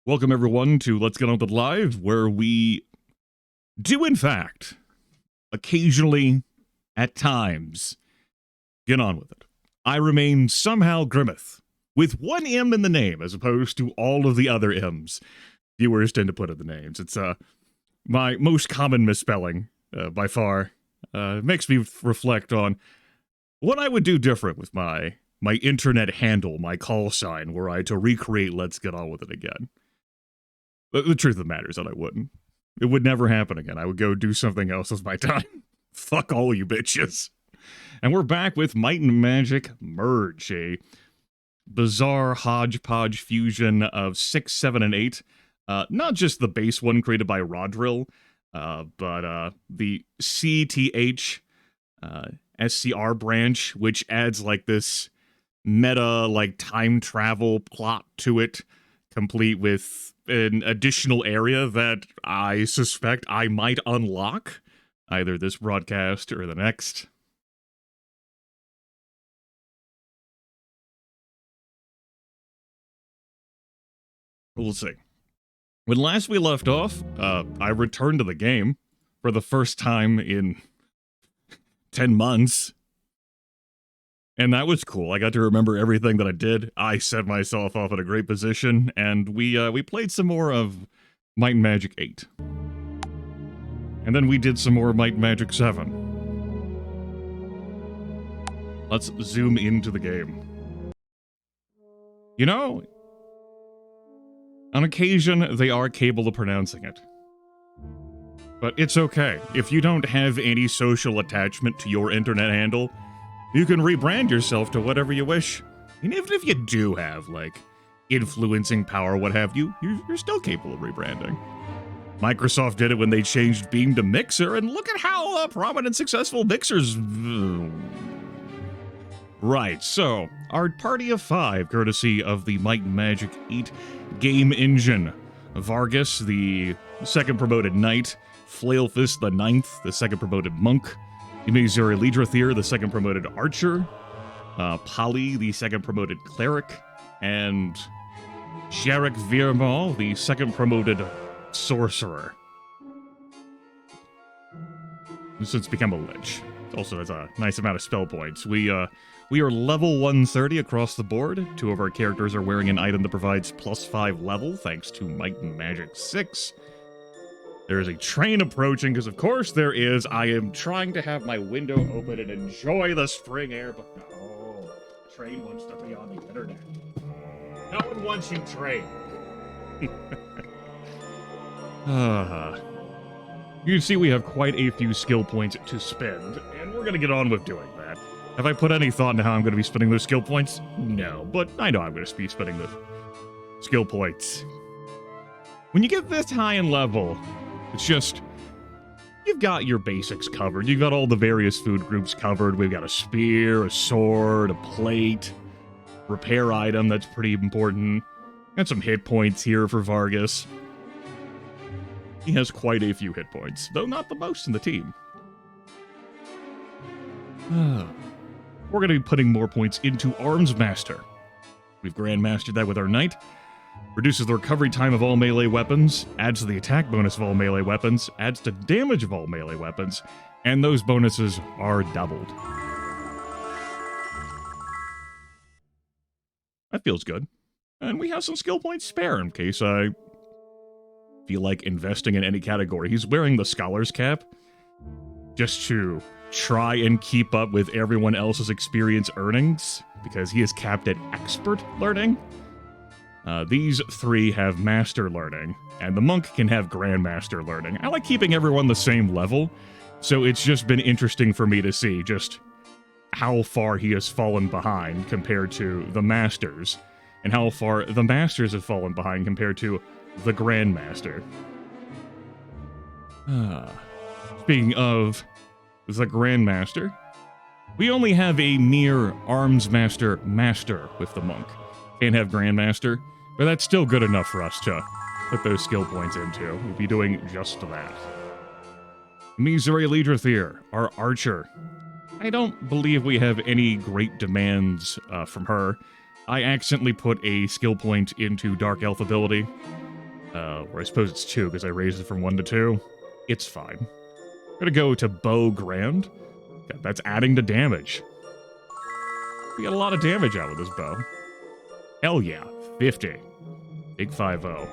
Welcome everyone to Let's Get On With It Live, where we do in fact, occasionally, at times, get on with it. I remain somehow Grimith, with one M in the name, as opposed to all of the other M's viewers tend to put in the names. It's my most common misspelling, by far. It makes me reflect on what I would do different with my internet handle, my call sign, were I to recreate Let's Get On With It again. But the truth of the matter is that I wouldn't. It would never happen again. I would go do something else with my time. Fuck all you bitches. And we're back with Might and Magic Merge, a bizarre hodgepodge fusion of 6, 7, and 8. Not just the base one created by Rodril, but the cthscr branch, which adds like this meta, like time travel plot to it, complete with an additional area that I suspect I might unlock either this broadcast or the next. We'll see. When last we left off, I returned to the game for the first time in 10 months. And that was cool. I got to remember everything that I did. I set myself off in a great position, and we played some more of Might and Magic 8. And then we did some more Might and Magic 7. Let's zoom into the game. You know, on occasion, they are capable of pronouncing it. But it's okay. If you don't have any social attachment to your internet handle, you can rebrand yourself to whatever you wish. And even if you do have, like, influencing power, what have you, you're still capable of rebranding. Microsoft did it when they changed Beam to Mixer, and look at how prominent, successful Mixer's... Right, so, our party of 5, courtesy of the Might and Magic 8 game engine. Vargas, the second promoted knight. Flailfist, the 9th, the second promoted monk. Imizuri Lidrathir, the second promoted archer, Polly, the second promoted cleric, and Sharek Virmal, the second promoted sorcerer. This has become a lich. Also has a nice amount of spell points. We are level 130 across the board. 2 of our characters are wearing an item that provides +5 level, thanks to Might and Magic 6. There is a train approaching, because of course there is. I am trying to have my window open and enjoy the spring air, but no. Train wants to be on the internet. No one wants you, train. You can see we have quite a few skill points to spend, and we're going to get on with doing that. Have I put any thought into how I'm going to be spending those skill points? No, but I know I'm going to be spending the skill points. When you get this high in level, it's just, you've got your basics covered. You've got all the various food groups covered. We've got a spear, a sword, a plate, repair item that's pretty important. Got some hit points here for Vargas. He has quite a few hit points, though not the most in the team. We're going to be putting more points into Arms Master. We've Grandmastered that with our Knight. Reduces the recovery time of all melee weapons, adds to the attack bonus of all melee weapons, adds to damage of all melee weapons, and those bonuses are doubled. That feels good. And we have some skill points spare in case I feel like investing in any category. He's wearing the Scholar's Cap just to try and keep up with everyone else's experience earnings, because he is capped at Expert Learning. These 3 have Master Learning, and the Monk can have Grandmaster Learning. I like keeping everyone the same level, so it's just been interesting for me to see just how far he has fallen behind compared to the Masters, and how far the Masters have fallen behind compared to the Grandmaster. Speaking of the Grandmaster, we only have a mere Arms Master with the Monk. Can't have Grandmaster. But that's still good enough for us to put those skill points into. We'll be doing just that. Imizuri Lidrathir, our archer. I don't believe we have any great demands from her. I accidentally put a skill point into Dark Elf ability, Or I suppose it's 2 because I raised it from 1 to 2. It's fine. I'm gonna go to Bow Grand. God, that's adding to damage. We got a lot of damage out with this bow. Hell yeah, 50. Big 5-0.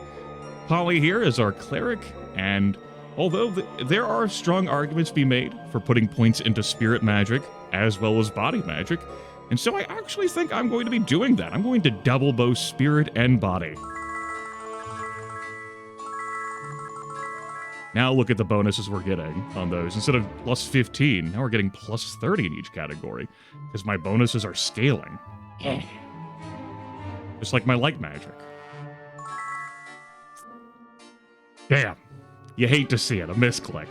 Polly here is our cleric, and although there are strong arguments to be made for putting points into spirit magic as well as body magic, and so I actually think I'm going to be doing that. I'm going to double both spirit and body. Now look at the bonuses we're getting on those. Instead of plus 15, now we're getting plus 30 in each category, because my bonuses are scaling. Just like my light magic. Damn. You hate to see it, a misclick.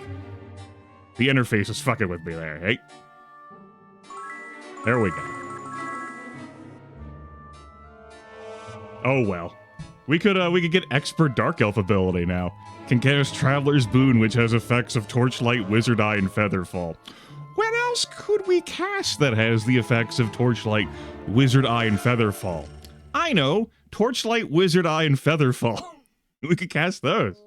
The interface is fucking with me there, hey? There we go. Oh well. We could get expert dark elf ability now. Can cast Traveler's Boon, which has effects of Torchlight, Wizard Eye, and Featherfall. What else could we cast that has the effects of Torchlight, Wizard Eye, and Featherfall? I know! Torchlight, Wizard Eye, and Featherfall. We could cast those.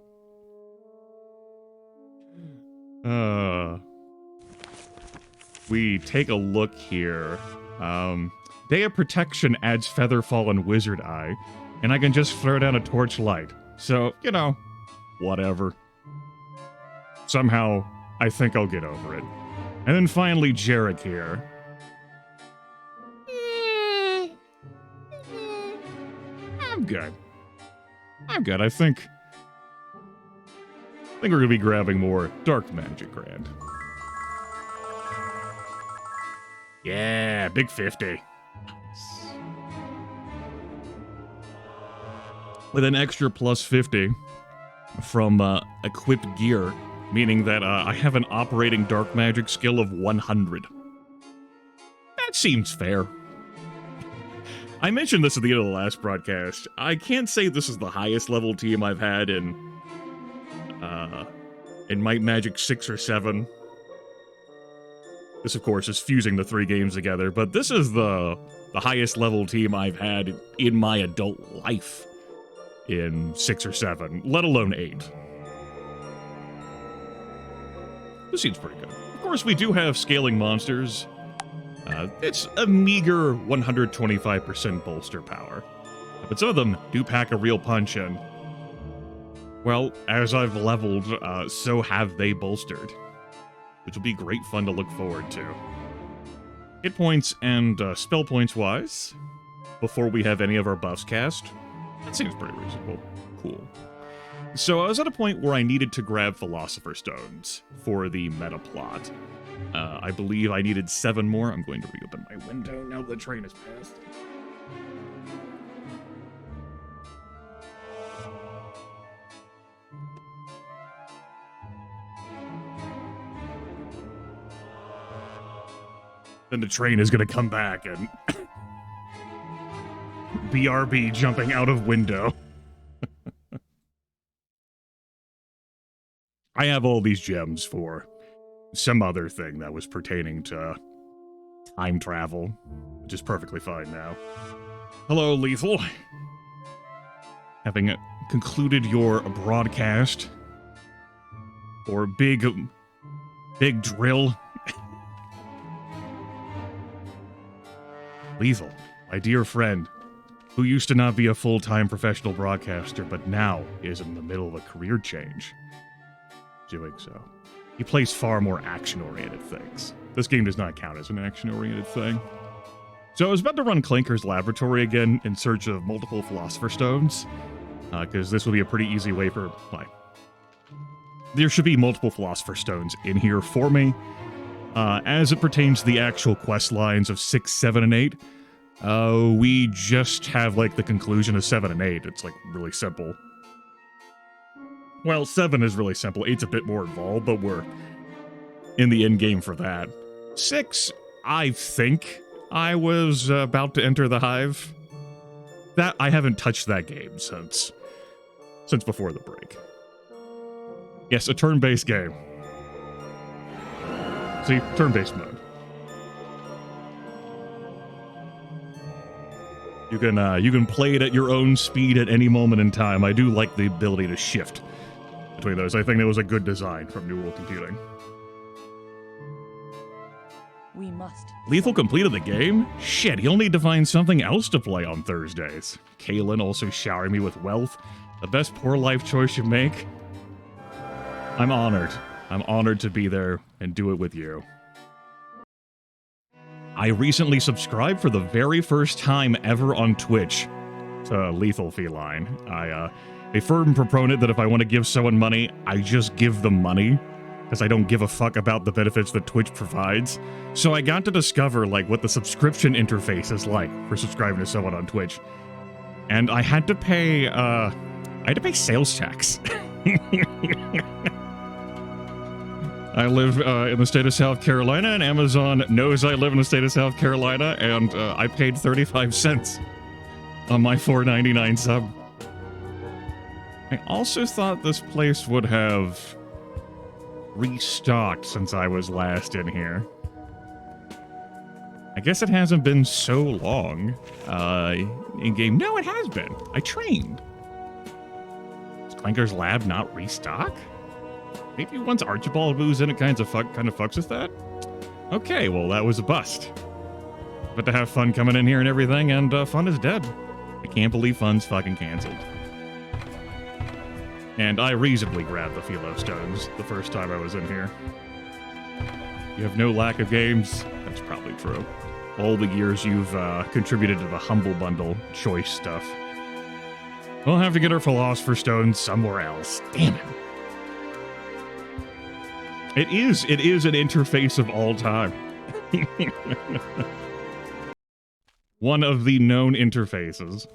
We take a look here. Day of Protection adds Featherfall and Wizard Eye, and I can just throw down a Torchlight. So, you know, whatever. Somehow, I think I'll get over it. And then finally, Jarek here. I'm good. I think we're going to be grabbing more Dark Magic Grand. Yeah, big 50. With an extra plus 50 from equipped gear, meaning that I have an operating dark magic skill of 100. That seems fair. I mentioned this at the end of the last broadcast. I can't say this is the highest level team I've had in Might Magic 6 or 7. This, of course, is fusing the 3 games together, but this is the highest level team I've had in my adult life in 6 or 7, let alone 8. This seems pretty good. Of course, we do have scaling monsters. It's a meager 125% bolster power, but some of them do pack a real punch, and, well, as I've leveled, so have they bolstered, which will be great fun to look forward to. Hit points and spell points wise, before we have any of our buffs cast, that seems pretty reasonable. Cool. So I was at a point where I needed to grab Philosopher's Stones for the metaplot. I believe I needed 7 more. I'm going to reopen my window now that the train has passed. Then the train is going to come back and BRB jumping out of window. I have all these gems for some other thing that was pertaining to time travel, which is perfectly fine now. Hello, Lethal. Having concluded your broadcast, or big drill. Lethal, my dear friend, who used to not be a full-time professional broadcaster, but now is in the middle of a career change. Doing so. He plays far more action-oriented things. This game does not count as an action-oriented thing. So I was about to run Clanker's Laboratory again in search of multiple Philosopher's Stones, because this will be a pretty easy way for, like, there should be multiple Philosopher's Stones in here for me. As it pertains to the actual quest lines of 6, 7, and 8, we just have, like, the conclusion of 7 and 8. It's, like, really simple. Well, 7 is really simple. 8's a bit more involved, but we're in the end game for that. 6, I think I was about to enter the Hive. That I haven't touched that game since before the break. Yes, a turn-based game. See, turn-based mode. You can play it at your own speed at any moment in time. I do like the ability to shift between those. I think that was a good design from New World Computing. We must. Lethal completed the game? Shit, he'll need to find something else to play on Thursdays. Kaylin also showering me with wealth. The best poor life choice you make? I'm honored. I'm honored to be there and do it with you. I recently subscribed for the very first time ever on Twitch to Lethal Feline. A firm proponent that if I want to give someone money, I just give them money, because I don't give a fuck about the benefits that Twitch provides. So I got to discover, like, what the subscription interface is like for subscribing to someone on Twitch. And I had to pay, sales tax. I live in the state of South Carolina, and Amazon knows I live in the state of South Carolina, and I paid 35 cents on my $4.99 sub. I also thought this place would have restocked since I was last in here. I guess it hasn't been so long in-game. No, it has been. I trained. Does Clanker's lab not restock? Maybe once Archibald moves in, it kind of fucks with that? Okay, well, that was a bust. But to have fun coming in here and everything, and fun is dead. I can't believe fun's fucking canceled. And I reasonably grabbed the Philo Stones the first time I was in here. You have no lack of games? That's probably true. All the years you've contributed to the Humble Bundle choice stuff. We'll have to get our Philosopher's Stones somewhere else. Damn it. It is an interface of all time. One of the known interfaces.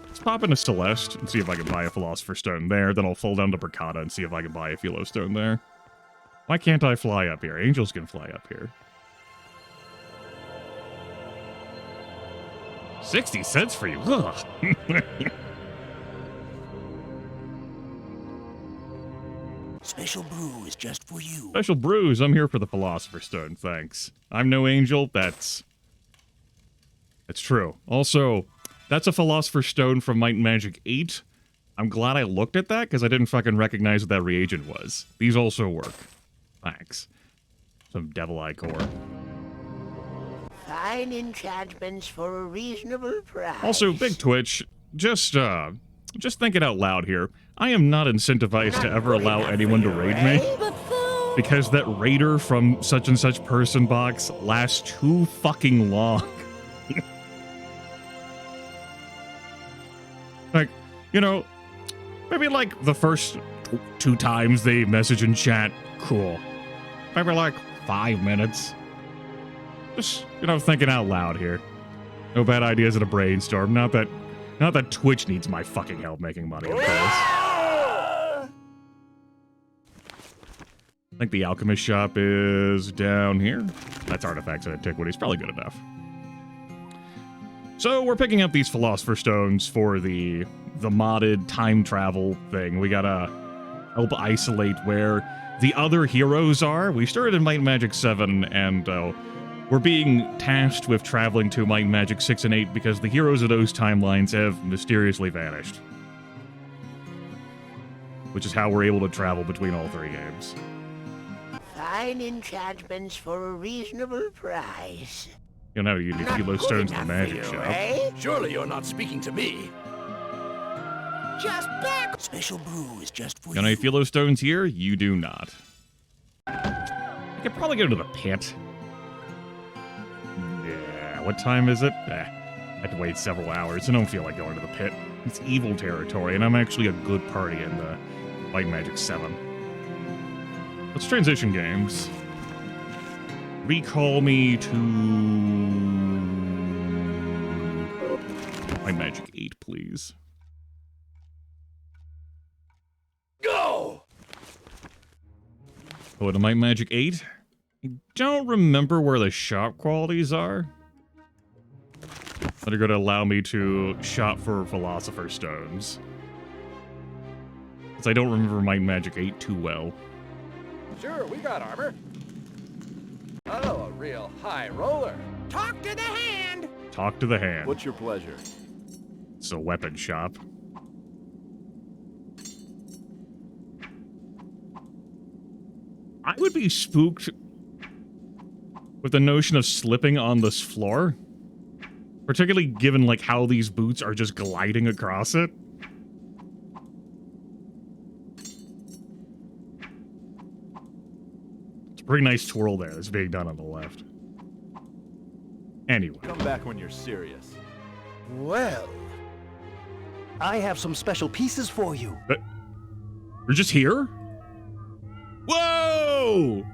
Let's pop into Celeste and see if I can buy a Philosopher's Stone there. Then I'll fall down to Bricata and see if I can buy a Philo Stone there. Why can't I fly up here? Angels can fly up here. 60 cents for you. Ugh. Special brew is just for you. Special brews. I'm here for the Philosopher's Stone. Thanks. I'm no angel. That's true. Also, that's a Philosopher's Stone from Might and Magic 8. I'm glad I looked at that because I didn't fucking recognize what that reagent was. These also work. Thanks. Some Devil Eye core. Fine enchantments for a reasonable price. Also, Big Twitch, just thinking out loud here. I am not incentivized to ever allow anyone to raid me, because that raider from such and such person box lasts too fucking long. Like, you know, maybe like the first two times they message in chat, cool. Maybe like 5 minutes. Just, you know, thinking out loud here. No bad ideas in a brainstorm. Not that Twitch needs my fucking help making money, of course. I think the Alchemist shop is down here. That's Artifacts and Antiquities. Probably good enough. So we're picking up these Philosopher's Stones for the modded time travel thing. We gotta help isolate where the other heroes are. We started in Might and Magic 7, and we're being tasked with traveling to Might and Magic 6 and 8 because the heroes of those timelines have mysteriously vanished. Which is how we're able to travel between all three games. Fine enchantments for a reasonable price. You don't have to use any Philo Stones in the magic shop. Surely you're not speaking to me. Just back. Special brew is just for You know any Philo Stones here? You do not. I could probably go to the pit. Yeah, what time is it? I have to wait several hours. I don't feel like going to the pit. It's evil territory, and I'm actually a good party in the Might and Magic 7. Let's transition games. Recall me to Might and Magic 8, please. Go! Oh, to Might and Magic 8? I don't remember where the shop qualities are. That are going to allow me to shop for Philosopher's Stones. Because I don't remember Might and Magic 8 too well. Sure, we got armor. Oh, real high roller. Talk to the hand. Talk to the hand. What's your pleasure? It's a weapon shop. I would be spooked with the notion of slipping on this floor. Particularly given, like, how these boots are just gliding across it. It's a pretty nice twirl there that's being done on the left. Anyway. Come back when you're serious. Well, I have some special pieces for you. But you're just here? Whoa!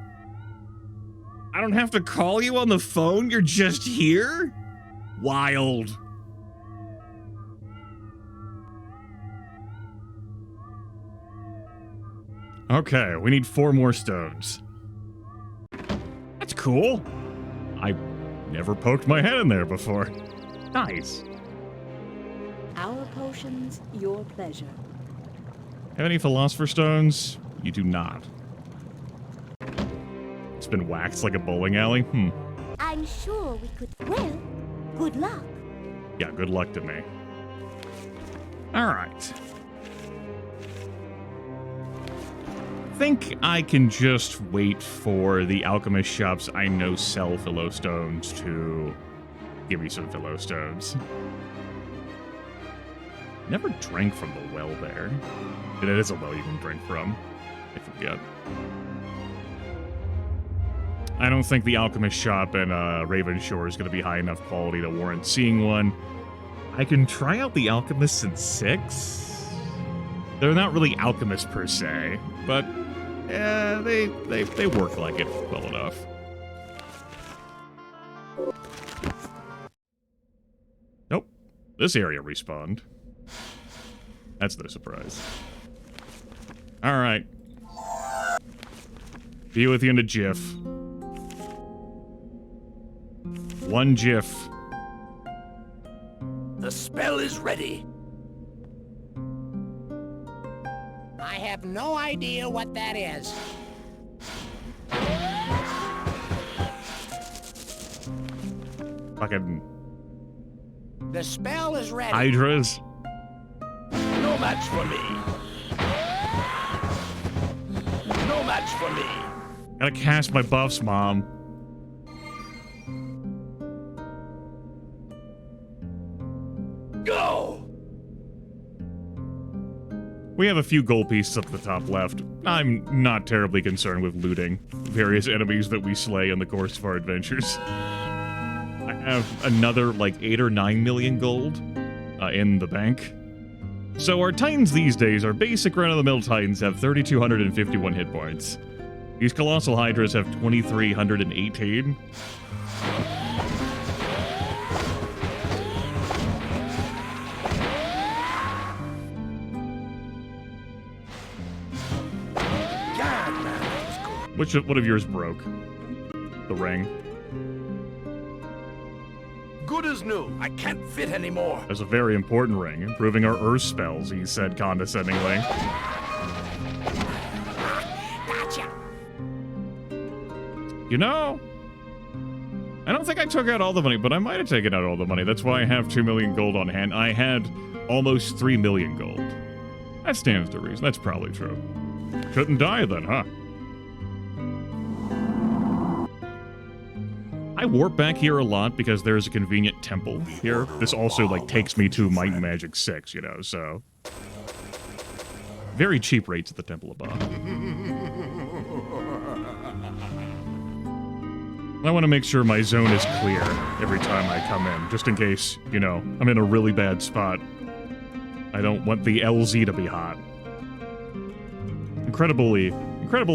I don't have to call you on the phone? You're just here? Wild. Okay, we need 4 more stones. That's cool. I never poked my head in there before. Nice. Our potions, your pleasure. Have any philosopher stones? You do not. It's been waxed like a bowling alley? I'm sure we could. Well, good luck. Yeah, good luck to me. Alright. Think I can just wait for the alchemist shops I know sell phillostones to give me some phillostones. Never drank from the well there. It is a well you can drink from. I forget. I don't think the alchemist shop in Ravenshore is going to be high enough quality to warrant seeing one. I can try out the alchemists in 6. They're not really alchemists per se, but they work like it well enough. Nope. This area respawned. That's no surprise. Alright. Be with you in a jiff. 1 jiff. The spell is ready. I have no idea what that is. Fucking The spell is ready. hydras. No match for me. No match for me. Gotta cast my buffs, Mom. Go! We have a few gold pieces up the top left. I'm not terribly concerned with looting various enemies that we slay in the course of our adventures. I have another, like, 8 or 9 million gold in the bank. So our Titans these days, our basic run-of-the-mill Titans, have 3,251 hit points. These Colossal Hydras have 2,318. What of yours broke? The ring. Good as new. I can't fit anymore. That's a very important ring, improving our earth spells, he said condescendingly. Gotcha. You know, I don't think I took out all the money, but I might have taken out all the money. That's why I have 2 million gold on hand. I had almost 3 million gold. That stands to reason. That's probably true. Couldn't die then, huh? I warp back here a lot because there's a convenient temple here. This also, like, takes me to Might and Magic 6, you know, so... Very cheap rates at the temple above. I want to make sure my zone is clear every time I come in, just in case, you know, I'm in a really bad spot. I don't want the LZ to be hot. Incredible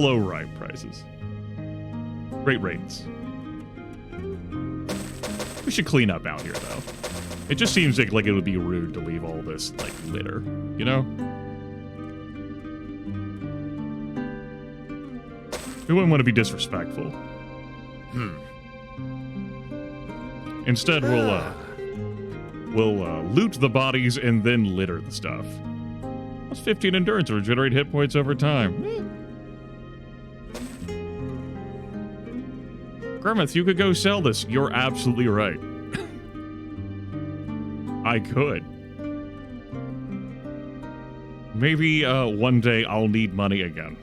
low ride prices. Great rates. We should clean up out here, though. It just seems like it would be rude to leave all this, like, litter, you know? We wouldn't want to be disrespectful. Instead, we'll loot the bodies and then litter the stuff. That's 15 endurance to regenerate hit points over time. Grimith, you could go sell this. You're absolutely right. I could. Maybe one day I'll need money again.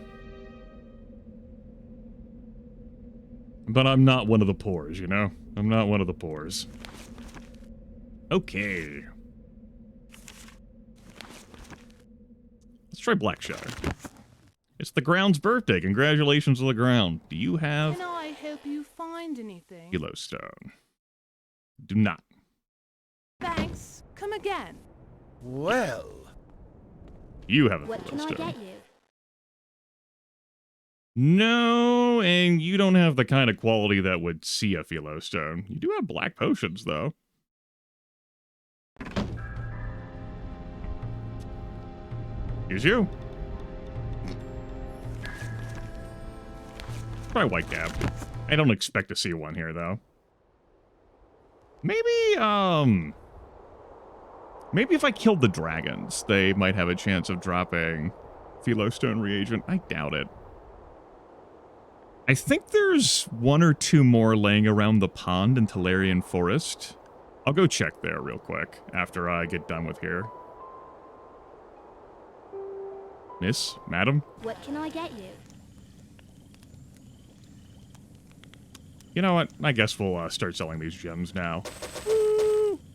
But I'm not one of the poors, you know? I'm not one of the poors. Okay. Let's try Blackshire. It's the ground's birthday. Congratulations to the ground. Do you have... Can I help you find anything? Yellowstone? Do not. Thanks. Come again. Well... You have a What can I Yellowstone. get you? No, and you don't have the kind of quality that would see a Yellowstone. You do have black potions, though. Here's you. Probably white cap. I don't expect to see one here, though. Maybe, maybe if I killed the dragons, they might have a chance of dropping Yellowstone reagent. I doubt it. I think there's one or two more laying around the pond in Tolarian Forest. I'll go check there real quick after I get done with here. Miss? Madam? What can I get you? You know what? I guess we'll start selling these gems now.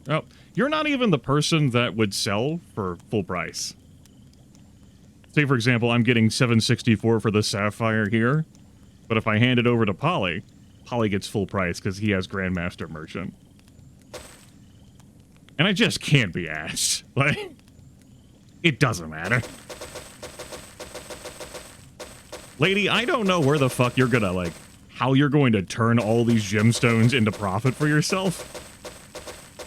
Oh, you're not even the person that would sell for full price. Say, for example, I'm getting $764 for the sapphire here. But if I hand it over to Polly, Polly gets full price because he has Grandmaster Merchant. And I just can't be asked. Like, it doesn't matter. Lady, I don't know where the fuck you're gonna, like, how you're going to turn all these gemstones into profit for yourself.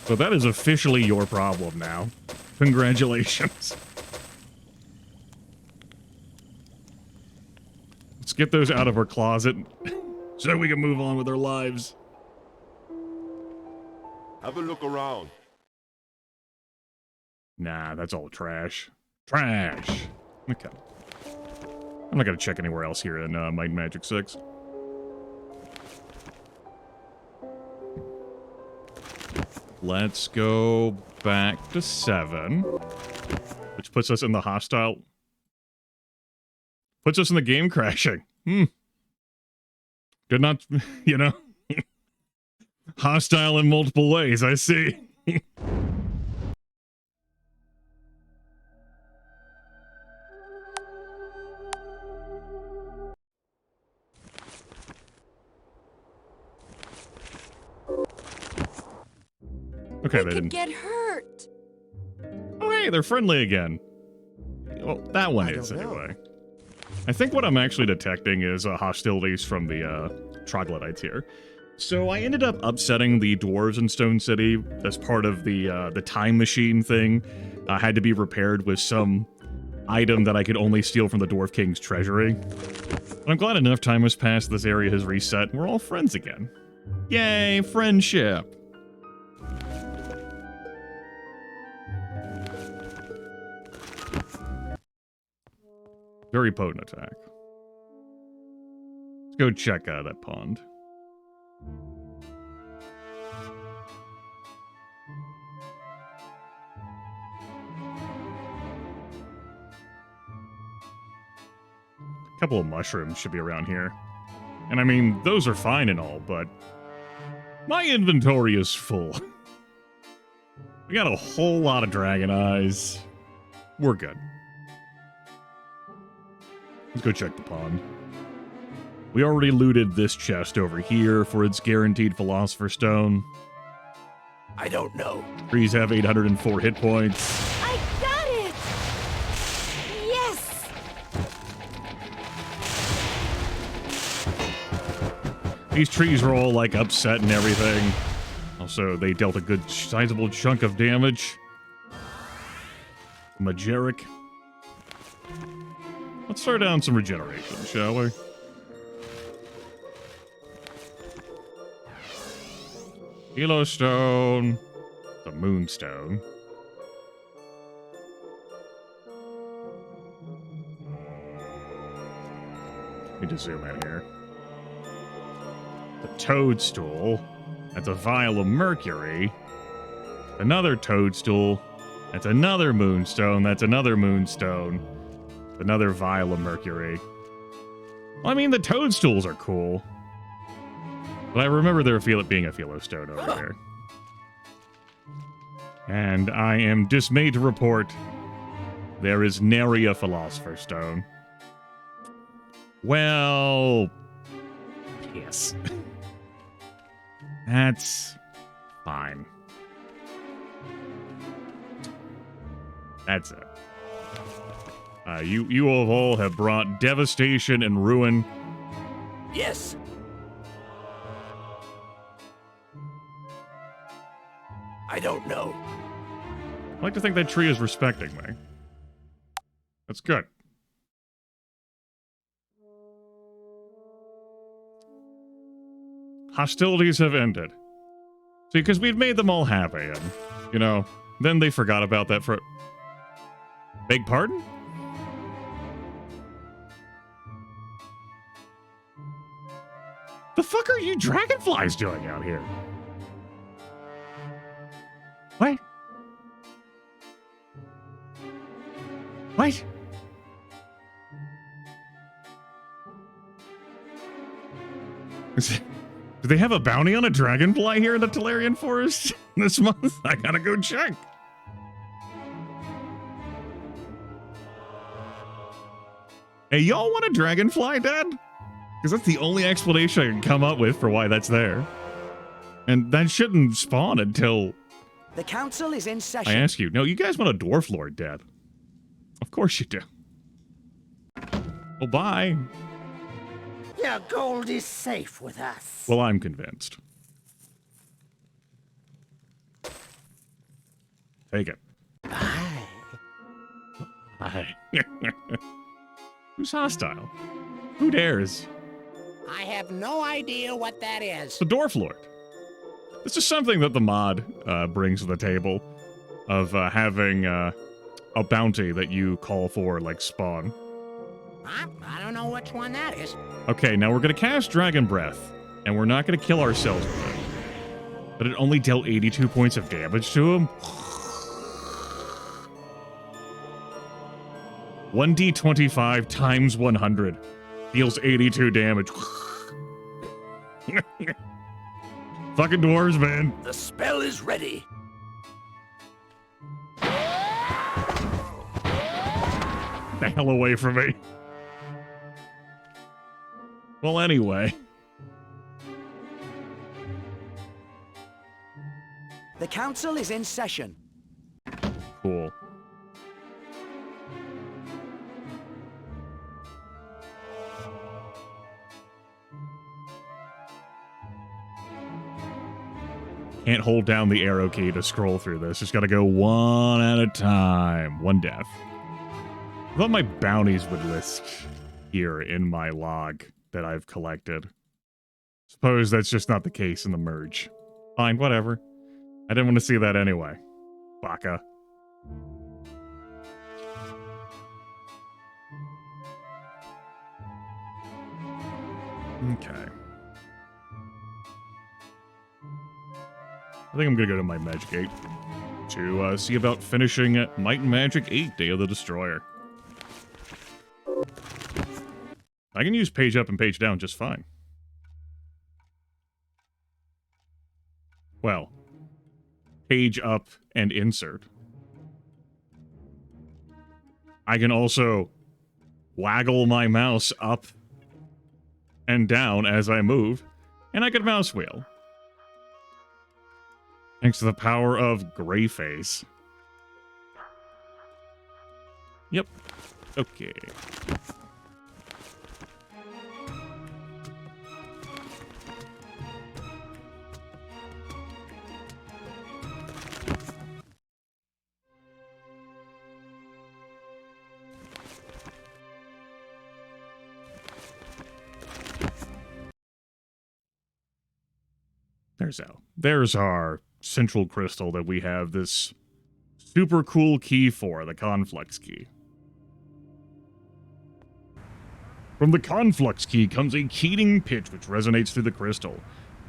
But that is officially your problem now. Congratulations. Let's get those out of our closet so we can move on with our lives. Have a look around. Nah, that's all trash. Trash. Okay. I'm not gonna check anywhere else here in Might and Magic 6. Let's go back to 7. Which puts us in the hostile... Puts us in the game crashing. Did not, you know... Hostile in multiple ways, I see. Okay, they didn't Get hurt. Oh, hey, they're friendly again. Well, that one is, anyway. I think what I'm actually detecting is hostilities from the troglodytes here. So I ended up upsetting the dwarves in Stone City as part of the time machine thing. Had to be repaired with some item that I could only steal from the Dwarf King's treasury. But I'm glad enough time has passed, this area has reset, and we're all friends again. Yay, friendship! Very potent attack. Let's go check that pond. A couple of mushrooms should be around here. And I mean, those are fine and all, but my inventory is full. We got a whole lot of dragon eyes. We're good. Let's go check the pond. We already looted this chest over here for its guaranteed Philosopher's Stone. I don't know. Trees have 804 hit points. I got it! Yes! These trees are all, like, upset and everything. Also, they dealt a good sizable chunk of damage. Majeric. Let's start down some regeneration, shall we? Yellowstone. The Moonstone. Need to zoom in here. a toadstool. That's a vial of mercury. Another toadstool. That's another moonstone. That's another moonstone. Another vial of mercury. Well, I mean, the toadstools are cool. But I remember there being a philostone over here. And I am dismayed to report there is nary a philosopher's stone. Well, yes. That's fine. That's it. You all have brought devastation and ruin. Yes. I don't know. I like to think that tree is respecting me. That's good. Hostilities have ended. See, because we'd made them all happy, and, you know, then they forgot about that for... Beg pardon? The fuck are you dragonflies doing out here? What? What? Do they have a bounty on a dragonfly here in the Talarian Forest this month? I gotta go check. Hey, y'all want a dragonfly, Dad? Because that's the only explanation I can come up with for why that's there. And that shouldn't spawn until... The council is in I session. ask you. No, you guys want a dwarf lord, Dad. Of course you do. Well, bye. Your gold is safe with us. Well, I'm convinced. Take it. Aye. Bye. Who's hostile? Who dares? I have no idea what that is. The Dwarf Lord. This is something that the mod brings to the table of having a bounty that you call for, like spawn. Huh? I don't know which one that is. Okay, now we're going to cast Dragon Breath, and we're not going to kill ourselves with it. But it only dealt 82 points of damage to him. 1d25 times 100 deals 82 damage. Fucking dwarves, man. The spell is ready. The hell away from me. Well, anyway. The council is in session. Cool. Can't hold down the arrow key to scroll through this. Just gotta go one at a time. One death. I thought my bounties would list here in my log that I've collected. Suppose that's just not the case in the merge. Fine, whatever. I didn't want to see that anyway. Baka. Okay. I think I'm gonna go to my Magic 8 to see about finishing Might and Magic 8 Day of the Destroyer. I can use page up and page down just fine. Well, page up and insert. I can also waggle my mouse up and down as I move, and I can mouse wheel. Thanks to the power of Greyface. Yep. Okay. There's our central crystal that we have this super cool key for, the Conflux key. From the conflux key comes a keening pitch which resonates through the crystal.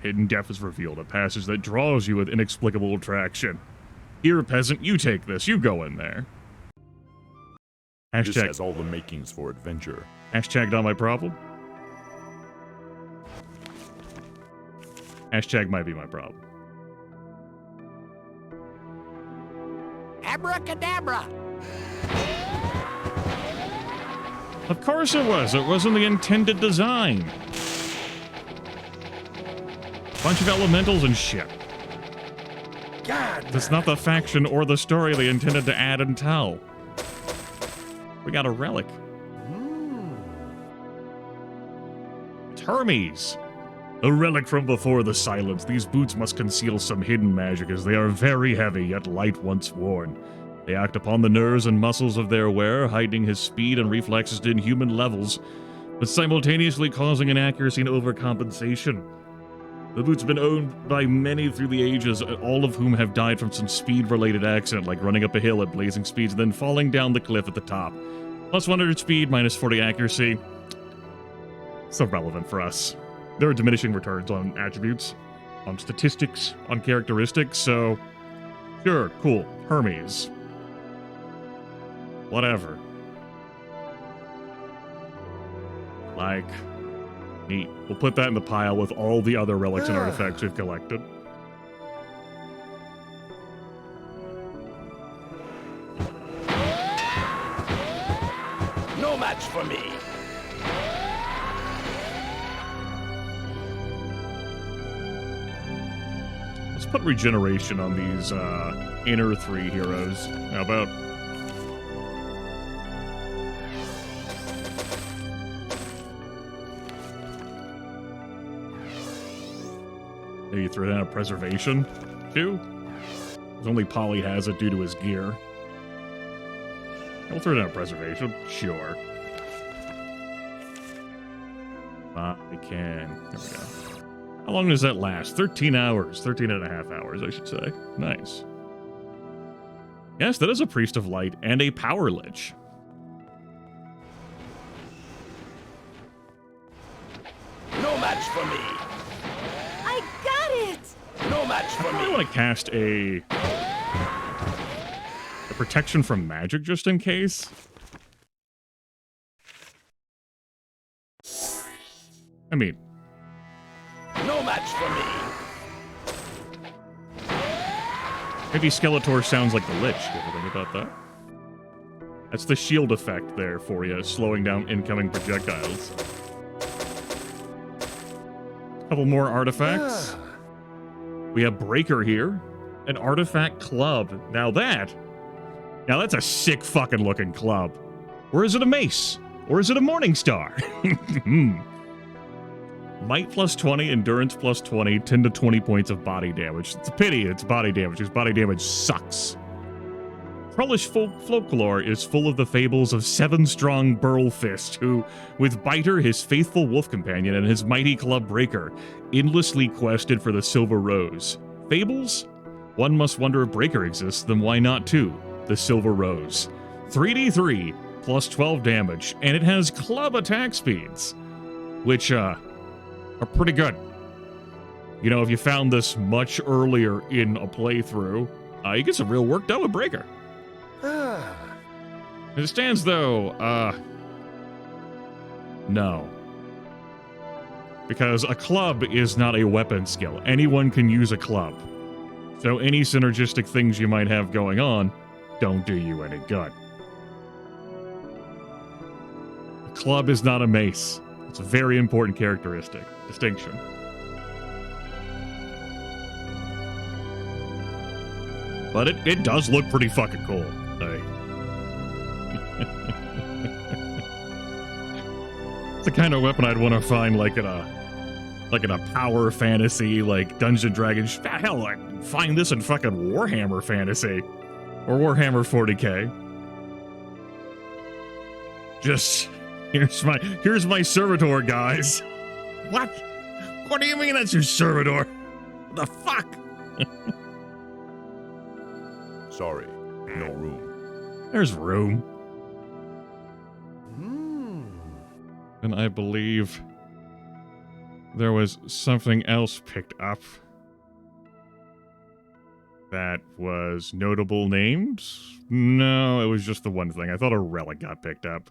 Hidden depth is revealed, a passage that draws you with inexplicable attraction. Here, peasant, you take this. You go in there. This Hashtag, has all the makings for adventure. hashtag not my problem. Hashtag might be my problem. Abracadabra! Of course it was. It wasn't the intended design. Bunch of elementals and shit. God! That's not the faction or the story they intended to add and tell. We got a relic. It's Hermes. A relic from before the silence. These boots must conceal some hidden magic, as they are very heavy, yet light once worn. They act upon the nerves and muscles of their wearer, heightening his speed and reflexes to inhuman levels, but simultaneously causing inaccuracy and overcompensation. The boots have been owned by many through the ages, all of whom have died from some speed-related accident, like running up a hill at blazing speeds and then falling down the cliff at the top. Plus 100 speed, minus 40 accuracy. It's irrelevant for us. There are diminishing returns on attributes, on statistics, on characteristics, so... Sure, cool. Hermes. Whatever. Like... Neat. We'll put that in the pile with all the other relics and artifacts we've collected. No match for me. Let's put regeneration on these inner three heroes. How about? Maybe throw down a preservation, too? Because only Polly has it due to his gear. We'll throw down a preservation, sure. I can. There we go. How long does that last? 13 hours. 13 and a half hours, I should say. Nice. Yes, that is a Priest of Light and a Power Lich. No match for me. I got it! No match for I me. want to cast a protection from magic just in case. I mean, No match for me. maybe Skeletor sounds like the Lich. You ever think about that? That's the shield effect there for you, slowing down incoming projectiles. Couple more artifacts. We have Breaker here. An artifact club. Now that's a sick fucking looking club. Or is it a mace? Or is it a morning star? Might plus 20, endurance plus 20, 10 to 20 points of body damage. It's a pity it's body damage, because body damage sucks. Trollish folklore is full of the fables of seven-strong Burlfist, who, with Biter, his faithful wolf companion, and his mighty club Breaker, endlessly quested for the Silver Rose. Fables? One must wonder if Breaker exists, then why not two? The Silver Rose. 3d3, plus 12 damage, and it has club attack speeds, which, are pretty good. You know, if you found this much earlier in a playthrough, you get some real work done with Breaker. As it stands, though, no. Because a club is not a weapon skill. Anyone can use a club. So any synergistic things you might have going on don't do you any good. A club is not a mace. It's a very important distinction. But it does look pretty fucking cool. It's the kind of weapon I'd want to find like in a power fantasy, like Dungeon Dragons. Hell, I'd find this in fucking Warhammer fantasy. Or Warhammer 40k. Just here's my servitor, guys. What? What do you mean that's your servitor? What the fuck? Sorry, no room. There's room. And I believe there was something else picked up that was notable names. No, it was just the one thing. I thought a relic got picked up.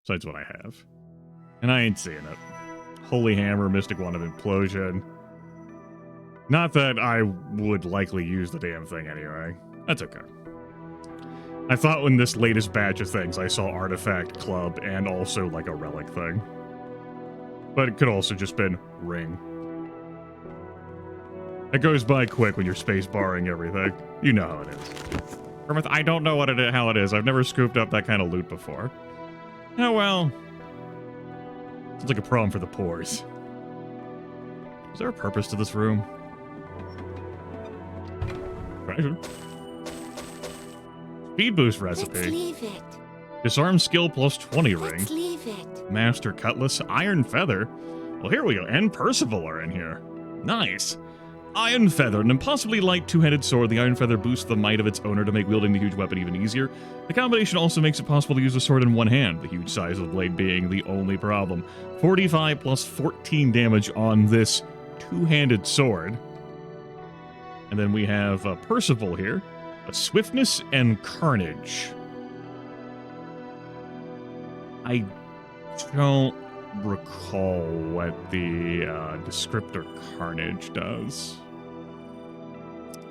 So that's what I have. And I ain't seeing it. Holy Hammer, Mystic Wand of Implosion. Not that I would likely use the damn thing anyway. That's okay. I thought in this latest batch of things I saw Artifact Club and also like a relic thing. But it could also just been Ring. It goes by quick when you're space barring everything. You know how it is. Grimith, I don't know how it is. I've never scooped up that kind of loot before. Oh well. It's like a problem for the pores. Is there a purpose to this room? Treasure. Speed boost recipe. Let's leave it. Disarm skill plus 20 ring. Let's leave it. Master Cutlass, Iron Feather. Well, here we go. And Percival are in here. Nice. Iron Feather, an impossibly light two-handed sword. The Iron Feather boosts the might of its owner to make wielding the huge weapon even easier. The combination also makes it possible to use the sword in one hand, the huge size of the blade being the only problem. 45 plus 14 damage on this two-handed sword. And then we have Percival here. A Swiftness and Carnage. I don't recall what the descriptor Carnage does.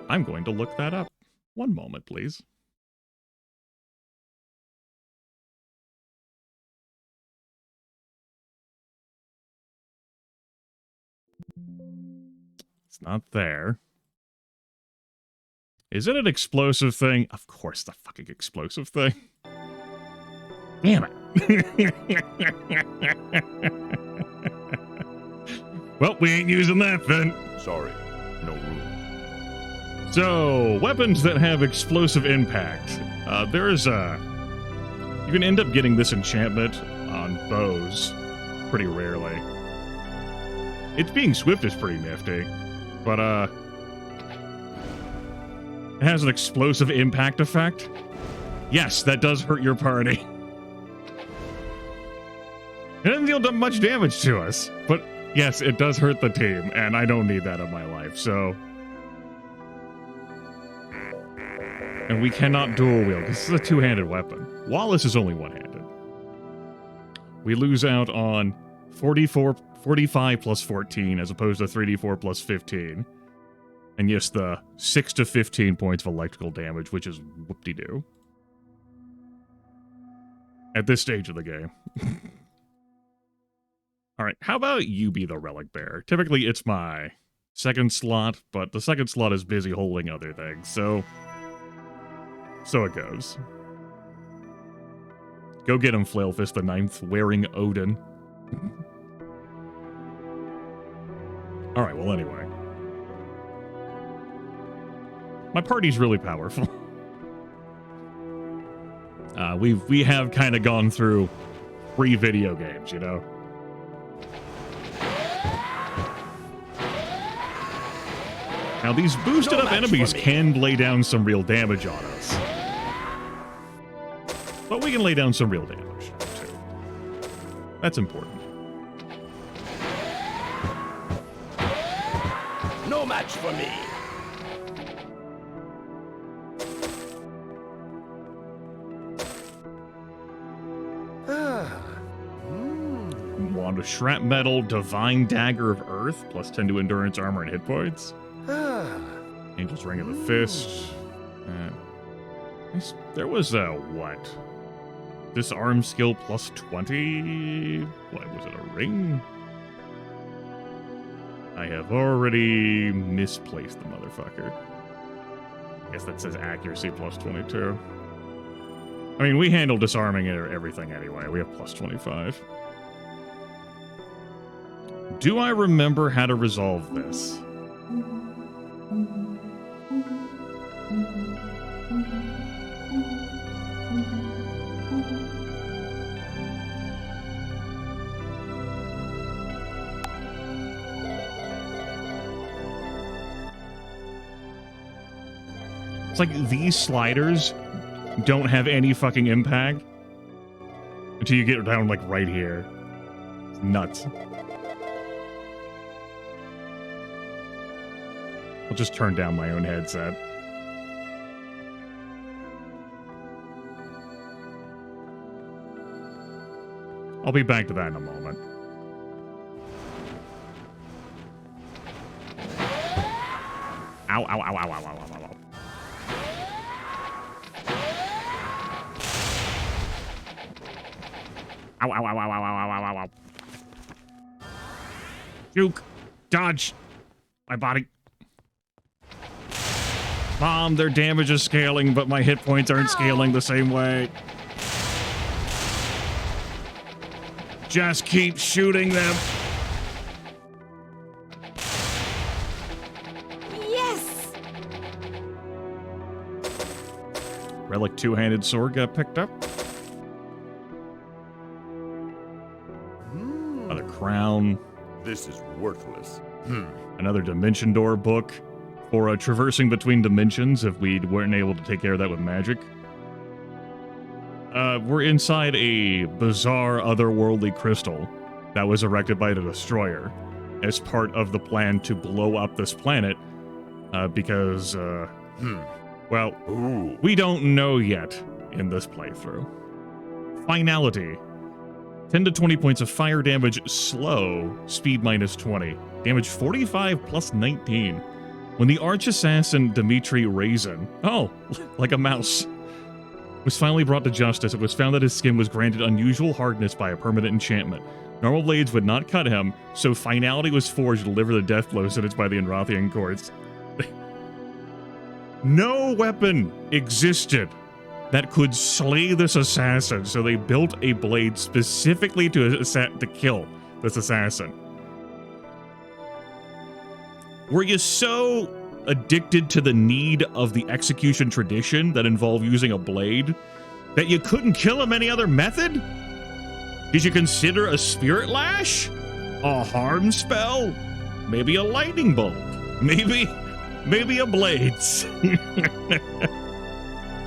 I'm going to look that up. One moment, please. It's not there. Is it an explosive thing? Of course, the fucking explosive thing. Damn it. Well, we ain't using that then. Sorry, no room. So, weapons that have explosive impact. There's a... You can end up getting this enchantment on bows pretty rarely. Its being swift is pretty nifty, but it has an explosive impact effect. Yes, that does hurt your party. It doesn't deal much damage to us, but yes, it does hurt the team, and I don't need that in my life, so... And we cannot dual wield. This is a two-handed weapon. Wallace is only one-handed. We lose out on 45 plus 14 as opposed to 3d4 plus 15. And yes, the 6 to 15 points of electrical damage, which is whoop-de-doo. At this stage of the game. Alright, how about you be the relic bearer? Typically, it's my second slot, but the second slot is busy holding other things, so it goes. Go get him, Flailfist the Ninth, wearing Odin. Alright, well anyway. My party's really powerful. We have kind of gone through 3 video games, you know? Now, these boosted up enemies can lay down some real damage on us. But we can lay down some real damage, too. That's important. No match for me. Wand of Shrapmetal, Divine Dagger of Earth, plus 10 to Endurance, Armor, and Hit Points. Angel's Ring of the Fist. There was a, what? Disarm skill plus 20? What, was it a ring? I have already misplaced the motherfucker. I guess that says accuracy plus 22. I mean, we handle disarming everything anyway. We have plus 25. Do I remember how to resolve this? It's like these sliders don't have any fucking impact until you get down like right here. It's nuts. I'll just turn down my own headset. I'll be back to that in a moment. Ow, ow, ow, ow, ow, ow, ow, ow, ow. Ow, ow, ow, ow, ow, ow, ow, ow, ow. Juke. Dodge. My body. Mom, their damage is scaling, but my hit points aren't scaling the same way. Just keep shooting them. Yes! Relic two-handed sword got picked up. Another crown. This is worthless. Another dimension door book for traversing between dimensions if we weren't able to take care of that with magic. We're inside a bizarre otherworldly crystal that was erected by the Destroyer as part of the plan to blow up this planet because, well, we don't know yet in this playthrough. Finality. 10 to 20 points of fire damage, slow, speed minus 20. Damage 45 plus 19. When the arch assassin Dimitri Raisin, oh, like a mouse, was finally brought to justice, it was found that his skin was granted unusual hardness by a permanent enchantment. Normal blades would not cut him, so finality was forged to deliver the death blow sentenced by the Enrothian courts. No weapon existed that could slay this assassin, so they built a blade specifically to kill this assassin. Were you so addicted to the need of the execution tradition that involved using a blade that you couldn't kill him any other method? Did you consider a spirit lash? A harm spell? Maybe a lightning bolt? Maybe a blades?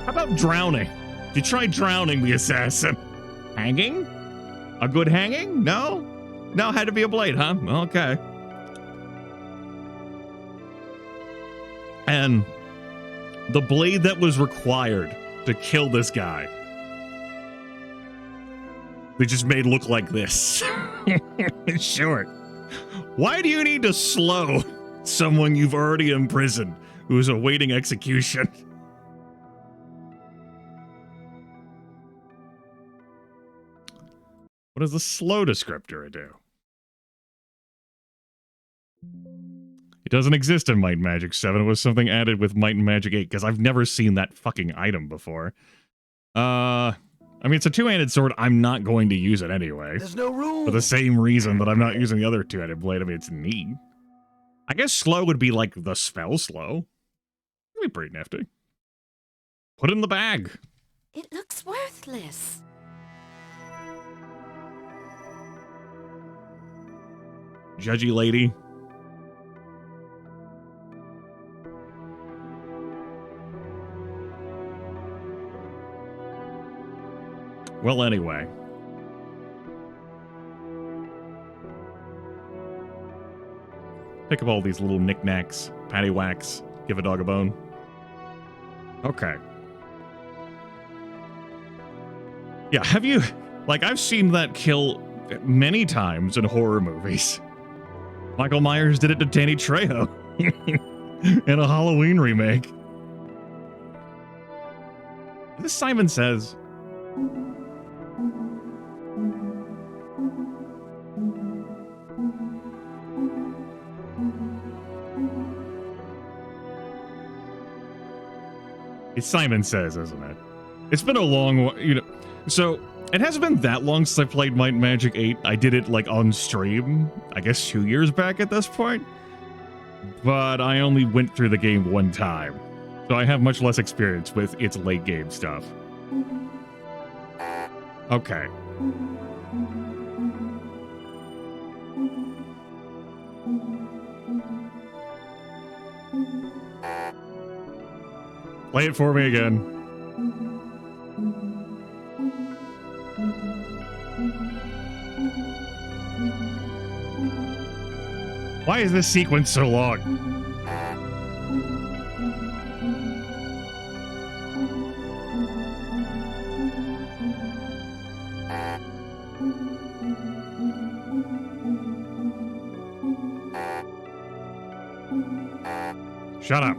How about drowning? Did you try drowning the assassin? Hanging? A good hanging? No? No, had to be a blade, huh? Okay. And the blade that was required to kill this guy, they just made look like this. Sure. Why do you need to slow someone you've already imprisoned who's awaiting execution? What does the slow descriptor do? It doesn't exist in Might and Magic 7. It was something added with Might and Magic 8, because I've never seen that fucking item before. I mean, it's a two-handed sword. I'm not going to use it anyway. There's no room. For the same reason that I'm not using the other two-handed blade. I mean, it's neat. I guess slow would be like the spell slow. That'd be pretty nifty. Put it in the bag. It looks worthless. Judgy lady. Well, anyway. Pick up all these little knickknacks, paddywhacks, give a dog a bone. Okay. Yeah, have you... Like, I've seen that kill many times in horror movies. Michael Myers did it to Danny Trejo in a Halloween remake. This Simon Says... It's Simon Says, isn't it? It's been a long, you know, so it hasn't been that long since I played Might and Magic 8. I did it like on stream, I guess 2 years back at this point. But I only went through the game one time. So I have much less experience with its late game stuff. Okay. Play it for me again. Why is this sequence so long? Shut up.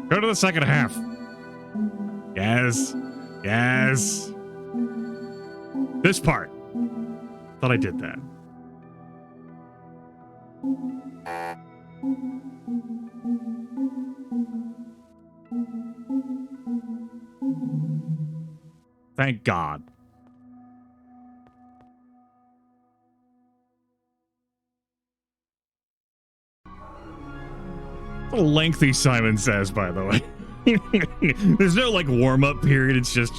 Go to the second half. Yes. Yes. This part. Thought I did that. Thank God. A lengthy, Simon says, by the way. There's no, like, warm-up period. It's just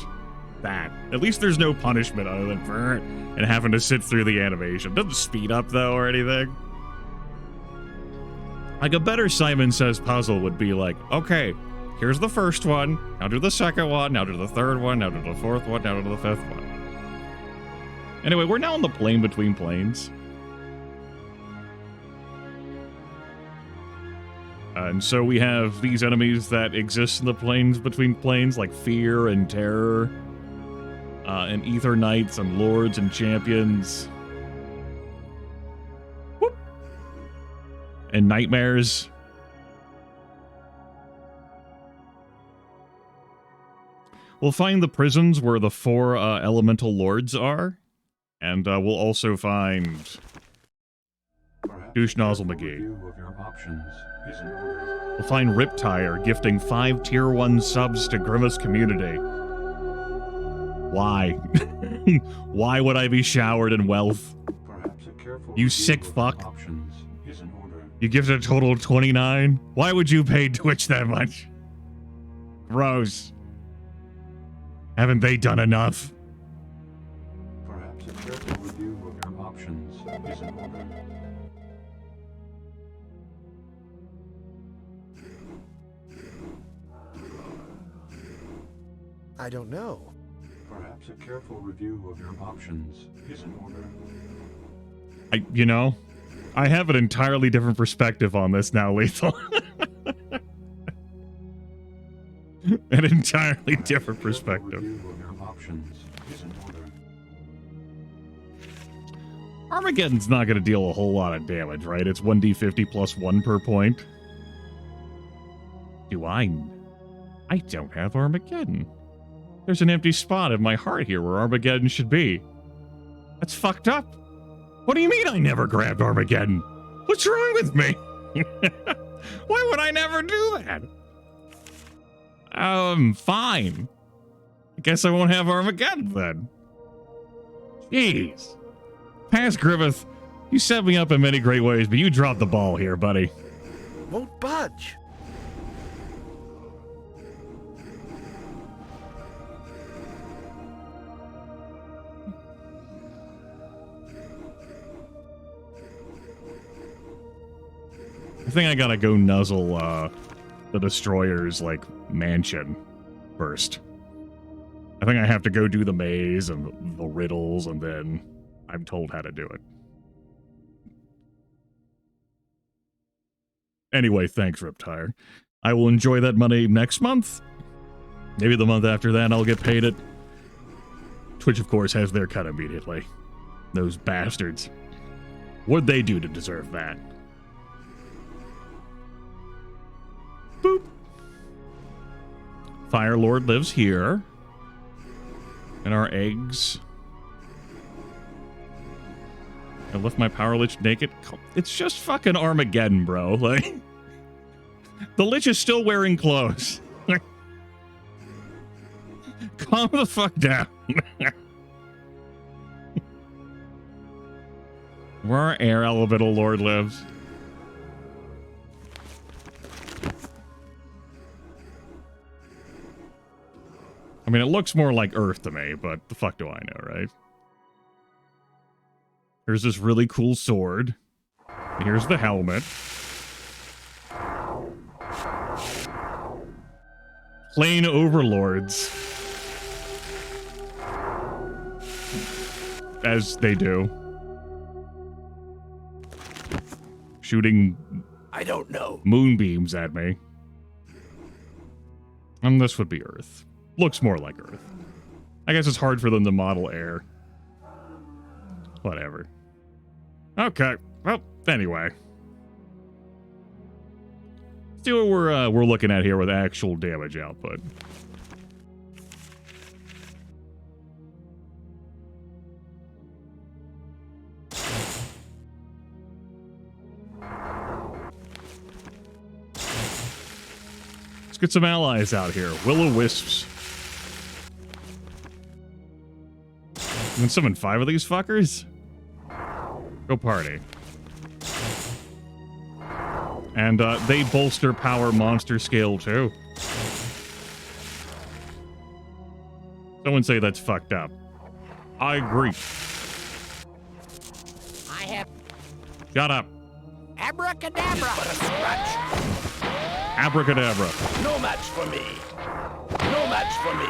that. At least there's no punishment other than burn and having to sit through the animation. Doesn't speed up, though, or anything. Like, a better Simon Says puzzle would be like, okay, here's the first one. Now do the second one. Now do the third one. Now do the fourth one. Now do the fifth one. Anyway, we're now on the plane between planes. And so we have these enemies that exist in the planes between planes, like Fear and Terror, and Ether Knights and Lords and Champions. Whoop. And Nightmares. We'll find the prisons where the 4 elemental lords are, and we'll also find Douche Nozzle McGee. We'll find Riptire gifting 5 tier 1 subs to Grimace community. Why? Why would I be showered in wealth? You sick fuck. You gifted a total of 29? Why would you pay Twitch that much? Gross. Haven't they done enough? Perhaps a careful review of your options is in order. I don't know. Perhaps a careful review of your options is in order. You know, I have an entirely different perspective on this now, Lethal. An entirely different perspective. Armageddon's not going to deal a whole lot of damage, right? It's 1d50 plus 1 per point. Do I? I don't have Armageddon. There's an empty spot in my heart here where Armageddon should be. That's fucked up. What do you mean I never grabbed Armageddon? What's wrong with me? Why would I never do that? Fine. I guess I won't have Armageddon then. Jeez. Past Grimith, you set me up in many great ways, but you dropped the ball here, buddy. Won't budge. I think I gotta go nuzzle, the Destroyer's, like, mansion first. I think I have to go do the maze and the riddles, and then I'm told how to do it. Anyway, thanks, Riptire. I will enjoy that money next month. Maybe the month after that I'll get paid it. Twitch, of course, has their cut immediately. Those bastards. What'd they do to deserve that? Boop. Fire Lord lives here. And our eggs. I left my Power Lich naked. It's just fucking Armageddon, bro. Like, the Lich is still wearing clothes. Calm the fuck down. Where our air elemental lord lives. I mean, it looks more like Earth to me, but the fuck do I know, right? Here's this really cool sword. Here's the helmet. Plain overlords. As they do. Shooting... I don't know. Moonbeams at me. And this would be Earth. Looks more like Earth. I guess it's hard for them to model air. Whatever. Okay. Well, anyway. Let's see what we're looking at here with actual damage output. Let's get some allies out here. Will-o-wisps. You can summon 5 of these fuckers? Go party. And they bolster power monster scale too. Someone say that's fucked up. I agree. I have Shut up. abracadabra. But a scratch. Abracadabra. No match for me. No match for me.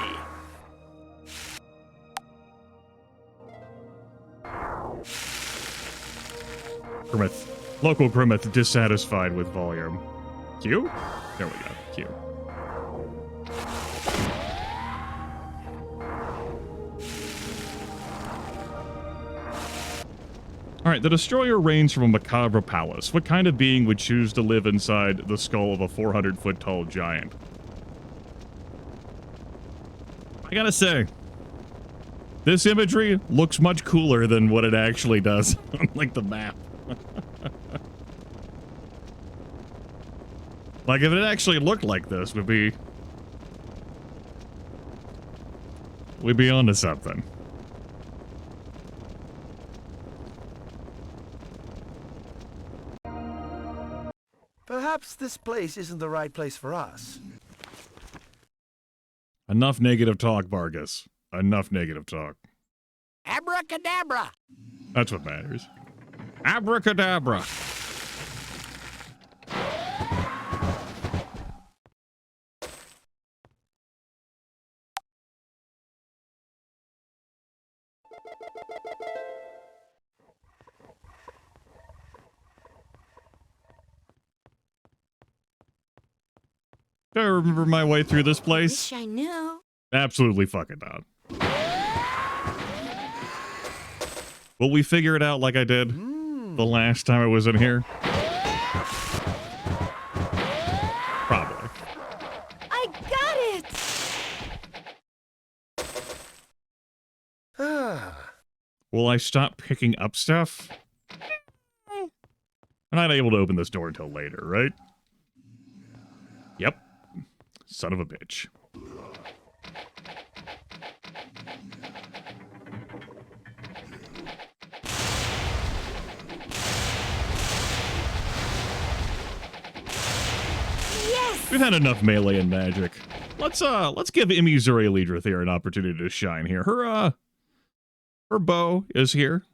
Grimith. Local Grimith dissatisfied with volume. Q? There we go. Q. Alright, the Destroyer reigns from a macabre palace. What kind of being would choose to live inside the skull of a 400-foot-tall giant? I gotta say, this imagery looks much cooler than what it actually does on, like, the map. Like, if it actually looked like this, we'd be onto something. Perhaps this place isn't the right place for us. Enough negative talk, Vargas. Enough negative talk. Abracadabra. That's what matters. Abracadabra. Do I remember my way through this place? Wish I knew. Absolutely fucking not. Will we figure it out like I did the last time I was in here? Probably. I got it! Will I stop picking up stuff? I'm not able to open this door until later, right? Yep. Son of a bitch. Yes! We've had enough melee and magic. Let's give Imizuri Lidrithir an opportunity to shine here. Her bow is here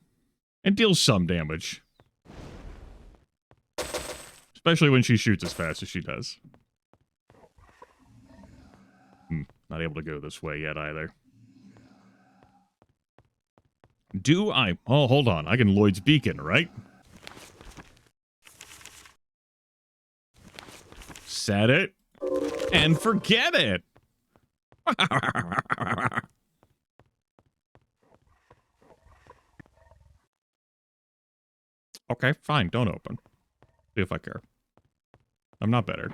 and deals some damage. Especially when she shoots as fast as she does. Not able to go this way yet either. Do I? Oh, hold on. I can Lloyd's Beacon, right? Set it and forget it. Okay, fine. Don't open. See if I care. I'm not better.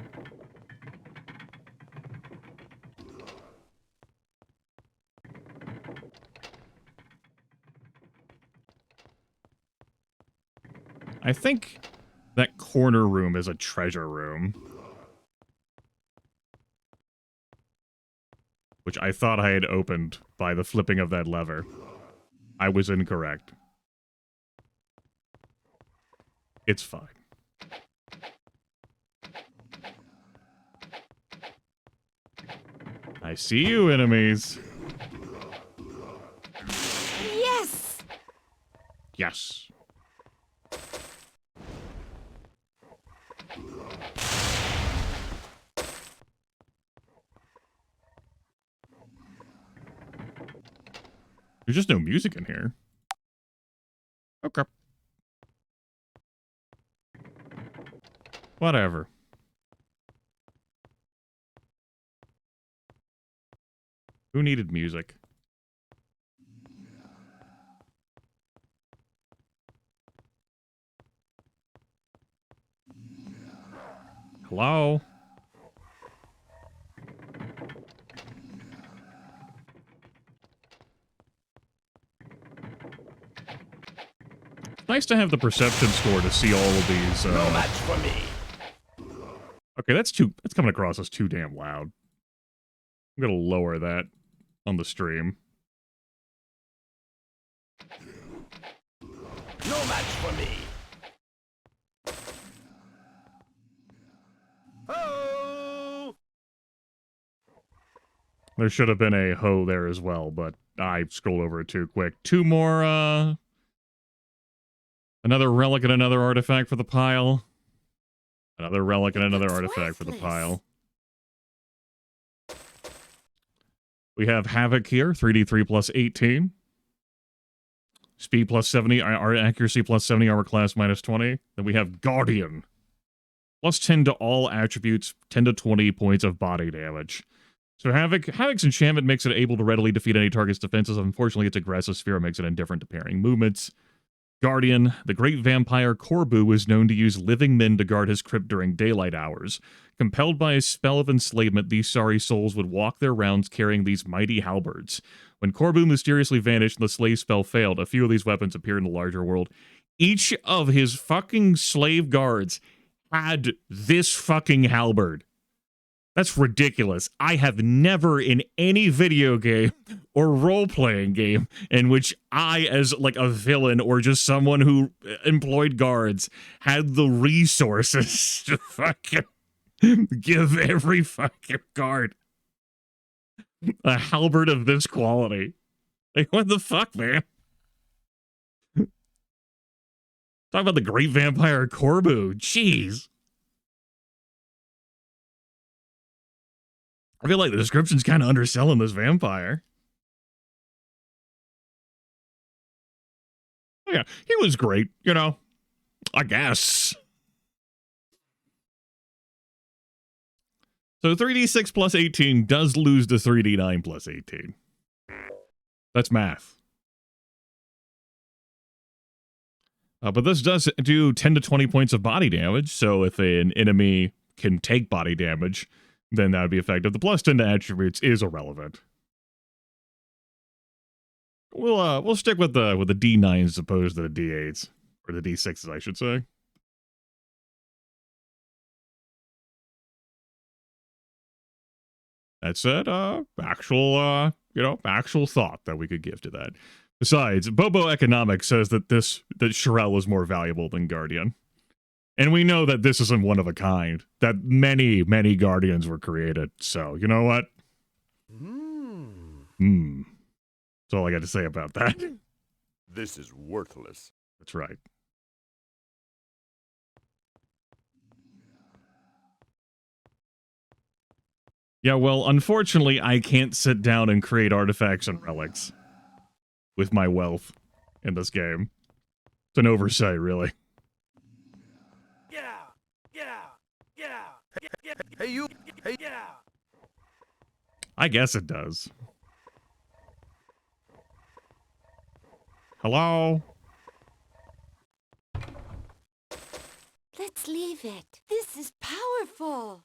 I think that corner room is a treasure room. Which I thought I had opened by the flipping of that lever. I was incorrect. It's fine. I see you, enemies. Yes! Yes. There's just no music in here. Okay. Whatever. Who needed music? Hello? Nice to have the perception score to see all of these. No match for me. Okay, that's coming across as too damn loud. I'm gonna lower that on the stream. No match for me. Oh! There should have been a ho there as well, but I scrolled over it too quick. Two more, another relic and another artifact for the pile. Another relic and another artifact for the pile. We have Havoc here, 3d3 plus 18. Speed plus 70, accuracy plus 70, armor class minus 20. Then we have Guardian. Plus 10 to all attributes, 10 to 20 points of body damage. So Havoc's enchantment makes it able to readily defeat any target's defenses. Unfortunately, its aggressive sphere makes it indifferent to parrying movements. Guardian, the great vampire Corbu is known to use living men to guard his crypt during daylight hours. Compelled by a spell of enslavement, these sorry souls would walk their rounds carrying these mighty halberds. When Corbu mysteriously vanished and the slave spell failed, a few of these weapons appeared in the larger world. Each of his fucking slave guards had this fucking halberd. That's ridiculous. I have never in any video game or role-playing game in which I, as like a villain or just someone who employed guards, had the resources to fucking give every fucking guard a halberd of this quality. Like, what the fuck, man? Talk about the great vampire Corbu. Jeez. I feel like the description's kind of underselling this vampire. Yeah, he was great, you know, I guess. So 3d6 plus 18 does lose to 3d9 plus 18. That's math. But this does do 10 to 20 points of body damage, so if an enemy can take body damage, then that would be effective. The plus 10 to attributes is irrelevant. We'll stick with the D9s as opposed to the D8s. Or the D6s, I should say. That said, actual thought that we could give to that. Besides, Bobo Economics says that Shirel is more valuable than Guardian. And we know that this isn't one of a kind. That many, many Guardians were created. So, you know what? That's all I got to say about that. This is worthless. That's right. Yeah, well, unfortunately, I can't sit down and create artifacts and relics with my wealth in this game. It's an oversight, really. Hey, you. Hey, I guess it does. Hello? Let's leave it. This is powerful.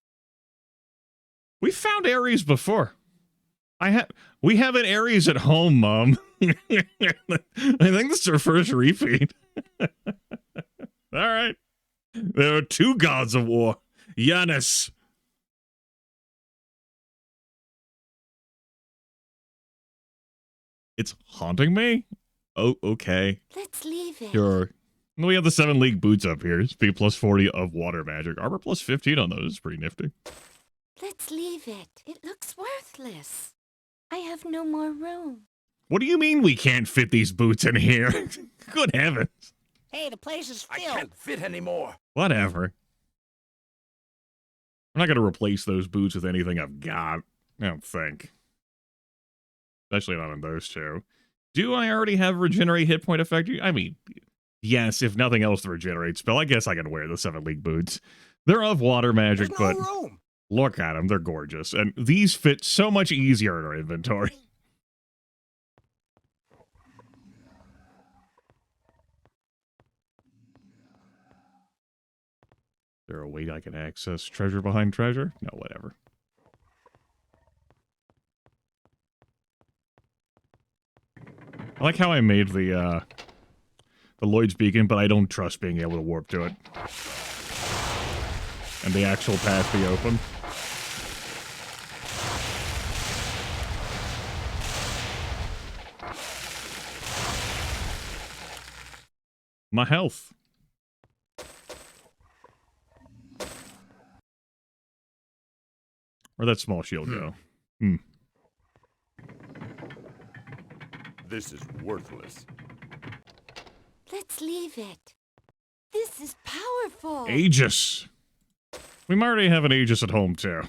We found Ares before. We have an Ares at home, Mom. I think this is our first repeat. All right. There are two gods of war. Giannis. It's haunting me? Oh, okay. Let's leave it. Sure. We have the 7 league boots up here. Speed plus 40 of water magic. Armor plus 15 on those. Pretty nifty. Let's leave it. It looks worthless. I have no more room. What do you mean we can't fit these boots in here? Good heavens. Hey, the place is I filled. can't fit anymore. Whatever. I'm not going to replace those boots with anything I've got. I don't think. Especially not on those two. Do I already have regenerate hit point effect? I mean, yes, if nothing else, the regenerate spell. I guess I can wear the 7 League boots. They're of water magic, There's no but room. look at them. They're gorgeous. And these fit so much easier in our inventory. Is there a way I can access treasure behind treasure? No, whatever. I like how I made the Lloyd's Beacon, but I don't trust being able to warp to it. And the actual path be open. My health. Where'd that small shield go? This is worthless. Let's leave it. This is powerful. Aegis. We might already have an Aegis at home, too.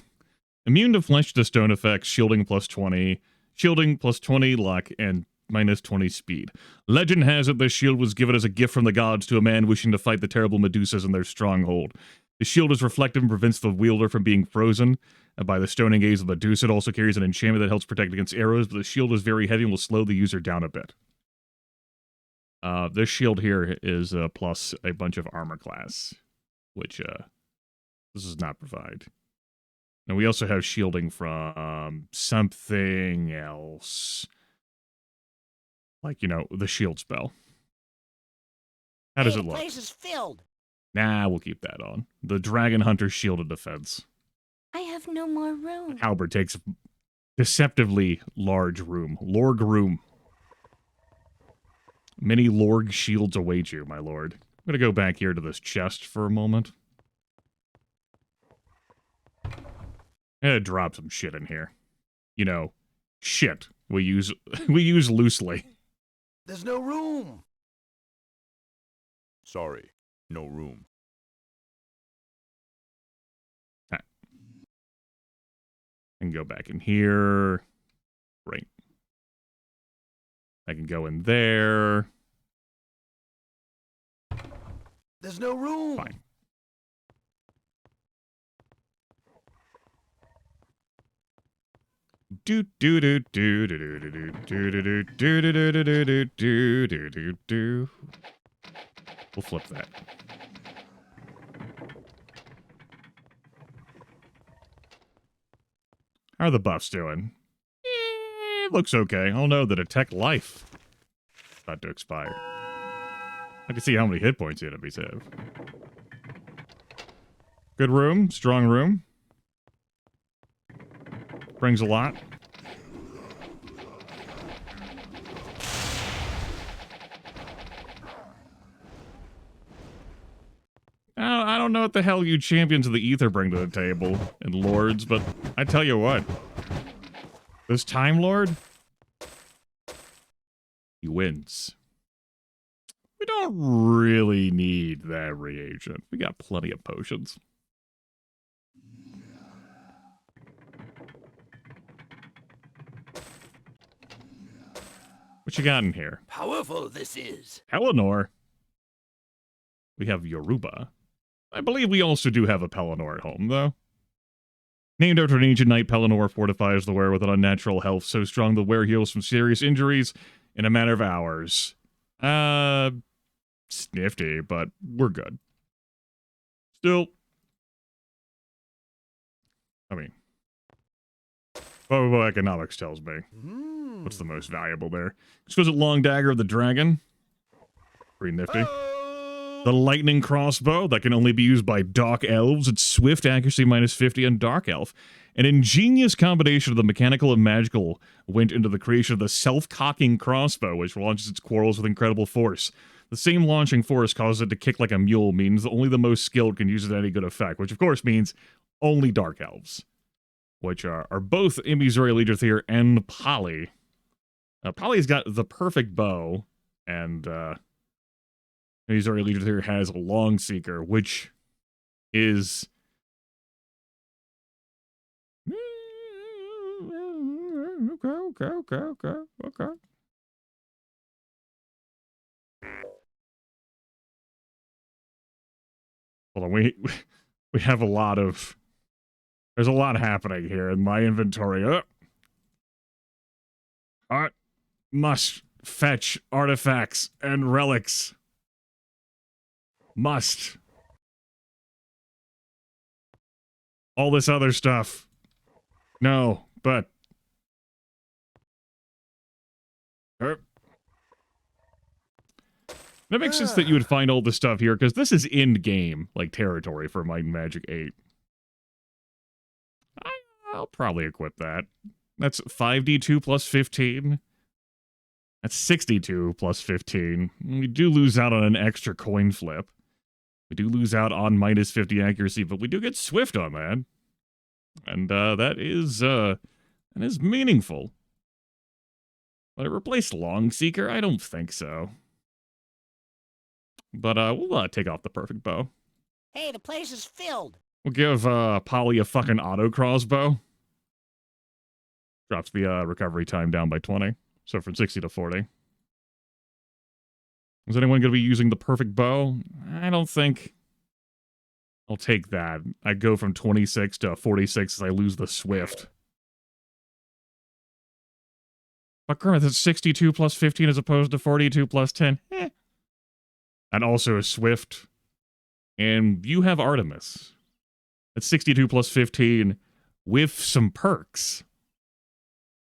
Immune to flesh to stone effects, shielding plus 20, shielding plus 20 luck, and minus 20 speed. Legend has it this shield was given as a gift from the gods to a man wishing to fight the terrible Medusas in their stronghold. The shield is reflective and prevents the wielder from being frozen by the stoning gaze of Medusa. It also carries an enchantment that helps protect against arrows, but the shield is very heavy and will slow the user down a bit. This shield here is plus a bunch of armor class, which this does not provide. And we also have shielding from something else. Like, you know, the shield spell. How does it look? The place is filled. Nah, we'll keep that on. The Dragon Hunter's shielded defense. I have no more room. Halberd takes a deceptively large room. Lorg room. Many Lorg shields await you, my lord. I'm going to go back here to this chest for a moment. I'm going to drop some shit in here. You know, shit we use loosely. There's no room. Sorry, no room. I can go back in here. Great. I can go in there. There's no room. Fine. Do do do do do do do do do do do do do do do do do do. We'll flip that. How are the buffs doing? Looks okay. Oh no, the detect life about to expire. I can see how many hit points the enemies have. Good room, strong room. Brings a lot. I don't know what the hell you champions of the ether bring to the table and lords, but I tell you what. This Time Lord, he wins. We don't really need that reagent. We got plenty of potions. What you got in here? Powerful this is. Pelennor. We have Yoruba. I believe we also do have a Pelennor at home, though. Named after an ancient knight, Pelennor fortifies the wearer with an unnatural health so strong the wearer heals from serious injuries in a matter of hours. Snifty, but we're good. Still, I mean, what economics tells me. What's the most valuable there? Exquisite long dagger of the dragon. Pretty nifty. The lightning crossbow that can only be used by dark elves. It's swift, accuracy minus 50 on dark elf. An ingenious combination of the mechanical and magical went into the creation of the self-cocking crossbow, which launches its quarrels with incredible force. The same launching force causes it to kick like a mule, means only the most skilled can use it to any good effect, which of course means only dark elves, which are both Imizori Legiothir and Polly. Polly's got the perfect bow, and Imizori Legiothir has a long seeker, which is okay. Hold on, we have a lot of... There's a lot happening here in my inventory. Must fetch artifacts and relics. Must. All this other stuff. No, but... That makes sense that you would find all this stuff here, because this is in-game, like, territory for Might and Magic 8. I'll probably equip that. That's 5d2 plus 15. That's 62 plus 15. We do lose out on an extra coin flip. We do lose out on minus 50 accuracy, but we do get Swift on that. And that is meaningful. Will it replace Longseeker? I don't think so. But we'll take off the perfect bow. Hey, the place is filled. We'll give Polly a fucking auto crossbow. Drops the recovery time down by 20. So from 60 to 40. Is anyone going to be using the perfect bow? I don't think. I'll take that. I go from 26 to 46 as I lose the Swift. But Grimith, it's 62 plus 15 as opposed to 42 plus 10. And also a Swift. And you have Artemis. It's 62 plus 15 with some perks.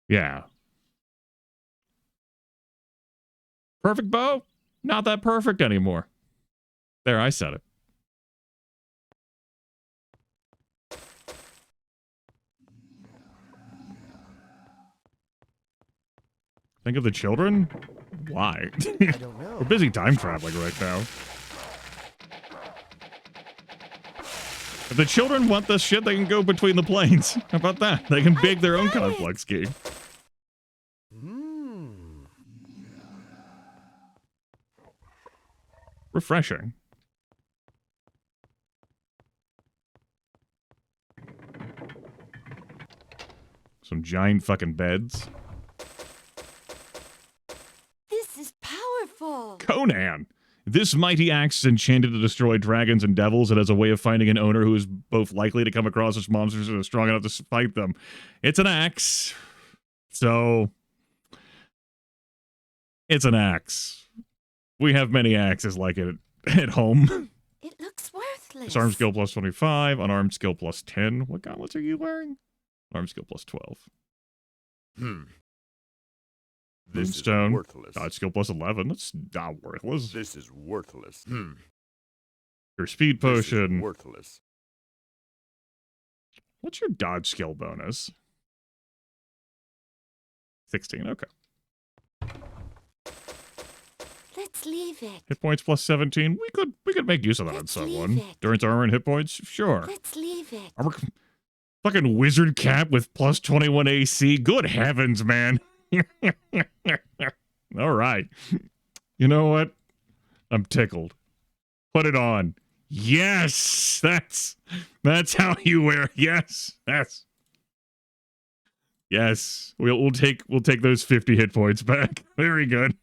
Yeah. Perfect bow? Not that perfect anymore. There, I said it. Think of the children? Why? I don't know. We're busy time traveling right now. If the children want this shit, they can go between the planes. How about that? They can big their own conflict ski. Refreshing. Some giant fucking beds. This is powerful. Conan! This mighty axe is enchanted to destroy dragons and devils. It has a way of finding an owner who is both likely to come across such monsters and is strong enough to fight them. It's an axe. So... it's an axe. We have many axes like it at home. It looks worthless. Disarm skill plus 25, unarmed skill plus 10. What gauntlets are you wearing? Unarmed skill plus 12. This is Moonstone. worthless. Dodge skill plus 11. That's not worthless. This is worthless. Your speed This is potion. worthless. What's your dodge skill bonus? 16, okay. Let's leave it. Hit points plus 17. We could make use of that on Let's someone. leave it. Endurance armor and hit points? Sure. Let's leave it. Armor, fucking wizard cap with plus 21 AC. Good heavens, man. All right. You know what? I'm tickled. Put it on. Yes, that's how you wear. Yes, yes. We'll take those 50 hit points back. Very good.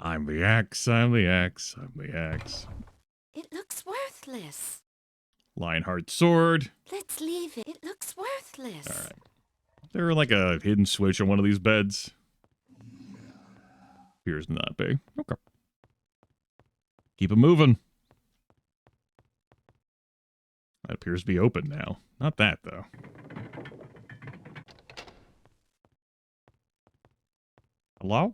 I'm the axe, I'm the axe, I'm the axe. It looks worthless. Lionheart sword. Let's leave it. It looks worthless. All right. There like a hidden switch on one of these beds. Appears not be. Okay. Keep it moving. That appears to be open now. Not that, though. Hello?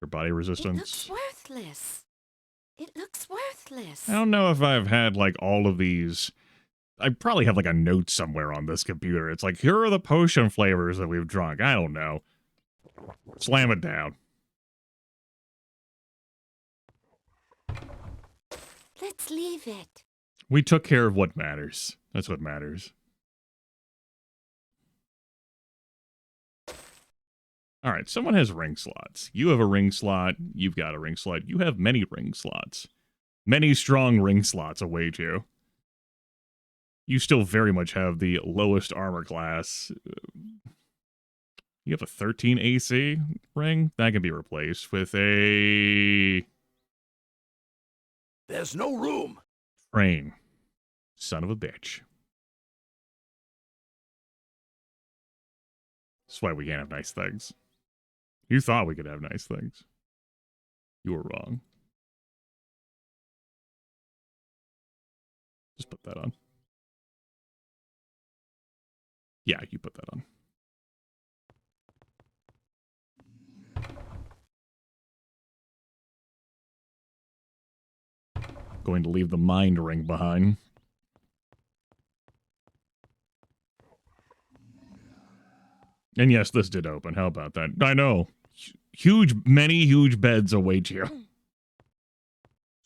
Your body resistance. It looks worthless. It looks worthless. I don't know if I've had, like, all of these. I probably have, like, a note somewhere on this computer. It's like, here are the potion flavors that we've drunk. I don't know. Slam it down. Let's leave it. We took care of what matters. That's what matters. All right, someone has ring slots. You have a ring slot. You've got a ring slot. You have many ring slots. Many strong ring slots await you. You still very much have the lowest armor class. You have a 13 AC ring? That can be replaced with a... There's no room. Train. Son of a bitch. That's why we can't have nice things. You thought we could have nice things. You were wrong. Just put that on. Yeah, you put that on. Going to leave the mind ring behind. And yes, this did open. How about that? I know. Many huge beds await you.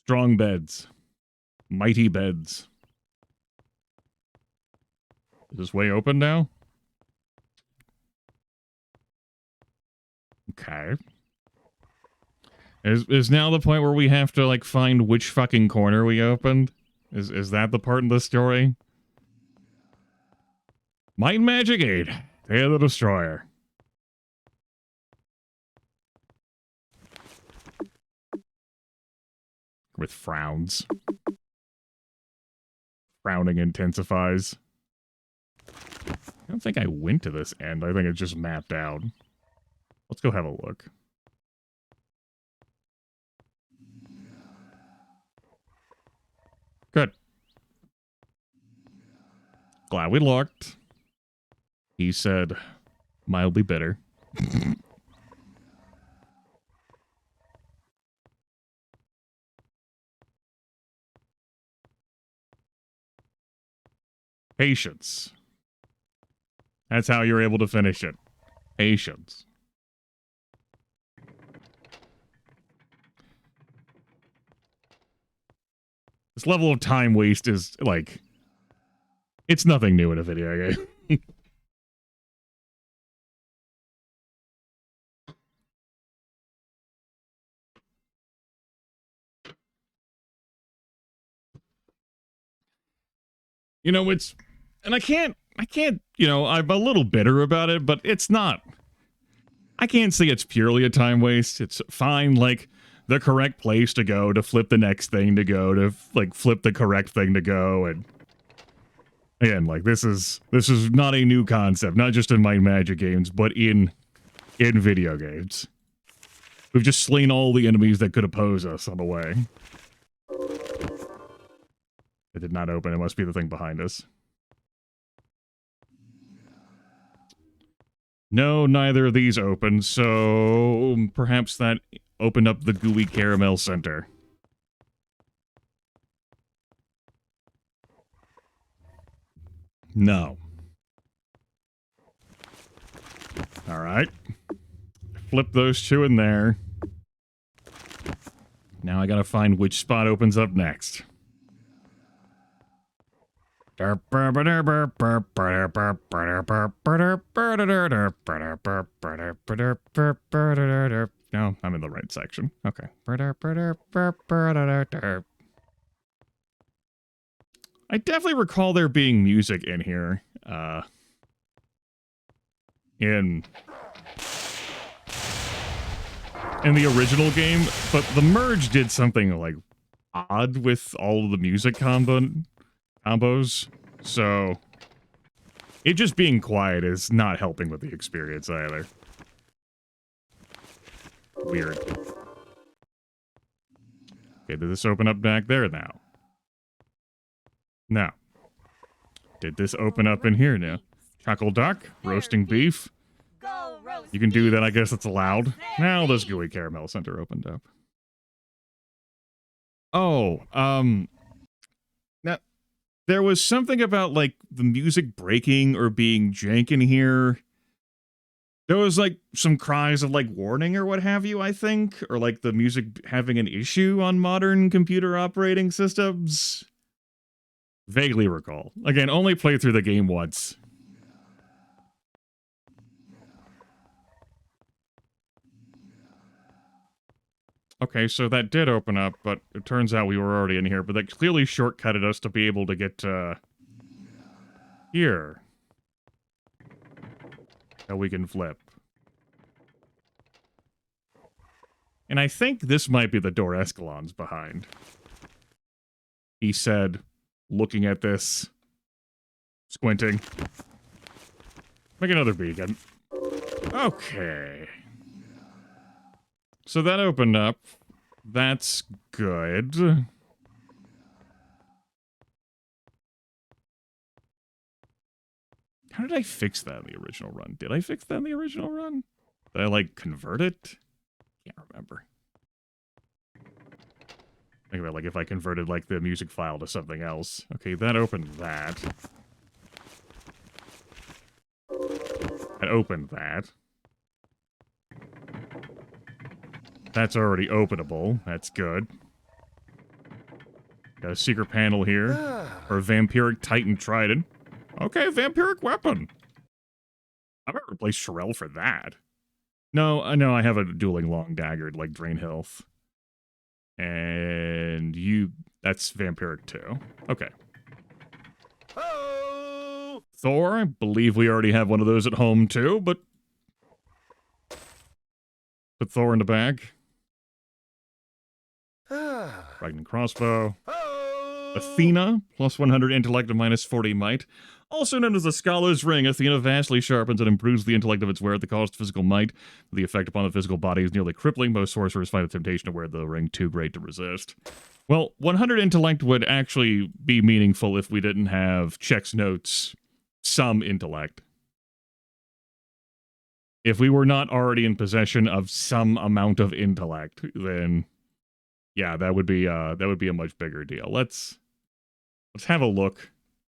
Strong beds. Mighty beds. Is this way open now? Okay. Is now the point where we have to, like, find which fucking corner we opened? Is that the part in the story? Might and Magic 8. Day of the Destroyer. With frowns. Frowning intensifies. I don't think I went to this end. I think it's just mapped out. Let's go have a look. Good. Glad we looked. He said, mildly bitter. Patience. That's how you're able to finish it. Patience. This level of time waste is, like, it's nothing new in a video game. You know, and I can't, you know, I'm a little bitter about it, but it's not. I can't say it's purely a time waste. It's fine, like, the correct place to go, to flip the next thing to go, to, like, flip the correct thing to go, and again, like, this is not a new concept, not just in Might and Magic games, but in video games. We've just slain all the enemies that could oppose us on the way. It did not open. It must be the thing behind us. No, neither of these open, so perhaps that opened up the gooey caramel center. No. All right. Flip those two in there. Now I gotta find which spot opens up next. No, I'm in the right section. Okay. I definitely recall there being music in here. In the original game, but the merge did something, like, odd with all of the music combos, so it just being quiet is not helping with the experience either. Weird. Okay, did this open up back there now? No. Did this open up in here now? Chuckle duck, roasting beef. You can do that, I guess it's allowed. Now this gooey caramel center opened up. Oh, now there was something about, like, the music breaking or being jank in here. There was, like, some cries of, like, warning or what have you, I think, or, like, the music having an issue on modern computer operating systems. Vaguely recall. Again, only played through the game once. Okay, so that did open up, but it turns out we were already in here, but that clearly shortcutted us to be able to get, here. That we can flip. And I think this might be the door Escalon's behind. He said, looking at this, squinting. Make another beacon. Okay. So that opened up. That's good. How did I fix that in the original run? Did I fix that in the original run? Did I, like, convert it? Can't remember. Think about, like, if I converted, like, the music file to something else. Okay, that opened that. I opened that. That's already openable. That's good. Got a secret panel here. Or a vampiric titan trident. Okay, vampiric weapon. I might replace Sherelle for that. No, I have a dueling long dagger, like drain health. And that's vampiric too. Okay. Oh! Thor, I believe we already have one of those at home too, but put Thor in the bag. Pregnant crossbow. Athena, plus 100 intellect and minus 40 might. Also known as the Scholar's Ring, Athena vastly sharpens and improves the intellect of its wearer at the cost of physical might. The effect upon the physical body is nearly crippling. Most sorcerers find the temptation to wear the ring too great to resist. Well, 100 intellect would actually be meaningful if we didn't have checks notes, some intellect. If we were not already in possession of some amount of intellect, then yeah, that would be a much bigger deal. Let's have a look.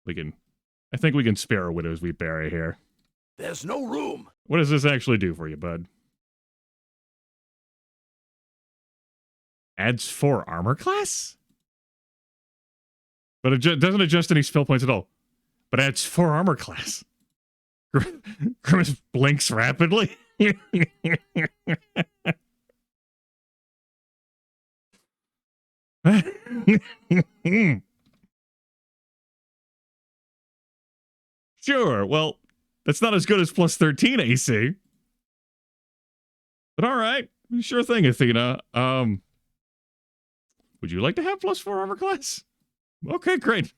I think we can spare a Widow's Weep Berry here. There's no room. What does this actually do for you, bud? Adds 4 armor class? But it doesn't adjust any spell points at all. But adds 4 armor class. Grimace blinks rapidly. Sure, well, that's not as good as plus 13 AC. But alright, sure thing, Athena. Would you like to have plus 4 armor class? Okay, great.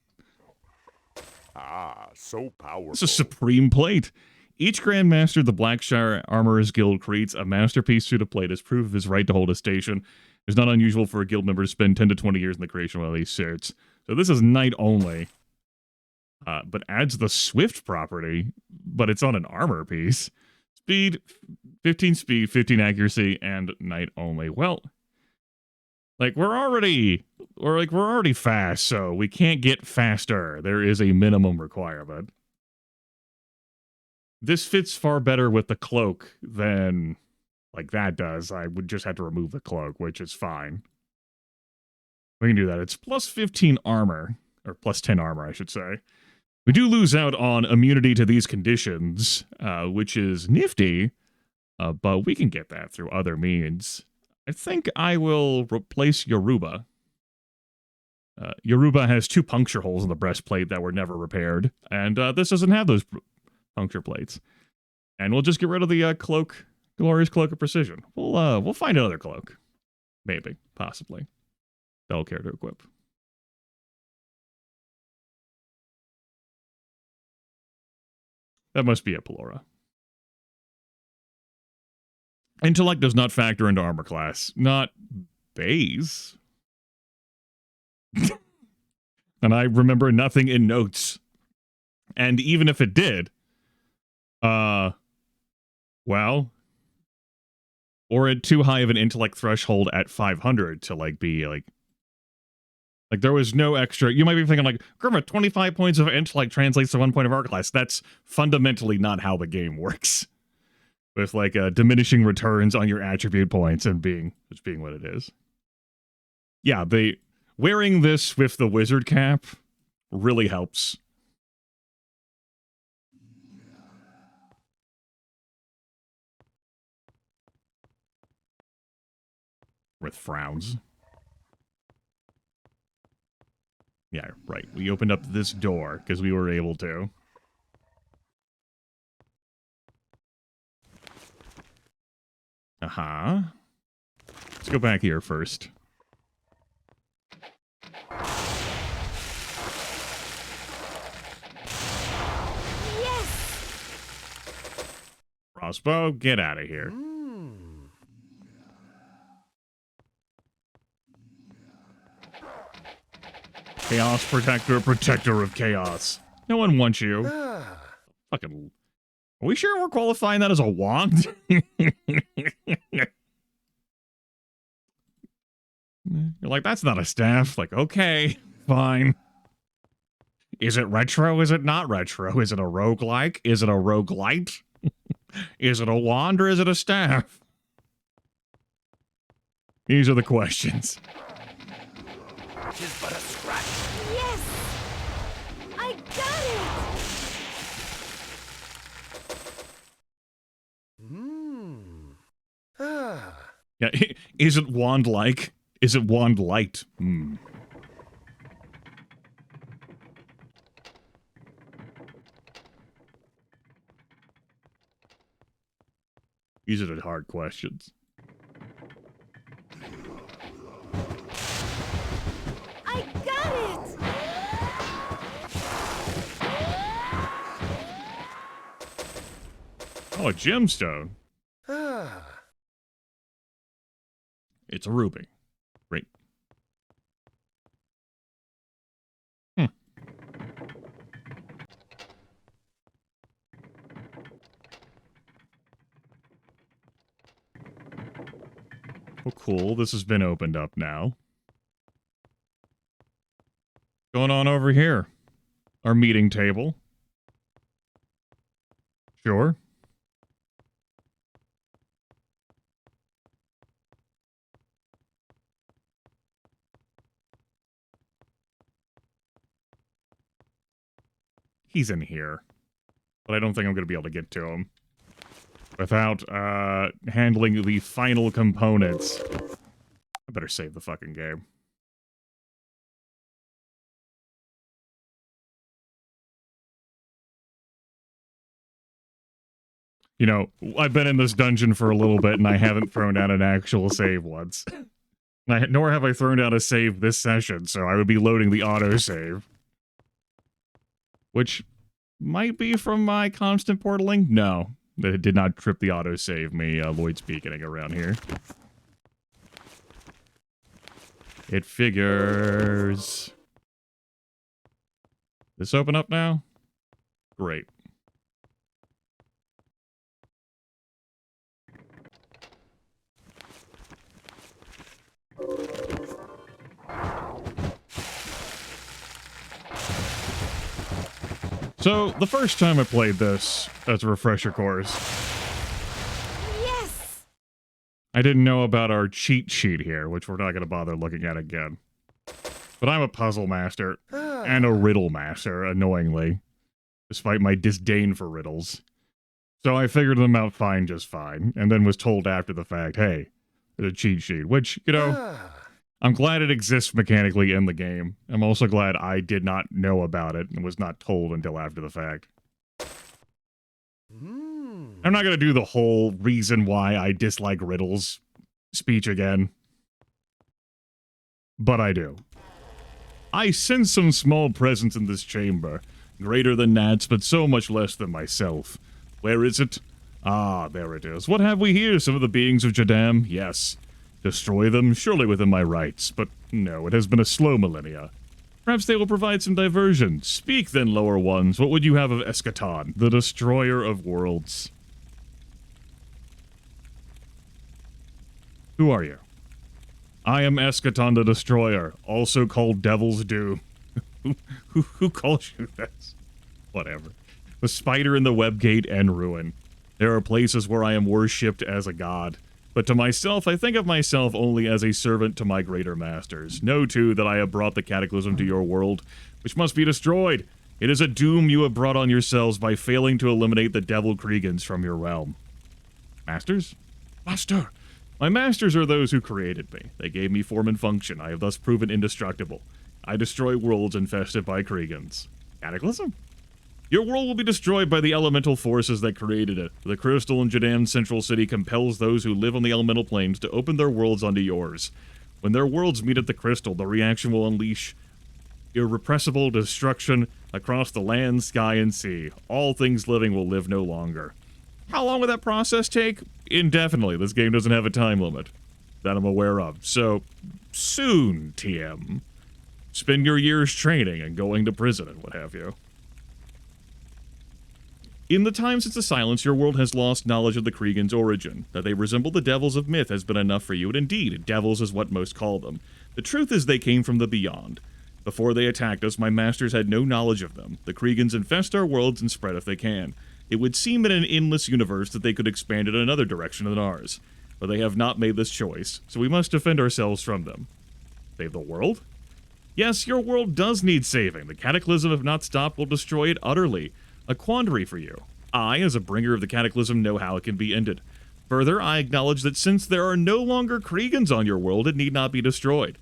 Ah, so powerful. It's a supreme plate. Each Grandmaster of the Blackshire Armorers Guild creates a masterpiece suit of plate as proof of his right to hold a station. It's not unusual for a guild member to spend 10 to 20 years in the creation of one of these suits. So this is night only. But adds the Swift property, but it's on an armor piece. Speed, 15 speed, 15 accuracy, and night only. Well, like we're already fast, so we can't get faster. There is a minimum requirement. This fits far better with the cloak than like that does. I would just have to remove the cloak, which is fine. We can do that. It's plus 15 armor, or plus 10 armor, I should say. We do lose out on immunity to these conditions, which is nifty, but we can get that through other means. I think I will replace Yoruba. Yoruba has 2 puncture holes in the breastplate that were never repaired, and this doesn't have those puncture plates. And we'll just get rid of the cloak, Glorious Cloak of Precision. We'll find another cloak. Maybe, possibly. That'll care to equip. That must be a Pelora. Intellect does not factor into armor class. Not base. And I remember nothing in notes. And even if it did, well, or at too high of an intellect threshold at 500 to like be like there was no extra. You might be thinking like, Grimace, 25 points of intellect translates to 1 point of armor class. That's fundamentally not how the game works. With like diminishing returns on your attribute points and being what it is. Yeah, wearing this with the wizard cap really helps. With frowns. Yeah, right. We opened up this door because we were able to. Uh-huh. Let's go back here first. Crossbow, get out of here. Chaos Protector, Protector of Chaos. No one wants you. Fucking... Are we sure we're qualifying that as a wand? You're like, that's not a staff. Like, okay, fine. Is it retro? Is it not retro? Is it a roguelike? Is it a roguelite? Is it a wand or is it a staff? These are the questions. Tis but a scratch. Yes! I got it! Yeah, is it wand-like? Is it wand-light? These are the hard questions. I got it! Oh, a gemstone. It's a ruby. Great. Oh, cool. This has been opened up now. Going on over here? Our meeting table. Sure. He's in here. But I don't think I'm going to be able to get to him without handling the final components. I better save the fucking game. You know, I've been in this dungeon for a little bit and I haven't thrown out an actual save once. Nor have I thrown out a save this session, so I would be loading the autosave. Which might be from my constant portaling? No. It did not trip the autosave me, Lloyd's Beaconing around here. It figures. This open up now? Great. So, the first time I played this, as a refresher course, Yes! I didn't know about our cheat sheet here, which we're not going to bother looking at again. But I'm a puzzle master, and a riddle master, annoyingly, despite my disdain for riddles. So I figured them out fine, just fine, and then was told after the fact, hey, there's a cheat sheet, which, you know, I'm glad it exists mechanically in the game. I'm also glad I did not know about it and was not told until after the fact. I'm not going to do the whole reason why I dislike riddles speech again. But I do. I sense some small presence in this chamber, greater than gnats, but so much less than myself. Where is it? Ah, there it is. What have we here? Some of the beings of Jadam? Yes. Destroy them? Surely within my rights. But no, it has been a slow millennia. Perhaps they will provide some diversion. Speak then, lower ones. What would you have of Eschaton, the destroyer of worlds? Who are you? I am Eschaton the Destroyer, also called Devil's Doom. Who calls you this? Whatever. The spider in the web gate and ruin. There are places where I am worshipped as a god. But to myself, I think of myself only as a servant to my greater masters. Know, too, that I have brought the cataclysm to your world, which must be destroyed. It is a doom you have brought on yourselves by failing to eliminate the Devil Kriegans from your realm. Masters? Master! My masters are those who created me. They gave me form and function. I have thus proven indestructible. I destroy worlds infested by Kriegans. Cataclysm? Your world will be destroyed by the elemental forces that created it. The crystal in Jadan's central city compels those who live on the elemental planes to open their worlds onto yours. When their worlds meet at the crystal, the reaction will unleash irrepressible destruction across the land, sky, and sea. All things living will live no longer. How long will that process take? Indefinitely. This game doesn't have a time limit that I'm aware of. So, soon, TM. Spend your years training and going to prison and what have you. In the time since the silence, your world has lost knowledge of the Kriegans' origin. That they resemble the devils of myth has been enough for you, and indeed, devils is what most call them. The truth is they came from the beyond. Before they attacked us, my masters had no knowledge of them. The Kriegans infest our worlds and spread if they can. It would seem in an endless universe that they could expand in another direction than ours. But they have not made this choice, so we must defend ourselves from them. Save the world? Yes, your world does need saving. The cataclysm, if not stopped, will destroy it utterly. A quandary for you. I, as a bringer of the cataclysm, know how it can be ended. Further, I acknowledge that since there are no longer Kriegans on your world, it need not be destroyed.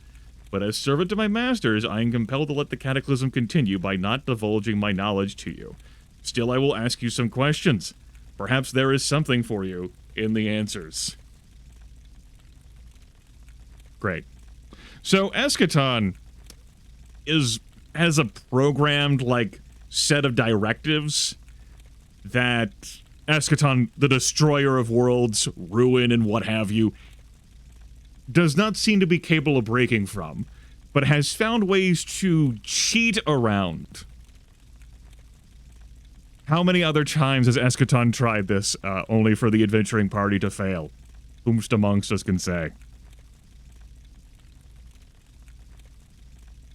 But as servant to my masters, I am compelled to let the cataclysm continue by not divulging my knowledge to you. Still, I will ask you some questions. Perhaps there is something for you in the answers. Great. So, Eschaton has a programmed, set of directives that Eschaton, the destroyer of worlds, ruin, and what have you, does not seem to be capable of breaking from, but has found ways to cheat around. How many other times has Eschaton tried this, only for the adventuring party to fail? Whomst amongst us can say.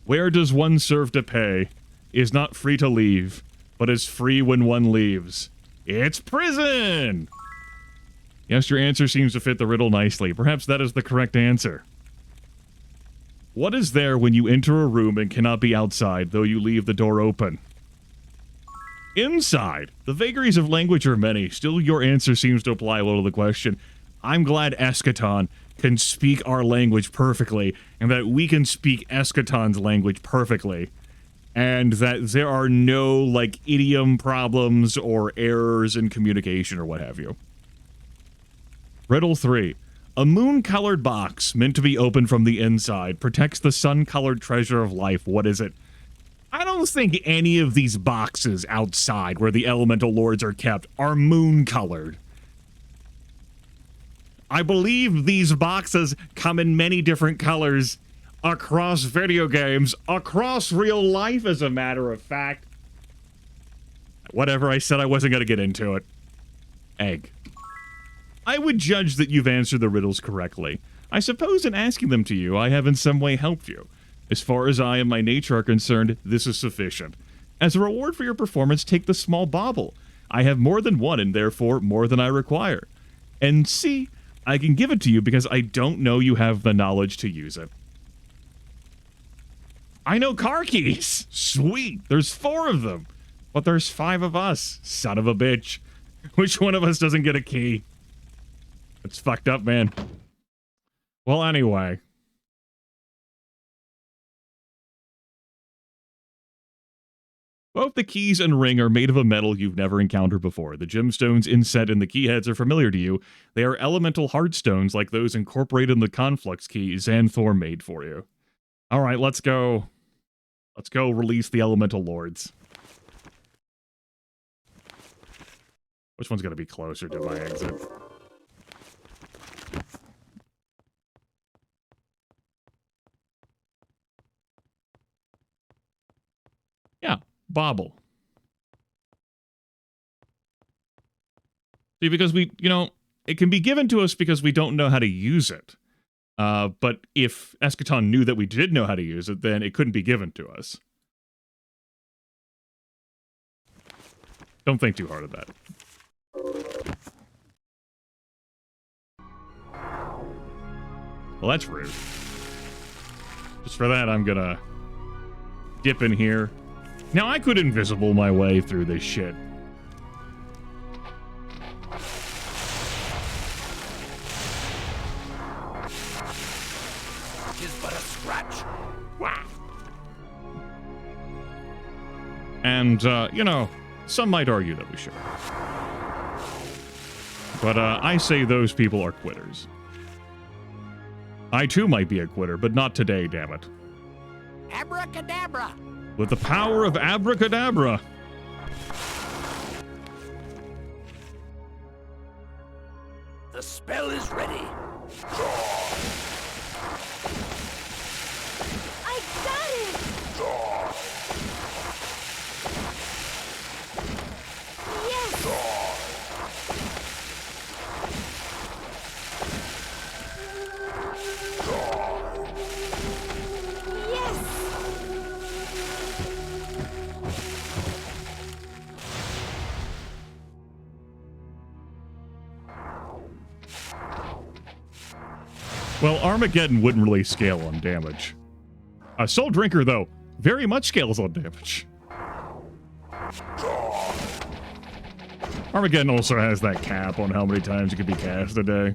Where does one serve to pay? Is not free to leave, but is free when one leaves. It's prison! Yes, your answer seems to fit the riddle nicely. Perhaps that is the correct answer. What is there when you enter a room and cannot be outside, though you leave the door open? Inside! The vagaries of language are many. Still, your answer seems to apply a little to the question. I'm glad Eschaton can speak our language perfectly, and that we can speak Eschaton's language perfectly. And that there are no, idiom problems or errors in communication or what have you. Riddle 3. A moon-colored box, meant to be opened from the inside, protects the sun-colored treasure of life. What is it? I don't think any of these boxes outside, where the elemental lords are kept, are moon-colored. I believe these boxes come in many different colors, across video games, across real life, as a matter of fact. Whatever, I said I wasn't going to get into it. Egg. I would judge that you've answered the riddles correctly. I suppose in asking them to you, I have in some way helped you. As far as I and my nature are concerned, this is sufficient. As a reward for your performance, take the small bauble. I have more than one, and therefore more than I require. And see, I can give it to you because I don't know you have the knowledge to use it. I know car keys! Sweet! There's 4 of them! But there's 5 of us. Son of a bitch. Which one of us doesn't get a key? It's fucked up, man. Well, anyway. Both the keys and ring are made of a metal you've never encountered before. The gemstones inset in the key heads are familiar to you. They are elemental heartstones like those incorporated in the conflux key Xanthor made for you. Alright, let's go. Let's go release the elemental lords. Which one's going to be closer to my exit? Yeah, bauble. See, because we, it can be given to us because we don't know how to use it. But if Eschaton knew that we did know how to use it, then it couldn't be given to us. Don't think too hard of that. Well, that's rude. Just for that, I'm gonna dip in here. Now, I could invisible my way through this shit. bark is but a scratch. Wah! And, you know, some might argue that we should. But, I say those people are quitters. I too might be a quitter, but not today, damn it. Abracadabra. With the power of abracadabra. The spell is ready. I got it! Yes! Well, Armageddon wouldn't really scale on damage. Soul Drinker, though, very much scales on damage. Armageddon also has that cap on how many times it can be cast a day.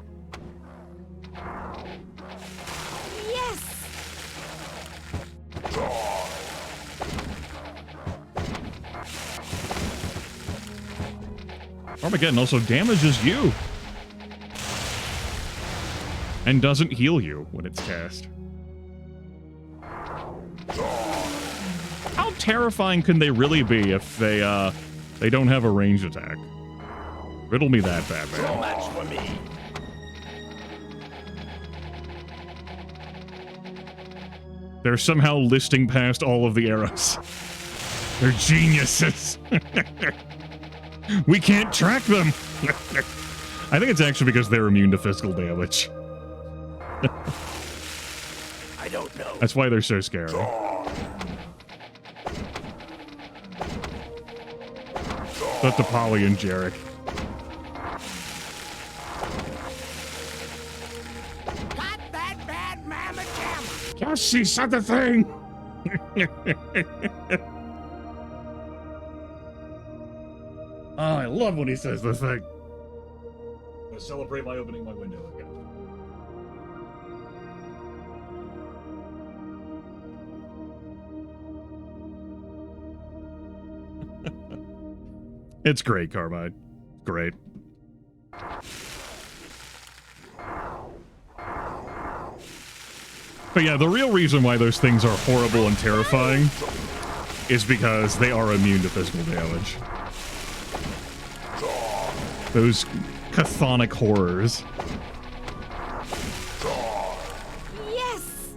Yes! Armageddon also damages you. And doesn't heal you when it's cast. How terrifying can they really be if they don't have a ranged attack? Riddle me that, No Batman. match for me. They're somehow listing past all of the arrows. They're geniuses. We can't track them. I think it's actually because they're immune to physical damage. I don't know. That's why they're so scary. That's the Polly and Jarek. Got that bad mamma jamma. Yes, she said the thing. Oh, I love when he says the thing. I'm gonna celebrate by opening my window again. It's great, Carmine. Great. But yeah, the real reason why those things are horrible and terrifying is because they are immune to physical damage. Those chthonic horrors. Yes!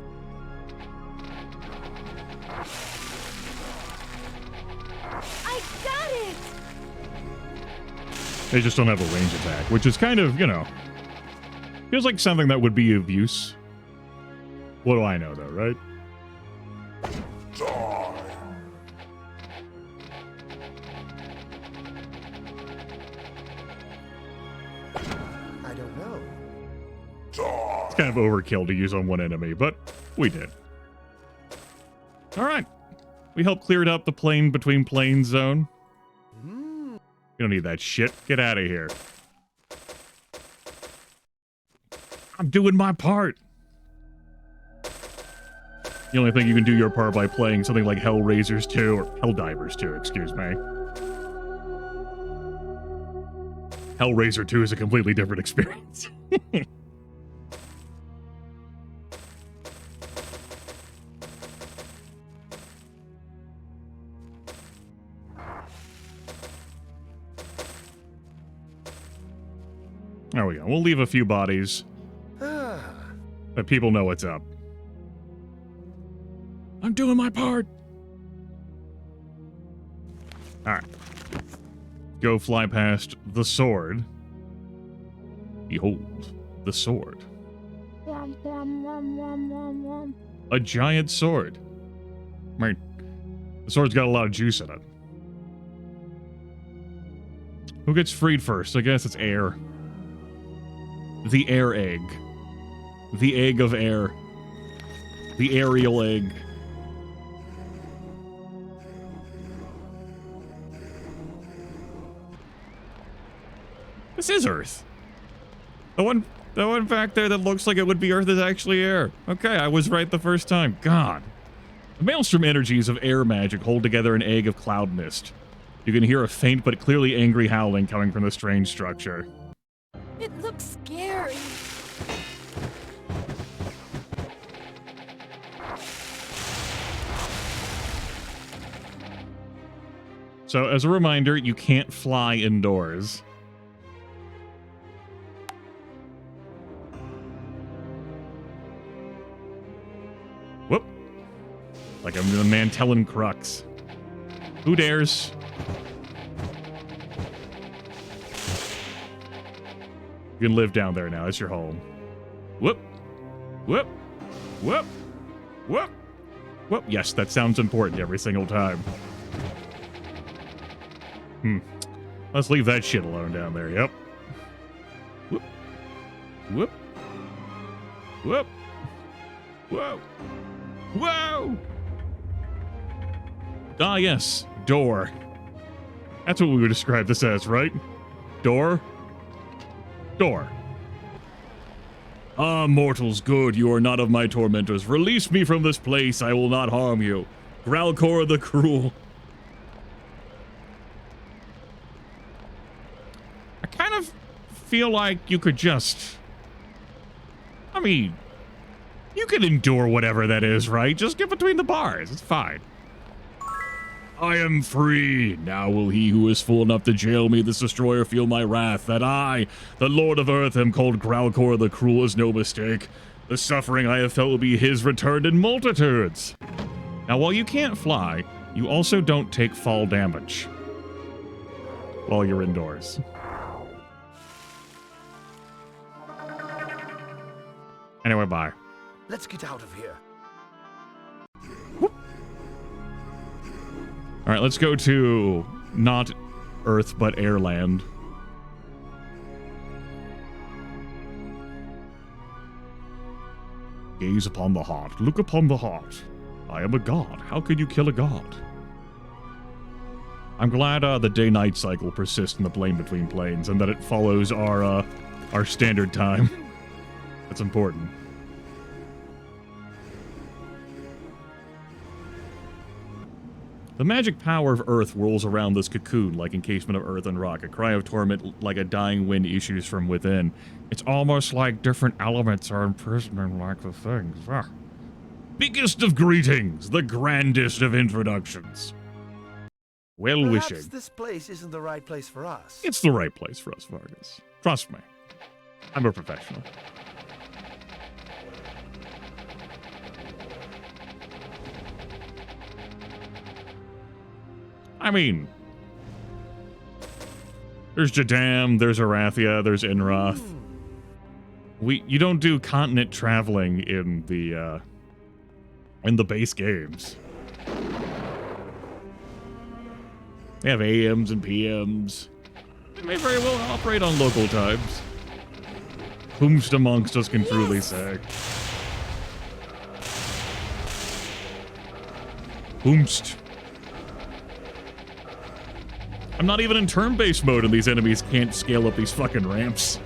I got it! They just don't have a range attack, which is kind of, you know, feels like something that would be of use. What do I know, though, right? I don't know. It's kind of overkill to use on one enemy, but we did. All right. We helped clear up the plane between planes zone. You don't need that shit. Get out of here. I'm doing my part. You only think you can do your part by playing something like Hellraisers 2, or Helldivers 2, excuse me. Hellraiser 2 is a completely different experience. There we go. We'll leave a few bodies, but people know what's up. I'm doing my part. All right. Go fly past the sword. Behold, the sword. A giant sword. Right. The sword's got a lot of juice in it. Who gets freed first? I guess it's air. The air egg. The egg of air. The aerial egg. This is Earth. The one The one back there that looks like it would be Earth is actually air. Okay, I was right the first time. God. The maelstrom energies of air magic hold together an egg of cloud mist. You can hear a faint but clearly angry howling coming from the strange structure. It looks scary. So, as a reminder, you can't fly indoors. Whoop. Like I'm the Mantellan Crux. Who dares? You can live down there now. It's your home. Whoop. Whoop. Whoop. Whoop. Whoop. Yes, that sounds important every single time. Let's leave that shit alone down there. Yep. Whoop. Whoop. Whoop. Whoa. Whoa. Ah, yes. Door. That's what we would describe this as, right? Door. Door. Ah, mortals, good. You are not of my tormentors. Release me from this place. I will not harm you. Growlcore the Cruel. I kind of feel like you could just... I mean, you can endure whatever that is, right? Just get between the bars. It's fine. I am free. Now will he who is fool enough to jail me, this destroyer, feel my wrath, that I, the Lord of Earth, am called Growlcore the Cruel is no mistake. The suffering I have felt will be his returned in multitudes. Now, while you can't fly, you also don't take fall damage while you're indoors. Anyway, bye. Let's get out of here. All right, let's go to not Earth, but Airland. Gaze upon the heart. Look upon the heart. I am a god. How could you kill a god? I'm glad the day-night cycle persists in the plane between planes and that it follows our standard time. That's important. The magic power of Earth whirls around this cocoon like encasement of earth and rock. A cry of torment like a dying wind issues from within. It's almost like different elements are imprisoning like the things. Ah. Biggest of greetings, the grandest of introductions. Well-wishing. Perhaps this place isn't the right place for us. It's the right place for us, Vargas. Trust me. I'm a professional. I mean, there's Jadam, there's Arathia, there's Inroth. You don't do continent traveling in the base games. They have AMs and PMs. They may very well operate on local times. Whomst amongst us can truly say. Whomst. I'm not even in turn-based mode and these enemies can't scale up these fucking ramps.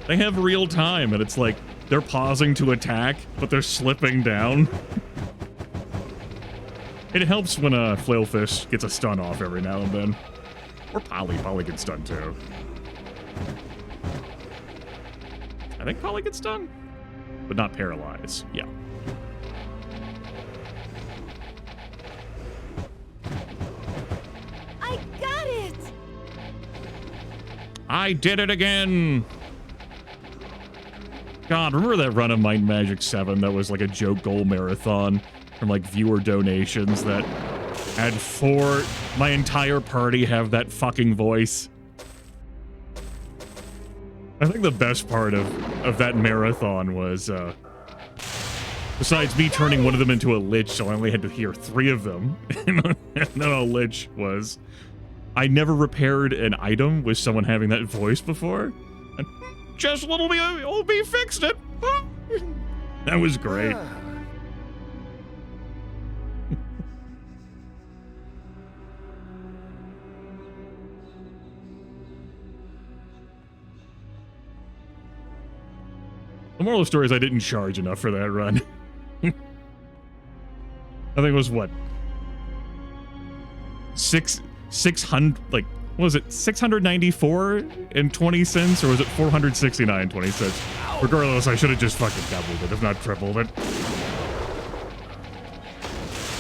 They have real time and it's like they're pausing to attack, but they're slipping down. It helps when a Flailfish gets a stun off every now and then. Or Polly gets stun too. I think Polly gets stun, but not paralyzed. Yeah. I got it! I did it again! God, remember that run of Might and Magic 7 that was like a joke goal marathon from like viewer donations that had my entire party have that fucking voice? I think the best part of that marathon was, besides me turning one of them into a lich, so I only had to hear 3 of them, and then a lich was, I never repaired an item with someone having that voice before. And just little old me fixed it. That was great. The moral of the story is I didn't charge enough for that run. I think it was what? 600, like, what was it? 694 and 20 cents, or was it 469 and 20 cents? Regardless, I should have just fucking doubled it, if not tripled it.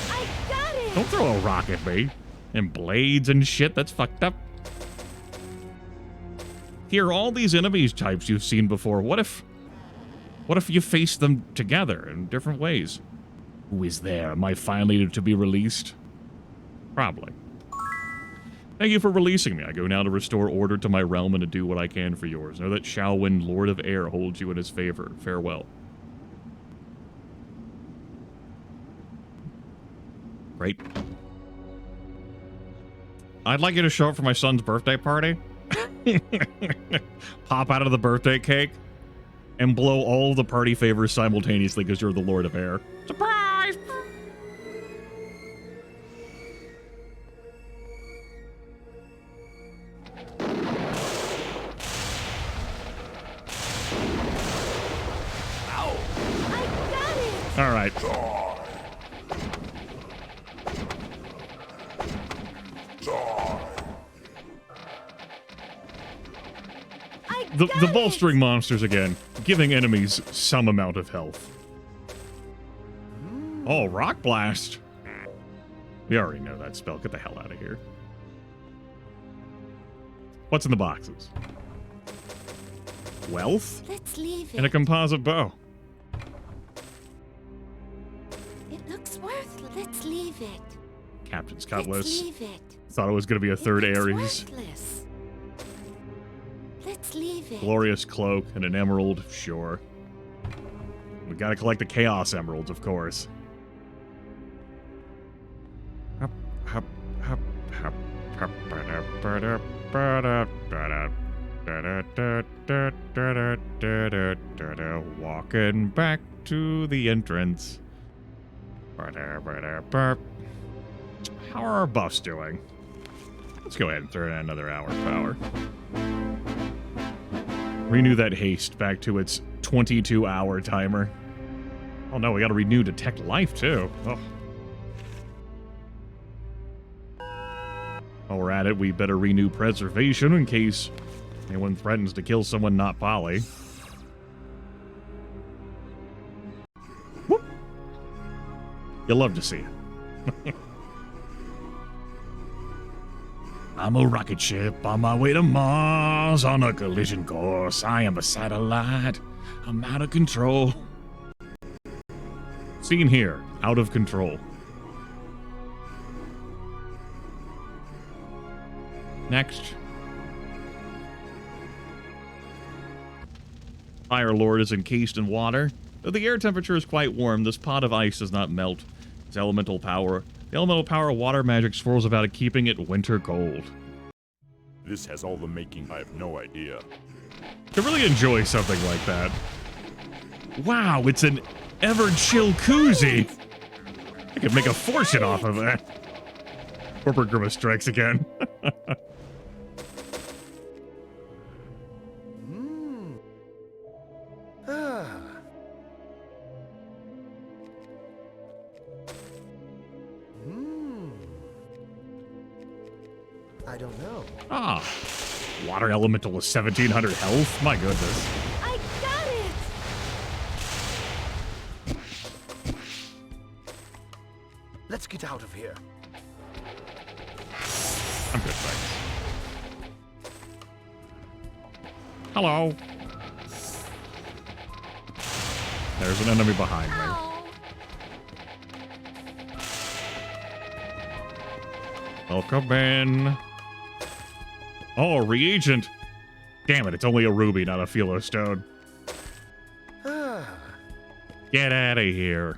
I got it! Don't throw a rock at me. And blades and shit, that's fucked up. Here, all these enemies types you've seen before, what if you face them together in different ways? Who is there? Am I finally to be released? Probably. Thank you for releasing me. I go now to restore order to my realm and to do what I can for yours. Know that Shaolin, Lord of Air, holds you in his favor. Farewell. Great. I'd like you to show up for my son's birthday party. Pop out of the birthday cake and blow all the party favors simultaneously because you're the Lord of Air. Surprise! All right. The bolstering monsters again, giving enemies some amount of health. Oh, Rock Blast. We already know that spell. Get the hell out of here. What's in the boxes? Wealth? Let's leave it. And a composite bow. It looks worthless. Let's leave it. Captain's Cutlass. Let's leave it. Thought it was going to be a third It looks Ares. worthless. Let's leave it. Glorious Cloak and an emerald, sure. We gotta collect the Chaos Emeralds, of course. Walking back to the entrance. How are our buffs doing? Let's go ahead and throw in another hour of power. Renew that haste back to its 22-hour timer. Oh no, we gotta renew Detect Life too. Oh. While we're at it, we better renew Preservation in case anyone threatens to kill someone not Polly. Whoop. You'll love to see it. I'm a rocket ship on my way to Mars on a collision course. I am a satellite. I'm out of control. Scene here, out of control. Next. Fire Lord is encased in water. Though the air temperature is quite warm, this pot of ice does not melt. Its elemental power. The elemental power of water magic swirls about it, keeping it winter cold. This has all the making. I have no idea. I really enjoy something like that. Wow, it's an ever-chill koozie. I could make a fortune off of that. Corporate Grimace strikes again. I don't know. Ah, water elemental with 1700 health? My goodness. I got it! Let's get out of here. I'm good, thanks. Hello. There's an enemy behind me. Ow. Welcome in. Oh, reagent. Damn it, it's only a ruby, not a philo stone. Get out of here.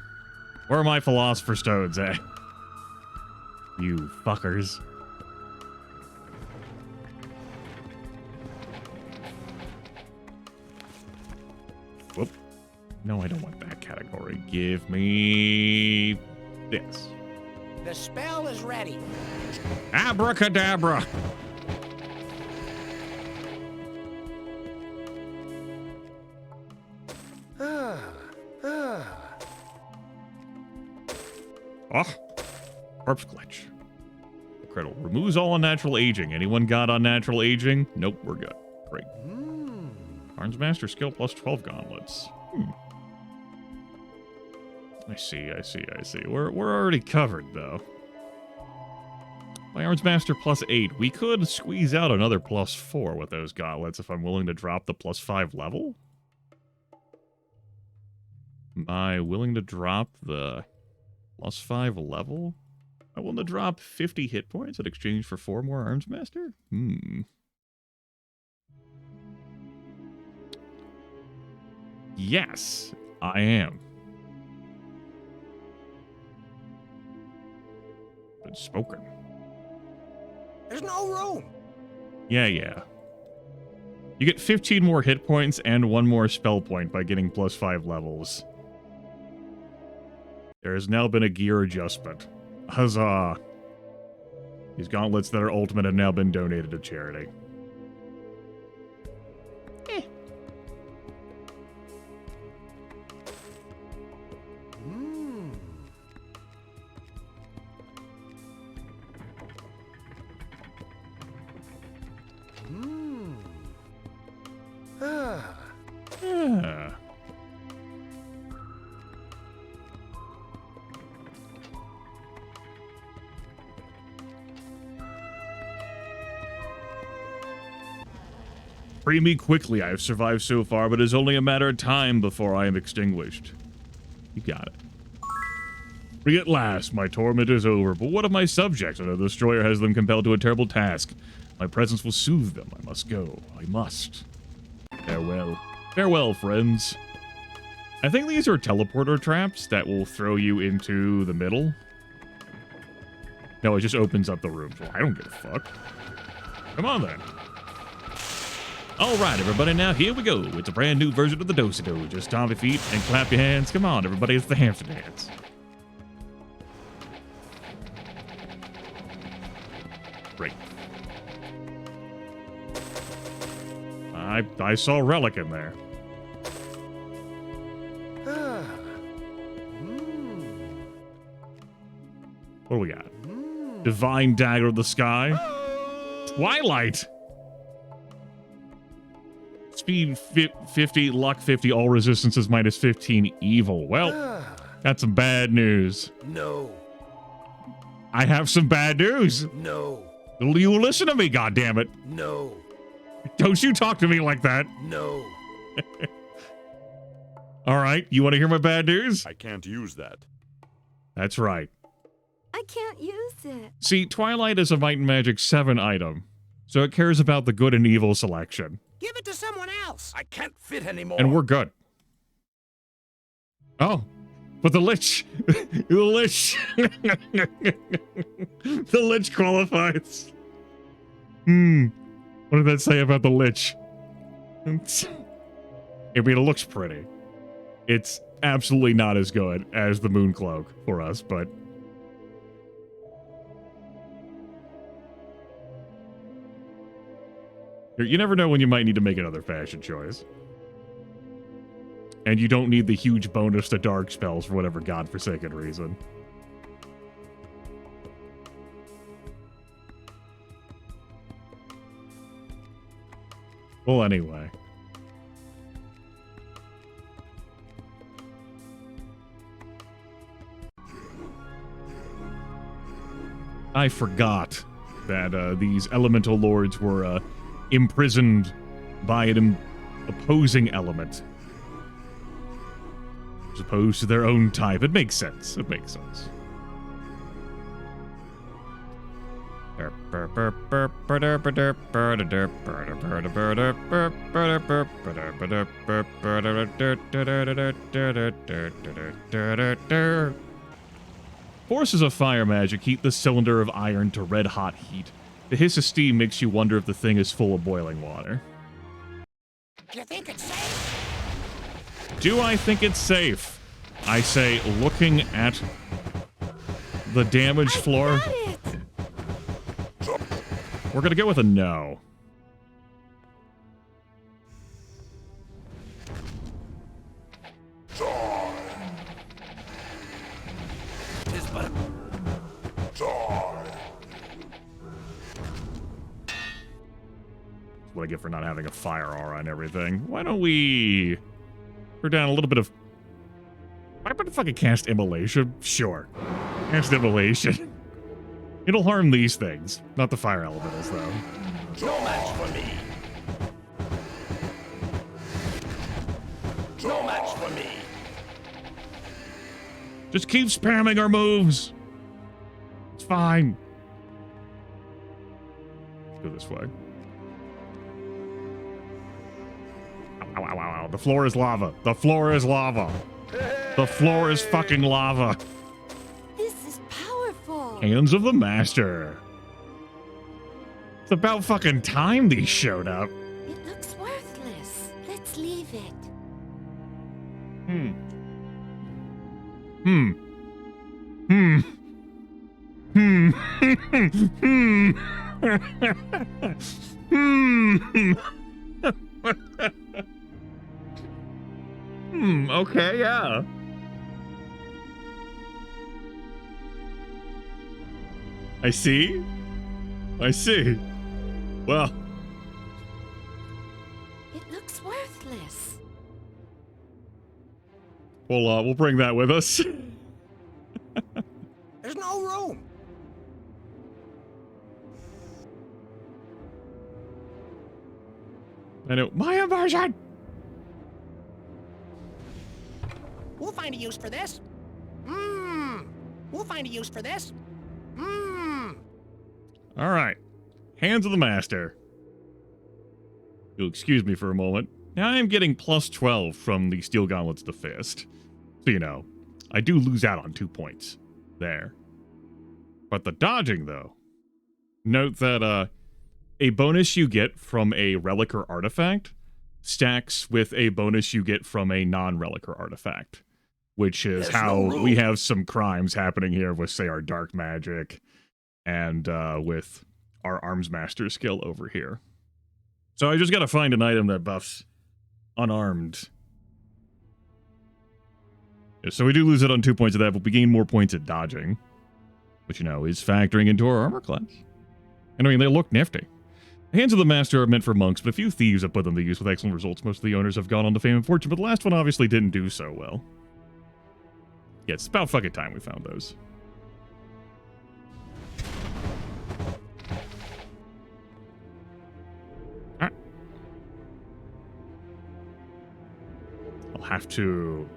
Where are my philosopher stones at? You fuckers. Whoop. No, I don't want that category. Give me this. The spell is ready. Abracadabra. Oh, corpse glitch. Incredible. Removes all unnatural aging. Anyone got unnatural aging? Nope, we're good. Great. Arms Master skill plus 12 gauntlets. I see. We're already covered, though. My Arms Master plus 8. We could squeeze out another plus 4 with those gauntlets if I'm willing to drop the plus 5 level. Am I willing to drop the plus 5 level? I want to drop 50 hit points in exchange for 4 more Arms Master? Yes, I am. Good spoken. There's no room. Yeah. You get 15 more hit points and 1 more spell point by getting plus 5 levels. There has now been a gear adjustment. Huzzah! These gauntlets that are ultimate have now been donated to charity. Free me quickly. I have survived so far, but it is only a matter of time before I am extinguished. You got it. Free at last. My torment is over. But what of my subjects? Another destroyer has them compelled to a terrible task. My presence will soothe them. I must go. I must. Farewell. Farewell, friends. I think these are teleporter traps that will throw you into the middle. No, it just opens up the room. Well, I don't give a fuck. Come on, then. All right, everybody, now here we go. It's a brand new version of the do-si-do. Just stomp your feet and clap your hands. Come on, everybody, it's the hamster dance. Great. I saw Relic in there. What do we got? Divine Dagger of the Sky. Twilight. Speed 50, luck 50, all resistances minus 15, evil. Well, that's some bad news. No. I have some bad news. No. You listen to me, goddammit. No. Don't you talk to me like that. No. All right, you want to hear my bad news? I can't use that. That's right. I can't use it. See, Twilight is a Might and Magic 7 item, so it cares about the good and evil selection. Give it to someone else. I can't fit anymore. And we're good. Oh, but the Lich, the Lich, the Lich qualifies. What did that say about the Lich? I mean, it looks pretty. It's absolutely not as good as the Mooncloak for us, but... You never know when you might need to make another fashion choice. And you don't need the huge bonus to dark spells for whatever godforsaken reason. Well, anyway. I forgot that these elemental lords were imprisoned by an opposing element. As opposed to their own type. It makes sense. It makes sense. Forces of fire magic heat the cylinder of iron to red-hot heat. The hiss of steam makes you wonder if the thing is full of boiling water. You think it's safe? Do I think it's safe? I say, looking at the damage floor, we're gonna go with a no. Tis but what I get for not having a fire aura and everything. Why don't we put down a little bit of... Why about to fucking cast Immolation? Sure. Cast Immolation. It'll harm these things. Not the fire elementals, though. No match for me. No match for me. Just keep spamming our moves. It's fine. Let's go this way. Ow, ow, ow, ow, ow. The floor is lava. The floor is lava. The floor is fucking lava. This is powerful. Hands of the Master. It's about fucking time these showed up. It looks worthless. Let's leave it. Hmm. Hmm. Hmm. Hmm. Hmm. Hmm. Hmm. Okay, yeah. I see. I see. Well. It looks worthless. We'll bring that with us. There's no room. I know. My immersion! We'll find a use for this. Mmm. We'll find a use for this. Mmm. All right. Hands of the Master. You'll excuse me for a moment. Now I am getting plus 12 from the Steel Gauntlets to Fist. So, you know, I do lose out on 2 points there. But the dodging, though. Note that a bonus you get from a relic or artifact stacks with a bonus you get from a non-relic or artifact. Which is how we have some crimes happening here with, say, our Dark Magic and with our Arms Master skill over here. So I just gotta find an item that buffs unarmed. Yeah, so we do lose it on 2 points of that, but we gain more points at dodging. Which, you know, is factoring into our armor class. And I mean, they look nifty. Hands of the Master are meant for monks, but a few thieves have put them to use with excellent results. Most of the owners have gone on to fame and fortune, but the last one obviously didn't do so well. Yeah, it's about fucking time we found those. Alright. I'll have to,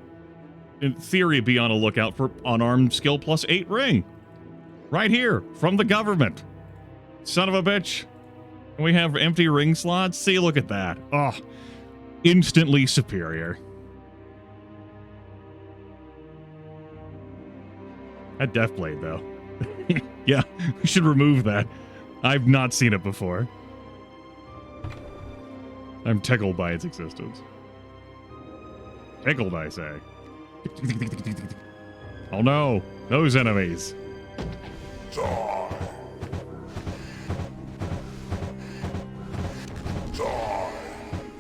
in theory, be on a lookout for unarmed skill plus 8 ring. Right here, from the government. Son of a bitch. And we have empty ring slots. See, look at that. Oh, instantly superior. That Deathblade, though. Yeah, we should remove that. I've not seen it before. I'm tickled by its existence. Tickled, I say. Oh no, those enemies.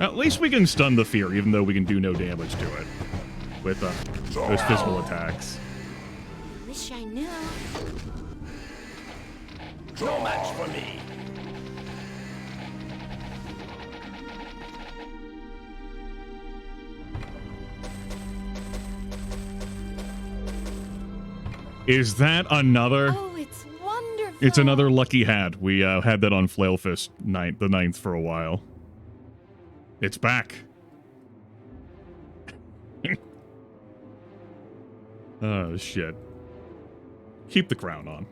At least we can stun the fear, even though we can do no damage to it with those physical attacks. Wish I knew. No match for me. Is that another? Oh, it's wonderful. It's another lucky hat. We had that on Flailfist the 9th for a while. It's back. Oh, shit. Keep the crown on.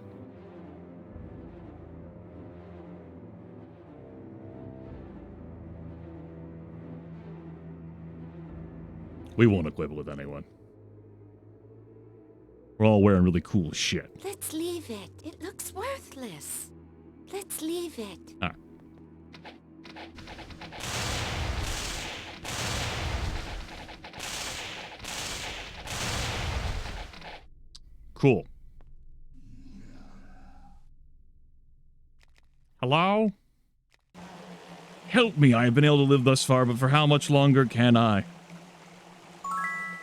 We won't equip with anyone. We're all wearing really cool shit. Let's leave it. It looks worthless. Let's leave it. Ah. Cool. Hello? Help me, I have been able to live thus far, but for how much longer can I?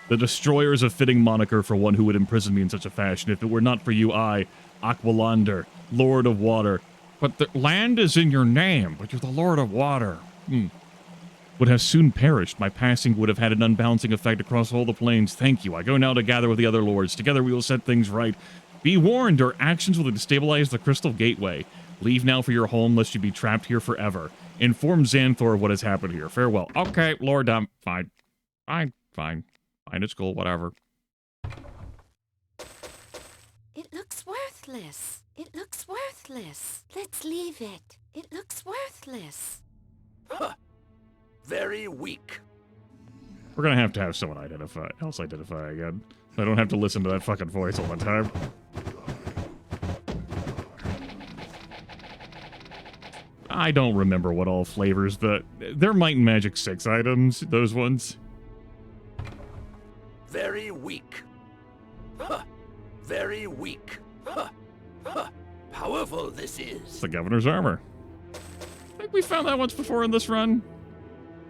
The Destroyer is a fitting moniker for one who would imprison me in such a fashion. If it were not for you, I, Aqualander, Lord of Water. But the land is in your name, but you're the Lord of Water. would have soon perished. My passing would have had an unbalancing effect across all the planes. Thank you. I go now to gather with the other lords. Together we will set things right. Be warned, our actions will destabilize the Crystal Gateway. Leave now for your home, lest you be trapped here forever. Inform Xanthor of what has happened here. Farewell. Okay, Lord, fine. Fine, it's cool, whatever. It looks worthless. It looks worthless. Let's leave it. It looks worthless. Huh. Very weak. We're gonna have to have someone else identify again. I don't have to listen to that fucking voice all the time. I don't remember what all flavors they're Might and Magic 6 items, those ones. Very weak. Huh. Very weak. Huh. Huh. Powerful this is. It's the Governor's Armor. I think we found that once before in this run.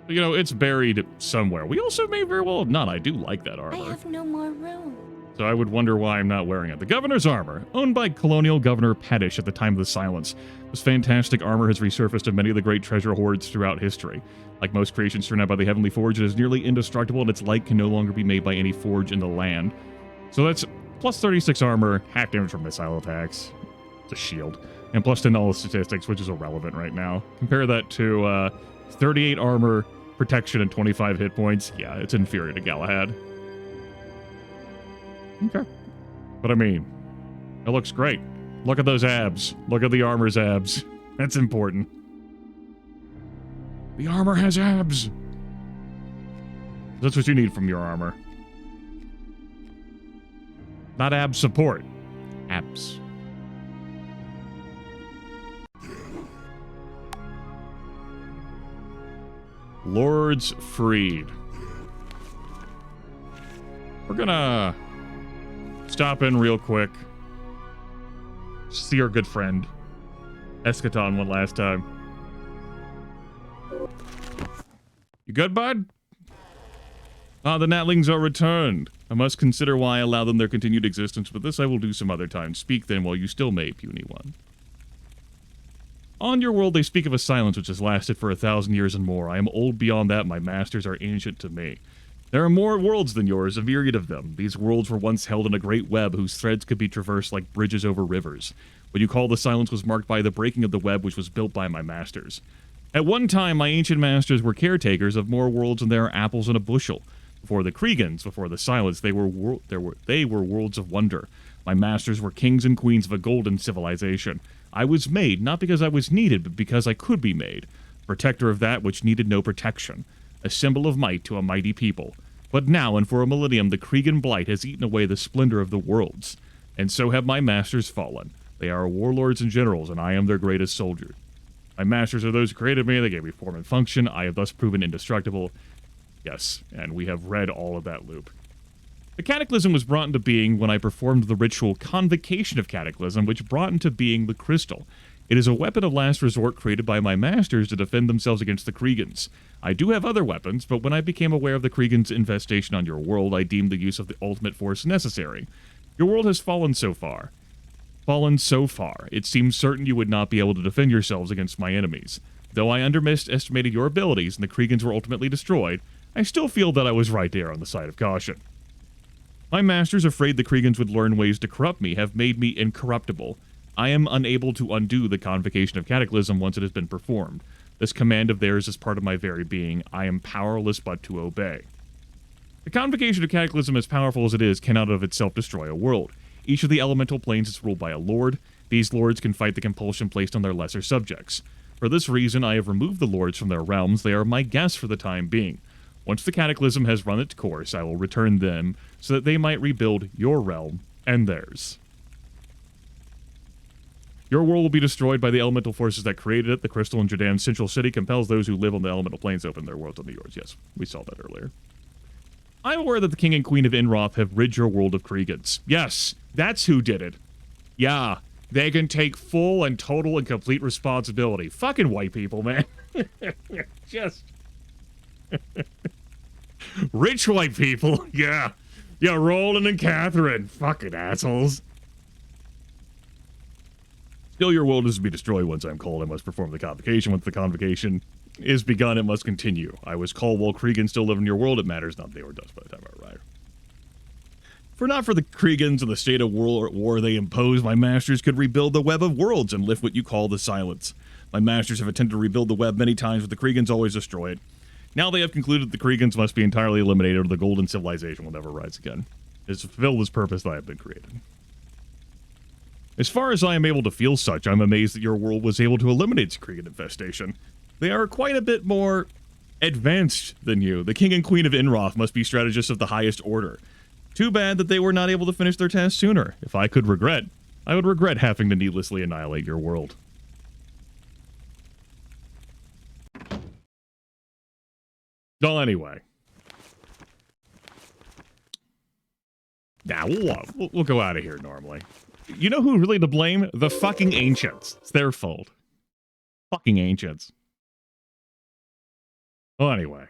You know, it's buried somewhere. We also may very well have not. I do like that armor. I have no more room. So I would wonder why I'm not wearing it. The Governor's Armor, owned by Colonial Governor Pettish at the time of the Silence. This fantastic armor has resurfaced in many of the great treasure hoards throughout history. Like most creations turned out by the Heavenly Forge, it is nearly indestructible, and its like can no longer be made by any forge in the land. So that's plus 36 armor, half damage from missile attacks. It's a shield. And plus 10 all the statistics, which is irrelevant right now. Compare that to 38 armor, protection, and 25 hit points. Yeah, it's inferior to Galahad. Okay. But I mean, it looks great. Look at those abs. Look at the armor's abs. That's important. The armor has abs. That's what you need from your armor. Not abs support. Abs. Lords freed. We're gonna stop in real quick. See our good friend Eschaton one last time. You good, bud? Ah, the Natlings are returned. I must consider why I allow them their continued existence, but this I will do some other time. Speak then while you still may, puny one. On your world, they speak of a silence which has lasted for 1,000 years and more. I am old beyond that. My masters are ancient to me. There are more worlds than yours, a myriad of them. These worlds were once held in a great web whose threads could be traversed like bridges over rivers. What you call the silence was marked by the breaking of the web which was built by my masters. At one time, my ancient masters were caretakers of more worlds than there are apples in a bushel. Before the Kriegans, before the silence, they were worlds of wonder. My masters were kings and queens of a golden civilization. I was made, not because I was needed, but because I could be made. Protector of that which needed no protection. A symbol of might to a mighty people. But now and for a millennium, the Kriegan blight has eaten away the splendor of the worlds. And so have my masters fallen. They are warlords and generals, and I am their greatest soldier. My masters are those who created me, they gave me form and function, I have thus proven indestructible. Yes, and we have read all of that loop. The Cataclysm was brought into being when I performed the ritual Convocation of Cataclysm, which brought into being the Crystal. It is a weapon of last resort created by my masters to defend themselves against the Kriegans. I do have other weapons, but when I became aware of the Kriegans' infestation on your world, I deemed the use of the ultimate force necessary. Your world has fallen so far. It seems certain you would not be able to defend yourselves against my enemies. Though I underestimated your abilities and the Kriegans were ultimately destroyed, I still feel that I was right there on the side of caution. My masters, afraid the Kriegans would learn ways to corrupt me, have made me incorruptible. I am unable to undo the Convocation of Cataclysm once it has been performed. This command of theirs is part of my very being. I am powerless but to obey. The Convocation of Cataclysm, as powerful as it is, cannot of itself destroy a world. Each of the elemental planes is ruled by a lord. These lords can fight the compulsion placed on their lesser subjects. For this reason, I have removed the lords from their realms. They are my guests for the time being. Once the Cataclysm has run its course, I will return them so that they might rebuild your realm and theirs. Your world will be destroyed by the elemental forces that created it. The crystal in Jadan's central city compels those who live on the elemental planes to open their worlds on the yours. Yes, we saw that earlier. I'm aware that the king and queen of Inroth have rid your world of Kriegans. Yes, that's who did it. Yeah, they can take full and total and complete responsibility. Fucking white people, man. Just... rich white people. Yeah, Roland and Catherine. Fucking assholes. Still, your world is to be destroyed once I'm called. I must perform the convocation. Once the convocation is begun, it must continue. I was called while Kriegans still live in your world. It matters not they were dust by the time I arrived. For not for the Kriegans and the state of war they impose, my masters could rebuild the web of worlds and lift what you call the silence. My masters have attempted to rebuild the web many times, but the Kriegans always destroy it. Now they have concluded the Kriegans must be entirely eliminated, or the golden civilization will never rise again. It is to fulfill this purpose that I have been created. As far as I am able to feel such, I'm amazed that your world was able to eliminate the Kriegan infestation. They are quite a bit more advanced than you. The King and Queen of Inroth must be strategists of the highest order. Too bad that they were not able to finish their task sooner. If I could regret, I would regret having to needlessly annihilate your world. Well, anyway. Nah, we'll go out of here normally. You know who really to blame? The fucking ancients. It's their fault. Fucking ancients. Well, anyway.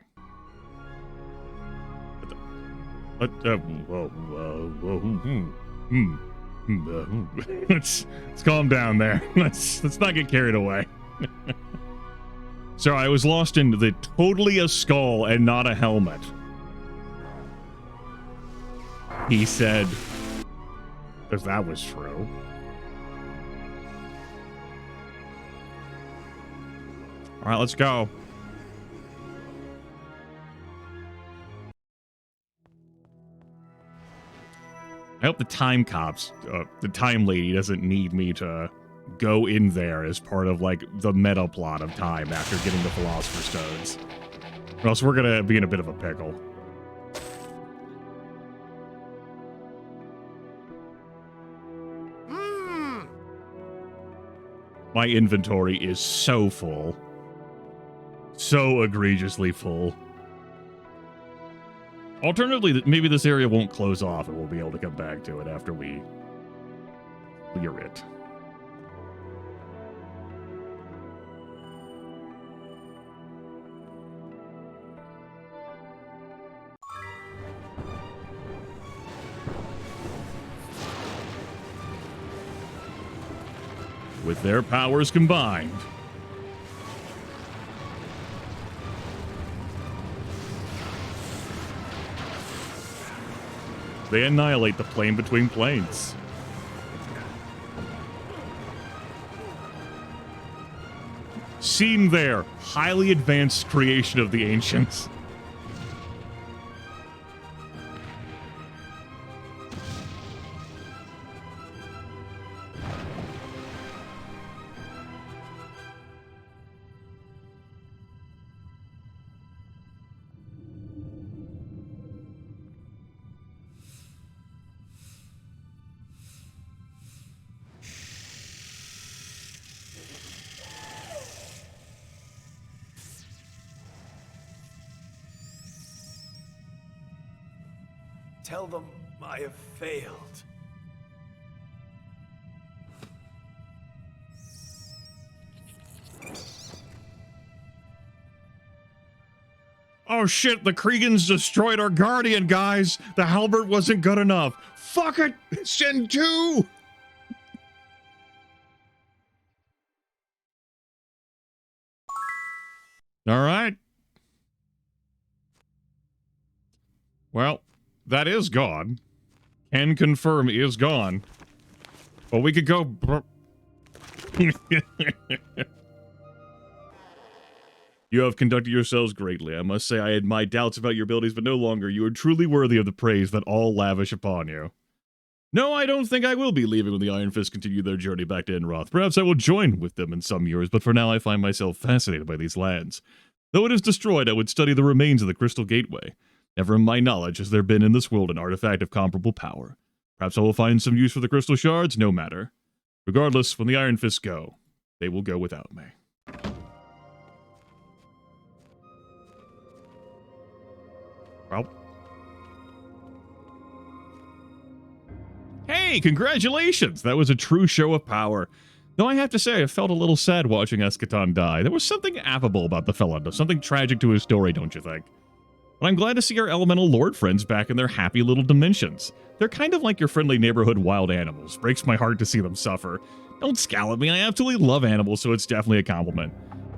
Let's calm down there. Let's not get carried away. So I was lost in the totally a skull and not a helmet. He said, because that was true. All right, let's go. I hope the time cops, the time lady doesn't need me to go in there as part of, like, the meta plot of time after getting the Philosopher's Stones. Or else we're gonna be in a bit of a pickle. My inventory is so full. So egregiously full. Alternatively, maybe this area won't close off and we'll be able to come back to it after we clear it. With their powers combined, they annihilate the plane between planes. Seen there, highly advanced creation of the ancients. Tell them I have failed. Oh shit, the Kriegans destroyed our Guardian, guys! The halberd wasn't good enough! Fuck it! Send two! Alright. Well, that is gone. Can confirm is gone. But we could go... You have conducted yourselves greatly. I must say I had my doubts about your abilities, but no longer. You are truly worthy of the praise that all lavish upon you. No, I don't think I will be leaving when the Iron Fist continue their journey back to Inroth. Perhaps I will join with them in some years, but for now I find myself fascinated by these lands. Though it is destroyed, I would study the remains of the Crystal Gateway. Never in my knowledge has there been in this world an artifact of comparable power. Perhaps I will find some use for the crystal shards, no matter. Regardless, when the Iron Fists go, they will go without me. Well. Hey, congratulations! That was a true show of power. Though I have to say, I felt a little sad watching Eschaton die. There was something affable about the fella, something tragic to his story, don't you think? But I'm glad to see our elemental lord friends back in their happy little dimensions. They're kind of like your friendly neighborhood wild animals. Breaks my heart to see them suffer. Don't scowl at me, I absolutely love animals, so it's definitely a compliment.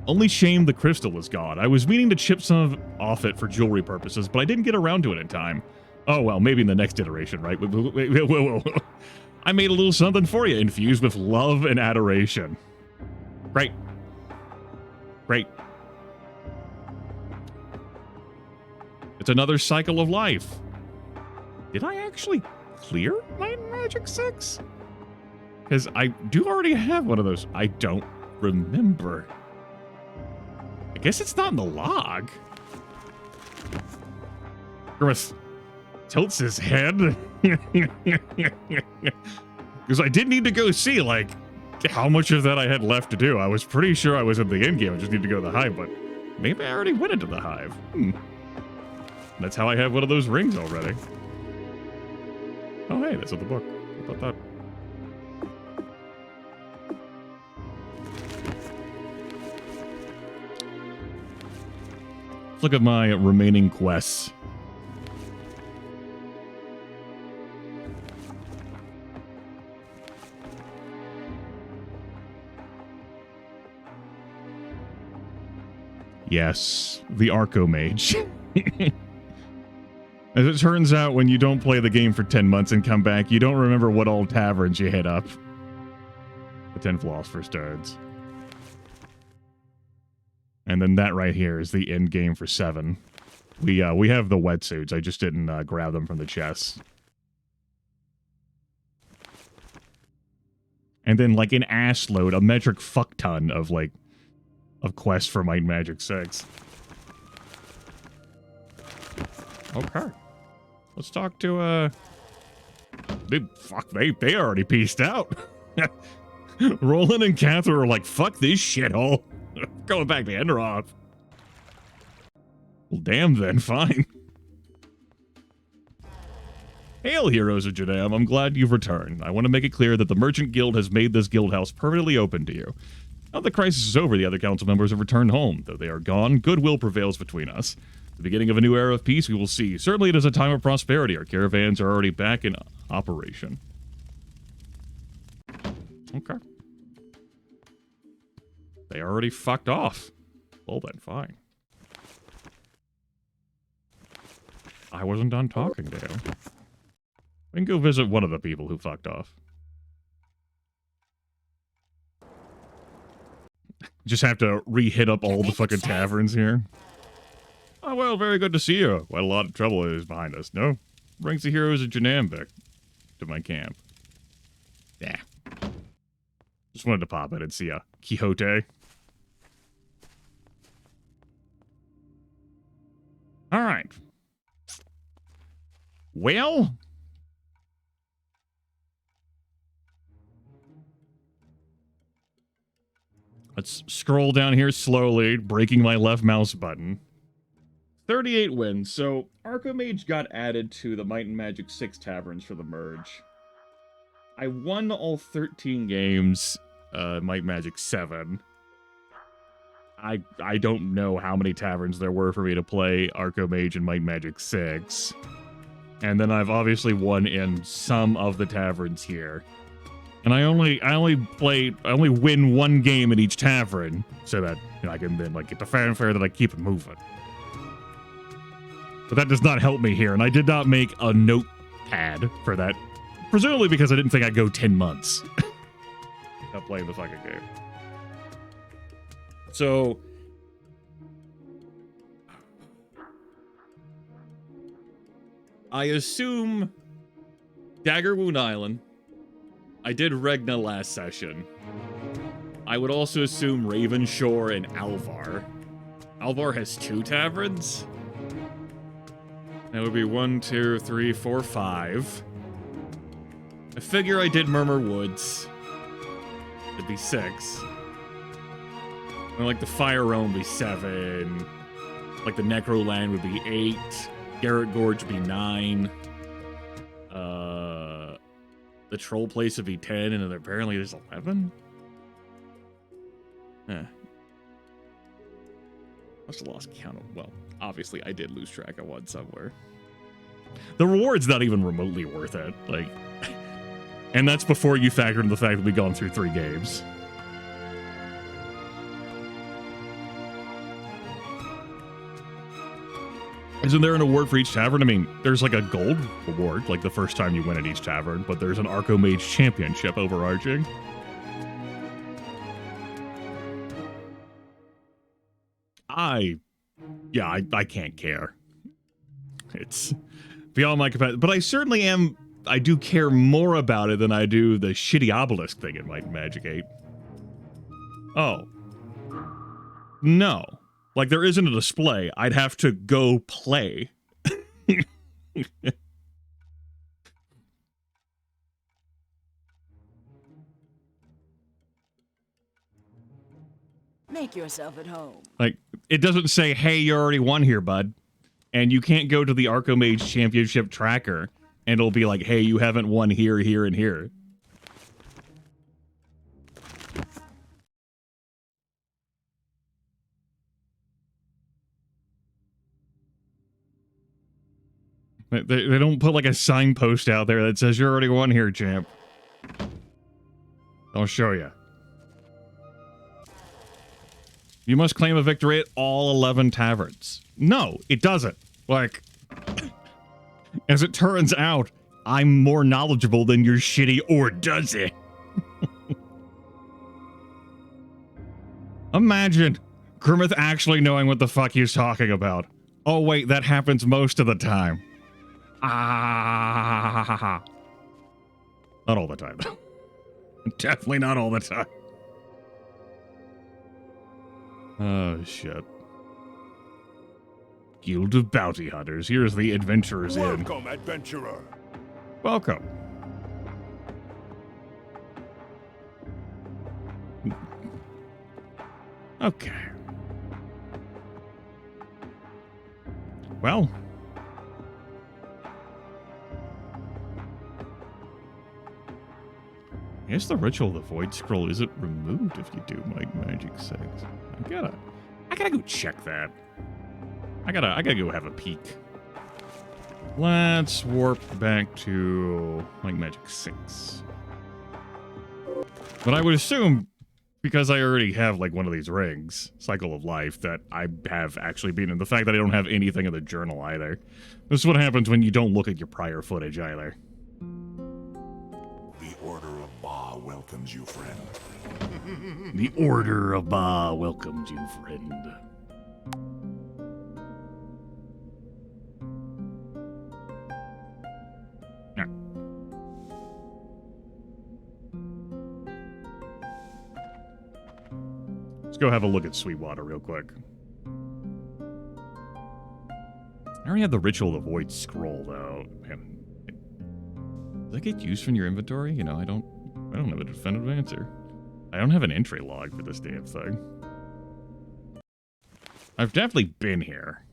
Only shame the crystal is gone. I was meaning to chip some off it for jewelry purposes, but I didn't get around to it in time. Oh, well, maybe in the next iteration, right? Whoa. I made a little something for you, infused with love and adoration. Great. Great. It's another cycle of life. Did I actually clear my Magic 6? Because I do already have one of those. I don't remember. I guess it's not in the log. Grimith tilts his head. Because I did need to go see, like, how much of that I had left to do. I was pretty sure I was in the end game. I just need to go to the hive, but maybe I already went into the hive. That's how I have one of those rings already. Oh, hey, that's in the book. How about that? Let's look at my remaining quests. Yes, the Archomage. As it turns out, when you don't play the game for 10 months and come back, you don't remember what old taverns you hit up. The 10 Philosopher's Stones. And then that right here is the end game for 7. We have the wetsuits. I just didn't grab them from the chest. And then, like, an ass load, a metric fuck ton of, like, of quests for Might and Magic 6. Okay. Let's talk to, they already pieced out. Roland and Catherine are like, fuck this shithole. Going back to Enroth. Well, damn then, fine. Hail, heroes of Judam. I'm glad you've returned. I want to make it clear that the Merchant Guild has made this guild house permanently open to you. Now the crisis is over, the other council members have returned home. Though they are gone, goodwill prevails between us. The beginning of a new era of peace, we will see. Certainly it is a time of prosperity. Our caravans are already back in operation. Okay. They already fucked off. Well then, fine. I wasn't done talking to you. We can go visit one of the people who fucked off. Just have to re-hit up all the fucking taverns here. Oh, well, very good to see you. Quite a lot of trouble is behind us, no? Brings the heroes of Janambik to my camp. Yeah. Just wanted to pop in and see a Quixote. Alright. Well... let's scroll down here slowly, breaking my left mouse button. 38 wins. So, Archomage got added to the Might and Magic 6 taverns for the merge. I won all 13 games, Might and Magic 7. I don't know how many taverns there were for me to play Archomage and Might and Magic 6. And then I've obviously won in some of the taverns here. And I only win one game in each tavern, so that I can then like get the fanfare that I keep it moving. But that does not help me here, and I did not make a notepad for that, presumably because I didn't think I'd go 10 months without playing the fucking game. So I assume Daggerwound Island. I did Regna last session. I would also assume Ravenshore and Alvar. Alvar has 2 taverns? That would be 1, 2, 3, 4, 5. I figure I did Murmur Woods. It'd be 6. And like the Fire Realm would be 7. Like the Necroland would be 8. Garrett Gorge would be 9. The Troll Place would be 10, and then apparently there's 11? Must have lost count of, well, obviously I did lose track of one somewhere. The reward's not even remotely worth it, like, and that's before you factor in the fact that we've gone through 3 games. Isn't there an award for each tavern? I mean, there's like a gold award, like the first time you win at each tavern, but there's an Archomage Championship overarching. I can't care. It's beyond my capacity, but I certainly am. I do care more about it than I do the shitty obelisk thing in Might and Magic 8. Oh. No. Like, there isn't a display. I'd have to go play. Make yourself at home. Like, it doesn't say, hey, you already won here, bud. And you can't go to the Archomage Championship tracker, and it'll be like, hey, you haven't won here, here, and here. They don't put like a signpost out there that says, you're already won here, champ. I'll show you. You must claim a victory at all 11 taverns. No, it doesn't. Like, as it turns out, I'm more knowledgeable than your shitty, or does it? Imagine Grimith actually knowing what the fuck he's talking about. Oh wait, that happens most of the time. Ah. Not all the time. Definitely not all the time. Oh, shit. Guild of Bounty Hunters. Here's the Adventurers Inn. Welcome, adventurer. Welcome. Okay. Well. I guess the Ritual of the Void Scroll isn't removed if you do Might and Magic 6. I gotta go check that. I gotta go have a peek. Let's warp back to Might and Magic 6. But I would assume, because I already have like one of these rings, Cycle of Life, that I have actually been in. The fact that I don't have anything in the journal either. This is what happens when you don't look at your prior footage either. Welcomes you, friend. The Order of Ba welcomes you, friend. Yeah. Let's go have a look at Sweetwater real quick. I already have the Ritual of the Void scroll, though. Man, does that get used from your inventory? You know, I don't have a definitive answer. I don't have an entry log for this damn thing. I've definitely been here.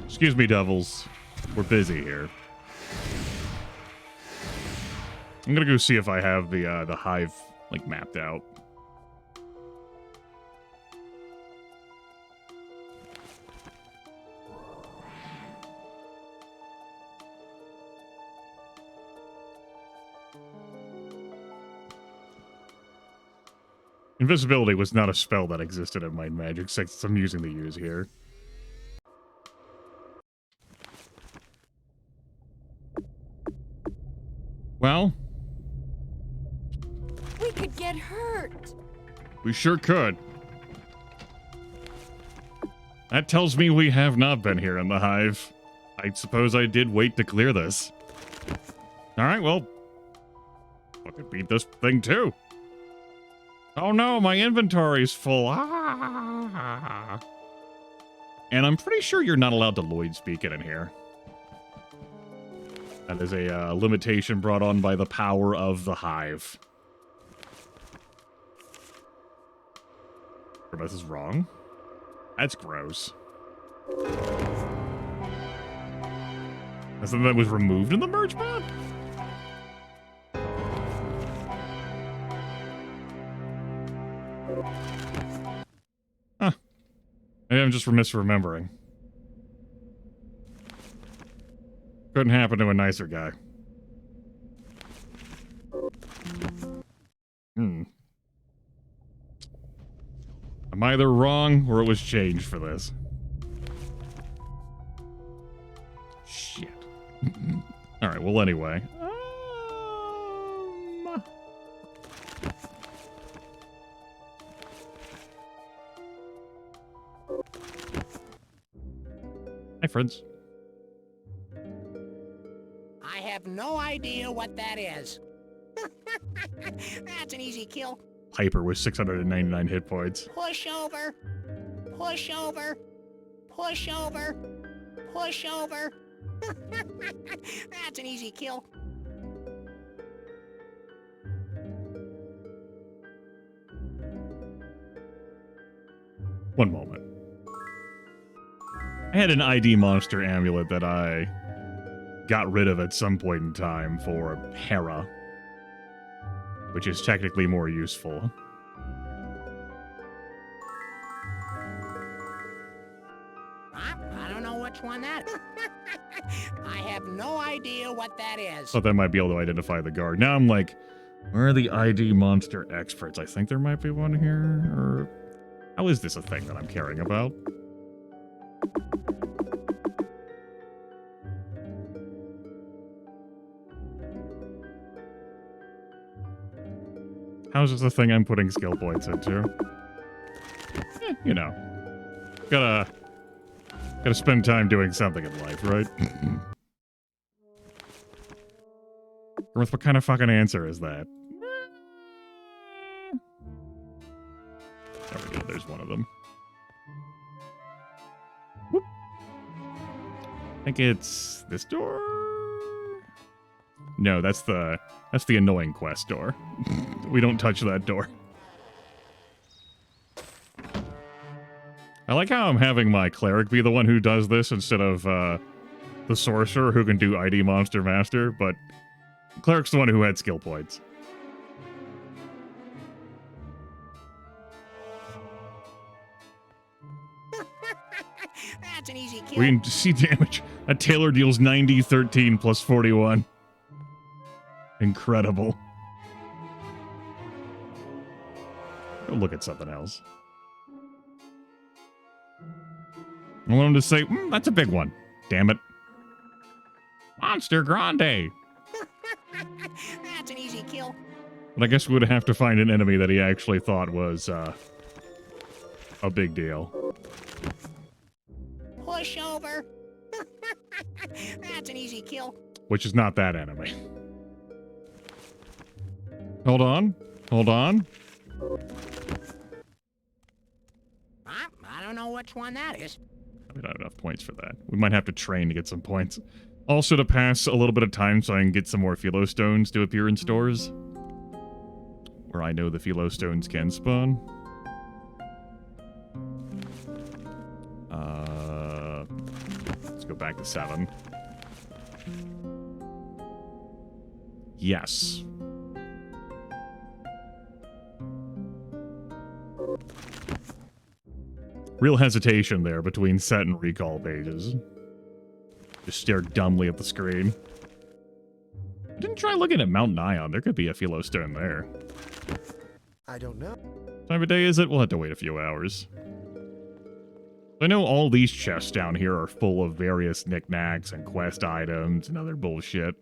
Excuse me, devils. We're busy here. I'm gonna go see if I have the hive, like, mapped out. Invisibility was not a spell that existed in Might and Magic 6 I'm using to use here. Well? We could get hurt. We sure could. That tells me we have not been here in the hive. I suppose I did wait to clear this. Alright, well... fucking beat this thing too. Oh no, my inventory's full. Ah. And I'm pretty sure you're not allowed to Lloyd speak it in here. That is a limitation brought on by the power of the hive. This is wrong. That's gross. That's something that was removed in the merge mod? Huh. Maybe I'm just misremembering. Couldn't happen to a nicer guy. I'm either wrong or it was changed for this. Shit. Alright, well, anyway. Hi, friends. I have no idea what that is. That's an easy kill. Piper with 699 hit points. Push over. Push over. Push over. Push over. That's an easy kill. One moment. I had an ID monster amulet that I got rid of at some point in time for Hera, which is technically more useful. I don't know which one that is. I have no idea what that is. Thought that might be able to identify the guard. Now I'm like, where are the ID monster experts? I think there might be one here. Or how is this a thing that I'm caring about? How's this a thing I'm putting skill points into? You know. Gotta spend time doing something in life, right? What kind of fucking answer is that? There we go, there's one of them. Whoop. I think it's this door? No, that's the annoying quest door. We don't touch that door. I like how I'm having my cleric be the one who does this instead of the sorcerer who can do ID Monster Master, but cleric's the one who had skill points. That's an easy kill. We can see damage. A Taylor deals 90, 13 plus 41. Incredible. Go look at something else. I want him to say, that's a big one. Damn it. Monster Grande. That's an easy kill. But I guess we would have to find an enemy that he actually thought was a big deal. Push over. That's an easy kill. Which is not that enemy. Hold on. Hold on. I don't know which one that is. We don't have enough points for that. We might have to train to get some points. Also to pass a little bit of time so I can get some more Philo Stones to appear in stores. Where I know the Philo Stones can spawn. Let's go back to 7. Yes. Real hesitation there between set and recall pages. Just stare dumbly at the screen. I didn't try looking at Mountain Ion. There could be a Philo Stone there. I don't know. Time of day is it? We'll have to wait a few hours. I know all these chests down here are full of various knickknacks and quest items and other bullshit.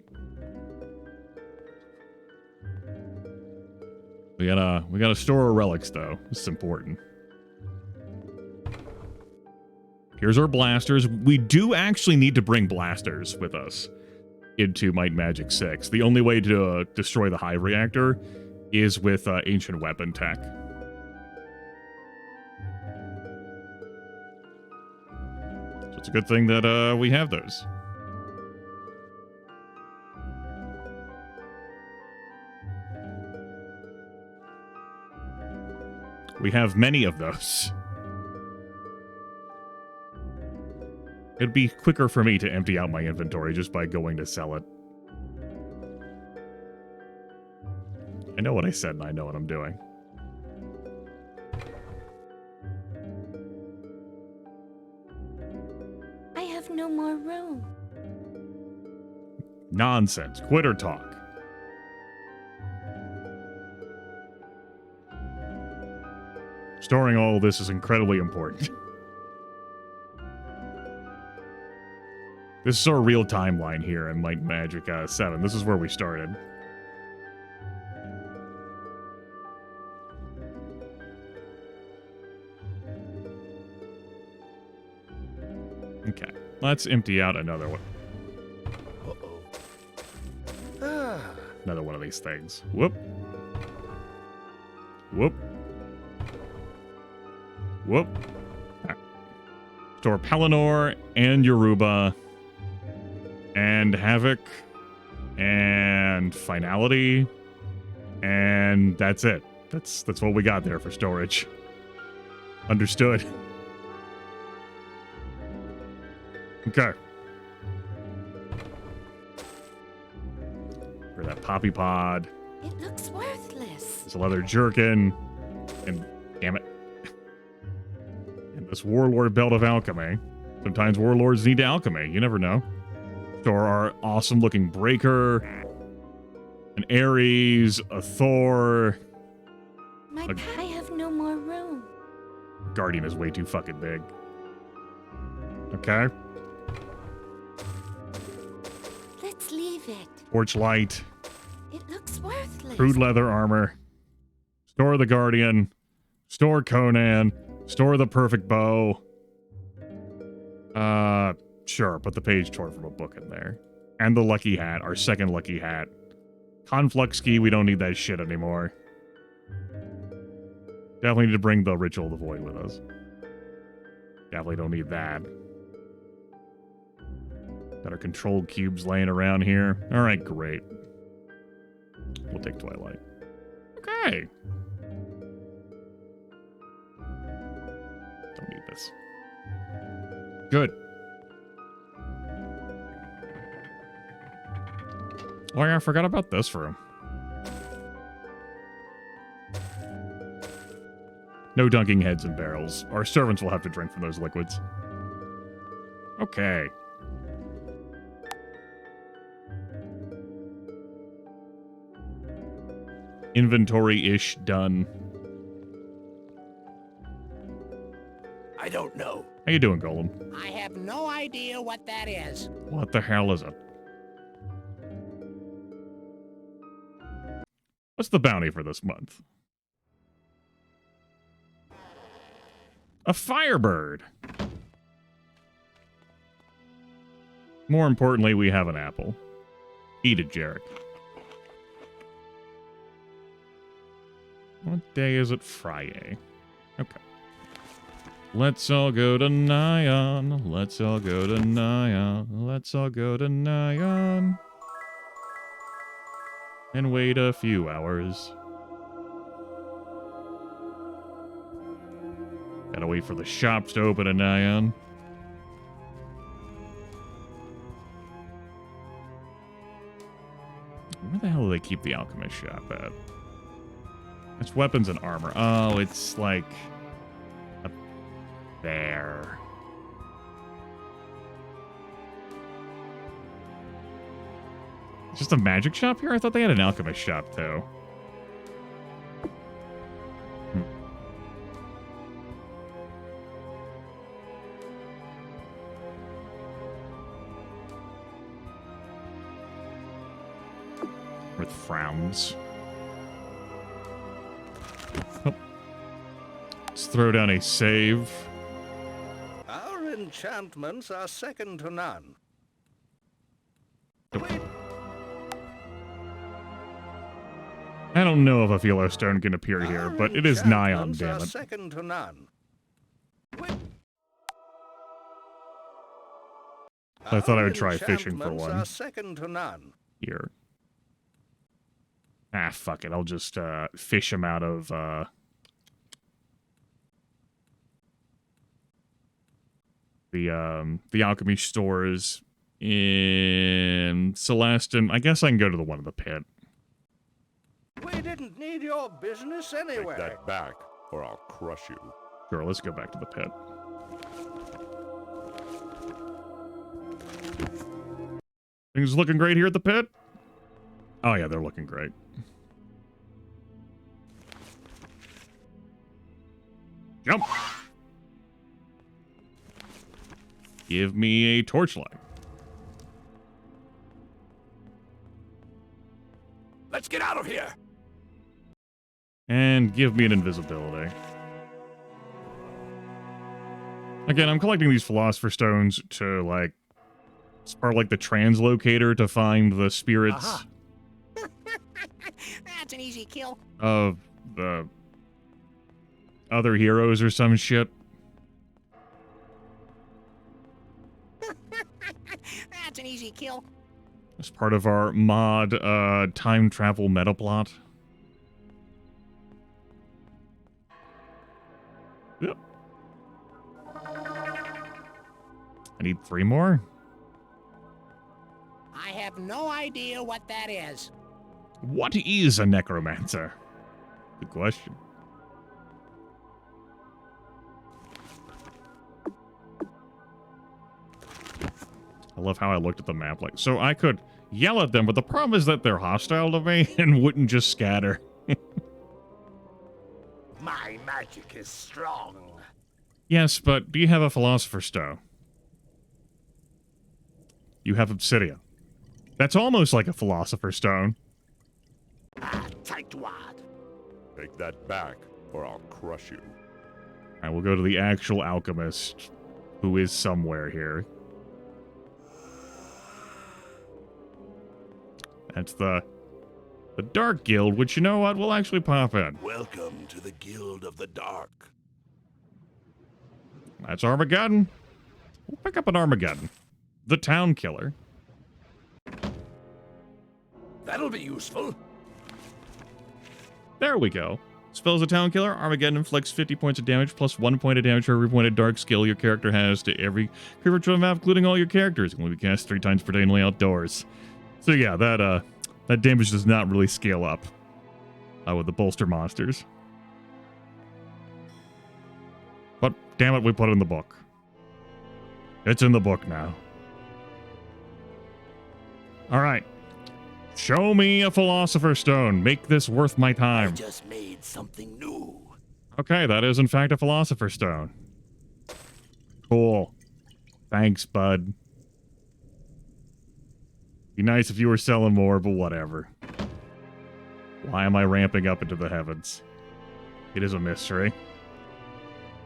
We gotta store our relics though. This is important. Here's our blasters. We do actually need to bring blasters with us into Might and Magic 6. The only way to destroy the Hive Reactor is with ancient weapon tech. So it's a good thing that we have those. We have many of those. It'd be quicker for me to empty out my inventory just by going to sell it. I know what I said and I know what I'm doing. I have no more room. Nonsense. Quitter talk. Storing all of this is incredibly important. This is our real timeline here in Light Magic 7. This is where we started. Okay, let's empty out another one. Another one of these things. Whoop. Whoop. Whoop. Right. Store Pelennor and Yoruba and Havoc and Finality, and that's it. That's what we got there for storage. Understood. Okay. For that poppy pod. It looks worthless. This leather jerkin. And damn it. And this warlord belt of alchemy. Sometimes warlords need alchemy. You never know. Store our awesome looking breaker. An Ares. A Thor. I have no more room. Guardian is way too fucking big. Okay. Let's leave it. Torchlight. It looks worthless. Crude leather armor. Store the Guardian. Store Conan. Store the perfect bow. Sure, put the page torn from a book in there. And the lucky hat, our second lucky hat. Conflux key, we don't need that shit anymore. Definitely need to bring the Ritual of the Void with us. Definitely don't need that. Got our control cubes laying around here. Alright, great. We'll take Twilight. Okay. Don't need this. Good. Oh yeah, I forgot about this room. No dunking heads and barrels. Our servants will have to drink from those liquids. Okay. Inventory-ish done. I don't know. How you doing, Golem? I have no idea what that is. What the hell is it? What's the bounty for this month? A Firebird. More importantly, we have an apple. Eat it, Jarek. What day is it? Friday. Okay. Let's all go to Nyan. Let's all go to Nyan. Let's all go to Nyan. And wait a few hours. Gotta wait for the shops to open at Nyan. Where the hell do they keep the alchemist shop at? It's weapons and armor. Oh, it's like up there. It's just a magic shop here? I thought they had an alchemist shop too. With frowns. Oh. Let's throw down a save. Our enchantments are second to none. Wait. I don't know if a Philo Stone can appear here, but it is Nyan, damn it. Second to none. I thought I would try fishing for one. Second to none. Here. Ah, fuck it. I'll just fish them out of the alchemy stores in Celestin. I guess I can go to the one in the pit. We didn't need your business anyway. Take that back, or I'll crush you. Sure, let's go back to the pit. Things looking great here at the pit? Oh yeah, they're looking great. Jump. Give me a torchlight. Let's get out of here. And give me an invisibility. Again, I'm collecting these Philosopher Stones to, like, it's part of, like, the translocator to find the spirits That's an easy kill. of the other heroes or some shit. That's an easy kill. As part of our mod time travel metaplot. Yep. I need 3 more. I have no idea what that is. What is a necromancer? Good question. I love how I looked at the map. Like, so I could yell at them, but the problem is that they're hostile to me and wouldn't just scatter. My magic is strong. Yes, but do you have a Philosopher's Stone? You have obsidian. That's almost like a Philosopher's Stone. Tightwad. Take that back, or I'll crush you. Alright, we'll go to the actual alchemist, who is somewhere here. That's the Dark Guild, which, you know what, we'll actually pop in. Welcome to the Guild of the Dark. That's Armageddon. We'll pick up an Armageddon. The Town Killer. That'll be useful. There we go. Spells a Town Killer. Armageddon inflicts 50 points of damage plus 1 point of damage for every point of dark skill your character has to every creature on the map, including all your characters. It can only be cast 3 times per day and only outdoors. So yeah, that damage does not really scale up with the bolster monsters. But damn it, we put it in the book. It's in the book now. All right. Show me a Philosopher's Stone. Make this worth my time. I just made something new. Okay, that is in fact a Philosopher's Stone. Cool. Thanks, bud. Be nice if you were selling more, but whatever. Why am I ramping up into the heavens? It is a mystery.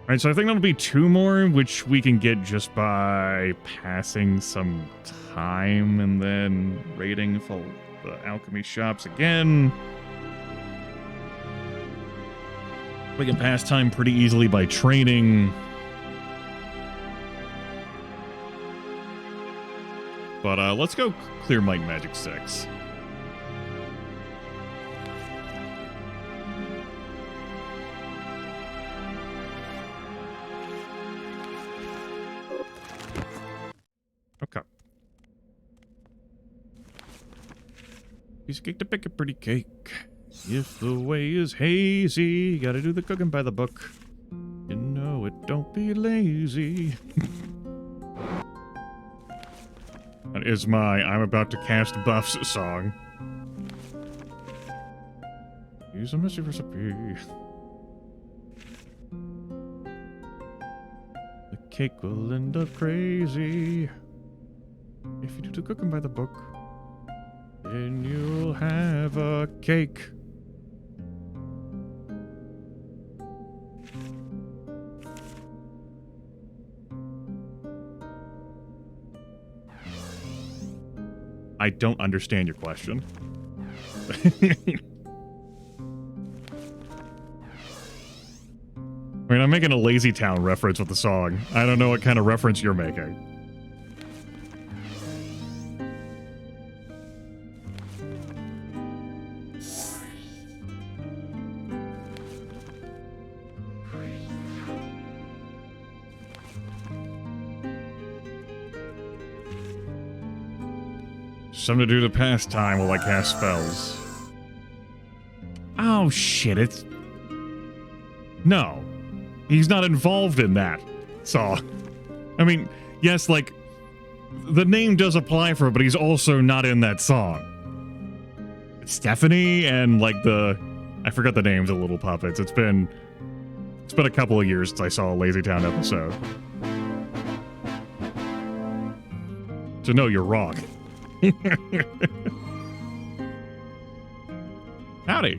Alright, so I think that'll be 2 more, which we can get just by passing some time and then raiding for the alchemy shops again. We can pass time pretty easily by training. But let's go clear Might Magic 6. Okay. Piece of cake to pick a pretty cake. If the way is hazy, gotta do the cooking by the book. You know it, don't be lazy. That is my I'm about to cast buffs song. Use a messy recipe. The cake will end up crazy. If you do the cooking by the book, then you'll have a cake. I don't understand your question. I mean, I'm making a Lazy Town reference with the song. I don't know what kind of reference you're making. Something to do to pass time while I cast spells. Oh shit, it's... No. He's not involved in that. So, I mean, yes, like, the name does apply for it, but he's also not in that song. It's Stephanie and, like, I forgot the names of the little puppets. It's been It's been a couple of years since I saw a Lazy Town episode. So no, you're wrong. Howdy.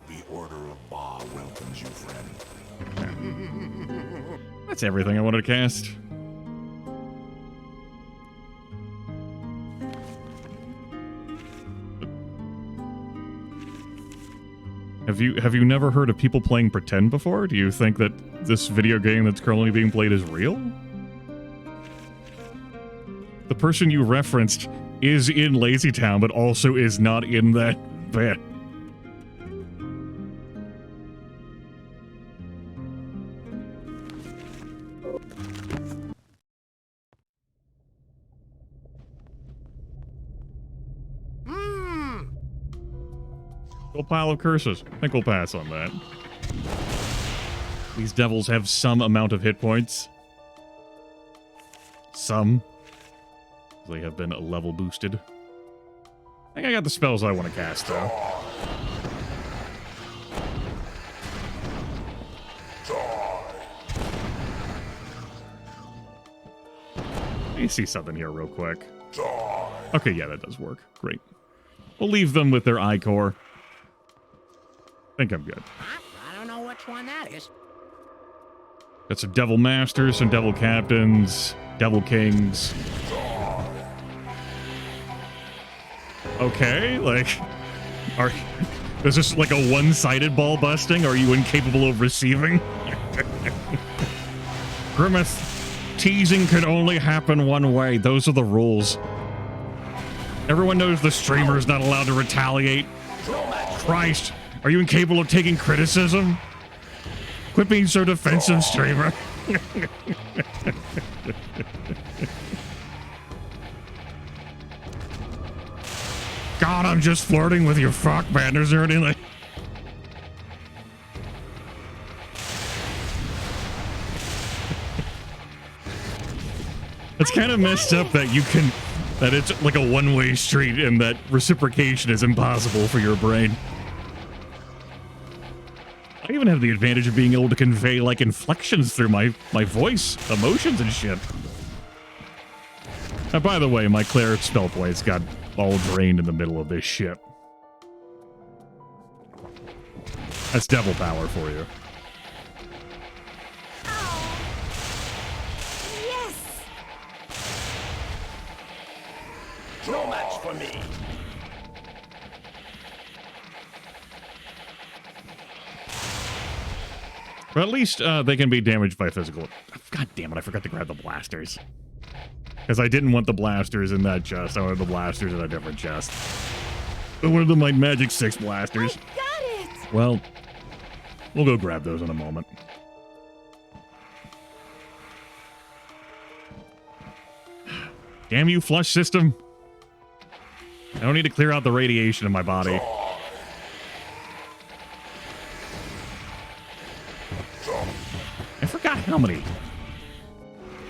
The Order of Ba welcomes you, friend. That's everything I wanted to cast. Have you never heard of people playing pretend before? Do you think that this video game that's currently being played is real? The person you referenced is in Lazy Town, but also is not in that bit. Full pile of curses. I think we'll pass on that. These devils have some amount of hit points. Some. They have been level boosted. I think I got the spells I want to cast, though. Let me see something here real quick. Okay, yeah, that does work. Great. We'll leave them with their iCore. I think I'm good. I don't know which one that is. Got some Devil Masters, some Devil Captains, Devil Kings. Okay, like, is this like a one-sided ball busting? Are you incapable of receiving? Grimith, teasing can only happen one way. Those are the rules. Everyone knows the streamer is not allowed to retaliate. Christ, are you incapable of taking criticism? Quit being so defensive, streamer. God, I'm just flirting with your fuck banners or anything. It's kind of messed up that that it's like a one-way street and that reciprocation is impossible for your brain. I even have the advantage of being able to convey like inflections through my voice, emotions and shit. Now, by the way, my cleric spell points got all drained in the middle of this shit. That's devil power for you. Yes! No match for me. But at least they can be damaged by physical. God damn it, I forgot to grab the blasters. Because I didn't want the blasters in that chest. I wanted the blasters in a different chest. I wanted the Might Magic 6 blasters. I got it! Well, we'll go grab those in a moment. Damn you, flush system. I don't need to clear out the radiation in my body. I forgot how many.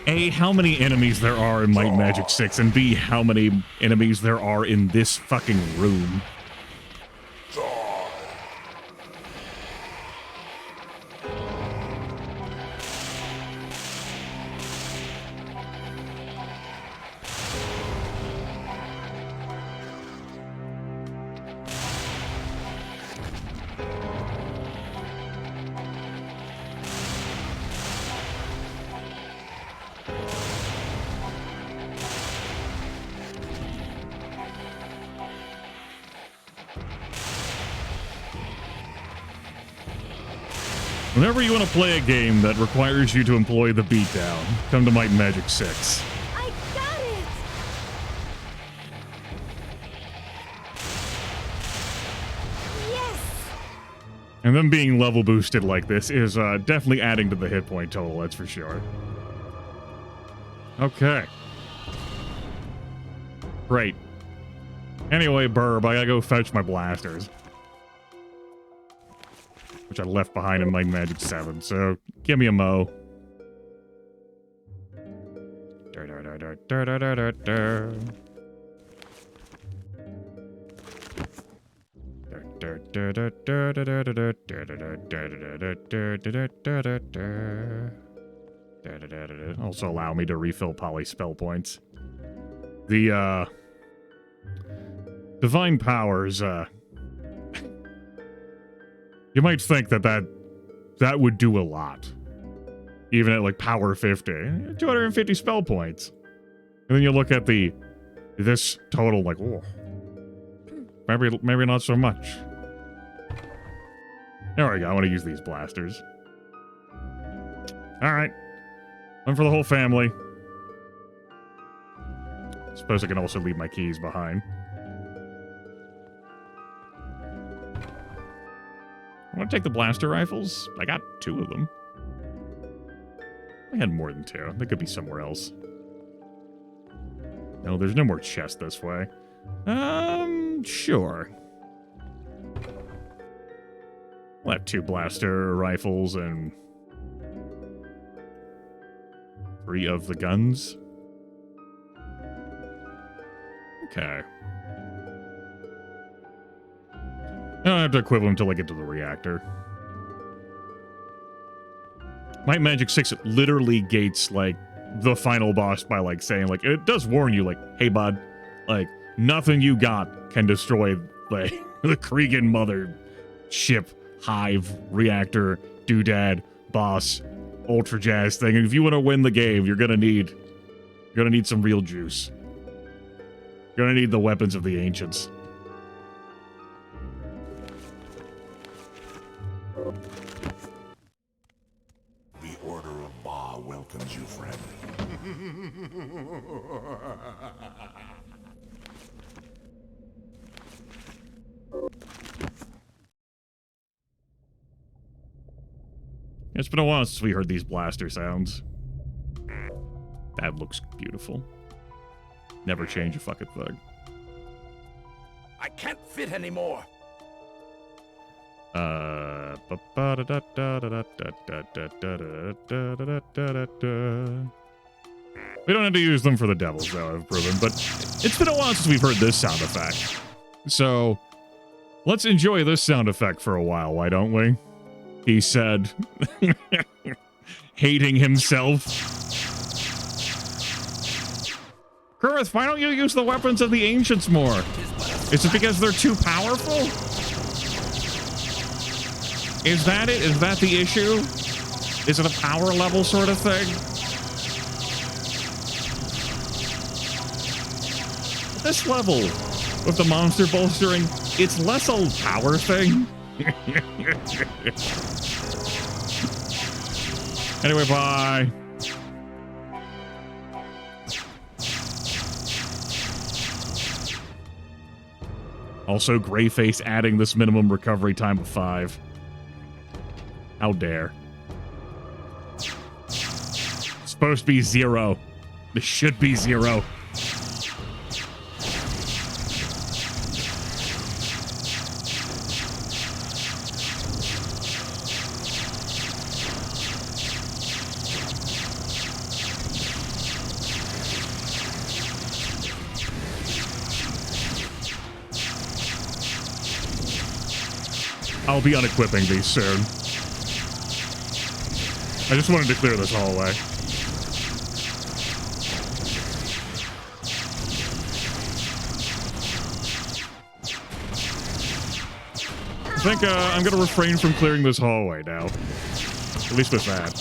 A, how many enemies there are in Might Magic 6, and B, how many enemies there are in this fucking room. Whenever you want to play a game that requires you to employ the beatdown, come to Might and Magic 6. I got it! Yes! And them being level boosted like this is definitely adding to the hit point total, that's for sure. Okay. Great. Anyway, Burb, I gotta go fetch my blasters. Which I left behind in Might and Magic 7, so give me a mo. Also allow me to refill poly spell points. The divine powers, you might think that would do a lot. Even at like power 50. 250 spell points. And then you look at this total, like, oh, maybe not so much. There we go. I want to use these blasters. All right, one for the whole family. Suppose I can also leave my keys behind. I want to take the blaster rifles. I got 2 of them. I had more than 2. They could be somewhere else. No, there's no more chest this way. Sure. We'll have 2 blaster rifles and 3 of the guns. Okay. I don't have to equip them until I get to the reactor. Might Magic 6 literally gates, like, the final boss by, like, saying, like, it does warn you, like, hey, bud, like, nothing you got can destroy, like, the Cregan mother ship, hive, reactor, doodad, boss, ultra jazz thing. And if you want to win the game, you're gonna need some real juice. You're gonna need the weapons of the ancients. The Order of Ba welcomes you, friend. It's been a while since we heard these blaster sounds. That looks beautiful. Never change a fucking thug. I can't fit anymore. We don't have to use them for the devils, though, I've proven, but it's been a while since we've heard this sound effect. So, let's enjoy this sound effect for a while, why don't we? He said, hating himself. Grimith, why don't you use the weapons of the ancients more? Is it because they're too powerful? Is that it? Is that the issue? Is it a power level sort of thing? At this level, with the monster bolstering, it's less a power thing. Anyway, bye. Also, Greyface adding this minimum recovery time of 5. How dare. It's supposed to be 0. This should be 0. I'll be unequipping these soon. I just wanted to clear this hallway. I think I'm going to refrain from clearing this hallway now. At least with that.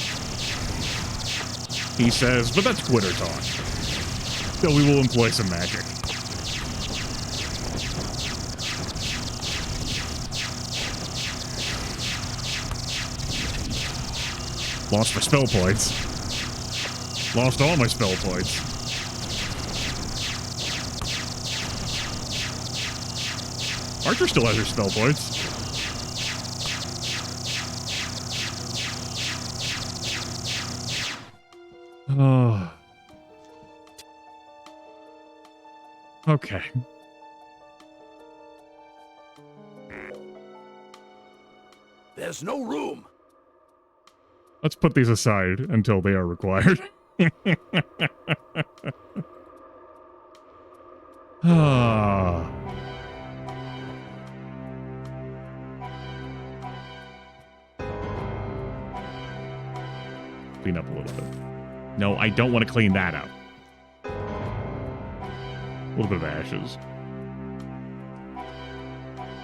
He says, but that's quitter talk. So we will employ some magic. Lost my spell points. Lost all my spell points. Archer still has her spell points. Oh. Okay. There's no room. Let's put these aside until they are required. clean up a little bit. No, I don't want to clean that up. A little bit of ashes.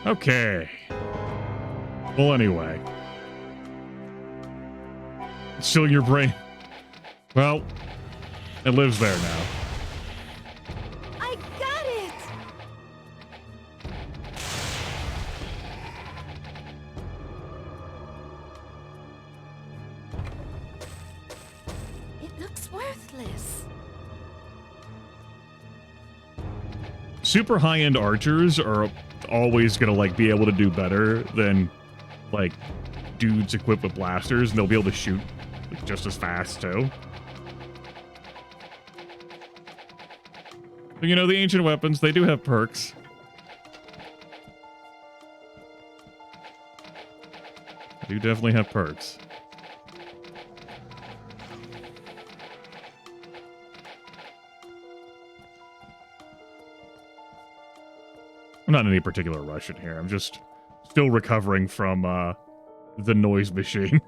Okay. Well, anyway. Still in your brain. Well, it lives there now. I got it! It looks worthless. Super high-end archers are always gonna, like, be able to do better than, like, dudes equipped with blasters, and they'll be able to shoot just as fast, too. But, you know, the ancient weapons, they do have perks. They do definitely have perks. I'm not in any particular rush in here. I'm just still recovering from the noise machine.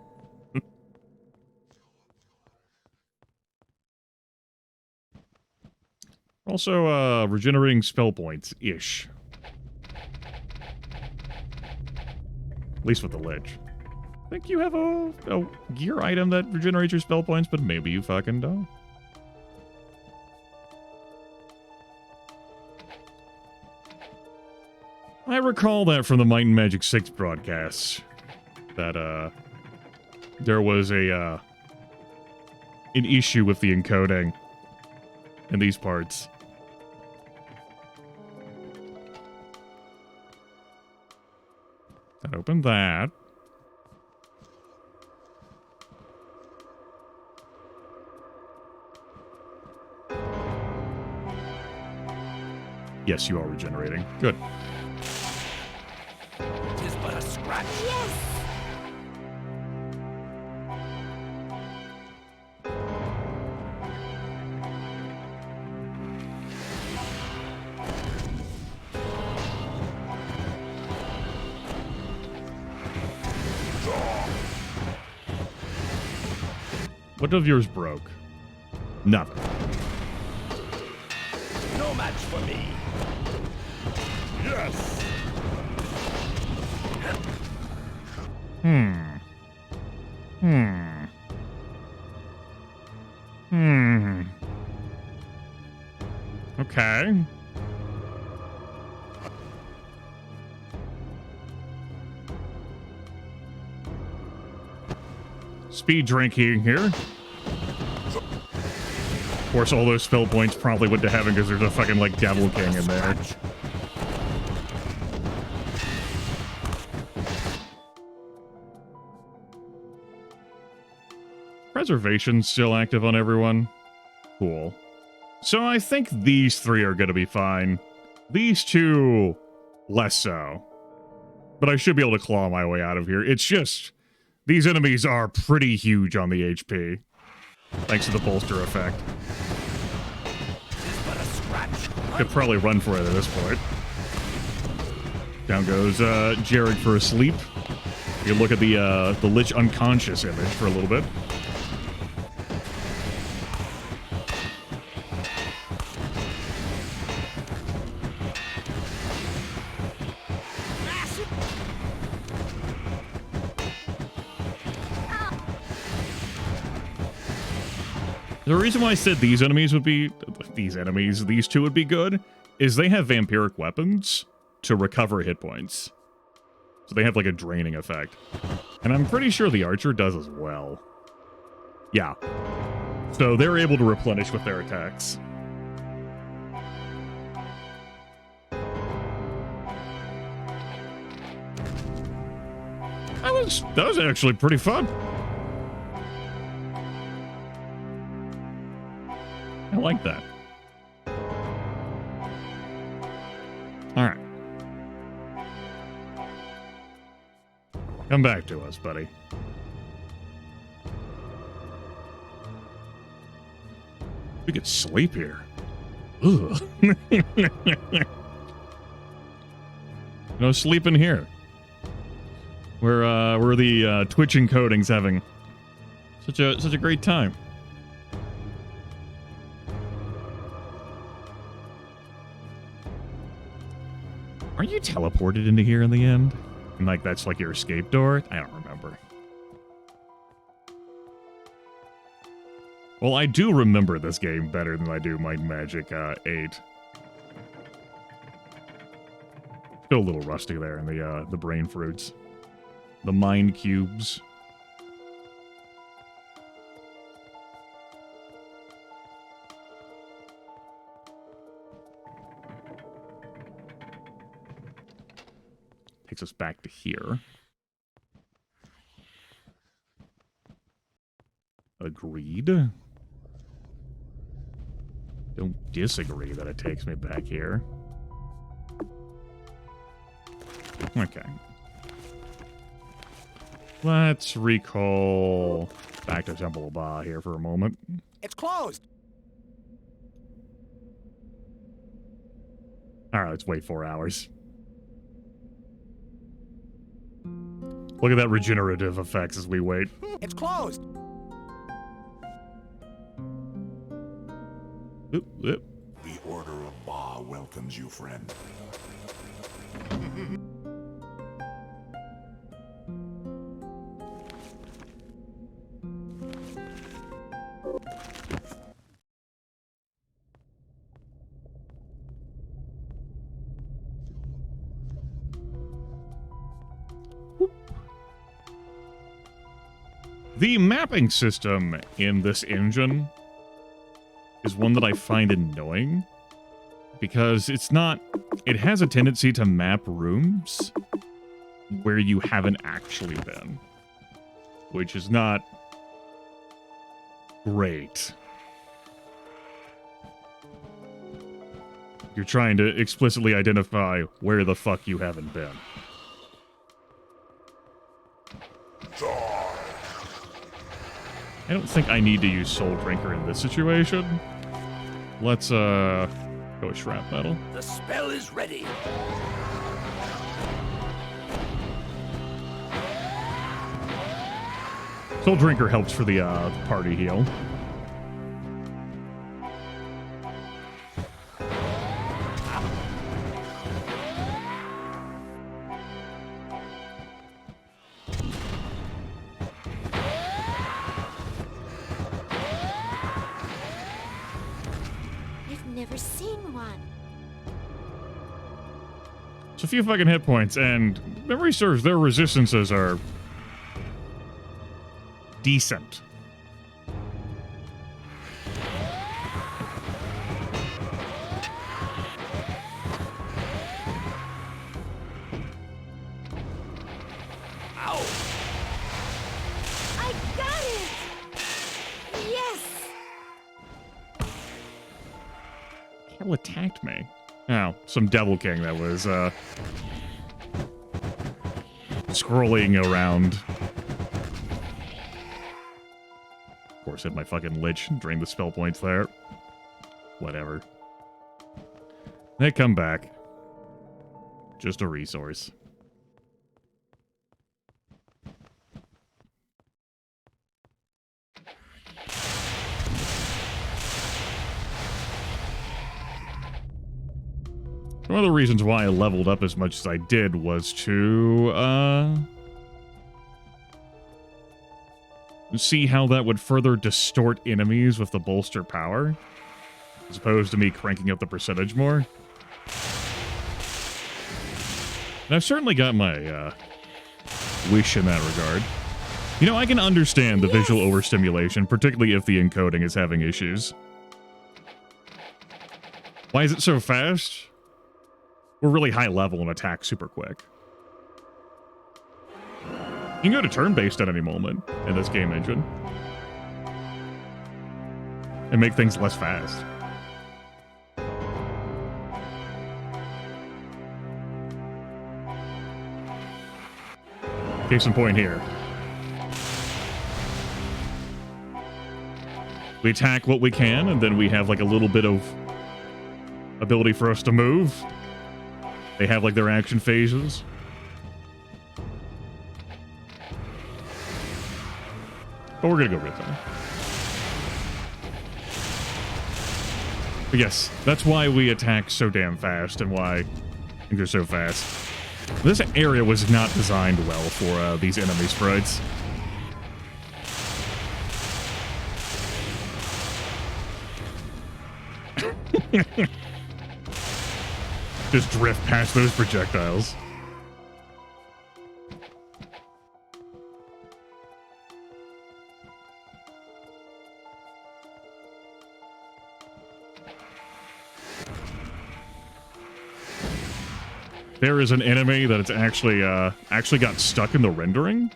Also, regenerating spell points-ish. At least with the Lich. I think you have a gear item that regenerates your spell points, but maybe you fucking don't. I recall that from the Might and Magic 6 broadcasts. That, there was an issue with the encoding in these parts. That opened that. Yes, you are regenerating. Good. Tis but a scratch. Yes! What of yours broke? Nothing. No match for me. Yes! Okay. Speed drinking here. Of course, all those spell points probably went to heaven because there's a fucking, like, Devil King in there. Preservation's still active on everyone. Cool. So I think these three are going to be fine. These two, less so. But I should be able to claw my way out of here. It's just, these enemies are pretty huge on the HP. Thanks to the bolster effect. Could probably run for it at this point. Down goes Jared for a sleep. You look at the Lich unconscious image for a little bit. The reason why I said these enemies would be... these two would be good, is they have vampiric weapons to recover hit points. So they have, like, a draining effect. And I'm pretty sure the archer does as well. Yeah. So they're able to replenish with their attacks. That was actually pretty fun. I like that. All right. Come back to us, buddy. We could sleep here. Ugh. No sleeping here. Where the Twitch encoding's having Such a great time. Are you teleported into here in the end? And like that's like your escape door? I don't remember. Well, I do remember this game better than I do Might and Magic 8. Still a little rusty there in the brain fruits. The mind cubes. Takes us back to here. Agreed. Don't disagree that it takes me back here. Okay. Let's recall back to Temple of Ba here for a moment. It's closed. Alright, let's wait 4 hours. Look at that regenerative effects as we wait. It's closed. Oop, oop. The Order of Ba welcomes you, friend. The mapping system in this engine is one that I find annoying because it has a tendency to map rooms where you haven't actually been, which is not great. You're trying to explicitly identify where the fuck you haven't been. I don't think I need to use Soul Drinker in this situation. Let's, go with Shrapnel. The spell is ready. Soul Drinker helps for the, party heal. Never seen one. So a few fucking hit points, and memory serves, their resistances are decent. Ow! I got it! Yes! Hell attacked me. Oh, some Devil King that was, scrolling around. Of course, hit my fucking Lich, drained the spell points there. Whatever. They come back. Just a resource. One of the reasons why I leveled up as much as I did was to, see how that would further distort enemies with the bolster power, as opposed to me cranking up the percentage more. And I've certainly got my, wish in that regard. You know, I can understand the visual overstimulation, particularly if the encoding is having issues. Why is it so fast? We're really high level and attack super quick. You can go to turn-based at any moment in this game engine. And make things less fast. Case in point here. We attack what we can, and then we have like a little bit of ability for us to move. They have like their action phases. But we're gonna go Revamp. But yes, that's why we attack so damn fast and why they're so fast. This area was not designed well for these enemy sprites. Just drift past those projectiles. There is an enemy that it's actually got stuck in the rendering,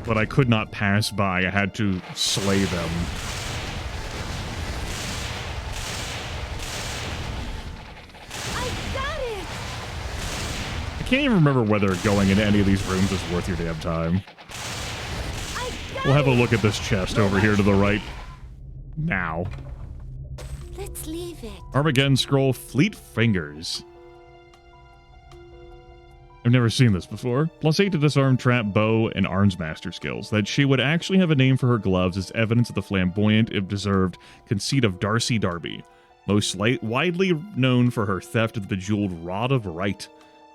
but I could not pass by. I had to slay them. I got it! I can't even remember whether going into any of these rooms is worth your damn time. We'll have a look at this chest over here to the right now. Let's leave it. Armageddon Scroll Fleet Fingers. I've never seen this before. +8 to disarm, trap, bow, and arms master skills. That she would actually have a name for her gloves is evidence of the flamboyant, if deserved, conceit of Darcy Darby. Most widely known for her theft of the bejeweled Rod of Right,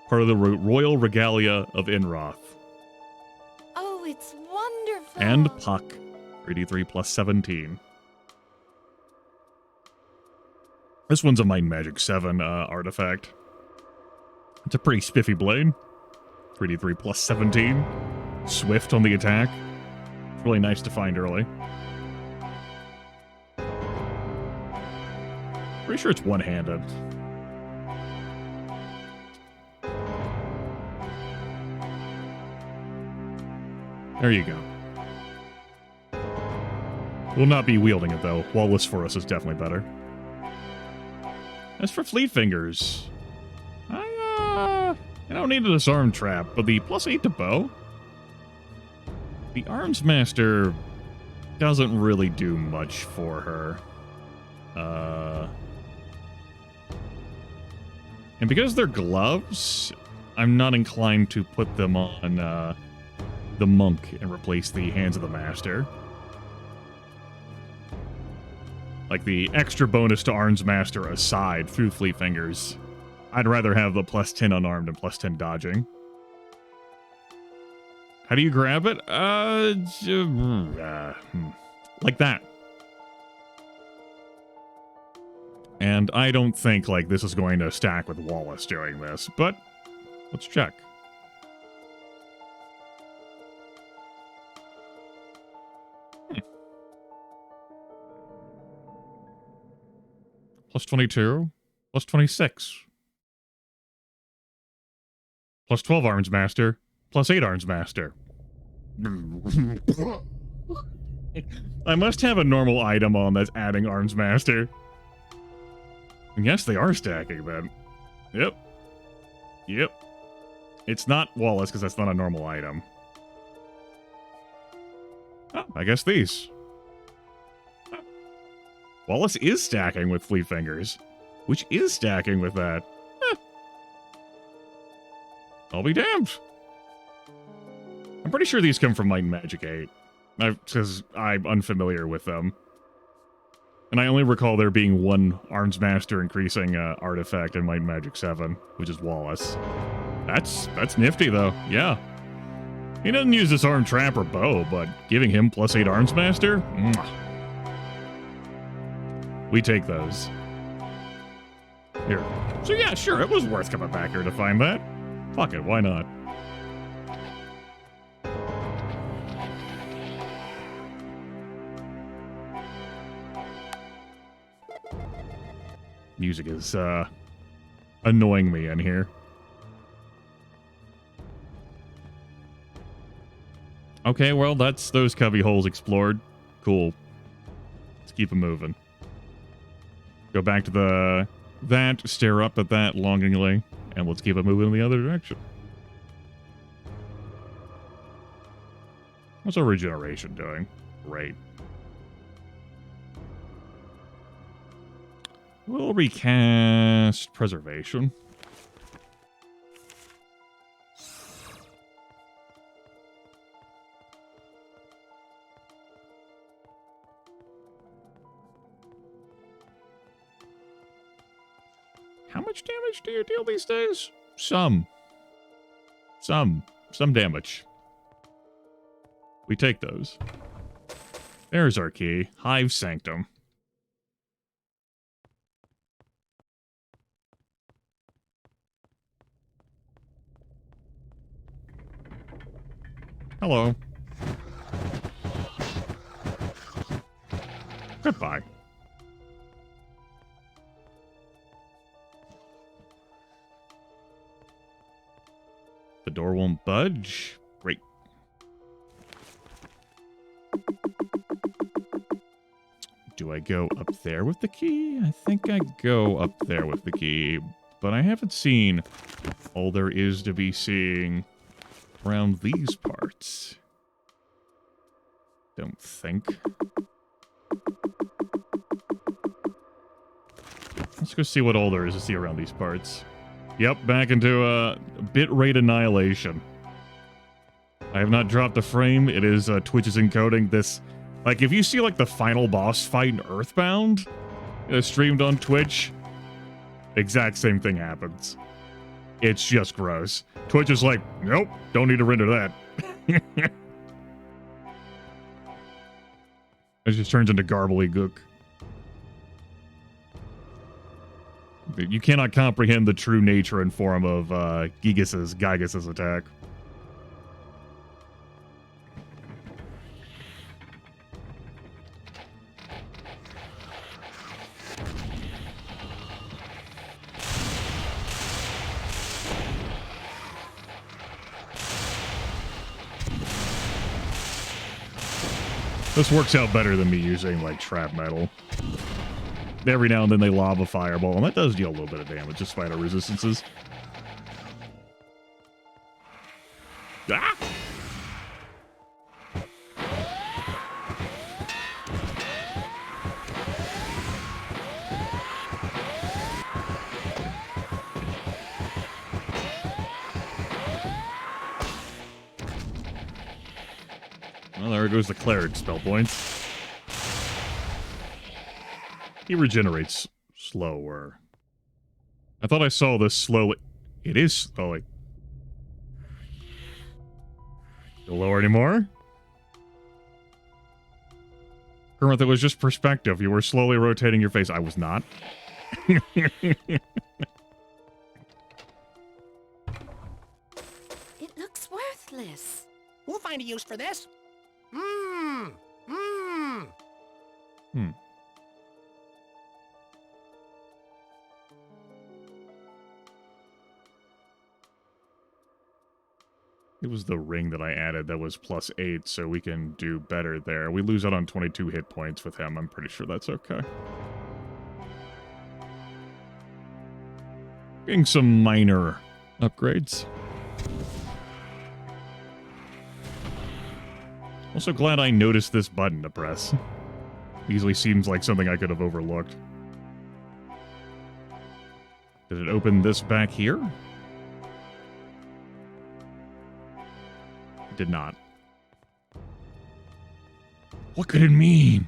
part of the royal regalia of Inroth. Oh, it's wonderful. And Puck, 3d3 plus 17. This one's a Might and Magic 7 artifact. It's a pretty spiffy blade. 3d3 plus 17. Swift on the attack. It's really nice to find early. Pretty sure it's one-handed. There you go. Will not be wielding it, though. Wall-less for us is definitely better. As for Fleet Fingers, I don't need a disarm trap, but the +8 to bow? The Arms Master doesn't really do much for her. And because they're gloves, I'm not inclined to put them on the Monk and replace the Hands of the Master. Like the extra bonus to Arms Master aside through Fleet Fingers, I'd rather have the +10 unarmed and +10 dodging. How do you grab it? Like that. And I don't think like this is going to stack with Wallace doing this, but let's check. +22, +26. +12 Arms Master, +8 Arms Master. I must have a normal item on that's adding Arms Master. And yes, they are stacking then. Yep. Yep. It's not Wallace because that's not a normal item. Oh, I guess these. Oh. Wallace is stacking with Fleet Fingers, which is stacking with that. I'll be damned. I'm pretty sure these come from Might and Magic 8. Because I'm unfamiliar with them. And I only recall there being one Arms Master increasing artifact in Might and Magic 7, which is Wallace. That's nifty, though. Yeah. He doesn't use this arm trap or bow, but giving him +8 Arms Master? Mwah. We take those. Here. So yeah, sure, it was worth coming back here to find that. Fuck it, why not? Music is annoying me in here. Okay, well, that's those cubby holes explored. Cool. Let's keep them moving. Go back to that, stare up at that longingly, and let's keep it moving in the other direction. What's our regeneration doing? Great. We'll recast Preservation. How much damage do you deal these days? Some damage. We take those. There's our key. Hive Sanctum. Hello. Goodbye. The door won't budge. Great. Do I go up there with the key? I think I go up there with the key, but I haven't seen all there is to be seeing around these parts. Don't think. Let's go see what all there is to see around these parts. Yep, back into bitrate annihilation. I have not dropped the frame. It is Twitch's encoding this. Like, if you see, like, the final boss fight in Earthbound streamed on Twitch, exact same thing happens. It's just gross. Twitch is like, nope, don't need to render that. It just turns into garbly gook. You cannot comprehend the true nature and form of Gigas's attack. This works out better than me using, like, trap metal. Every now and then they lob a fireball, and that does deal a little bit of damage, despite our resistances. Ah! Well, there goes the cleric spell points. He regenerates slower. I thought I saw this slowly. It is slowly. Go lower anymore? Grimith, it was just perspective. You were slowly rotating your face. I was not. It looks worthless. We'll find a use for this. It was the ring that I added that was +8, so we can do better there. We lose out on 22 hit points with him. I'm pretty sure that's okay. Getting some minor upgrades. Also glad I noticed this button to press. Easily seems like something I could have overlooked. Did it open this back here? It did not. What could it mean?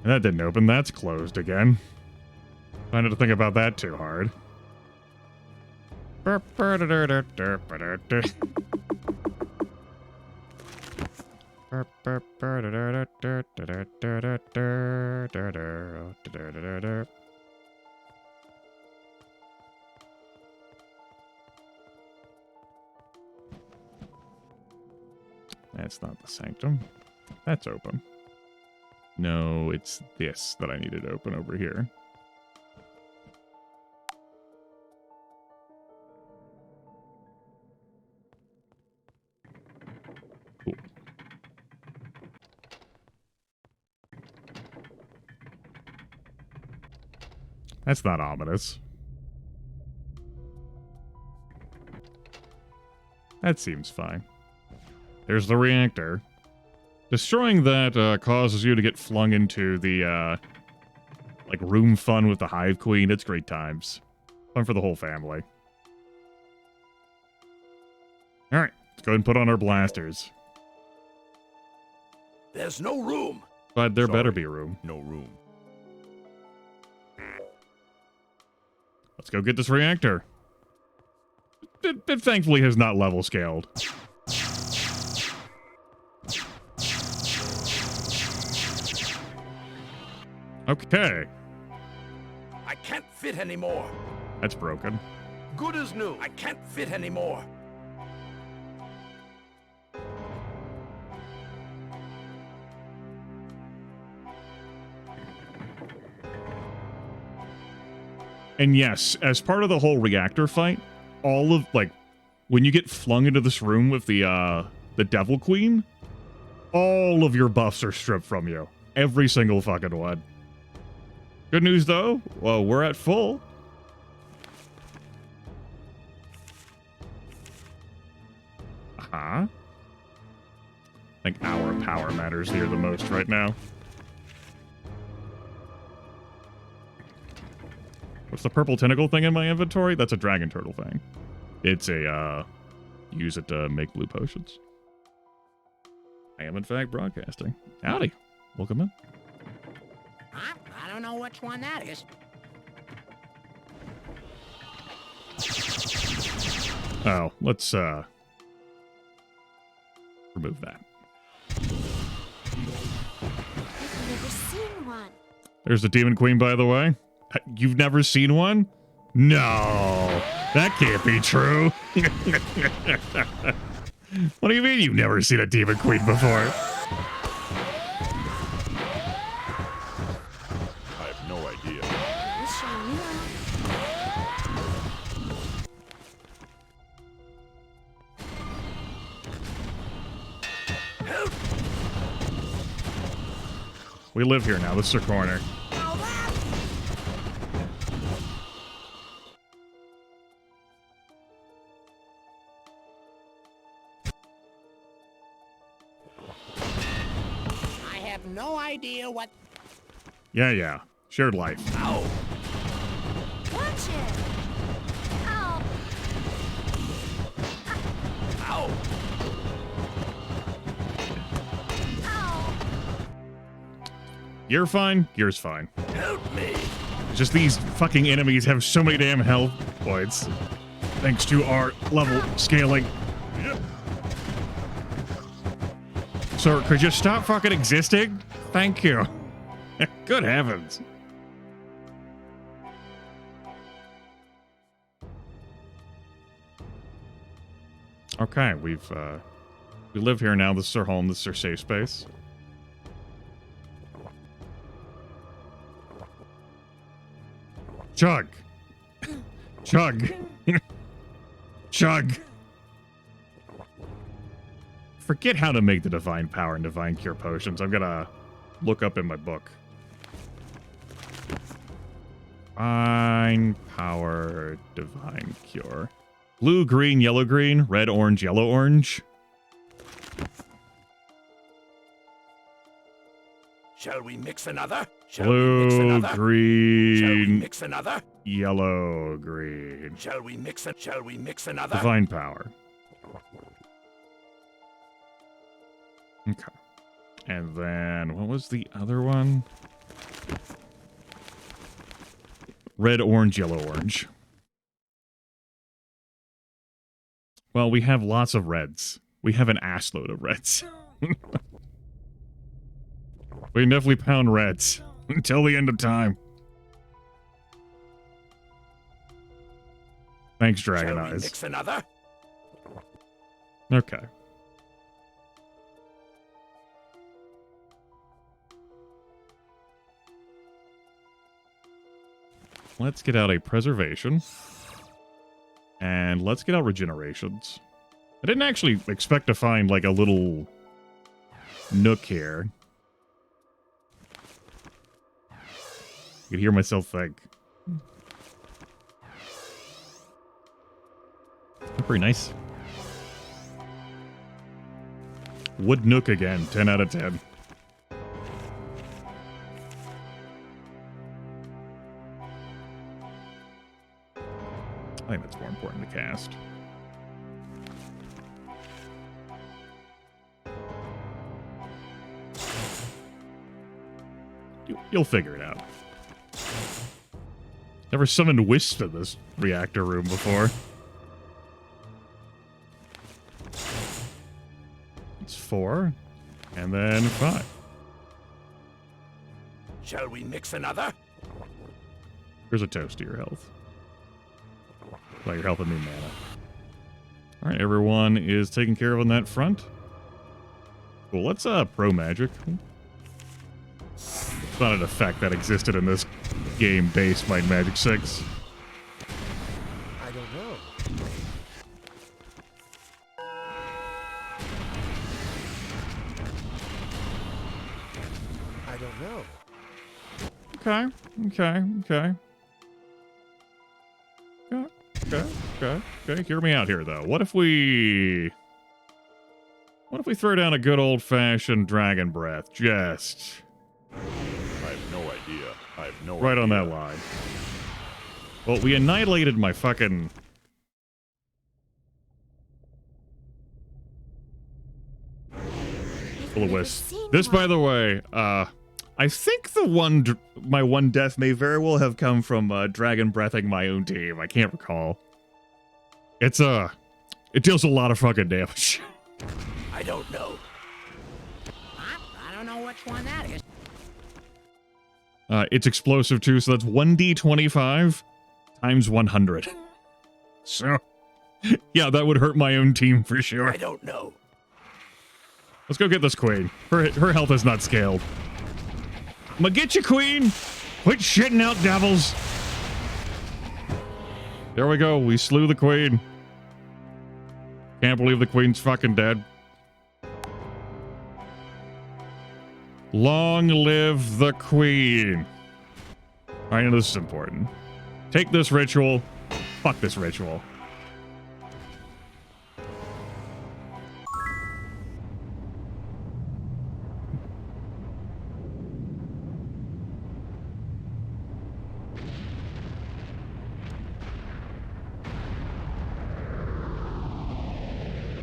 That didn't open. That's closed again. Trying not to think about that too hard. That's not the sanctum. That's open. No, it's this that I needed to open over here. Cool. That's not ominous. That seems fine. There's the reactor. Destroying that causes you to get flung into the like room fun with the Hive Queen. It's great times. Fun for the whole family. All right, let's go ahead and put on our blasters. There's no room. But there Sorry. better be room. No room. Let's go get this reactor. It thankfully has not level scaled. Okay. I can't fit anymore. That's broken. Good as new. I can't fit anymore. And yes, as part of the whole reactor fight, all of, like, when you get flung into this room with the Devil Queen, all of your buffs are stripped from you. Every single fucking one. Good news, though. Well, we're at full. I think our power matters here the most right now. What's the purple tentacle thing in my inventory? That's a dragon turtle thing. It's a, use it to make blue potions. I am, in fact, broadcasting. Howdy. Welcome in. Huh? I don't know which one that is. Oh, let's, remove that. I've never seen one. There's the Demon Queen, by the way. You've never seen one? No, that can't be true. What do you mean you've never seen a Demon Queen before? I have no idea. I wish I knew. Help! We live here now. This is our corner. I have no idea what... Yeah. Shared life. Ow! Watch it! Ow! Ow! Ow! You're fine. Yours fine. Help me! It's just these fucking enemies have so many damn health points. Thanks to our level scaling. Sir, could you stop fucking existing? Thank you. Good heavens. Okay, we live here now. This is our home. This is our safe space. Chug. Chug. Chug. Forget how to make the divine power and divine cure potions. I'm gonna look up in my book. Divine power, divine cure. Blue, green, yellow, green, red, orange, yellow, orange. Shall we mix another? Shall we mix Blue, another? Shall we green, mix another? yellow, green. Shall we mix another? Divine power. Okay. And then, what was the other one? Red, orange, yellow, orange. Well, we have lots of reds. We have an assload of reds. We can definitely pound reds until the end of time. Thanks, Dragon Shall we Eyes. mix another? Okay. Let's get out a preservation. And let's get out regenerations. I didn't actually expect to find like a little nook here. I could hear myself think. Pretty nice. Wood nook again, 10 out of 10. I think that's more important to cast. You'll figure it out. Never summoned Wisp in this reactor room before. It's 4, and then 5. Shall we mix another? Here's a toast to your health. Well, your health and new mana. All right, everyone is taken care of on that front. Cool, let's pro magic. It's not an effect that existed in this game based Might and Magic 6. I don't know. I don't know. Okay. Hear me out here, though. What if we throw down a good old-fashioned dragon breath? Just I have no idea. I have no right idea. on that line. Well, we annihilated my fucking... Wisp. This, by the way, I think my one death may very well have come from dragon breathing my own team. I can't recall. It deals a lot of fucking damage. I don't know. I don't know which one that is. It's explosive too, so that's 1d25 times 100. So, yeah, that would hurt my own team for sure. I don't know. Let's go get this queen. Her health is not scaled. I'm gonna get you, queen! Quit shitting out devils! There we go, we slew the queen. Can't believe the queen's fucking dead. Long live the queen. I know this is important. Take this ritual. Fuck this ritual.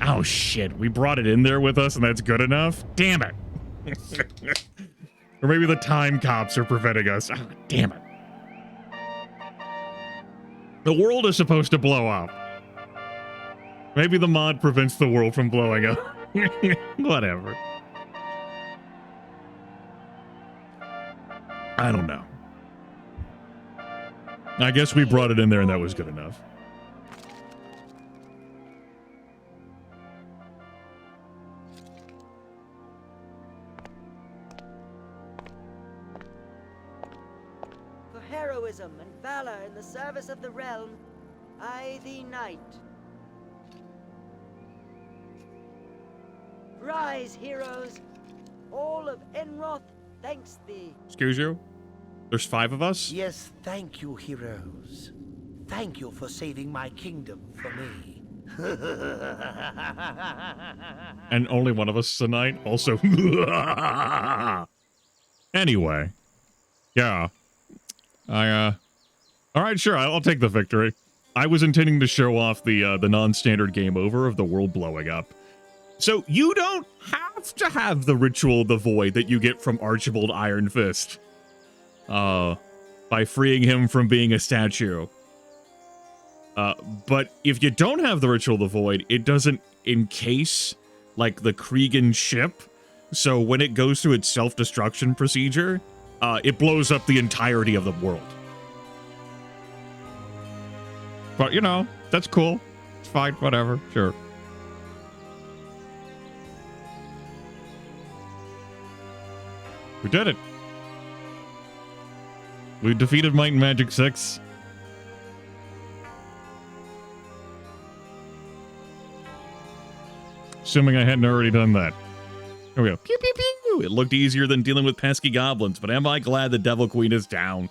Oh shit, we brought it in there with us and that's good enough? Damn it. Or maybe the time cops are preventing us. Oh, damn it. The world is supposed to blow up. Maybe the mod prevents the world from blowing up. Whatever. I don't know. I guess we brought it in there and that was good enough. Heroism and valor in the service of the realm, I thee knight. Rise, heroes! All of Enroth thanks thee. Excuse you? There's 5 of us? Yes, thank you, heroes. Thank you for saving my kingdom for me. And only one of us tonight? Also. Anyway. Yeah. Alright, sure, I'll take the victory. I was intending to show off the non-standard game over of the world blowing up. So you don't have to have the Ritual of the Void that you get from Archibald Iron Fist. By freeing him from being a statue. But if you don't have the Ritual of the Void, it doesn't encase, like, the Kriegan ship. So when it goes through its self-destruction procedure, it blows up the entirety of the world. But, you know, that's cool. It's fine, whatever, sure. We did it. We defeated Might and Magic 6. Assuming I hadn't already done that. Here we go. Pew, pew, pew. It looked easier than dealing with pesky goblins, but am I glad the Devil Queen is down?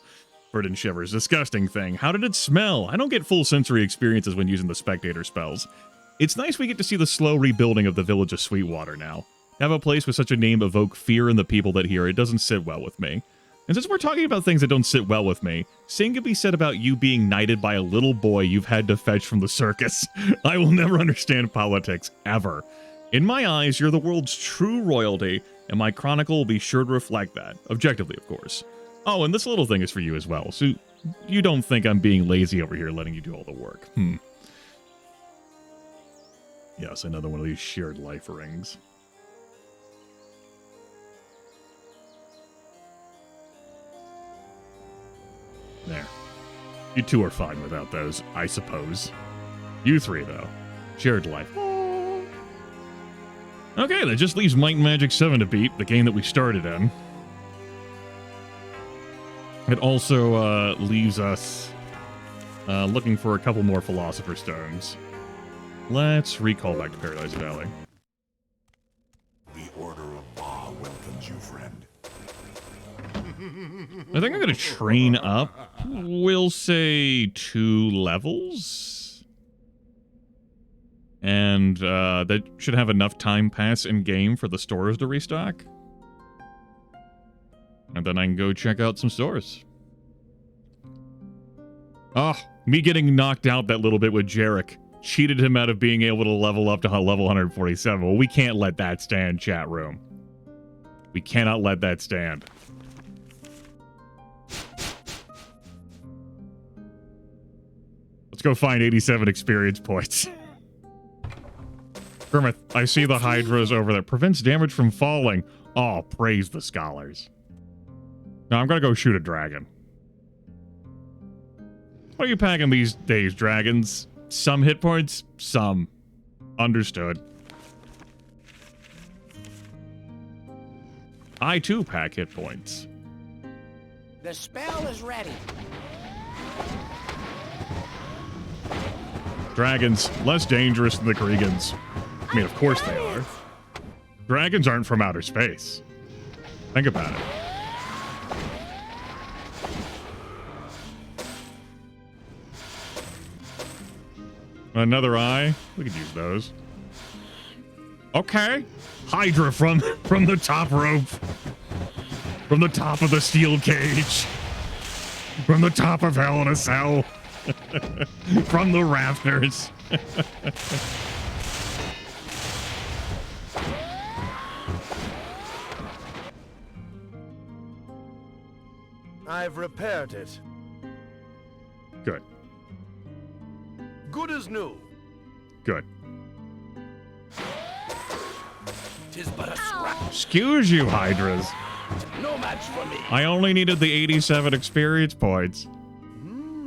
Verdant shivers. Disgusting thing. How did it smell? I don't get full sensory experiences when using the spectator spells. It's nice we get to see the slow rebuilding of the village of Sweetwater now. Have a place with such a name evoke fear in the people that hear it doesn't sit well with me. And since we're talking about things that don't sit well with me, same could be said about you being knighted by a little boy you've had to fetch from the circus. I will never understand politics, ever. In my eyes, you're the world's true royalty, and my chronicle will be sure to reflect that. Objectively, of course. Oh, and this little thing is for you as well, so you don't think I'm being lazy over here letting you do all the work. Yes, another one of these shared life rings. There. You two are fine without those, I suppose. You three, though. Shared life. Okay, that just leaves Might and Magic 7 to beat, the game that we started in. It also leaves us looking for a couple more Philosopher's Stones. Let's recall back to Paradise Valley. The Order of Ba welcomes you, friend. I think I'm going to train up, we'll say 2 levels. And that should have enough time pass in-game for the stores to restock. And then I can go check out some stores. Oh, me getting knocked out that little bit with Jarek cheated him out of being able to level up to level 147. Well, we can't let that stand, chat room. We cannot let that stand. Let's go find 87 experience points. Grimith, I see the Hydras over there. Prevents damage from falling. Oh, praise the scholars. Now I'm gonna go shoot a dragon. What are you packing these days, dragons? Some hit points? Some. Understood. I too pack hit points. The spell is ready. Dragons, less dangerous than the Kriegans. I mean, of course they are. Dragons aren't from outer space. Think about it. Another eye. We could use those. Okay. Hydra from the top rope. From the top of the steel cage. From the top of Hell in a Cell. From the rafters. I've repaired it. Good. Good as new. Good. Tis but a scrap. Excuse you, Hydras. No match for me. I only needed the 87 experience points.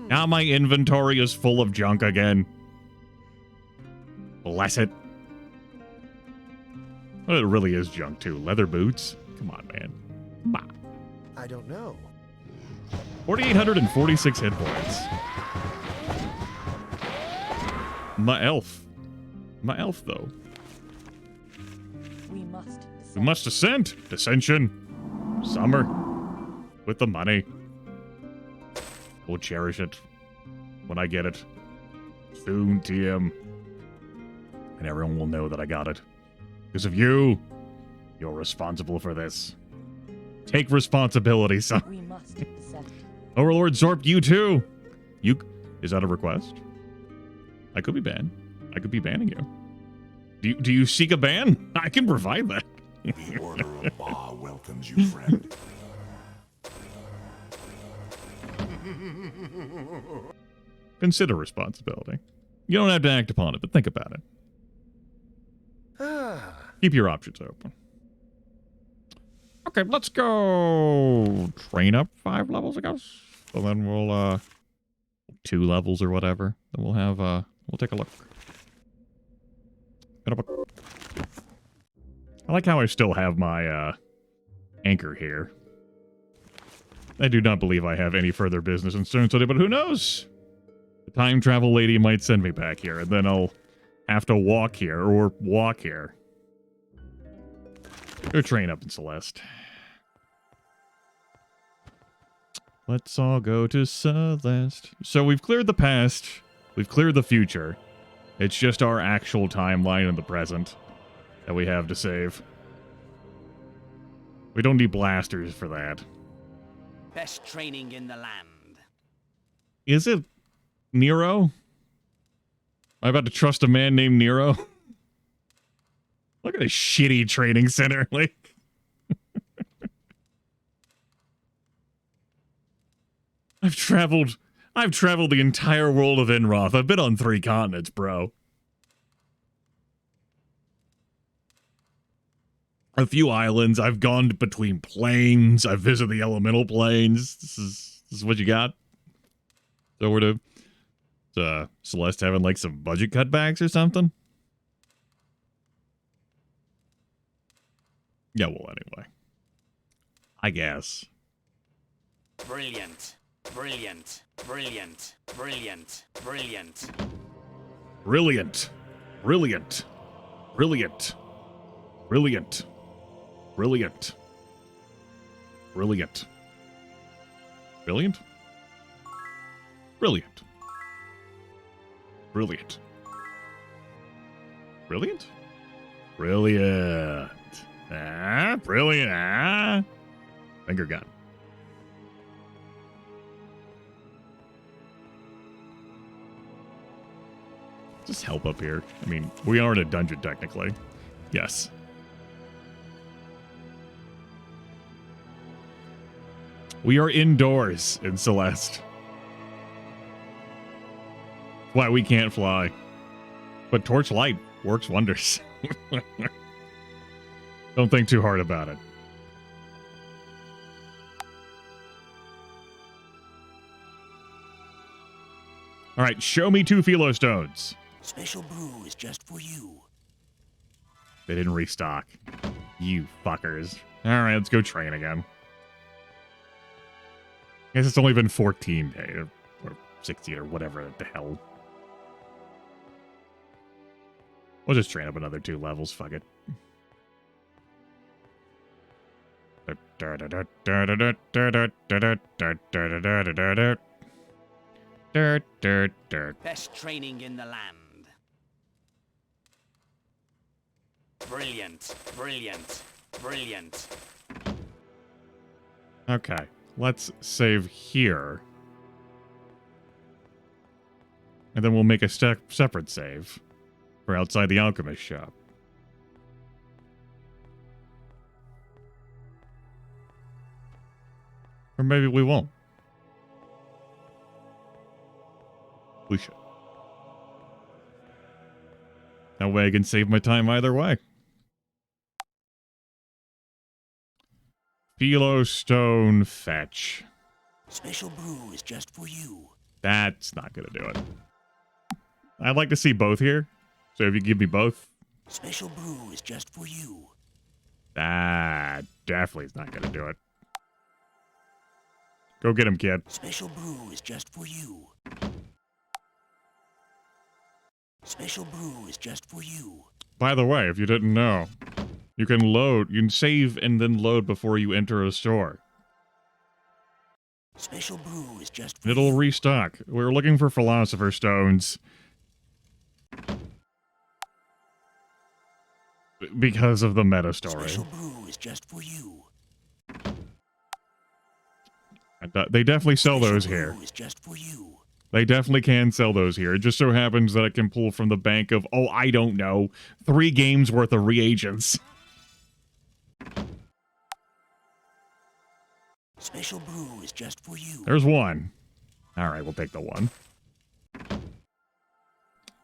Now my inventory is full of junk again. Bless it. Well, it really is junk, too. Leather boots? Come on, man. Bah. I don't know. 4,846 hit points. My elf. My elf, though. We must ascend. Dissension. Summer. With the money. We'll cherish it. When I get it. Soon, TM. And everyone will know that I got it. Because of you. You're responsible for this. Take responsibility, son. We must accept. Overlord Zorp, you too. You. Is that a request? I could be banned. I could be banning you. Do you seek a ban? I can provide that. The Order of Ba welcomes you, friend. Consider responsibility. You don't have to act upon it, but think about it. Keep your options open. Okay, let's go train up 5 levels, I guess. So then we'll 2 levels or whatever. Then we'll have we'll take a look. I like how I still have my anchor here. I do not believe I have any further business in Stern City, but who knows? The time travel lady might send me back here, and then I'll have to walk here, or walk here. Go train up in Celeste. Let's all go to Celeste. So we've cleared the past. We've cleared the future. It's just our actual timeline in the present that we have to save. We don't need blasters for that. Best training in the land. Is it Nero? Am I about to trust a man named Nero? Look at a shitty training center. Like, I've traveled the entire world of Enroth. I've been on 3 continents, bro. A few islands. I've gone between planes. I've visited the elemental planes. This is what you got? So we're to Celeste having like some budget cutbacks or something? Yeah, well, anyway. I guess. Brilliant. Brilliant. Brilliant. Brilliant. Brilliant. Brilliant. Brilliant. Brilliant. Brilliant. Brilliant. Brilliant. Brilliant? Brilliant. Brilliant. Brilliant? Brilliant. Ah, brilliant. Ah. Finger gun. Just help up here. I mean, we are in a dungeon technically. Yes. We are indoors in Celeste. Why we can't fly. But torchlight works wonders. Don't think too hard about it. All right, show me 2 philo stones. Special brew is just for you. They didn't restock. You fuckers. All right, let's go train again. Guess it's only been 14 days, or 16, or whatever the hell. We'll just train up another 2 levels, fuck it. Best training in the land. Brilliant. Brilliant. Brilliant. Okay, let's save here. And then we'll make a separate save for outside the alchemist shop. Or maybe we won't. We should. That way I can save my time either way. Philo stone fetch. Special brew is just for you. That's not gonna do it. I'd like to see both here. So if you give me both. Special brew is just for you. That definitely is not gonna do it. Go get him, kid. Special brew is just for you. Special brew is just for you. By the way, if you didn't know, you can save and then load before you enter a store. Special brew is just for It'll you. restock. We're looking for philosopher stones. Because of the meta story. Special brew is just for you. They definitely sell those here. Is just for you. They definitely can sell those here. It just so happens that I can pull from the bank of, oh, I don't know, 3 games worth of reagents. Special brew is just for you. There's 1. All right, we'll take the 1. Because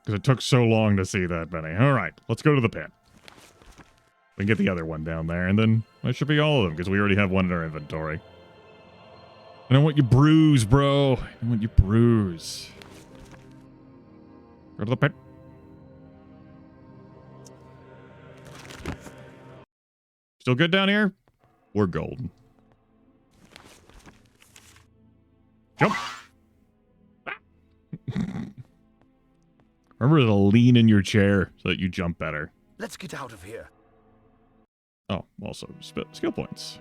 it took so long to see that many. All right, let's go to the pit. We can get the other one down there, and then that should be all of them, because we already have 1 in our inventory. I don't want you bruise, bro. I don't want you bruise. Go to the pit. Still good down here? We're golden. Jump. Remember to lean in your chair so that you jump better. Let's get out of here. Oh, also skill points.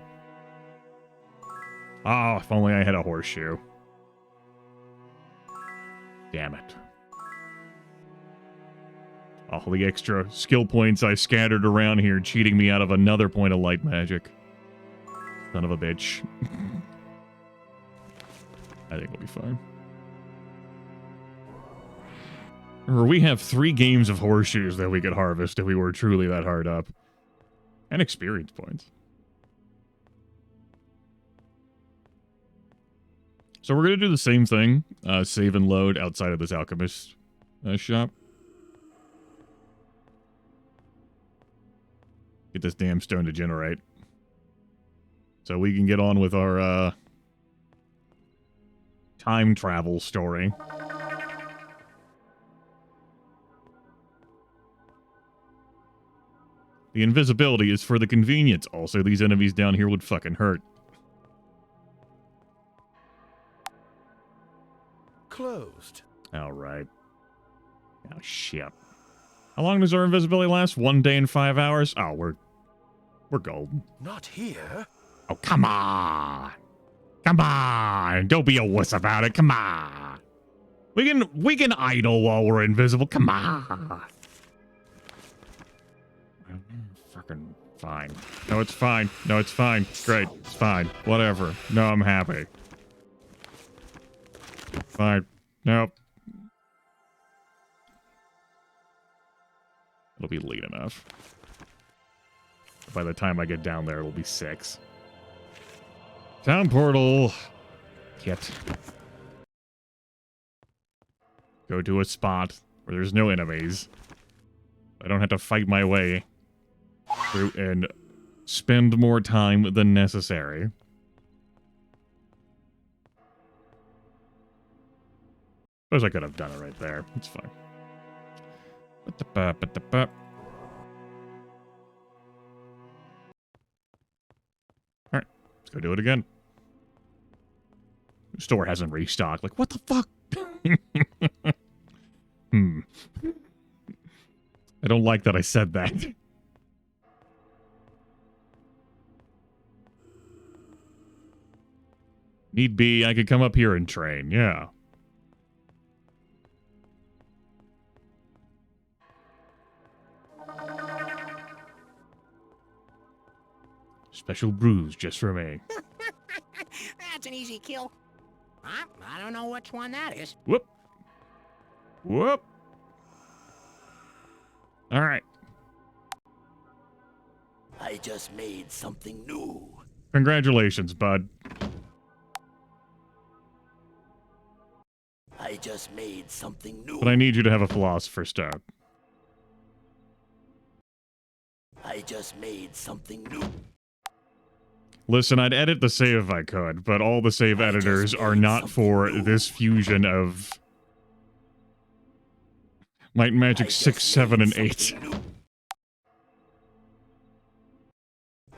Oh, if only I had a horseshoe. Damn it. All the extra skill points I scattered around here cheating me out of another point of light magic. Son of a bitch. I think we'll be fine. Remember, we have 3 games of horseshoes that we could harvest if we were truly that hard up. And experience points. So we're going to do the same thing. Save and load outside of this alchemist shop. Get this damn stone to generate. So we can get on with our time travel story. The invisibility is for the convenience. Also, these enemies down here would fucking hurt. Closed. All right. Oh, shit. How long does our invisibility last? 1 day and 5 hours? Oh, we're golden. Not here. Oh, come on. Come on. Don't be a wuss about it. Come on. We can idle while we're invisible. Come on. Fucking fine. No, it's fine. No, it's fine. Great. It's fine. Whatever. No, I'm happy. Fine. Nope. It'll be late enough. By the time I get down there, it'll be 6. Town portal. Kit. Go to a spot where there's no enemies. I don't have to fight my way through and spend more time than necessary. Suppose I could have done it right there. It's fine. Alright, let's go do it again. The store hasn't restocked. Like, what the fuck? I don't like that I said that. Need be, I could come up here and train, yeah. Special brews just for me. That's an easy kill. I don't know which one that is. Whoop. Whoop. All right. I just made something new. Congratulations, bud. I just made something new. But I need you to have a philosopher's stone. I just made something new. Listen, I'd edit the save if I could, but all the save editors are not for this fusion of Might and Magic 6, 7, and 8.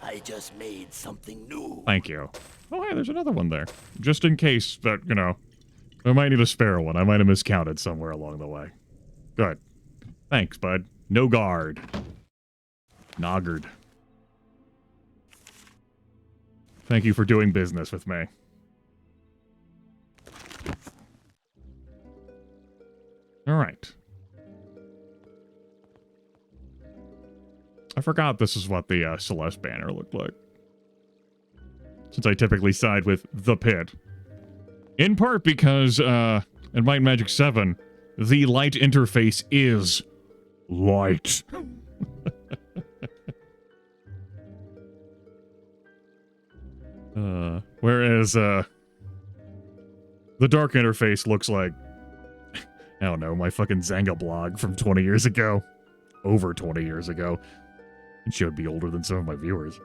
I just made something new. Thank you. Oh, hey, there's another one there. Just in case that, you know, I might need a spare one. I might have miscounted somewhere along the way. Good. Thanks, bud. No guard. Noggard. Thank you for doing business with me. All right. I forgot this is what the Celeste banner looked like. Since I typically side with the pit. In part because, in Might and Magic 7, the light interface is light. Whereas, the dark interface looks like, I don't know, my fucking Zanga blog from 20 years ago. Over 20 years ago. It should be older than some of my viewers.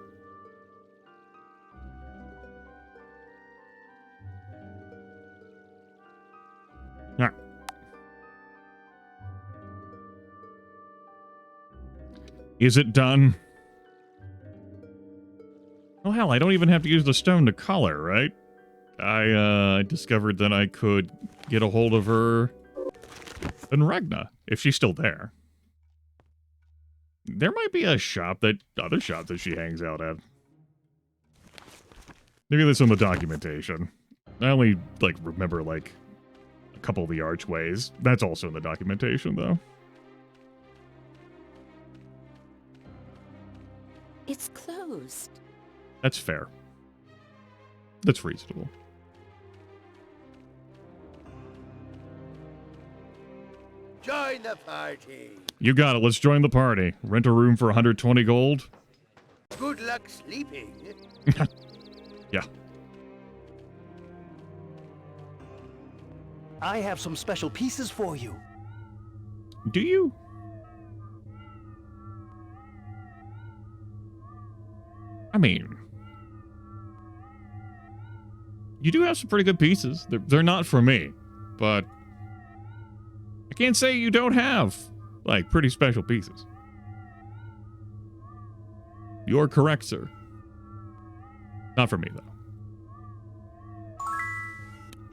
Alright. Is it done? Oh hell, I don't even have to use the stone to color, right? I discovered that I could get a hold of her and Ragna, if she's still there. There might be a other shop that she hangs out at. Maybe that's in the documentation. I only, remember, a couple of the archways. That's also in the documentation, though. It's closed. That's fair. That's reasonable. Join the party. You got it. Let's join the party. Rent a room for 120 gold. Good luck sleeping. Yeah. I have some special pieces for you. Do you? I mean, you do have some pretty good pieces. They're not for me, but I can't say you don't have, like, pretty special pieces. You're correct, sir. Not for me, though.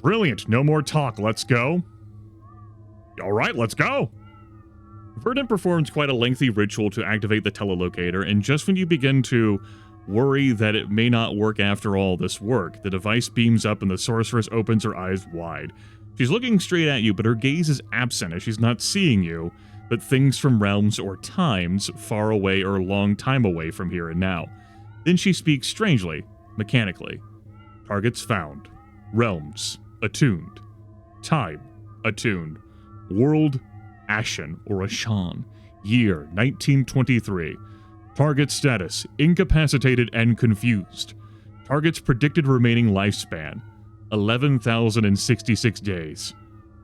Brilliant. No more talk. Let's go. All right, let's go. Verdant performs quite a lengthy ritual to activate the telelocator, and just when you begin to worry that it may not work after all this work, the device beams up and the sorceress opens her eyes wide. She's looking straight at you, but her gaze is absent as she's not seeing you, but things from realms or times far away or a long time away from here and now. Then she speaks strangely, mechanically. Targets found. Realms attuned. Time attuned. World Ashen or Ashan. Year 1923. Target status incapacitated and confused. Target's predicted remaining lifespan 11,066 days.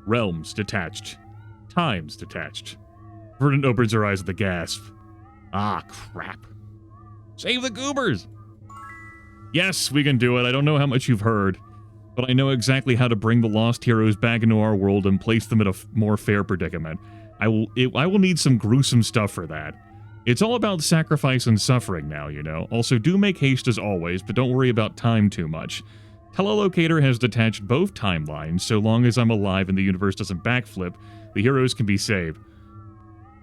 Realms detached. Times detached. Verdant opens her eyes with a gasp. Ah, crap. Save the goobers! Yes, we can do it. I don't know how much you've heard, but I know exactly how to bring the lost heroes back into our world and place them in a more fair predicament. I will need some gruesome stuff for that. It's all about sacrifice and suffering now, you know. Also, do make haste as always, but don't worry about time too much. Telelocator has detached both timelines. So long as I'm alive and the universe doesn't backflip, the heroes can be saved.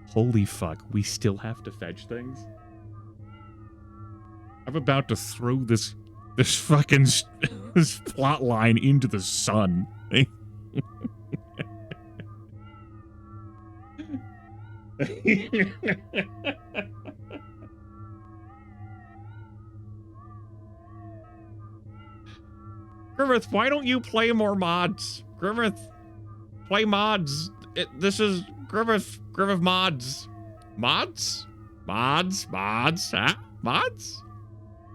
Holy fuck, we still have to fetch things? I'm about to throw this fucking this plot line into the sun. Grimith, why don't you play more mods? Grimith, play mods. This is Grimith mods. Mods? Mods? Huh? Mods?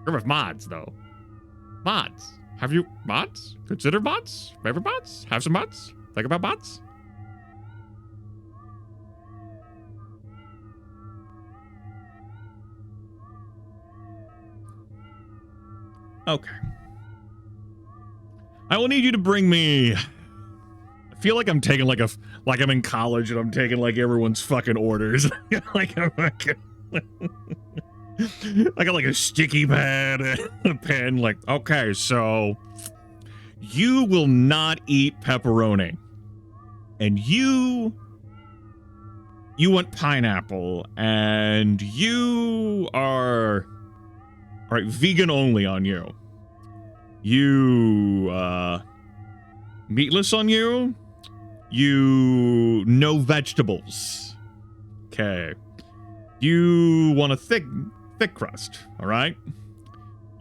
Grimith mods, though. Mods. Have you mods? Consider mods? Favorite mods? Have some mods? Think about mods? Okay. I will need you to bring me... I feel like I'm taking like I'm in college and I'm taking like everyone's fucking orders. Like I'm fucking... I got like a sticky pad and a pen. Like, okay, so you will not eat pepperoni, and you want pineapple, and you are all right. Vegan only on you. You meatless on you. You no vegetables. Okay. You want a thick crust, all right?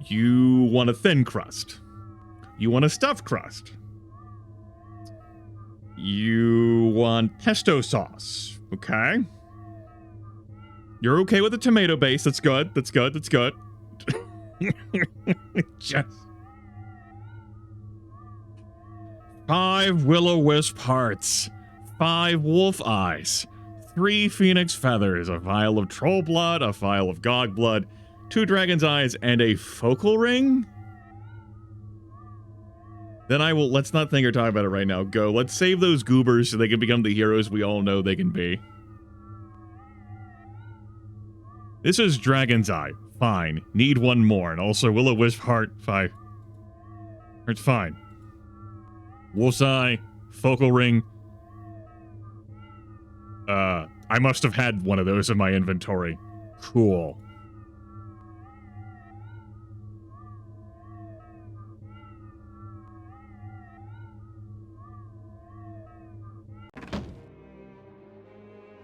You want a thin crust. You want a stuffed crust. You want pesto sauce, okay? You're okay with a tomato base. That's good. That's good. That's good. Just 5 will-o-wisp hearts, 5 wolf eyes, 3 phoenix feathers, a vial of troll blood, a vial of gog blood, 2 dragon's eyes, and a focal ring? Then I will, let's not think or talk about it right now. Go, let's save those goobers so they can become the heroes we all know they can be. This is dragon's eye. Fine. Need 1 more. And also will-o-wisp heart. 5. It's fine. Wolf's eye. Focal ring. I must have had one of those in my inventory. Cool.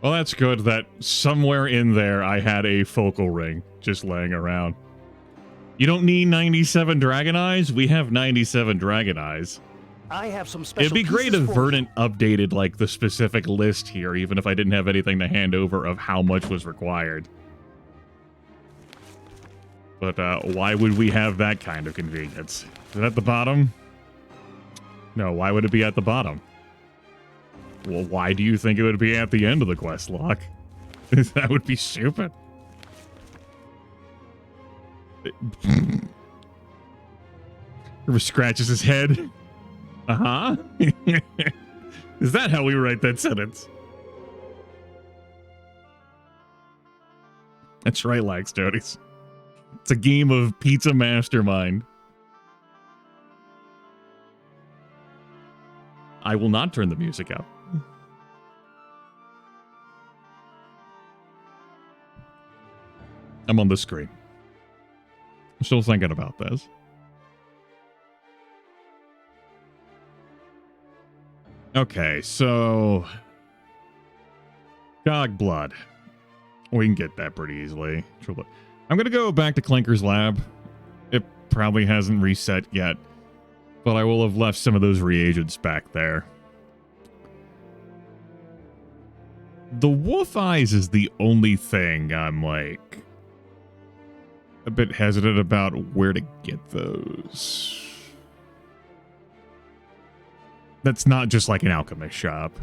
Well, that's good that somewhere in there I had a focal ring just laying around. You don't need 97 dragon eyes? We have 97 dragon eyes. I have some special It'd be great pieces if for Verdant updated, like, the specific list here, even if I didn't have anything to hand over of how much was required. But, why would we have that kind of convenience? Is it at the bottom? No, why would it be at the bottom? Well, why do you think it would be at the end of the quest log? That would be stupid. River scratches his head. Uh-huh. Is that how we write that sentence? That's right, like Stodies. It's a game of Pizza Mastermind. I will not turn the music up. I'm on the screen. I'm still thinking about this. Okay, so Dog blood. We can get that pretty easily. I'm going to go back to Clinker's lab. It probably hasn't reset yet, but I will have left some of those reagents back there. The wolf eyes is the only thing I'm like a bit hesitant about where to get those. That's not just like an alchemist shop.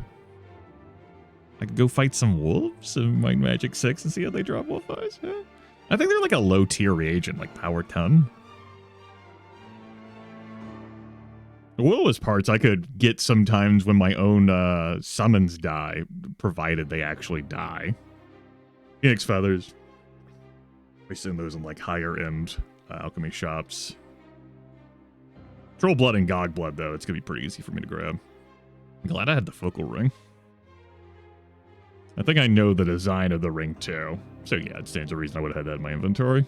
I could go fight some wolves in Might Magic 6 and see how they drop wolf eyes. Yeah. I think they're like a low tier reagent, like power ton. The Will-O-Wisp parts I could get sometimes when my own summons die, provided they actually die. Phoenix feathers. I assume those in like higher end alchemy shops. Troll blood and Gog blood, though, it's going to be pretty easy for me to grab. I'm glad I had the focal ring. I think I know the design of the ring, too. So, yeah, it stands to reason I would have had that in my inventory.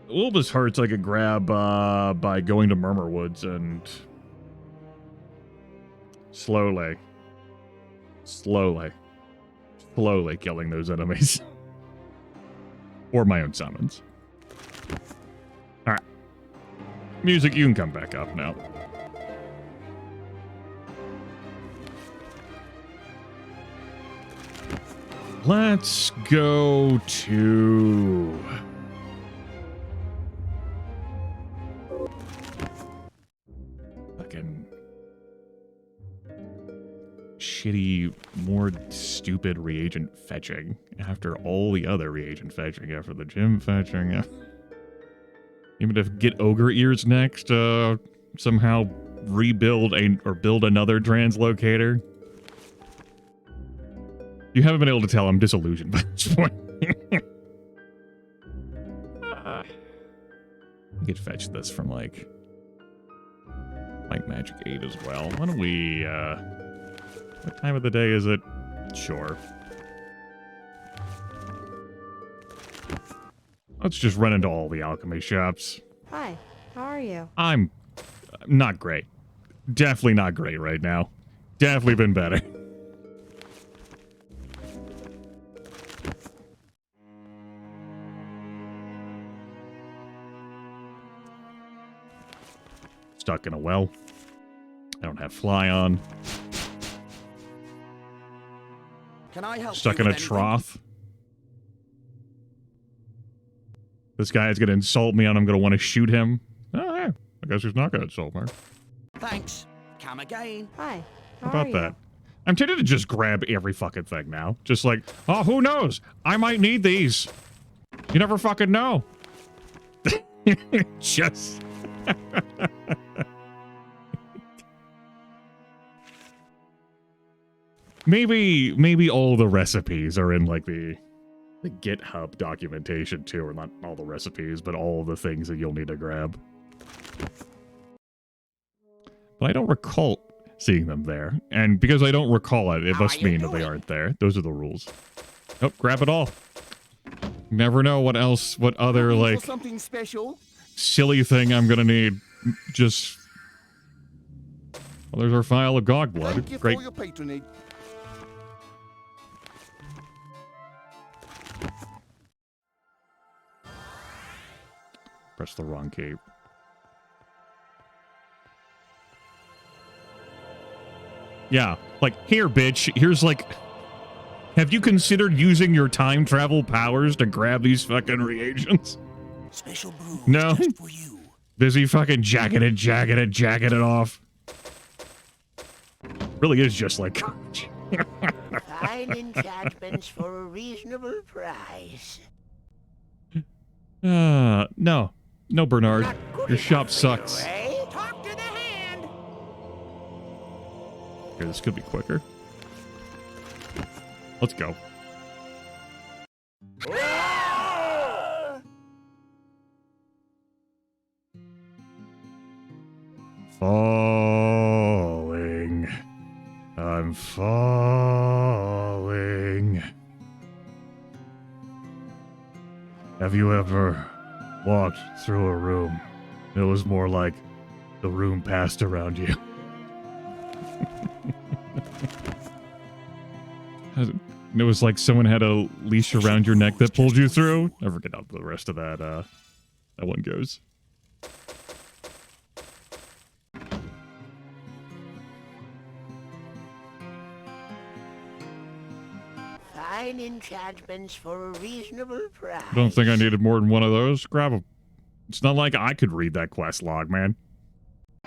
The Will-O-Wisp hearts I could grab by going to Murmur Woods and slowly killing those enemies. Or my own summons. Alright. Music, you can come back up now. Let's go to... fucking... shitty, more stupid reagent fetching after all the other reagent fetching, after the gym fetching. Even if get ogre ears next, somehow rebuild or build another translocator. You haven't been able to tell I'm disillusioned by this point. I could fetch this from like Magic 8 as well. Why don't we, what time of the day is it? Sure. Let's just run into all the alchemy shops. Hi, how are you? I'm not great. Definitely not great right now. Definitely been better. Stuck in a well. I don't have fly on. Can I help Stuck you in a with anything? trough. This guy is going to insult me and I'm going to want to shoot him. Oh, yeah. I guess he's not going to insult me. Thanks. Come again. Hi, How about that? I'm tempted to just grab every fucking thing now. Just like, oh, who knows? I might need these. You never fucking know. Just... Maybe all the recipes are in like the GitHub documentation too, or not all the recipes, but all the things that you'll need to grab. But I don't recall seeing them there, and because I don't recall it, it must mean that they aren't there. Those are the rules. Oh, grab it all. Never know what else, what other like something special. silly thing I'm gonna need. Just well, there's our file of Gog blood. Thank you Great. for your patronage. Press the wrong key. Yeah, like, here, bitch, here's like... Have you considered using your time travel powers to grab these fucking reagents? Special brew No? just for you. Busy fucking jacking it off. Really is just like... Fine enchantments for a reasonable price. No. No, Bernard. Your shop sucks. Talk to the hand. Okay, this could be quicker. Let's go. Falling. I'm falling. Have you ever walked through a room? It was more like the room passed around you. It was like someone had a leash around your neck that pulled you through. I forget how the rest of that one goes. Fine enchantments for a reasonable price. I don't think I needed more than one of those. Grab them. It's not like I could read that quest log, man.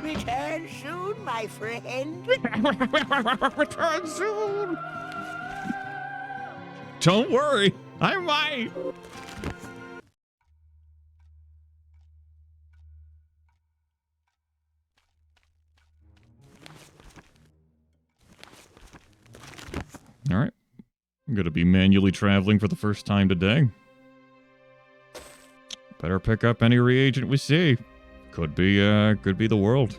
Return soon, my friend. Return soon. Don't worry, I might. All right. I'm going to be manually traveling for the first time today. Better pick up any reagent we see. Could be the world.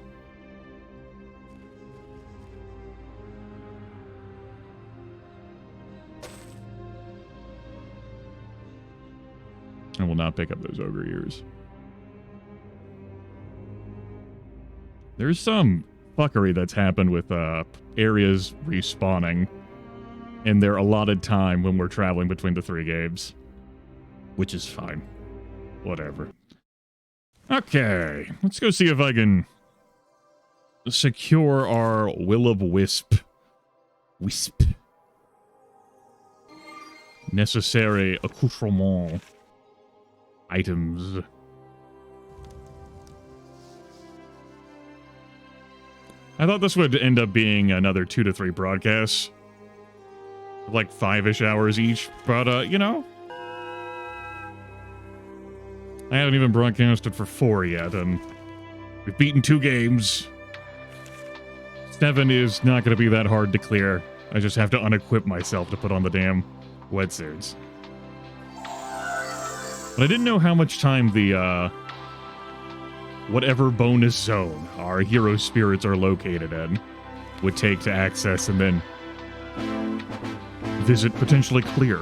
I will not pick up those ogre ears. There's some fuckery that's happened with areas respawning in their allotted time when we're traveling between the 3 games. Which is fine. Whatever. Okay, let's go see if I can secure our Will-o-wisp. Wisp. Necessary accoutrement. Items. I thought this would end up being another 2 to 3 broadcasts. Like 5-ish hours each, but, you know. I haven't even broadcasted for 4 yet, and we've beaten 2 games. 7 is not going to be that hard to clear. I just have to unequip myself to put on the damn wetsuits. But I didn't know how much time the, whatever bonus zone our hero spirits are located in would take to access and then visit, potentially clear.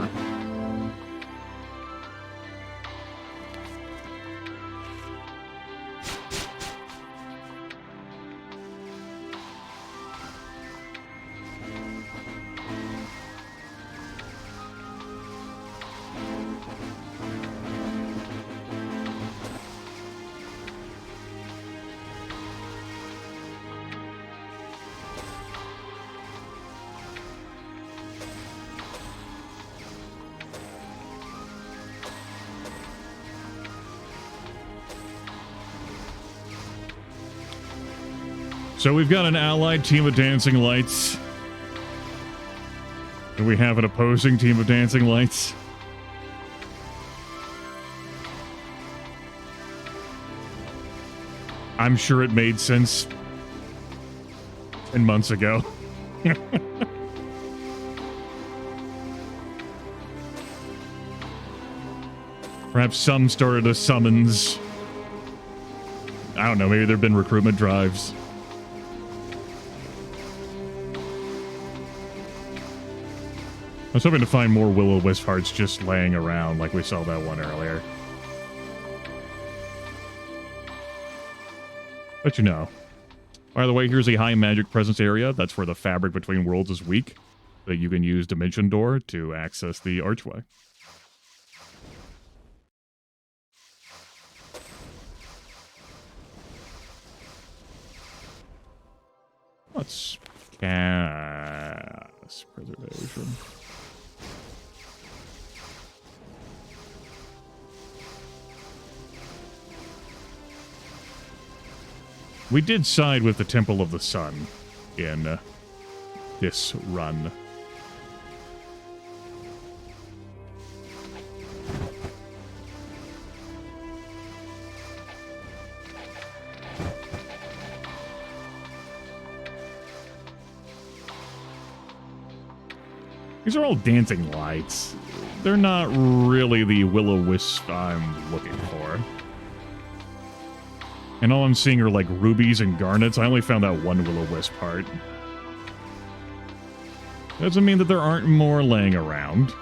So we've got an allied team of Dancing Lights. Do we have an opposing team of Dancing Lights? I'm sure it made sense 10 months ago. Perhaps some started a summons. I don't know, maybe there have been recruitment drives. I was hoping to find more Will-o-wisp hearts just laying around like we saw that one earlier. But you know. By the way, here's a high magic presence area. That's where the fabric between worlds is weak. That you can use Dimension Door to access the archway. Let's Gas preservation. We did side with the Temple of the Sun in this run. These are all dancing lights. They're not really the will-o-wisp I'm looking for. And all I'm seeing are like rubies and garnets. I only found that one will-o-wisp part. Doesn't mean that there aren't more laying around.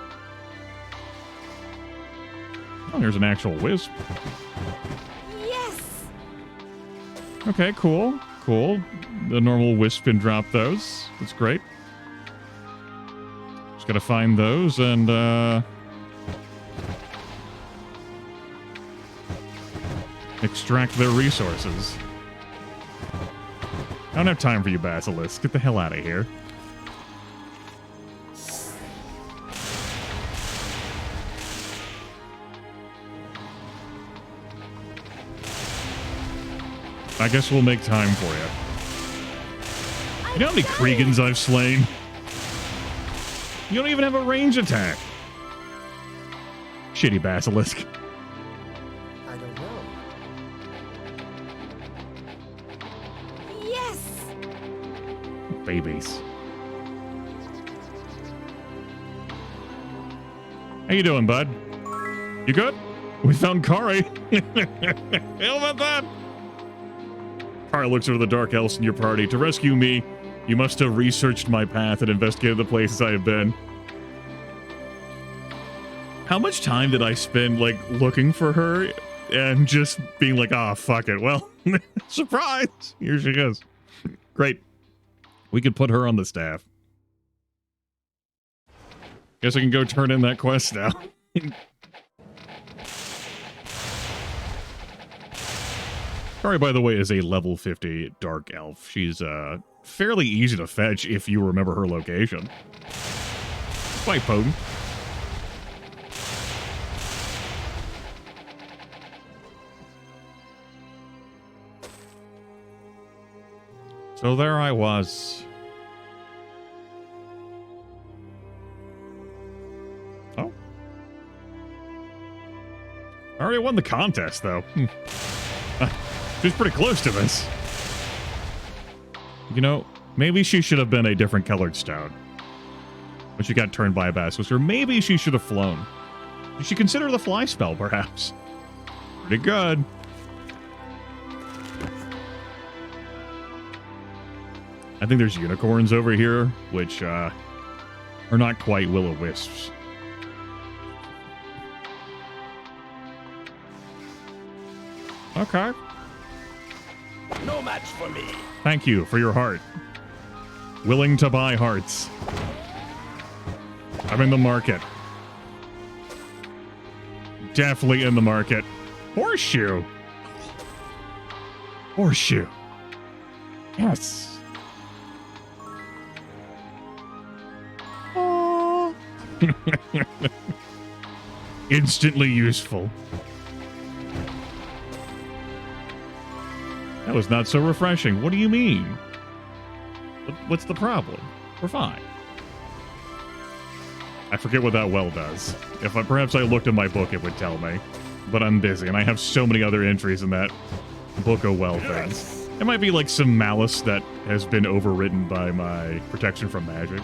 Oh, there's an actual wisp. Yes! Okay, cool. Cool. The normal wisp can drop those. That's great. Just gotta find those and, extract their resources. I don't have time for you, Basilisk. Get the hell out of here. I guess we'll make time for you. You know how many Kriegans I've slain? You don't even have a range attack. Shitty Basilisk. I don't know. Yes! Babies. How you doing, bud? You good? We found Kari. How about that? Kari looks over the Dark Elves in your party. To rescue me, you must have researched my path and investigated the places I have been. How much time did I spend, like, looking for her and just being like, ah, fuck it. Well, surprise! Here she is. Great. We could put her on the staff. Guess I can go turn in that quest now. Kari, by the way, is a level 50 Dark Elf. She's fairly easy to fetch if you remember her location. Quite potent. So there I was. Oh. I already won the contest, though. She's pretty close to this. You know, maybe she should have been a different colored stone when she got turned by a basilisk, or maybe she should have flown. Did she consider the fly spell, perhaps? Pretty good. I think there's unicorns over here, which are not quite will-o-wisps. Okay. No match for me. Thank you for your heart. Willing to buy hearts. I'm in the market. Definitely in the market. Horseshoe. Horseshoe. Yes. Oh. Instantly useful. That was not so refreshing. What do you mean? What's the problem? We're fine. I forget what that well does. If perhaps I looked in my book, it would tell me. But I'm busy, and I have so many other entries in that book of well things. It might be like some malice that has been overwritten by my protection from magic.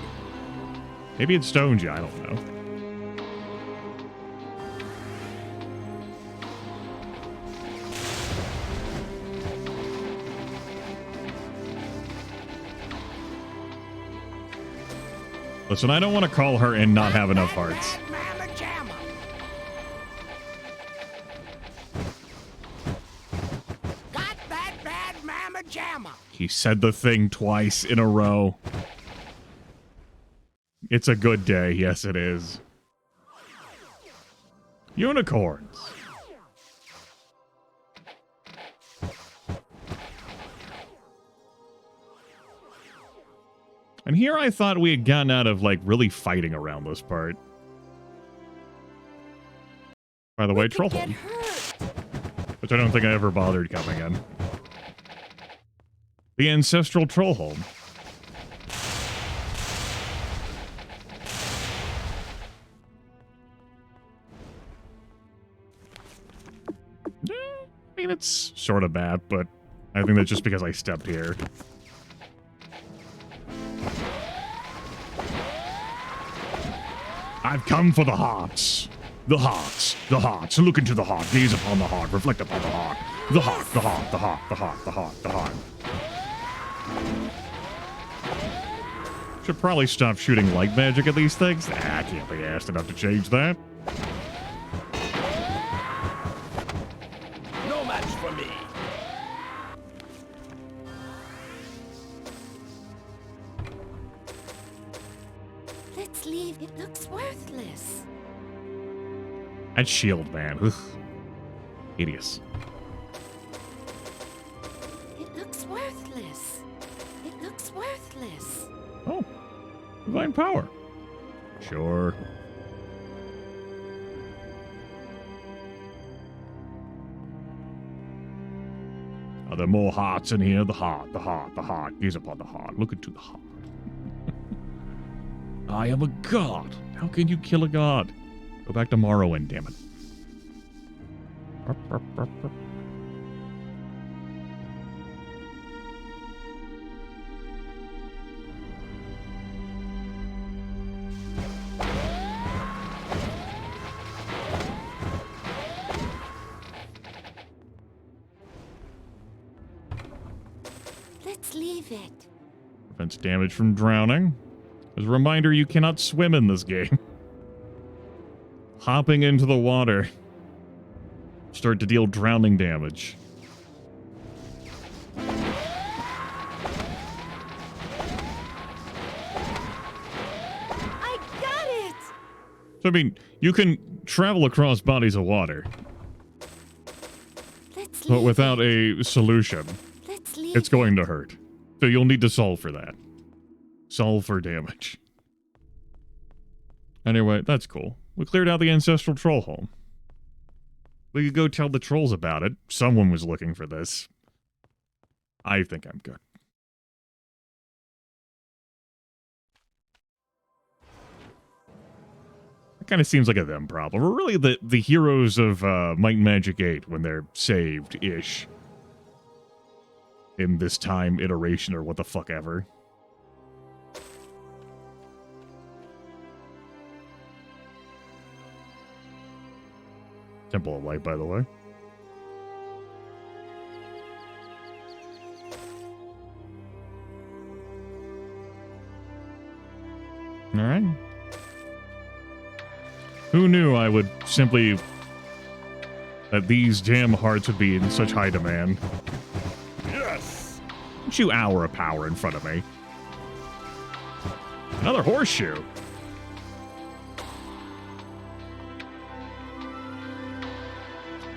Maybe it stoned you, I don't know. Listen, I don't want to call her and not have enough hearts. Got that bad mamma jamma. He said the thing twice in a row. It's a good day. Yes, it is. Unicorns. And here I thought we had gotten out of, like, really fighting around this part. By the way, Trollholm. Which I don't think I ever bothered coming in. The ancestral Trollholm. I mean, it's sort of bad, but I think that's just because I stepped here. I've come for the hearts. The hearts. The hearts. Look into the heart. Gaze upon the heart. Reflect upon the heart. The heart. The heart. The heart. The heart. The heart. The heart. Should probably stop shooting light magic at these things. I can't be asked enough to change that. No match for me. Let's leave. It looks worthless. That shield, man. Ugh. Hideous. It looks worthless. It looks worthless. Oh. Divine power. Sure. Are there more hearts in here? The heart, the heart, the heart. Gaze upon the heart. Look into the heart. I am a god. How can you kill a god? Go back to Morrowind, damn it. Let's leave it. Prevents damage from drowning. As a reminder, you cannot swim in this game. Hopping into the water. Start to deal drowning damage. I got it! So, I mean, you can travel across bodies of water. But without a solution, it's going to hurt. So you'll need to solve for that. Solve for damage. Anyway, that's cool. We cleared out the ancestral Trollholm. We could go tell the trolls about it. Someone was looking for this. I think I'm good. It kind of seems like a them problem. We're really the heroes of Might and Magic 8 when they're saved-ish. In this time iteration or what the fuck ever. Temple of Light, by the way. Alright. Who knew I would simply... that these damn hearts would be in such high demand. Yes! Don't you hour of power in front of me. Another horseshoe.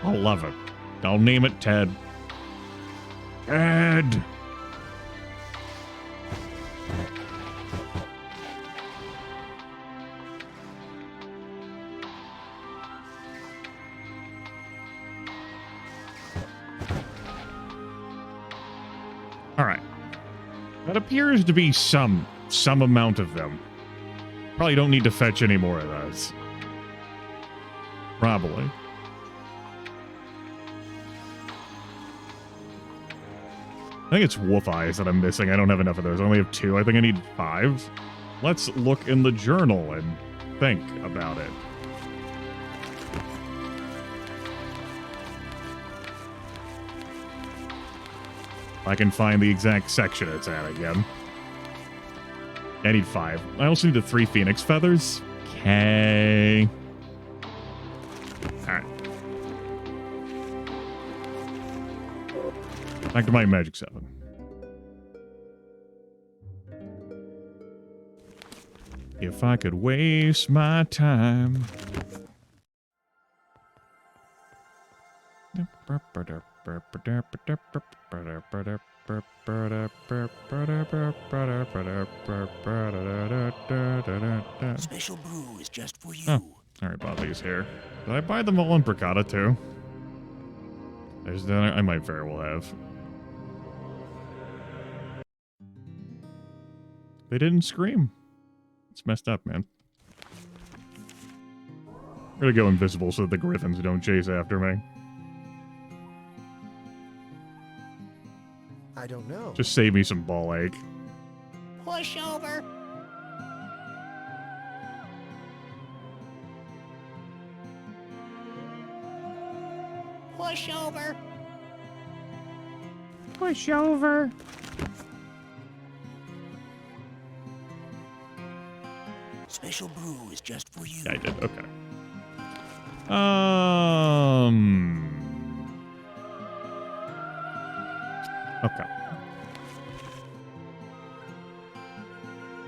I'll love it. I'll name it Ted. Ted! Alright. That appears to be some amount of them. Probably don't need to fetch any more of those. Probably. I think it's wolf eyes that I'm missing. I don't have enough of those. I only have 2. I think I need 5. Let's look in the journal and think about it. If I can find the exact section it's at again. I need 5. I also need the 3 phoenix feathers. Okay. Alright. Back to my Magic 7. If I could waste my time. Special brew is just for you. Oh, alright, Bobby's here. Did I buy them all in Bricata too? There's that. I might very well have. They didn't scream. It's messed up, man. I'm gonna go invisible so that the griffins don't chase after me. I don't know. Just save me some ball ache. Push over. Push over. Push over. Special brew is just for you. Yeah, I did. Okay. Okay.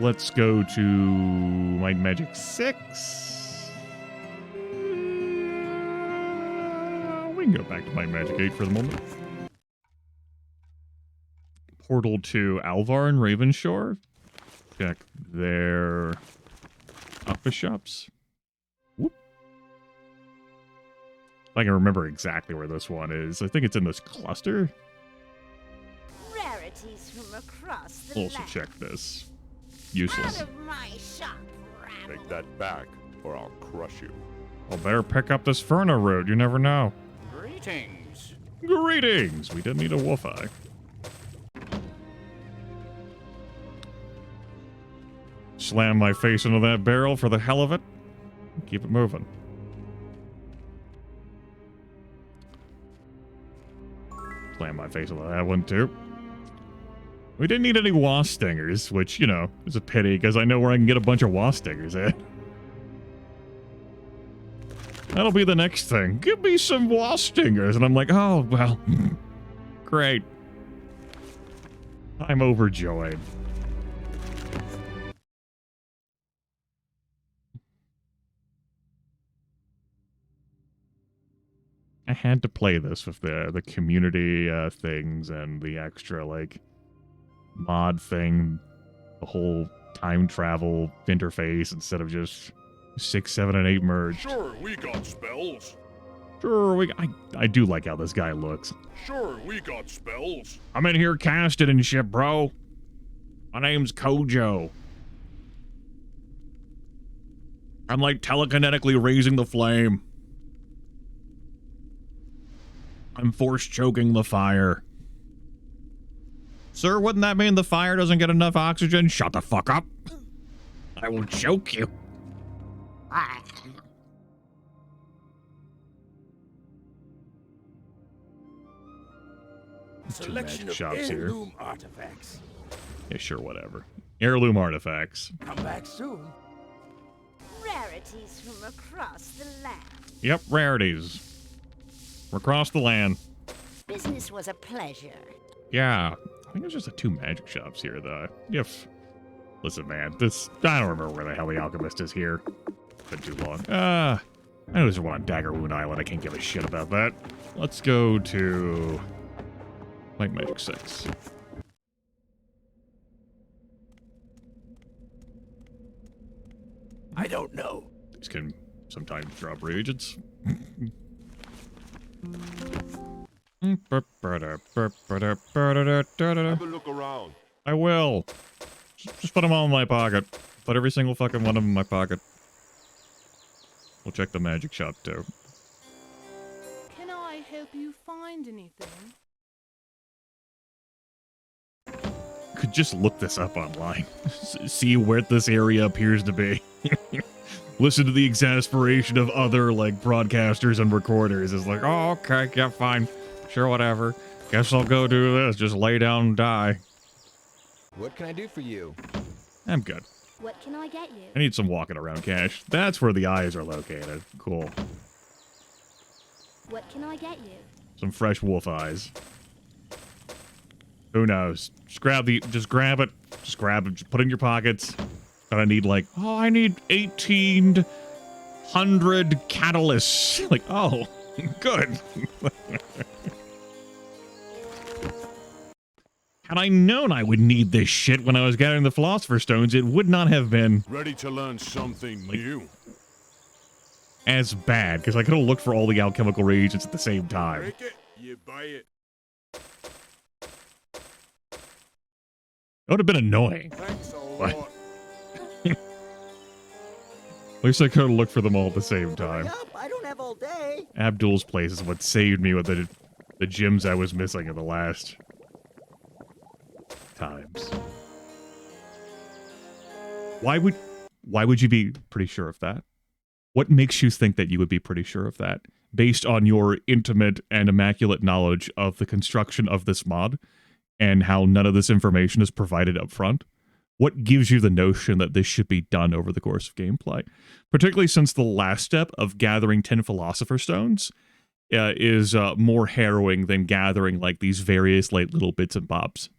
Let's go to my Magic 6. We can go back to my Magic 8 for the moment. Portal to Alvar and Ravenshore. Check their office shops. Whoop. If I can remember exactly where this one is. I think it's in this cluster. Rarities from across the We'll also land. check this. Useless. Out of my shop, rabble. Take that back, or I'll crush you. Well, better pick up this Ferna route. You never know. Greetings. Greetings. We did need a wolf eye. Slam my face into that barrel for the hell of it. Keep it moving. Slam my face into that one too. We didn't need any wasp stingers, which, you know, is a pity because I know where I can get a bunch of wasp stingers at. That'll be the next thing. Give me some wasp stingers. And I'm like, oh, well, great. I'm overjoyed. I had to play this with the community things and the extra, like, mod thing, the whole time travel interface instead of just 6, 7, and 8 merged. Sure, we got spells. Sure, I do like how this guy looks. Sure, we got spells. I'm in here casting and shit, bro. My name's Kojo. I'm like telekinetically raising the flame. I'm force choking the fire. Sir, wouldn't that mean the fire doesn't get enough oxygen? Shut the fuck up. I will choke you. Selection of shops here. heirloom artifacts. Yeah, sure, whatever. Heirloom artifacts. Come back soon. Rarities from across the land. Yep, rarities. We're across the land. Business was a pleasure. Yeah. I think there's just 2 magic shops here, though. Listen, man, I don't remember where the hell the alchemist is here. Been too long. I know there's one on Daggerwound Island. I can't give a shit about that. Let's go to Light Magic 6. I don't know. These can sometimes drop reagents. Have a look around. I will. Just put them all in my pocket. Put every single fucking one of them in my pocket. We'll check the magic shop, too. Can I help you find anything? Could just look this up online. See where this area appears to be. Listen to the exasperation of other, like, broadcasters and recorders. It's like, oh, okay, yeah, fine. Sure, whatever. Guess I'll go do this. Just lay down and die. What can I do for you? I'm good. What can I get you? I need some walking around cash. That's where the eyes are located. Cool. What can I get you? Some fresh wolf eyes. Who knows? Just grab it. Just grab it. Just put it in your pockets. I need like, oh, I need 1,800 catalysts. Like, oh, good. Had I known I would need this shit when I was gathering the Philosopher's Stones, it would not have been Ready to learn something new? as bad, because I could have looked for all the alchemical reagents at the same time. Break it, you buy it. That would have been annoying. Thanks a But- lot. At least I could have looked for them all at the same time. Yup, I don't have all day. Abdul's place is what saved me with the gems I was missing in the last times. Why would you be pretty sure of that? What makes you think that you would be pretty sure of that? Based on your intimate and immaculate knowledge of the construction of this mod and how none of this information is provided up front? What gives you the notion that this should be done over the course of gameplay? Particularly since the last step of gathering 10 Philosopher's Stones is more harrowing than gathering like these various like little bits and bobs.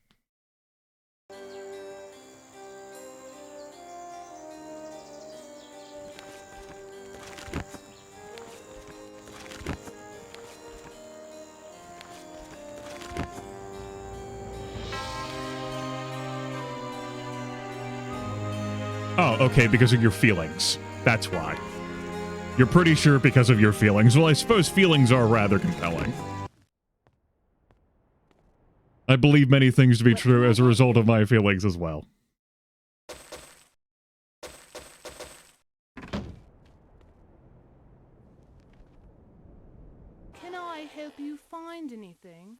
Oh, okay, because of your feelings. That's why. You're pretty sure because of your feelings. Well, I suppose feelings are rather compelling. I believe many things to be true as a result of my feelings as well. Can I help you find anything?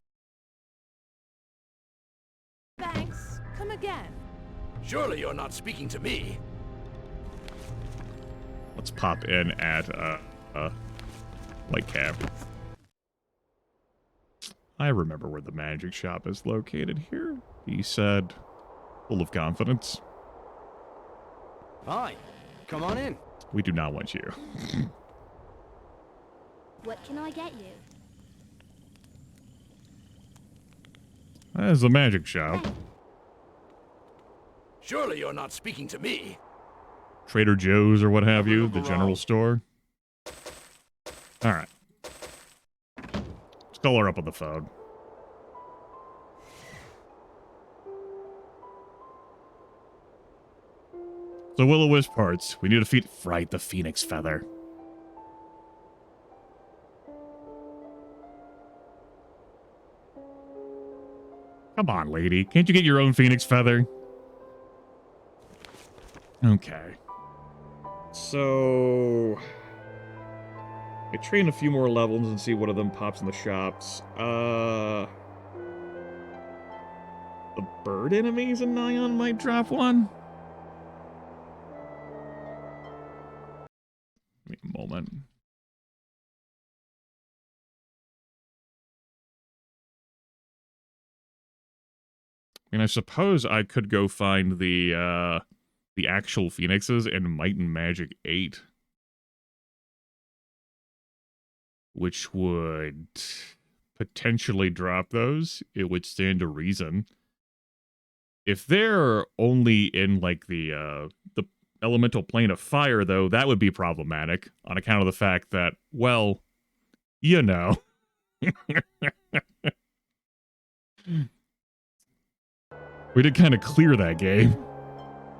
Thanks. Come again. Surely you're not speaking to me. Let's pop in at Light Cab. I remember where the magic shop is located here, he said, full of confidence. Hi, come on in. We do not want you. What can I get you? That is the magic shop. Surely you're not speaking to me. Trader Joe's or what have you, the general store. Alright. Let's call her up on the phone. So Will-O-Wisp parts. We need to feed right the Phoenix Feather. Come on, lady. Can't you get your own Phoenix Feather? Okay. So I train a few more levels and see what of them pops in the shops. The bird enemies in Nyan might drop one. Give me a moment. I mean, I suppose I could go find the actual phoenixes in Might and Magic 8. Which would potentially drop those. It would stand to reason. If they're only in, like, the elemental plane of fire, though, that would be problematic on account of the fact that, well, you know. We did kind of clear that game.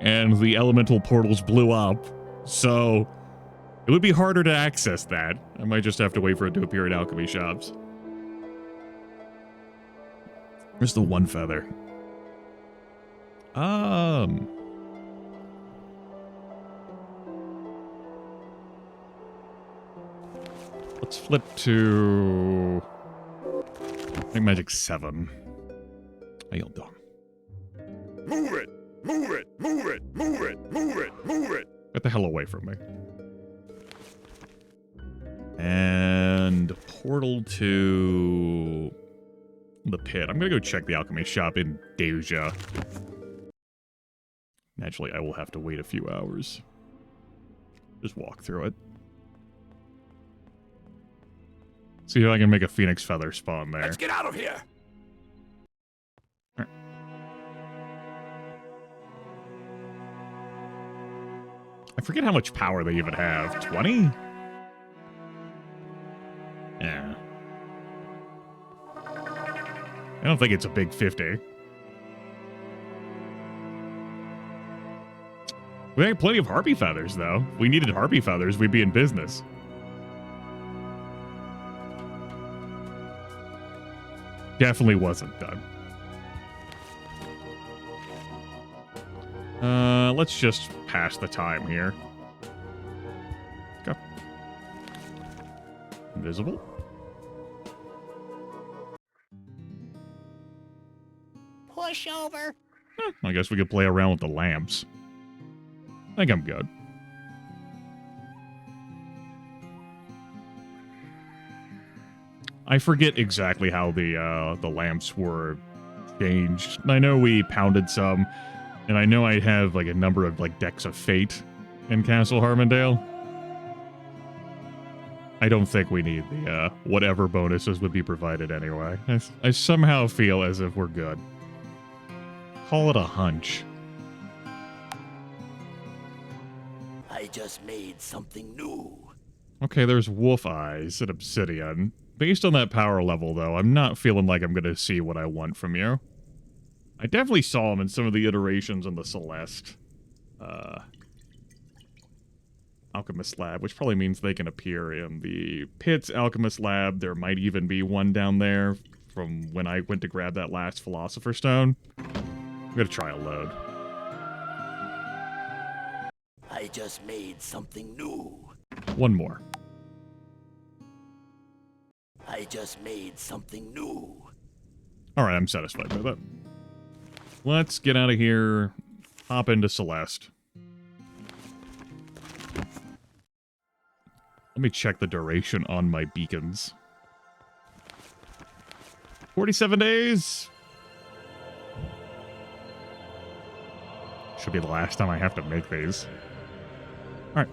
And the elemental portals blew up, so it would be harder to access that. I might just have to wait for it to appear in alchemy shops. Where's the one feather? Let's flip to Magic 7. How y'all doing? Move it! Move it! Move it! Move it! Move it! Move it! Get the hell away from me. And portal to the pit. I'm gonna go check the alchemy shop in Deja. Naturally, I will have to wait a few hours. Just walk through it. See if I can make a phoenix feather spawn there. Let's get out of here. I forget how much power they even have. 20? Yeah. I don't think it's a big 50. We had plenty of harpy feathers, though. If we needed harpy feathers, we'd be in business. Definitely wasn't done. Let's just pass the time here. Go. Invisible. Push over. I guess we could play around with the lamps. I think I'm good. I forget exactly how the lamps were changed. I know we pounded some, and I know I have like a number of like decks of fate in Castle Harmondale. I don't think we need the whatever bonuses would be provided anyway. I somehow feel as if we're good. Call it a hunch. I just made something new. Okay, there's wolf eyes and obsidian. Based on that power level, though, I'm not feeling like I'm going to see what I want from you. I definitely saw them in some of the iterations on the Celeste Alchemist Lab, which probably means they can appear in the Pits Alchemist Lab. There might even be one down there from when I went to grab that last Philosopher's Stone. I'm going to try a load. I just made something new. One more. I just made something new. Alright, I'm satisfied by that. Let's get out of here. Hop into Celeste. Let me check the duration on my beacons. 47 days. Should be the last time I have to make these. Alright.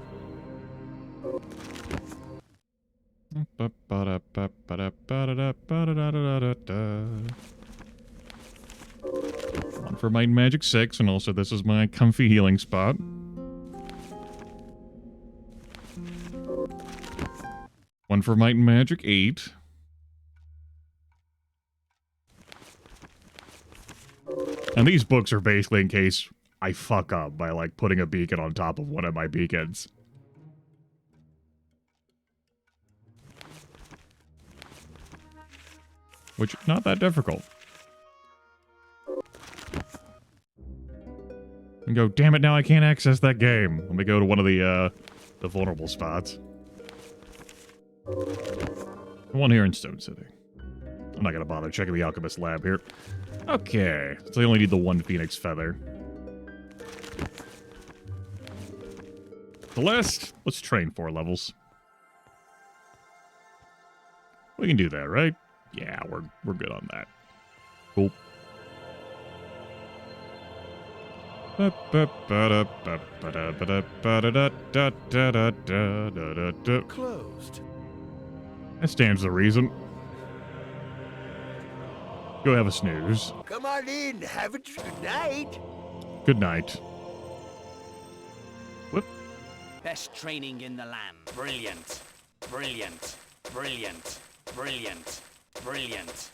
One for Might and Magic 6, and also this is my comfy healing spot. One for Might and Magic 8. And these books are basically in case I fuck up by, like, putting a beacon on top of one of my beacons. Which, not that difficult. And go, damn it, now I can't access that game. Let me go to one of the vulnerable spots. The one here in Stone City. I'm not gonna bother checking the Alchemist Lab here. Okay, so they only need the one Phoenix Feather. Celeste, let's train 4 levels. We can do that, right? Yeah, we're good on that. Cool. Closed. That stands to reason. Go have a snooze. Come on in, have a good night. Good night. Whoop. Best training in the land. Brilliant. Brilliant. Brilliant. Brilliant. Brilliant.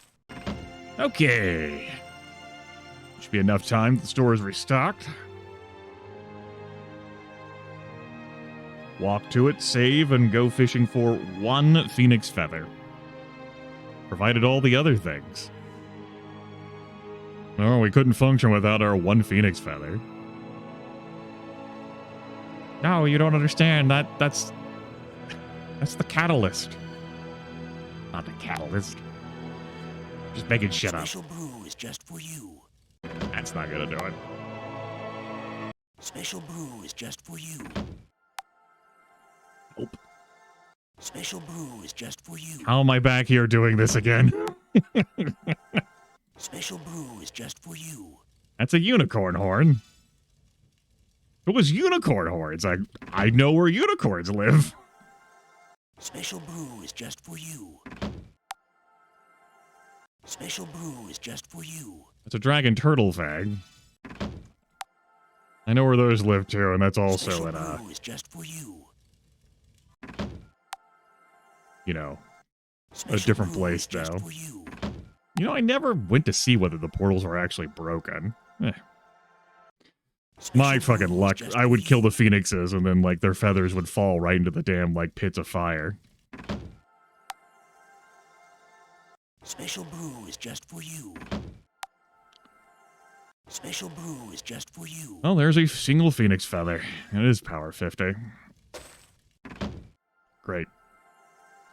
Okay. Should be enough time. The store is restocked. Walk to it, save, and go fishing for 1 Phoenix Feather. Provided all the other things. No, we couldn't function without our 1 Phoenix Feather. No, you don't understand. That's the catalyst. Not the catalyst. Just making shit up. Special brew is just for you. That's not gonna do it. Special brew is just for you. Nope. Special brew is just for you. How am I back here doing this again? Special brew is just for you. That's a unicorn horn. If it was unicorn horns, I know where unicorns live. Special brew is just for you. Special brew is just for you. It's a dragon turtle fang. I know where those live too, and that's also Special in brew is just for you. you know, Special a different brew place is just now. for you. You know, I never went to see whether the portals were actually broken. My fucking luck. I would kill the phoenixes and then, like, their feathers would fall right into the damn, like, pits of fire. Special brew is just for you. Special brew is just for you. Oh, there's a single phoenix feather. It is power 50. Great.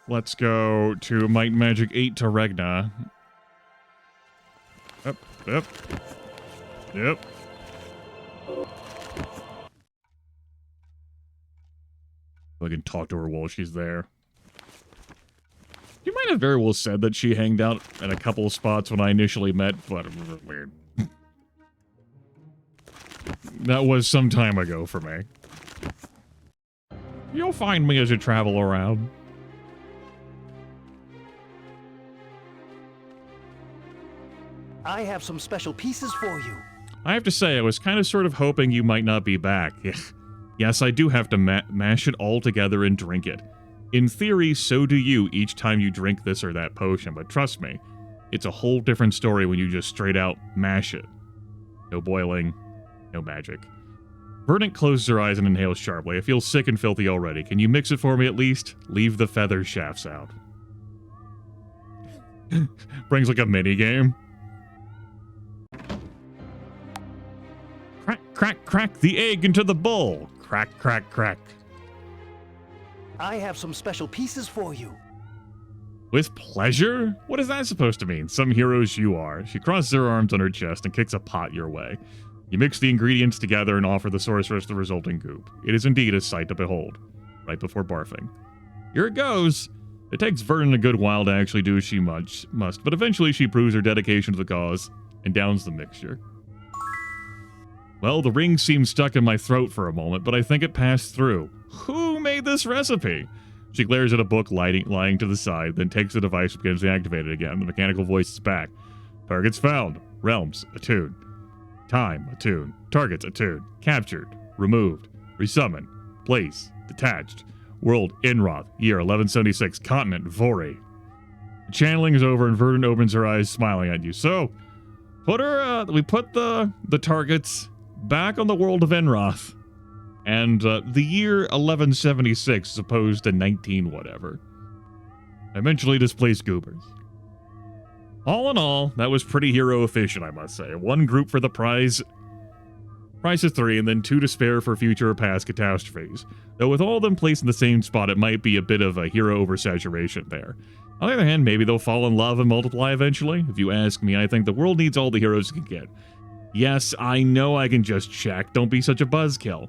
Let's go to Might and Magic 8 to Regna. Yep, yep. Yep. I can talk to her while she's there. You might have very well said that she hanged out at a couple of spots when I initially met, but weird. That was some time ago for me. You'll find me as you travel around. I have some special pieces for you. I have to say, I was kind of sort of hoping you might not be back. Yes, I do have to mash it all together and drink it. In theory, so do you each time you drink this or that potion, but trust me, it's a whole different story when you just straight out mash it. No boiling, no magic. Verdant closes her eyes and inhales sharply. I feel sick and filthy already. Can you mix it for me at least? Leave the feather shafts out. Brings like a mini game. Crack, crack, crack the egg into the bowl. Crack, crack, crack. I have some special pieces for you. With pleasure? What is that supposed to mean? Some heroes you are. She crosses her arms on her chest and kicks a pot your way. You mix the ingredients together and offer the sorceress the resulting goop. It is indeed a sight to behold. Right before barfing. Here it goes. It takes Verdant a good while to actually do as she must, but eventually she proves her dedication to the cause and downs the mixture. Well, the ring seemed stuck in my throat for a moment, but I think it passed through. Who made this recipe? She glares at a book lying to the side, then takes the device and begins to activate it again. The mechanical voice is back. Targets found. Realms, attuned. Time, attuned. Targets, attuned. Captured. Removed. Resummoned. Place, detached. World, Enroth. Year, 1176. Continent, Vori. The channeling is over and Verdant opens her eyes, smiling at you. So, we put the targets back on the world of Enroth. And the year 1176 as opposed to 19 whatever. Eventually displaced goobers. All in all, that was pretty hero efficient, I must say. One group for the prize of 3, and then 2 to spare for future or past catastrophes. Though with all of them placed in the same spot, it might be a bit of a hero oversaturation there. On the other hand, maybe they'll fall in love and multiply eventually. If you ask me, I think the world needs all the heroes it can get. Yes, I know I can just check. Don't be such a buzzkill.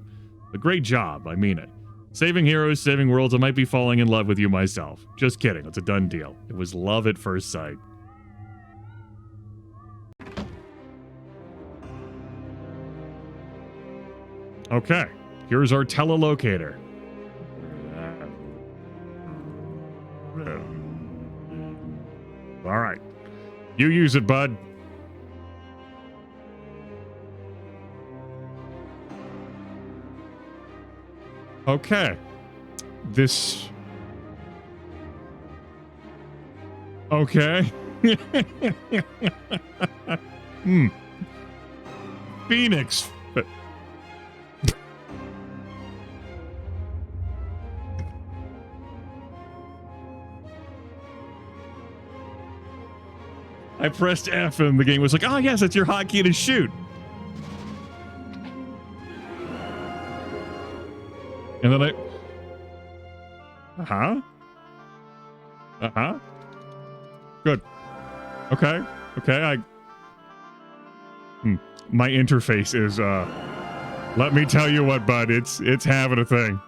But great job, I mean it. Saving heroes, saving worlds, I might be falling in love with you myself. Just kidding, it's a done deal. It was love at first sight. Okay, here's our telelocator. All right, you use it, bud. Okay. This... Okay. Phoenix. I pressed F and the game was like, oh yes, it's your hotkey to shoot. And then Good. Okay. Okay, my interface is, let me tell you what, bud, it's having a thing.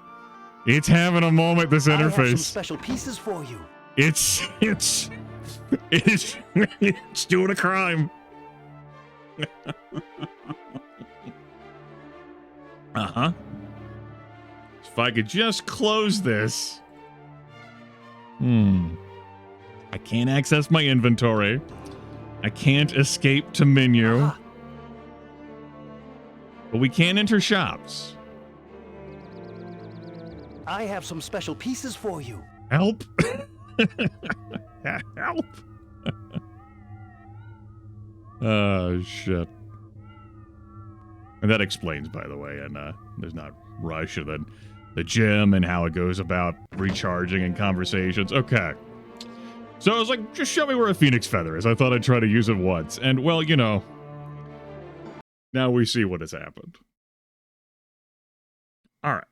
It's having a moment, this interface. I have some special pieces for you. It's doing a crime. If I could just close this. I can't access my inventory. I can't escape to menu. But we can enter shops. I have some special pieces for you. Help. Help. Oh, shit. And that explains, by the way, and there's not Rush, and then the gym and how it goes about recharging and conversations. Okay. So I was like, just show me where a phoenix feather is. I thought I'd try to use it once. And, well, you know, now we see what has happened. All right.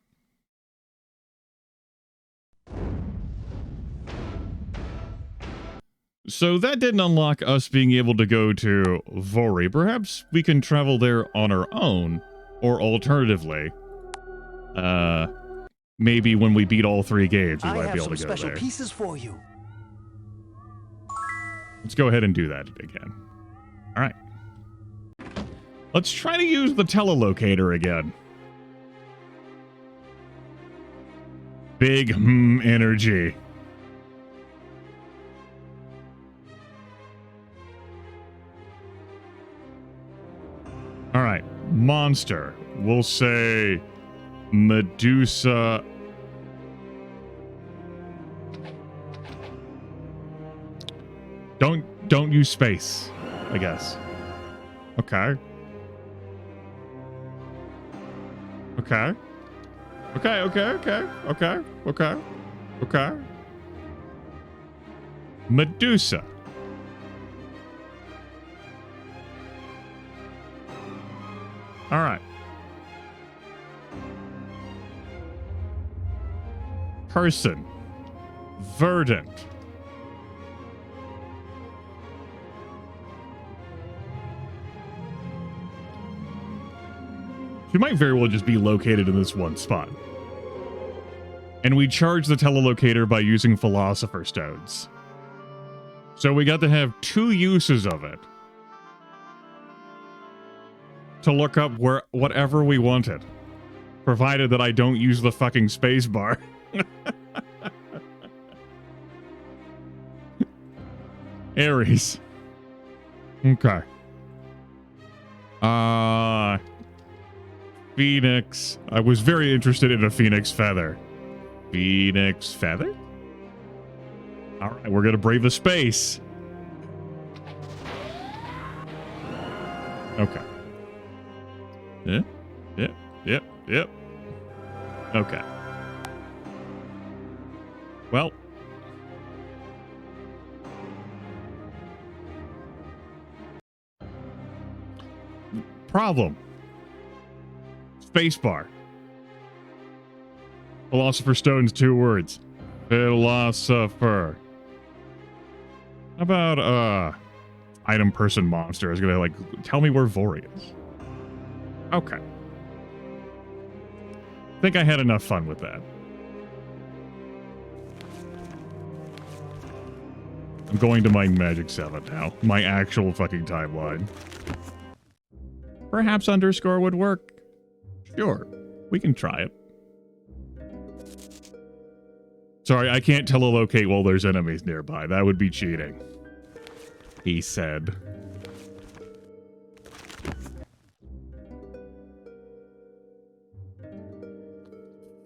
So that didn't unlock us being able to go to Vori. Perhaps we can travel there on our own, or alternatively, maybe when we beat all 3 games, we might be able to go there. I have some special pieces for you. Let's go ahead and do that again. All right. Let's try to use the telelocator again. Big energy. All right, monster. We'll say Medusa. Don't use space, I guess. Okay. Okay. Okay. Medusa. All right. Person. Verdant. She might very well just be located in this one spot. And we charge the telelocator by using Philosopher Stones. So we got to have 2 uses of it. To look up whatever we wanted. Provided that I don't use the fucking space bar. Aries. Okay. Phoenix. I was very interested in a phoenix feather. Phoenix feather? Alright, we're gonna brave the space. Okay. Yep. Okay. Well. Problem. Spacebar. Philosopher Stone's 2 words. Philosopher. How about, item person monster is gonna, like, tell me where Vori is. Okay. I think I had enough fun with that. I'm going to my Magic 7 now. My actual fucking timeline. Perhaps underscore would work. Sure. We can try it. Sorry, I can't telelocate while there's enemies nearby. That would be cheating. He said.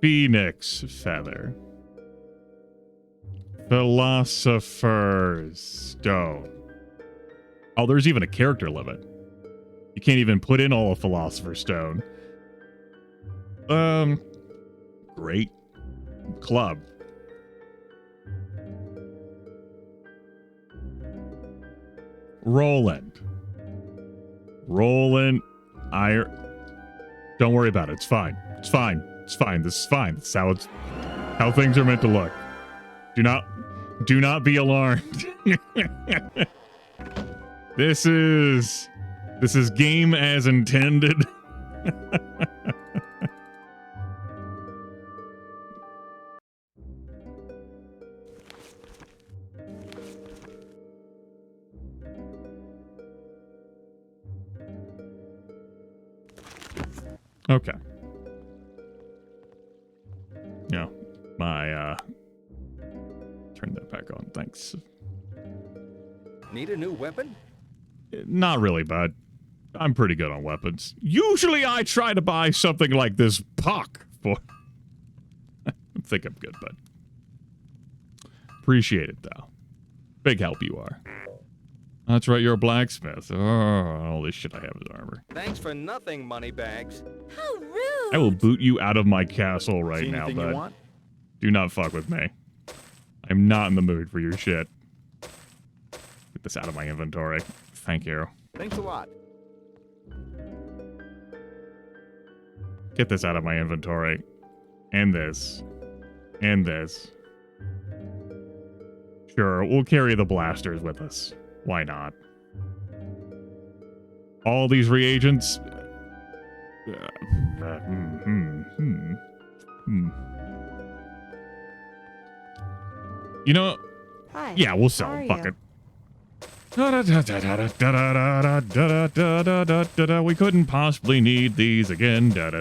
Phoenix feather. Philosopher's Stone. Oh, there's even a character limit. You can't even put in all of Philosopher's Stone. Great. Club. Roland. Don't worry about it. It's fine. It's fine. It's fine. This is fine. This is how things are meant to look. Do not be alarmed. This is game as intended. Okay. Yeah. Turn that back on. Thanks. Need a new weapon? Not really, bud. I'm pretty good on weapons. Usually I try to buy something like this puck for... I think I'm good, bud. Appreciate it, though. Big help you are. That's right, you're a blacksmith. Oh, all this shit I have is armor. Thanks for nothing, moneybags. How rude! I will boot you out of my castle right See now, anything bud. you want? Do not fuck with me. I'm not in the mood for your shit. Get this out of my inventory. Thank you. Thanks a lot. Get this out of my inventory. And this. And this. Sure, we'll carry the blasters with us. Why not? All these reagents. You know. Hi. Yeah, we'll sell. How are Fuck you? it. We couldn't possibly need these again. There's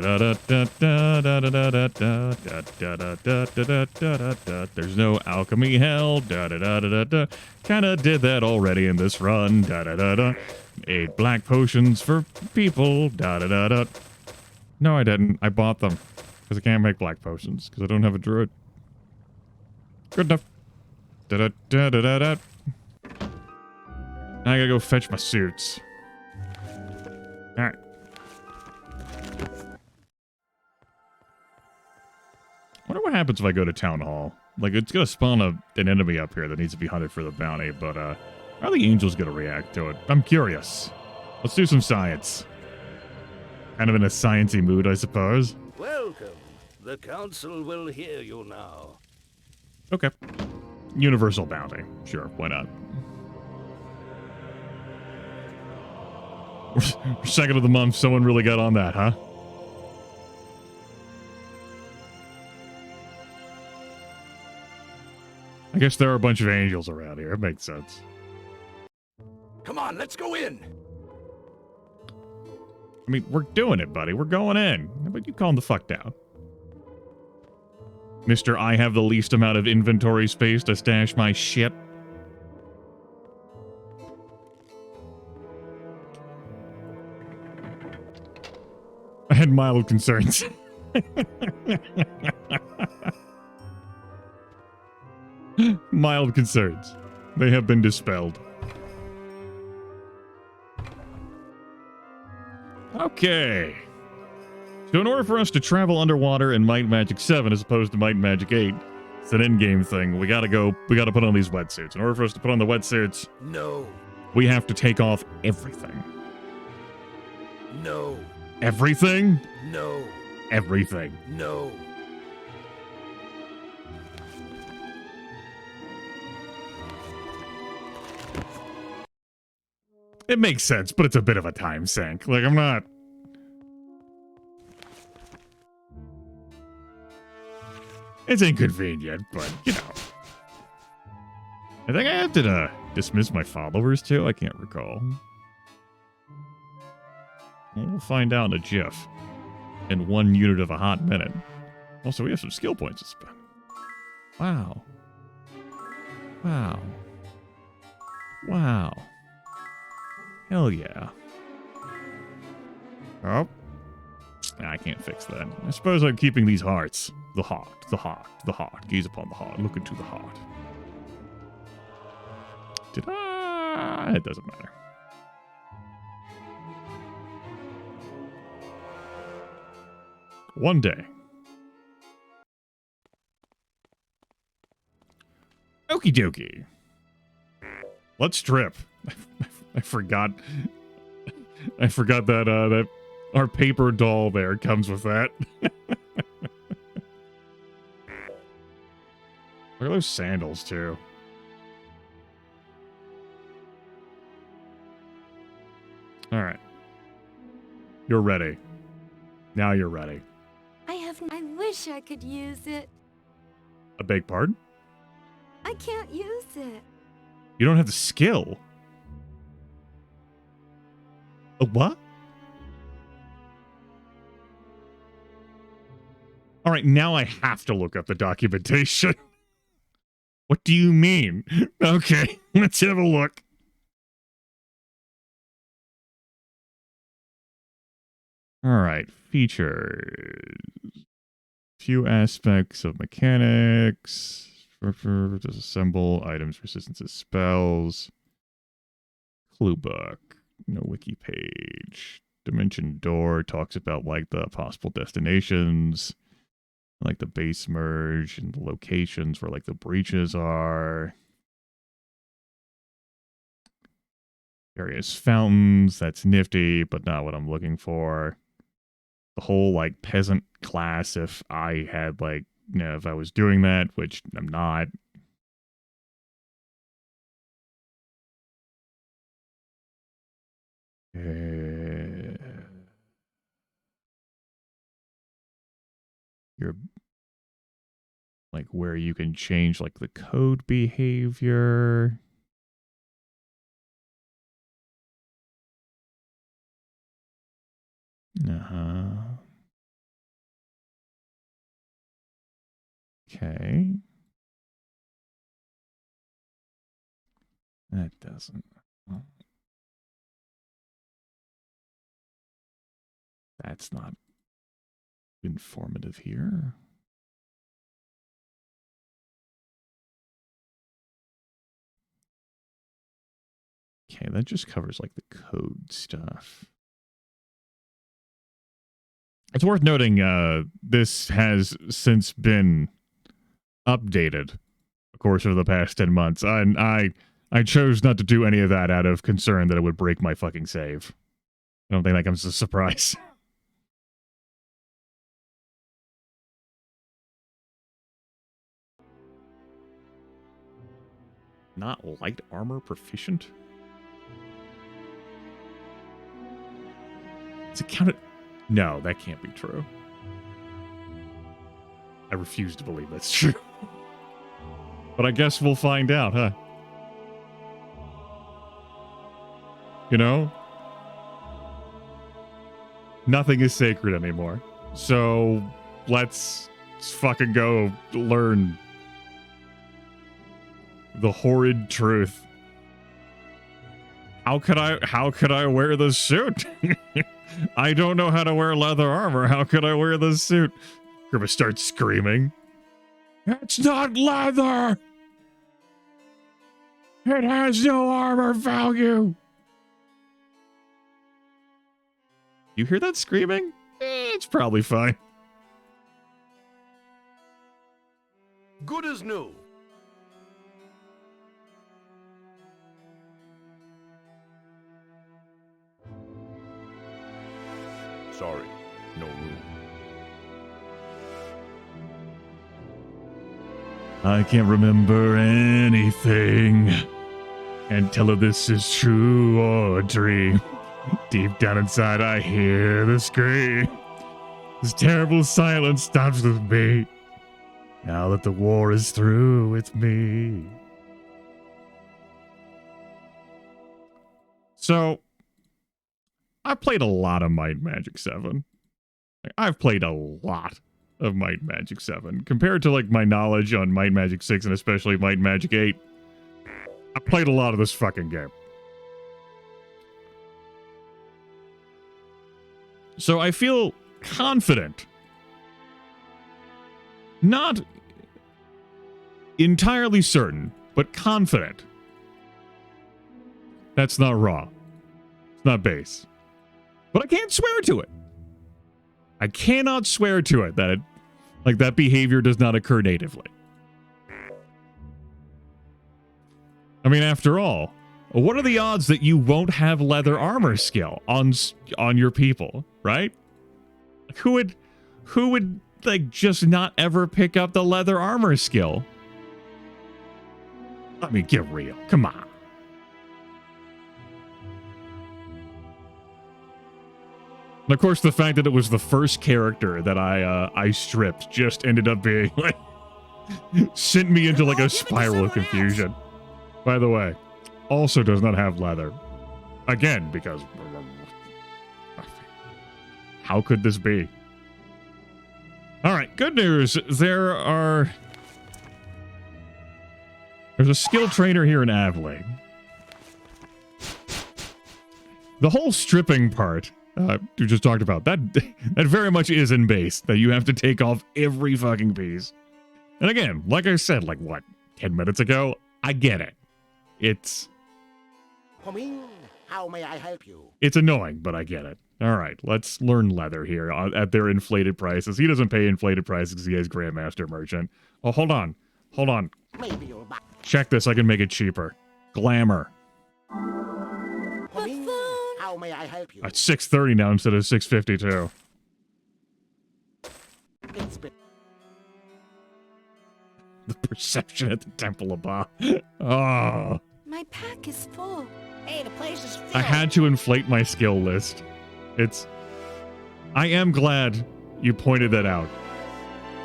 no alchemy hell. Kinda did that already in this run. Made black potions for people. No, I didn't. I bought them because I can't make black potions because I don't have a druid. Good enough. Now I gotta go fetch my suits. Alright. Wonder what happens if I go to Town Hall. Like, it's gonna spawn an enemy up here that needs to be hunted for the bounty, but, how are the angels gonna react to it? I'm curious. Let's do some science. Kind of in a sciencey mood, I suppose. Welcome. The council will hear you now. Okay. Universal bounty. Sure, why not? Second of the month, someone really got on that, huh? I guess there are a bunch of angels around here. It makes sense. Come on, let's go in. I mean, we're doing it, buddy. We're going in. But you calm the fuck down. Mister, I have the least amount of inventory space to stash my shit. I had mild concerns. Mild concerns. They have been dispelled. Okay. So in order for us to travel underwater in Might and Magic 7 as opposed to Might and Magic 8, it's an in-game thing. We gotta put on these wetsuits. In order for us to put on the wetsuits, No. we have to take off everything. No. Everything? No. Everything. No. It makes sense, but it's a bit of a time sink. Like, I'm not... It's inconvenient, but, you know. I think I have to dismiss my followers, too. I can't recall. We'll find out in a jiff. In 1 unit of a hot minute. Also, we have some skill points to spend. Wow. Wow. Wow. Hell yeah. Oh. I can't fix that. I suppose I'm keeping these hearts. The heart, the heart, the heart. Gaze upon the heart. Look into the heart. Did I? It doesn't matter. One day. Okie dokie. Let's strip. I forgot. I forgot that our paper doll there comes with that. Look at those sandals too. All right. You're ready. Now you're ready. I wish I could use it. A beg pardon? I can't use it. You don't have the skill. A what? All right, now I have to look up the documentation. What do you mean? Okay, let's have a look. All right, features. Few aspects of mechanics. Disassemble items, resistance to spells. Clue book. No wiki page. Dimension door talks about like the possible destinations, like the base merge and the locations where like the breaches are. Various fountains, that's nifty, but not what I'm looking for. The whole like peasant class, if I had like, you know, if I was doing that, which I'm not. You're like where you can change like the code behavior. Okay. That doesn't. That's not informative here. Okay, that just covers like the code stuff. It's worth noting this has since been updated, of course, over the past 10 months. I chose not to do any of that out of concern that it would break my fucking save. I don't think that comes as a surprise. Not light armor proficient? Is it counted? No, that can't be true. I refuse to believe that's true. But I guess we'll find out, huh? You know? Nothing is sacred anymore. So let's fucking go learn the horrid truth. How could I wear the suit? I don't know how to wear leather armor. How could I wear this suit? Grimace starts screaming. It's not leather! It has no armor value! You hear that screaming? It's probably fine. Good as new. Sorry, no room. I can't remember anything. Can't tell if this is true or a dream. Deep down inside, I hear the scream. This terrible silence stops with me. Now that the war is through with me. So, I played a lot of Might and Magic 7. I've played a lot of Might and Magic 7. Compared to, like, my knowledge on Might and Magic 6 and especially Might and Magic 8, I played a lot of this fucking game. So I feel confident. Not entirely certain, but confident. That's not raw. It's not base. But I can't swear to it. I cannot swear to it that that behavior does not occur natively. I mean, after all, what are the odds that you won't have leather armor skill on your people, right? Who would like just not ever pick up the leather armor skill? I mean, get real. Come on. And of course, the fact that it was the first character that I stripped just ended up being like sent me into like a spiral of confusion. By the way, also does not have leather. Again, because how could this be? All right, good news. There's a skill trainer here in Avley. The whole stripping part you just talked about, that very much is in base, that you have to take off every fucking piece. And again, like I said, like what, 10 minutes ago, I get it. It's Come in. How may I help you? It's annoying, but I get it. All right, let's learn leather here at their inflated prices. He doesn't pay inflated prices because he has Grandmaster Merchant. Oh, hold on. Hold on. Maybe you'll buy. Check this. I can make it cheaper. Glamour. Come in. How may I help you? It's $630 now instead of $652. It's been. The perception at the Temple of Ba. Oh. My pack is full. Hey, the place is filled. I had to inflate my skill list. I am glad you pointed that out.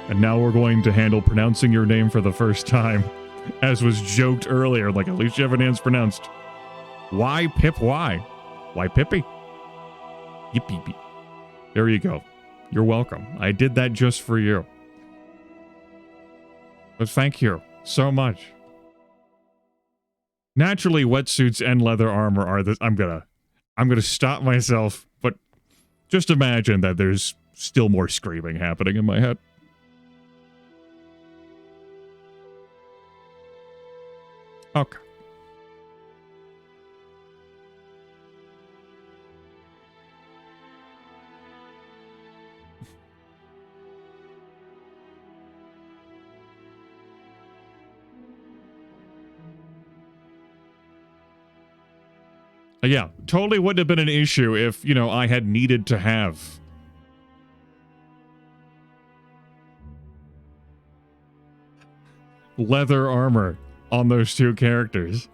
And now we're going to handle pronouncing your name for the first time. As was joked earlier, like at least you have an name's pronounced. Why Pip why? Why Pippy? Yippee. There you go. You're welcome. I did that just for you. But thank you so much. Naturally, wetsuits and leather armor are this. I'm gonna stop myself, but just imagine that there's still more screaming happening in my head. Okay. Yeah, totally wouldn't have been an issue if, you know, I had needed to have leather armor on those two characters.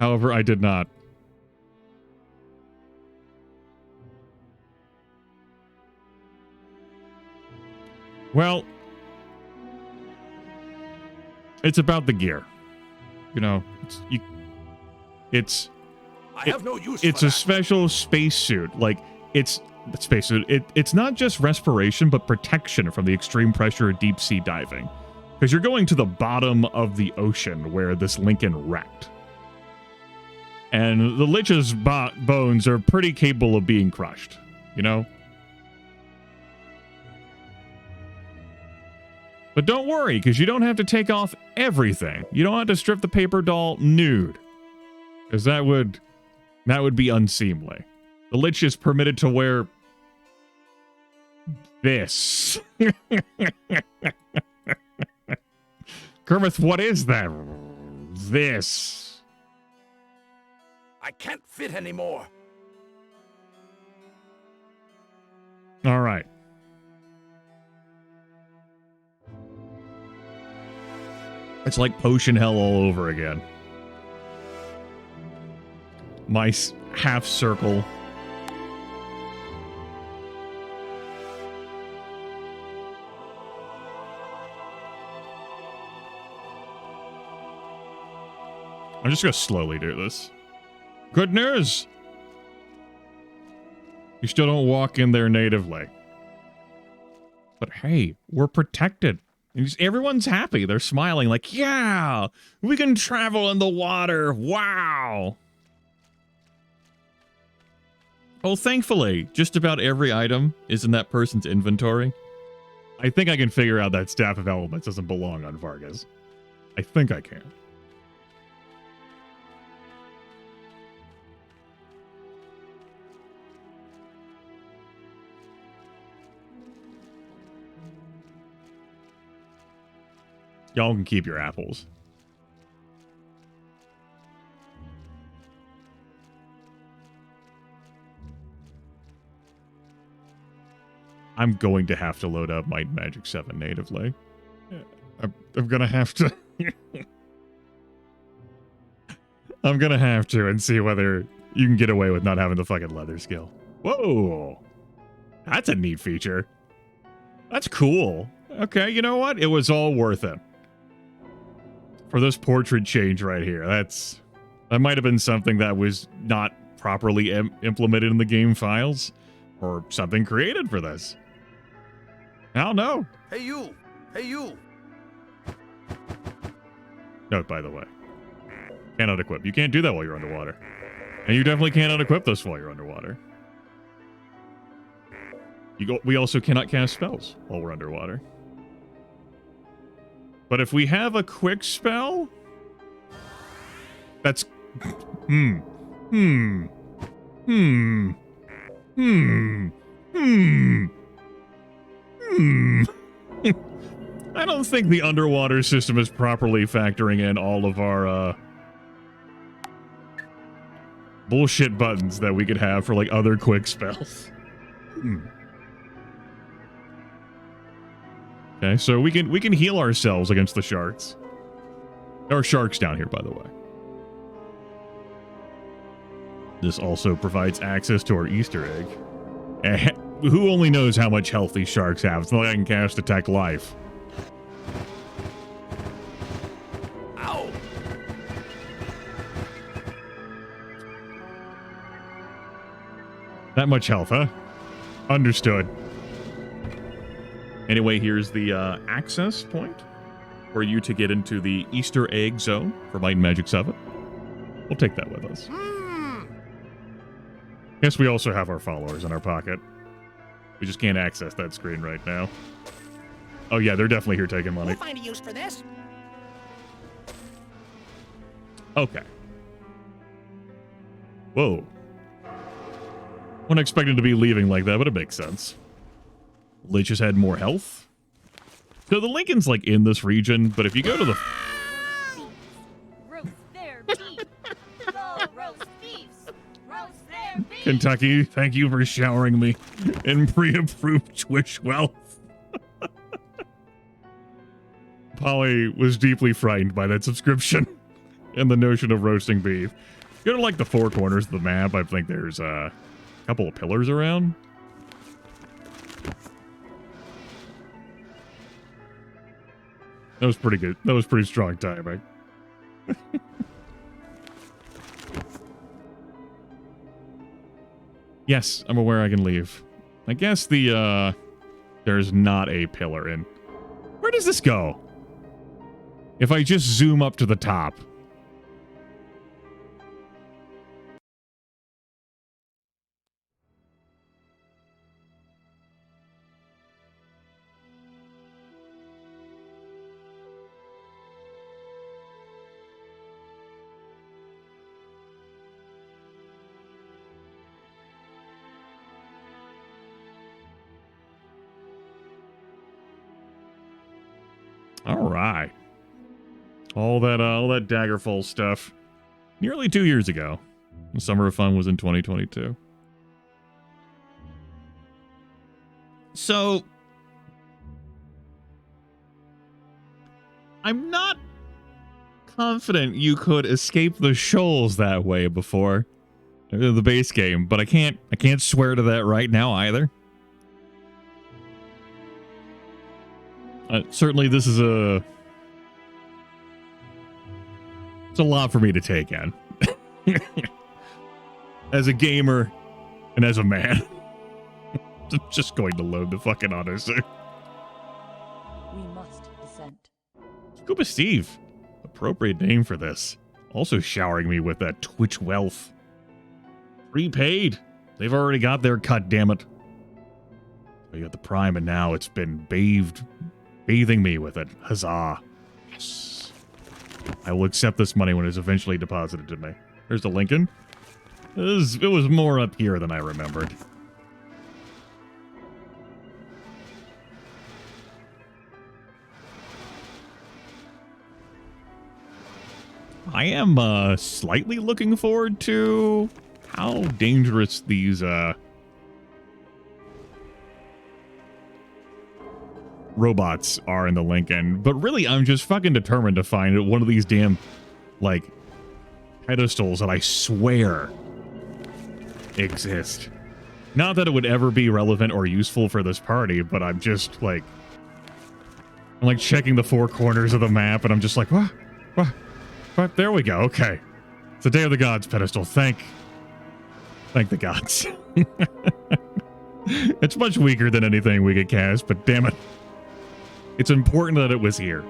However, I did not. Well, it's about the gear. You know, I have no use it's for a that. special spacesuit. Like, it's spacesuit. It's not just respiration, but protection from the extreme pressure of deep sea diving. Because you're going to the bottom of the ocean where this Lincoln wrecked. And the Lich's bones are pretty capable of being crushed, you know? But don't worry, because you don't have to take off everything. You don't have to strip the paper doll nude. Because that would be unseemly. The Lich is permitted to wear this. Grimith, what is that? This. I can't fit anymore. All right. It's like potion hell all over again. My half circle. I'm just going to slowly do this. Good news! You still don't walk in there natively. But hey, we're protected. And everyone's happy. They're smiling like, yeah, we can travel in the water. Wow. Well, thankfully, just about every item is in that person's inventory. I think I can figure out that Staff of Elements doesn't belong on Vargas. I think I can. Y'all can keep your apples. I'm going to have to load up my Magic 7 natively. I'm gonna have to. I'm gonna have to and see whether you can get away with not having the fucking leather skill. Whoa! That's a neat feature. That's cool. Okay, you know what? It was all worth it. For this portrait change right here. That might have been something that was not properly implemented in the game files. Or something created for this. I don't know. Hey you! Hey you! Note, by the way. Cannot equip. You can't do that while you're underwater. And you definitely cannot equip this while you're underwater. We also cannot cast spells while we're underwater. But if we have a quick spell... That's... Hmm. Hmm. Hmm. Hmm. Hmm. I don't think the underwater system is properly factoring in all of our, bullshit buttons that we could have for, like, other quick spells. Hmm. Okay, so we can heal ourselves against the sharks. There are sharks down here, by the way. This also provides access to our Easter egg. Who only knows how much health these sharks have? It's not like I can cast Detect Life. Ow! That much health, huh? Understood. Anyway, here's the access point for you to get into the Easter egg zone for Might and Magic 7. We'll take that with us. Guess we also have our followers in our pocket. We just can't access that screen right now. Oh yeah, they're definitely here taking money. We'll find a use for this. Okay. Whoa. Wasn't expecting to be leaving like that, but it makes sense. Lich has had more health. So the Lincoln's like in this region, but if you go to the... Roast their beef. Go roast beefs. Roast their beef. Kentucky, thank you for showering me in pre-approved Twitch wealth. Polly was deeply frightened by that subscription and the notion of roasting beef. Go to like the four corners of the map. I think there's a couple of pillars around. That was pretty good. That was pretty strong timing. Yes, I'm aware I can leave. I guess there's not a pillar in. Where does this go? If I just zoom up to the top. All right. All that Daggerfall stuff. Nearly 2 years ago. The Summer of Fun was in 2022. So, I'm not confident you could escape the shoals that way before the base game, but I can't swear to that right now either. Certainly this is it's a lot for me to take in. As a gamer and as a man. I'm just going to load the fucking autosave. We must descend. Scuba Steve. Appropriate name for this. Also showering me with that Twitch wealth. Prepaid. They've already got their cut, damn it. I got the Prime and now it's been bathing me with it. Huzzah. Yes. I will accept this money when it's eventually deposited to me. There's the Lincoln. It was more up here than I remembered. I am slightly looking forward to how dangerous these robots are in the Lincoln, but really I'm just fucking determined to find one of these damn like pedestals that I swear exist. Not that it would ever be relevant or useful for this party, but I'm just like checking the four corners of the map and I'm just like, what? There we go. Okay. It's the Day of the Gods pedestal. Thank the gods. It's much weaker than anything we could cast, but damn it. It's important that it was here.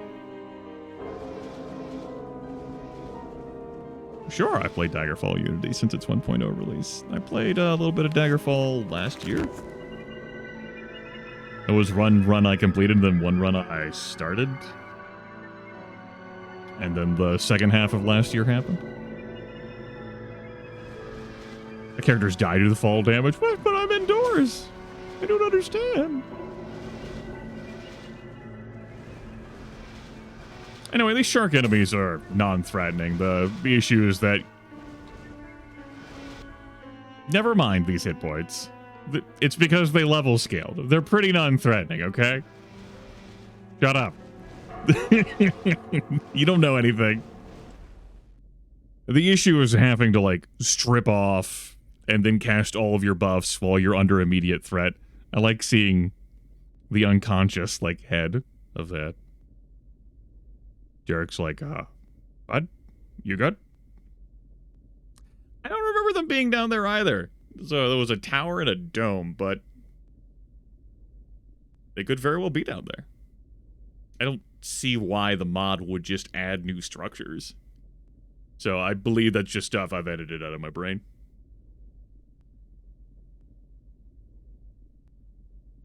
Sure, I played Daggerfall Unity since its 1.0 release. I played a little bit of Daggerfall last year. It was one run I completed, then one run I started. And then the second half of last year happened. The characters die due to the fall damage. What? But I'm indoors. I don't understand. Anyway, these shark enemies are non-threatening. The issue is that... Never mind these hit points. It's because they level scaled. They're pretty non-threatening, okay? Shut up. You don't know anything. The issue is having to, like, strip off and then cast all of your buffs while you're under immediate threat. I like seeing the unconscious, like, head of that. Derek's like, bud, you good? I don't remember them being down there either. So there was a tower and a dome, but they could very well be down there. I don't see why the mod would just add new structures. So I believe that's just stuff I've edited out of my brain.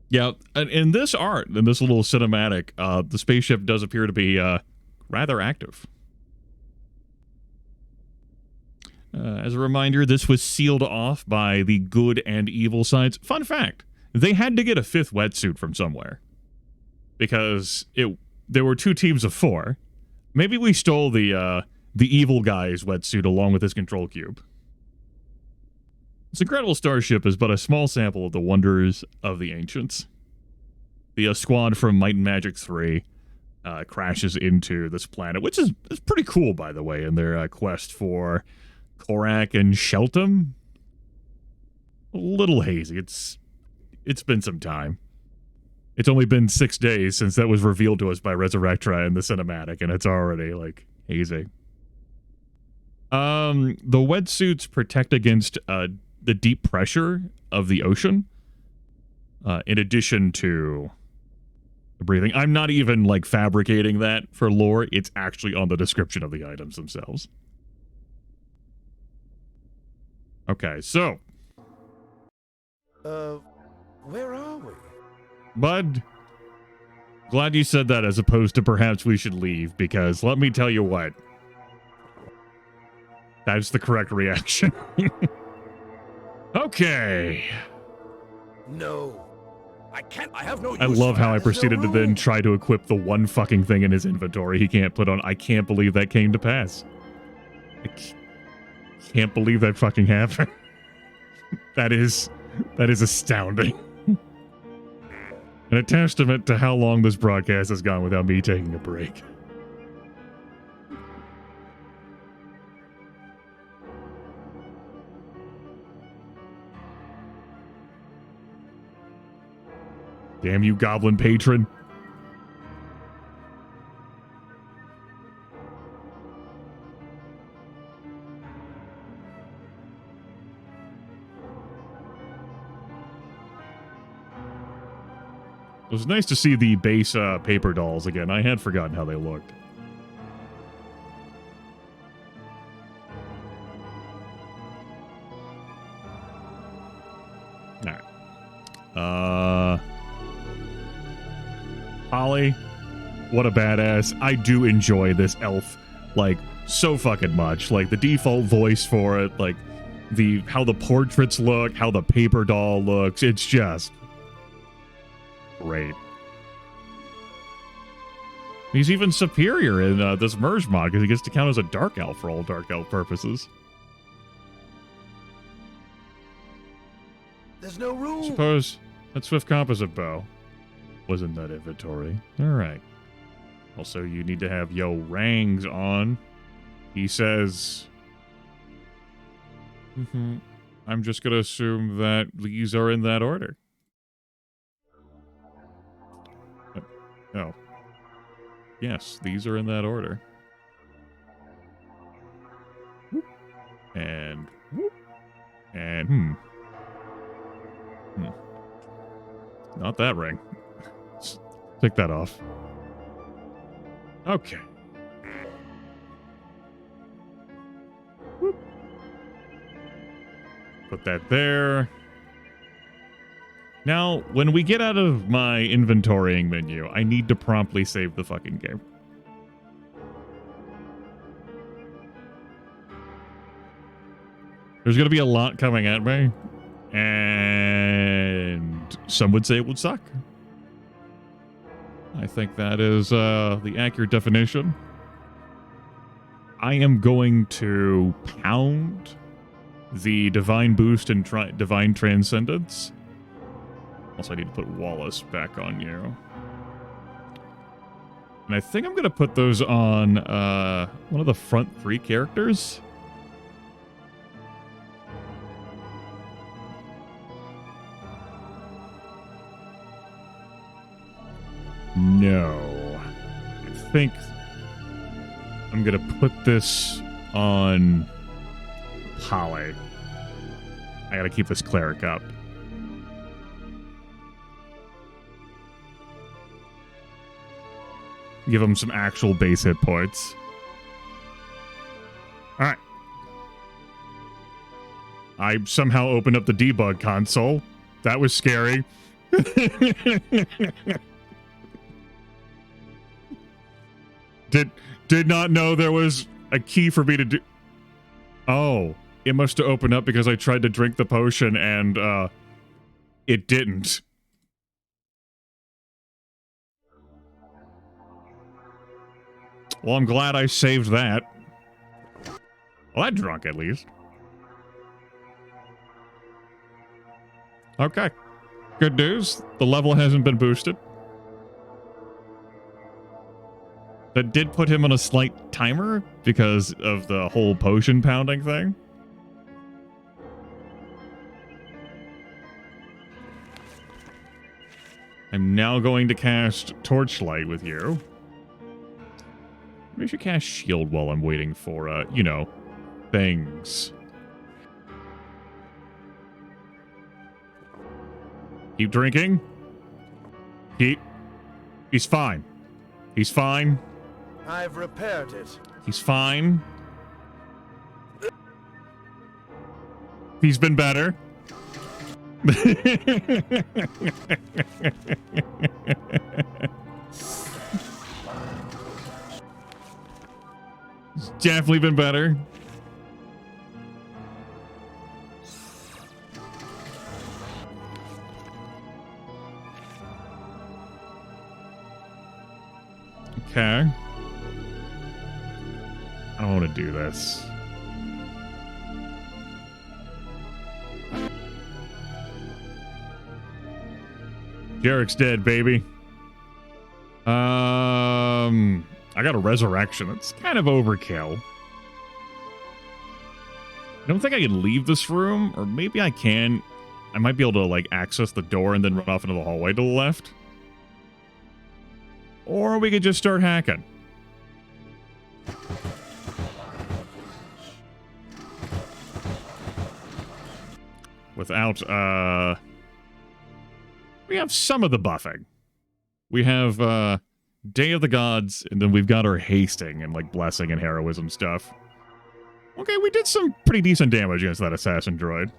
Yeah, and in this art, in this little cinematic, the spaceship does appear to be rather active. As a reminder, this was sealed off by the good and evil sides. Fun fact, they had to get a 5th wetsuit from somewhere. Because there were 2 teams of 4. Maybe we stole the evil guy's wetsuit along with his control cube. This incredible starship is but a small sample of the wonders of the ancients. The squad from Might and Magic 3 crashes into this planet, which is pretty cool, by the way, in their quest for Korak and Sheltum. A little hazy. It's been some time. It's only been 6 days since that was revealed to us by Resurrectra in the cinematic, and it's already, like, hazy. The wetsuits protect against the deep pressure of the ocean, in addition to the breathing. I'm not even, like, fabricating that for lore. It's actually on the description of the items themselves. Okay, so. Where are we? Bud, glad you said that as opposed to perhaps we should leave, because let me tell you what. That's the correct reaction. Okay. No. I can't. I have no use. I love how I proceeded no to then try to equip the one fucking thing in his inventory he can't put on. I can't believe that came to pass. I can't believe that fucking happened. That is astounding. And a testament to how long this broadcast has gone without me taking a break. Damn you, goblin patron. It was nice to see the base paper dolls again. I had forgotten how they looked. Alright. Holly, what a badass. I do enjoy this elf, like, so fucking much. Like, the default voice for it, like, how the portraits look, how the paper doll looks. It's just great. He's even superior in this merge mod because he gets to count as a dark elf for all dark elf purposes. There's no room. Suppose that swift composite bow was in that inventory. Alright. Also, you need to have yo rangs on. He says... I'm just going to assume that these are in that order. No. Yes, these are in that order. And... And... Not that ring. Let's take that off. Okay. Whoop. Put that there. Now, when we get out of my inventorying menu, I need to promptly save the fucking game. There's going to be a lot coming at me. And some would say it would suck. I think that is the accurate definition. I am going to pound the Divine Boost and Divine Transcendence. Also, I need to put Wallace back on you. And I think I'm going to put those on one of the front 3 characters. No. I think I'm going to put this on Polly. I got to keep this cleric up. Give him some actual base hit points. Alright. I somehow opened up the debug console. That was scary. Did not know there was a key for me to do... Oh, it must have opened up because I tried to drink the potion and, it didn't. Well, I'm glad I saved that. Well, I drunk at least. Okay. Good news. The level hasn't been boosted. That did put him on a slight timer because of the whole potion pounding thing. I'm now going to cast Torchlight with you. Maybe I should cast Shield while I'm waiting for, you know, things. Keep drinking. He's fine. He's fine. I've repaired it. He's fine. He's been better. He's definitely been better. Okay. I don't want to do this. Jarek's dead, baby. I got a resurrection. It's kind of overkill. I don't think I can leave this room, or maybe I can. I might be able to, like, access the door and then run off into the hallway to the left. Or we could just start hacking. Without, we have some of the buffing. We have, Day of the Gods, and then we've got our hasting and, like, blessing and heroism stuff. Okay, we did some pretty decent damage against that assassin droid.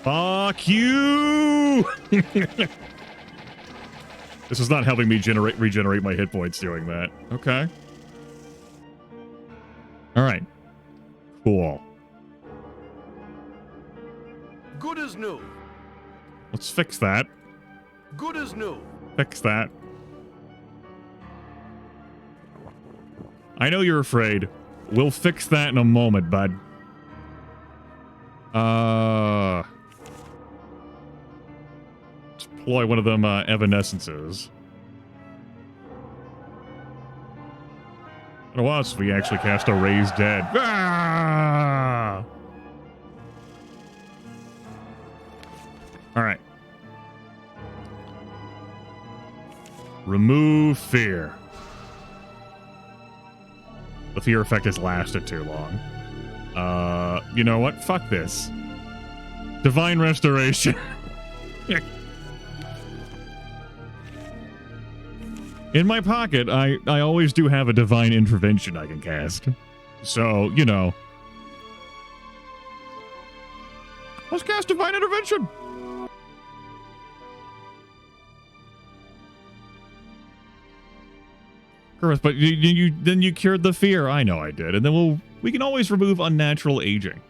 Fuck you! This is not helping me regenerate my hit points doing that. Okay. Alright. Cool. Good as new. Let's fix that. Good as new. Fix that. I know you're afraid. We'll fix that in a moment, bud. Deploy one of them evanescences. What else if we actually cast a Raise Dead? Ah! Alright. Remove fear. The fear effect has lasted too long. You know what? Fuck this. Divine Restoration. In my pocket, I always do have a Divine Intervention I can cast. So, you know. Let's cast Divine Intervention. But then you cured the fear. I know I did. And then we can always remove unnatural aging.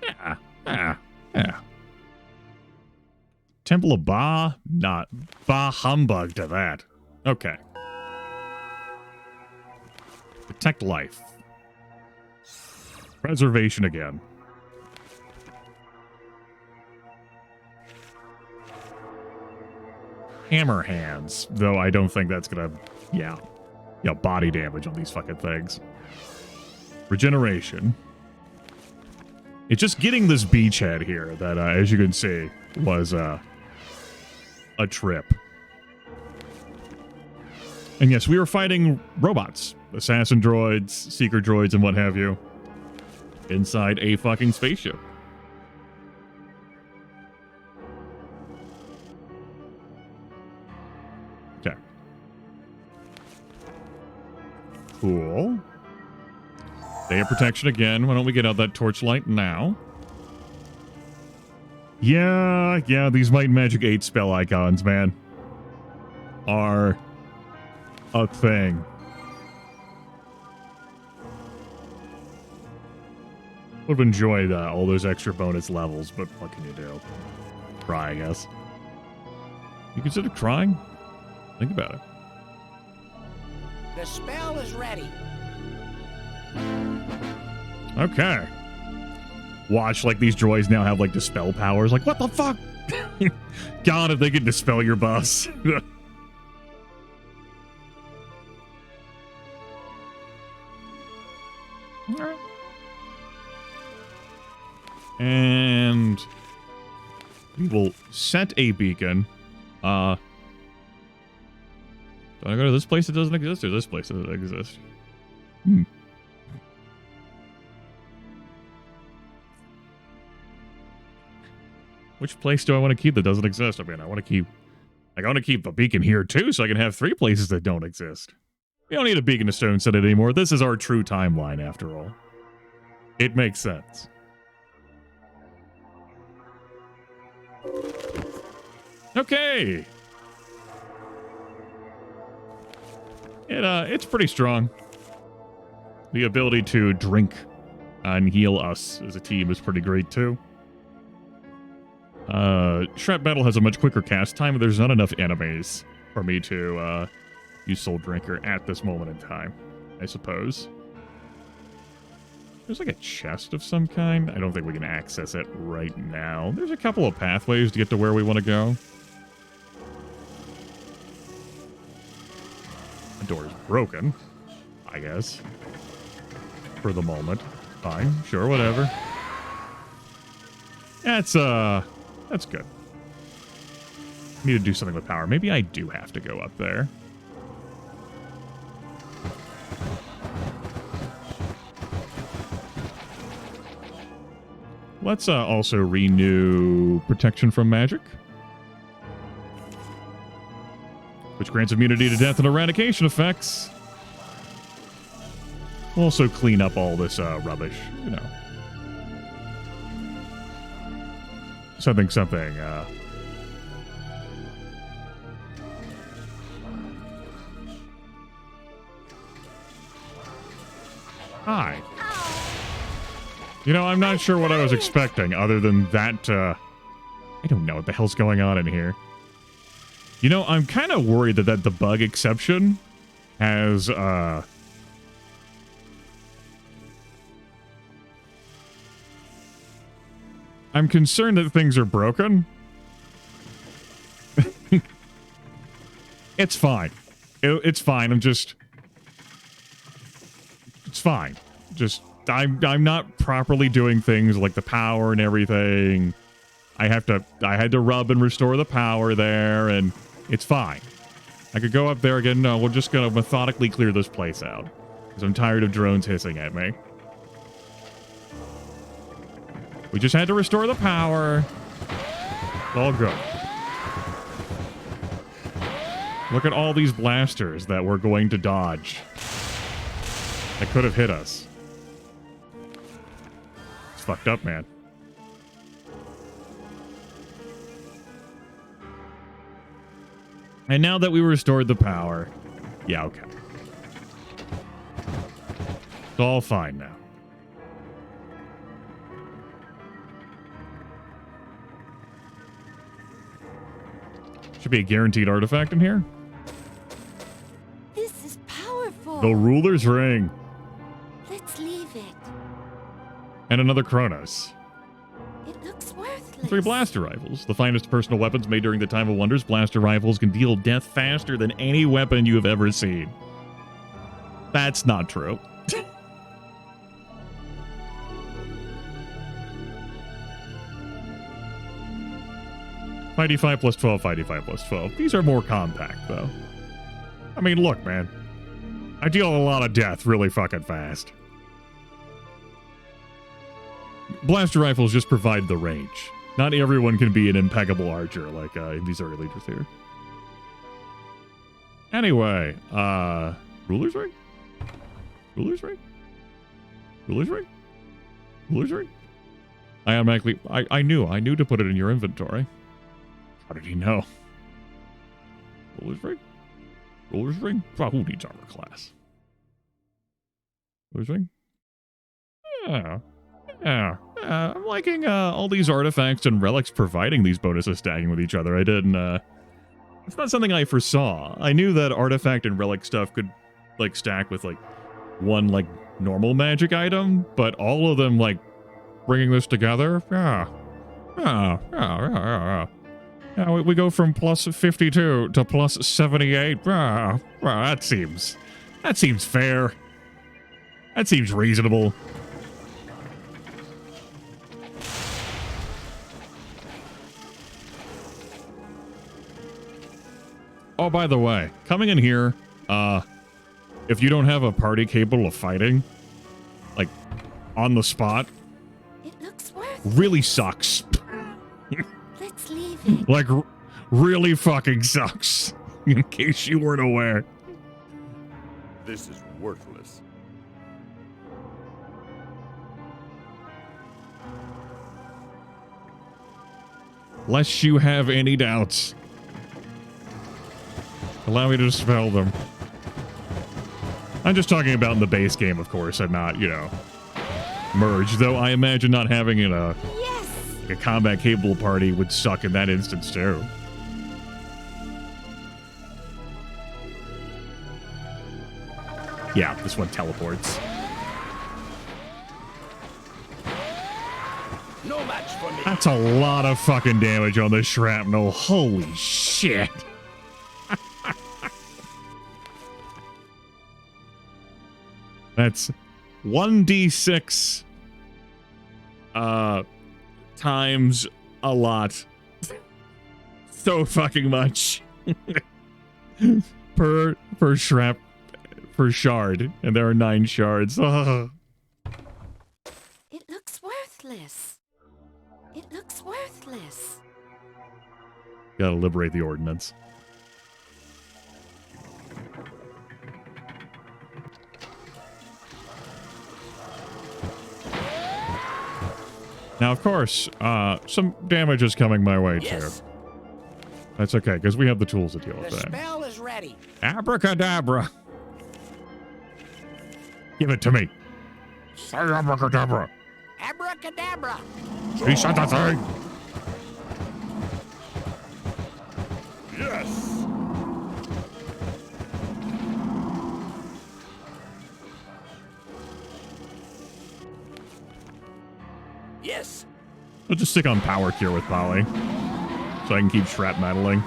Yeah. Temple of Ba? Not Ba humbug to that. Okay. Protect life. Preservation again. Hammer hands, though I don't think that's gonna, body damage on these fucking things. Regeneration. It's just getting this beachhead here that, as you can see, was a trip. And yes, we were fighting robots, assassin droids, seeker droids, and what have you, inside a fucking spaceship. Okay. Cool. Day of protection again. Why don't we get out that torchlight now? Yeah, these Might and Magic 8 spell icons, man, are a thing. Would have enjoyed all those extra bonus levels, but what can you do? Cry, I guess. You consider crying? Think about it. The spell is ready. Okay. Watch, like, these droids now have, like, dispel powers. Like, what the fuck? God, if they could dispel your bus. And we will set a beacon. Do I go to this place that doesn't exist or this place that doesn't exist? Which place do I want to keep that doesn't exist? I mean, I want to keep a beacon here too, so I can have 3 places that don't exist. We don't need a beacon to stone set it anymore. This is our true timeline, after all. It makes sense. Okay. It's pretty strong. The ability to drink and heal us as a team is pretty great too. Shrap Battle has a much quicker cast time, but there's not enough enemies for me to use Soul Drinker at this moment in time, I suppose. There's like a chest of some kind. I don't think we can access it right now. There's a couple of pathways to get to where we want to go. The door is broken, I guess. For the moment. Fine, sure, whatever. That's good. Need to do something with power. Maybe I do have to go up there. Let's also renew protection from magic, which grants immunity to death and eradication effects. We'll also clean up all this rubbish, you know. Something. Hi. You know, I'm not sure what I was expecting other than that, I don't know what the hell's going on in here. You know, I'm kind of worried that the bug exception has, I'm concerned that things are broken. It's fine. It's fine. It's fine. I'm not properly doing things like the power and everything. I had to rub and restore the power there, and it's fine. I could go up there again. No, we're just gonna methodically clear this place out because I'm tired of drones hissing at me. We just had to restore the power. It's all good. Look at all these blasters that we're going to dodge. That could have hit us. fucked up, man. And now that we restored the power, yeah, okay. It's all fine now. Should be a guaranteed artifact in here. This is powerful. The Ruler's Ring. Let's leave it. And another Kronos. It looks worthless. 3 blaster rifles. The finest personal weapons made during the Time of Wonders. Blaster rifles can deal death faster than any weapon you have ever seen. That's not true. Fighty 5 plus 12, Fighty 5 plus 12. These are more compact, though. I mean, look, man. I deal a lot of death really fucking fast. Blaster rifles just provide the range. Not everyone can be an impeccable archer like in these early leaders here. Anyway, Ruler's Ring? Ruler's Ring? Ruler's Ring? Ruler's Ring? I automatically... I knew to put it in your inventory. How did he know? Ruler's Ring? Ruler's Ring? Oh, who needs armor class? Ruler's Ring? Yeah. Yeah. I'm liking all these artifacts and relics providing these bonuses stacking with each other. I didn't... it's not something I foresaw. I knew that artifact and relic stuff could, like, stack with, like, one, like, normal magic item, but all of them, like, bringing this together? Yeah. Yeah, we go from plus 52 to plus 78. That seems fair. That seems reasonable. Oh, by the way, coming in here, if you don't have a party capable of fighting, like, on the spot, it looks worth really sucks. Let's leave it. Like, really fucking sucks, in case you weren't aware. This is worthless. Lest you have any doubts. Allow me to dispel them. I'm just talking about in the base game, of course, and not, you know, merge. Though I imagine not having it a combat capable party would suck in that instance too. Yeah, this one teleports. No match for me. That's a lot of fucking damage on the shrapnel. Holy shit. That's 1d6 times a lot. So fucking much. per shard, and there are 9 shards. Ugh. It looks worthless. It looks worthless. Gotta liberate the ordnance. Now, of course, some damage is coming my way, too. That's okay, because we have the tools to deal with that. The spell is ready. Abracadabra. Give it to me. Say abracadabra. Abracadabra. He said the thing. Yes. Yes. I'll just stick on power cure with Polly, so I can keep shrapnettling.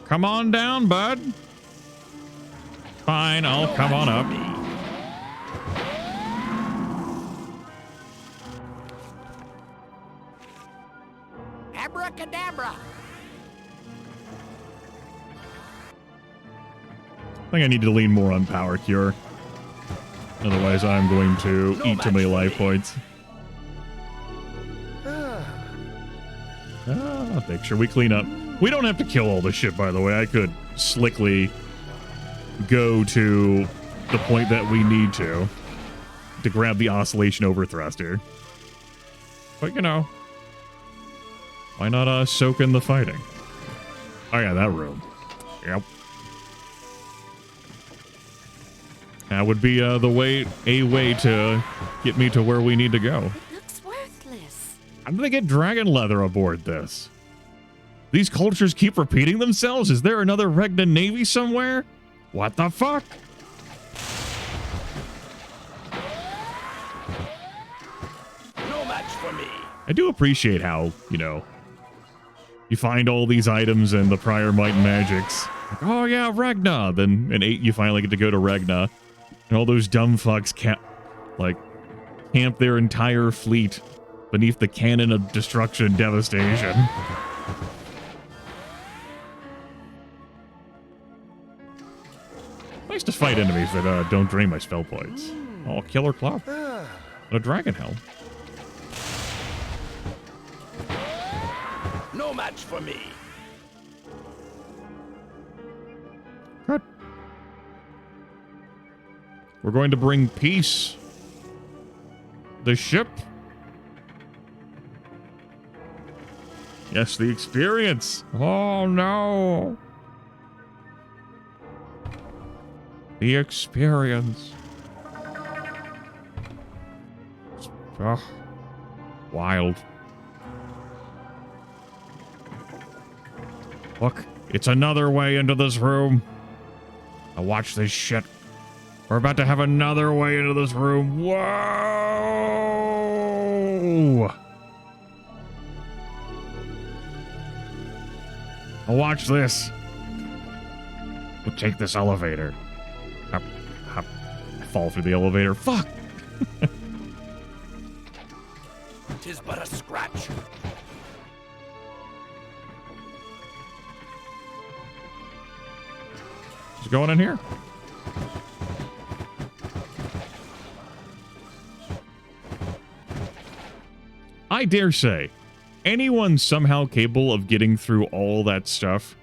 Come on down, bud. Fine, I'll come on up. Abracadabra. I think I need to lean more on power cure. Otherwise, I'm going to eat too many life points. Make sure we clean up. We don't have to kill all this shit, by the way. I could slickly go to the point that we need to. to grab the oscillation overthruster. But, you know, why not soak in the fighting? Oh, yeah, that room. Yep. That would be a way to get me to where we need to go. It looks worthless. I'm gonna get dragon leather aboard this. These cultures keep repeating themselves? Is there another Regna Navy somewhere? What the fuck? No match for me. I do appreciate how, you know, you find all these items in the prior Might and Magics. Like, oh yeah, Regna. Then in 8 you finally get to go to Regna. And all those dumb fucks camp their entire fleet beneath the cannon of destruction and devastation. Nice to fight enemies that don't drain my spell points. Oh, killer club. And a dragon helm. No match for me. Good. We're going to bring peace. The ship. Yes, the experience. Oh, no. The experience. Oh, wild. Look, it's another way into this room. Now watch this shit. We're about to have another way into this room. Whoa! Now watch this. We'll take this elevator. Up, up. I fall through the elevator. Fuck! Tis but a scratch. What's going in here? I dare say, anyone somehow capable of getting through all that stuff,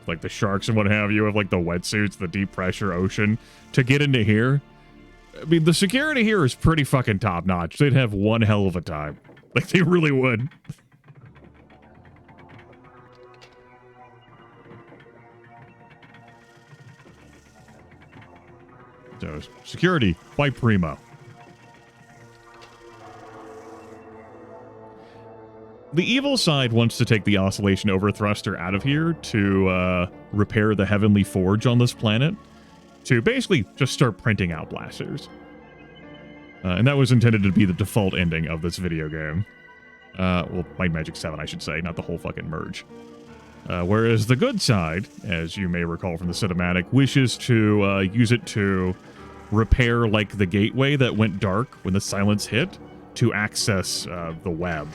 like the sharks and what have you, of like the wetsuits, the deep pressure ocean, to get into here, I mean, the security here is pretty fucking top notch. They'd have one hell of a time. Like, they really would. So, security, quite primo. The evil side wants to take the oscillation overthruster out of here to repair the heavenly forge on this planet, to basically just start printing out blasters. And that was intended to be the default ending of this video game. Well, Might and Magic 7, I should say, not the whole fucking merge. Whereas the good side, as you may recall from the cinematic, wishes to use it to repair, like, the gateway that went dark when the silence hit, to access the web.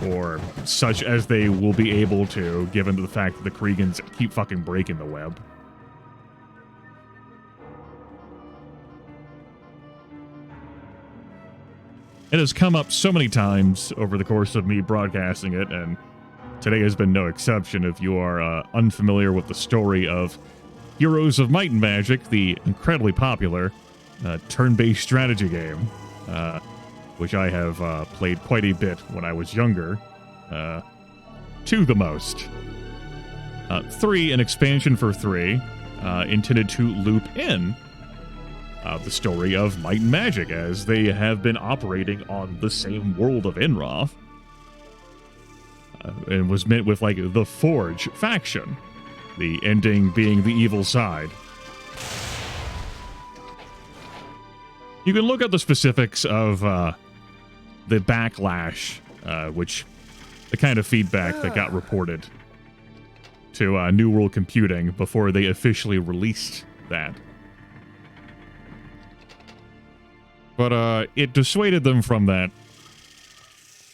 Or such as they will be able to, given the fact that the Kriegans keep fucking breaking the web. It has come up so many times over the course of me broadcasting it, and today has been no exception. If you are unfamiliar with the story of Heroes of Might and Magic, the incredibly popular turn-based strategy game, which I have played quite a bit when I was younger, to the most. 3, an expansion for 3, intended to loop in the story of Might and Magic, as they have been operating on the same world of Enroth, and was meant with, like, the Forge faction, the ending being the evil side. You can look at the specifics of the backlash, which the kind of feedback that got reported to New World Computing before they officially released that. But it dissuaded them from that,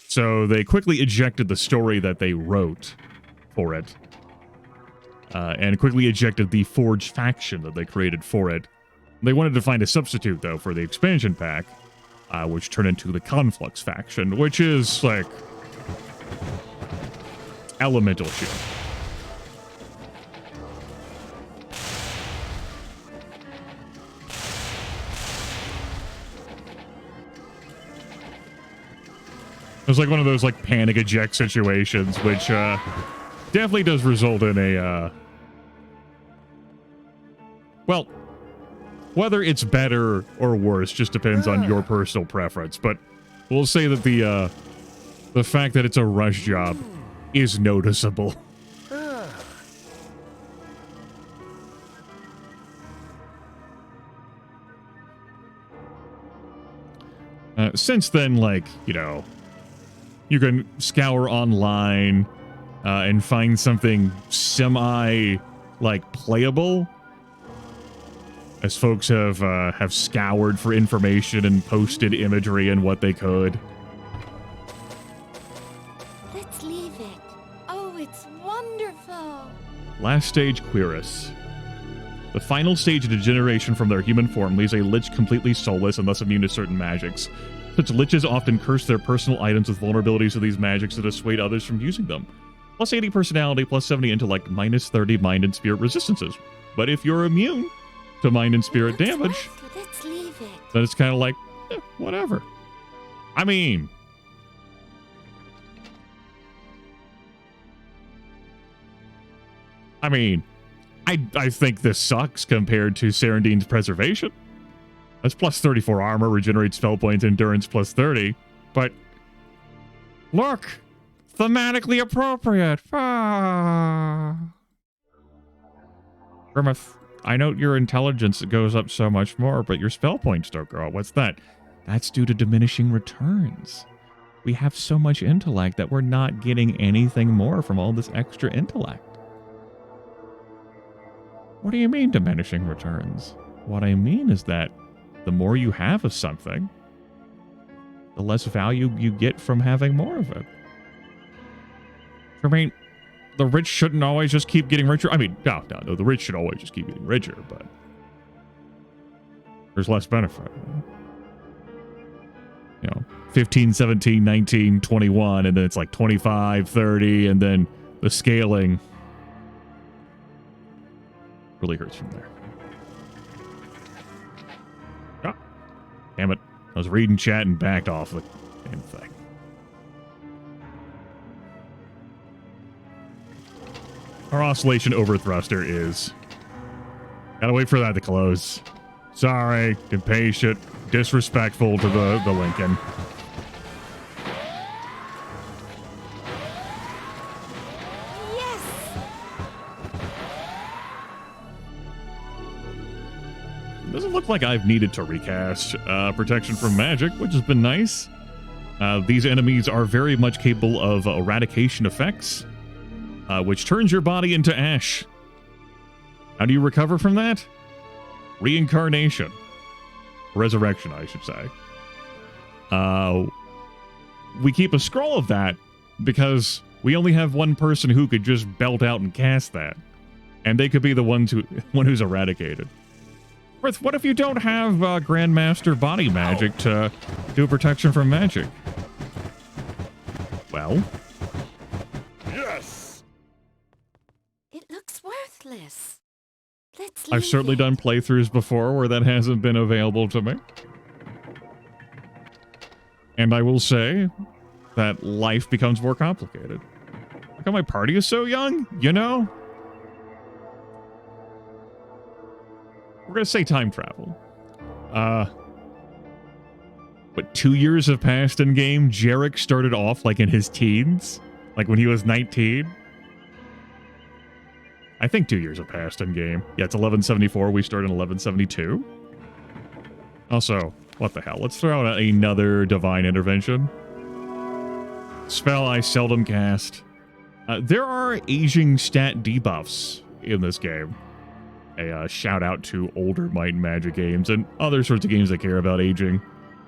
so they quickly ejected the story that they wrote for it, and quickly ejected the Forge faction that they created for it. They wanted to find a substitute, though, for the expansion pack, which turned into the Conflux faction, which is, like, elemental shit. was like one of those like panic eject situations, which definitely does result in a well, whether it's better or worse just depends on your personal preference. But we'll say that the fact that it's a rush job is noticeable. Since then, like, you know, you can scour online and find something semi, like, playable. As folks have scoured for information and posted imagery and what they could. Let's leave it. Oh, it's wonderful. Last stage, Quirus. The final stage of degeneration from their human form leaves a lich completely soulless and thus immune to certain magics. Such liches often curse their personal items with vulnerabilities to these magics to dissuade others from using them. Plus 80 personality, plus 70 intellect, minus 30 mind and spirit resistances. But if you're immune to mind and spirit damage, Let's leave it. then it's kind of like, whatever. I mean, I think this sucks compared to Serendine's Preservation. That's plus 34 armor, regenerates spell points, endurance plus 30. But look, thematically appropriate. Grimith, I note your intelligence goes up so much more, but your spell points don't grow. What's that? That's due to diminishing returns. We have so much intellect that we're not getting anything more from all this extra intellect. What do you mean diminishing returns? What I mean is that the more you have of something, the less value you get from having more of it. I mean, the rich shouldn't always just keep getting richer. I mean, no, the rich should always just keep getting richer, but there's less benefit. You know, 15, 17, 19, 21, and then it's like 25, 30, and then the scaling really hurts from there. Oh, damn it. I was reading chat and backed off the damn thing. Our oscillation overthruster is... Gotta wait for that to close. Sorry, impatient, disrespectful to the Lincoln. Doesn't look like I've needed to recast protection from magic, which has been nice. These enemies are very much capable of eradication effects, which turns your body into ash. How do you recover from that? Reincarnation. Resurrection, I should say. We keep a scroll of that because we only have one person who could just belt out and cast that. And they could be the one who's eradicated. What if you don't have Grandmaster body magic to do protection from magic? Well? Yes! It looks worthless. Let's I've certainly done playthroughs before where that hasn't been available to me. And I will say that life becomes more complicated. Look how my party is so young, you know? We're going to say time travel. But 2 years have passed in game. Jarek started off like in his teens, like when he was 19. I think 2 years have passed in game. Yeah, it's 1174. We started in 1172. Also, what the hell? Let's throw out another divine intervention. Spell I seldom cast. There are aging stat debuffs in this game. A shout out to older Might and Magic games and other sorts of games that care about aging.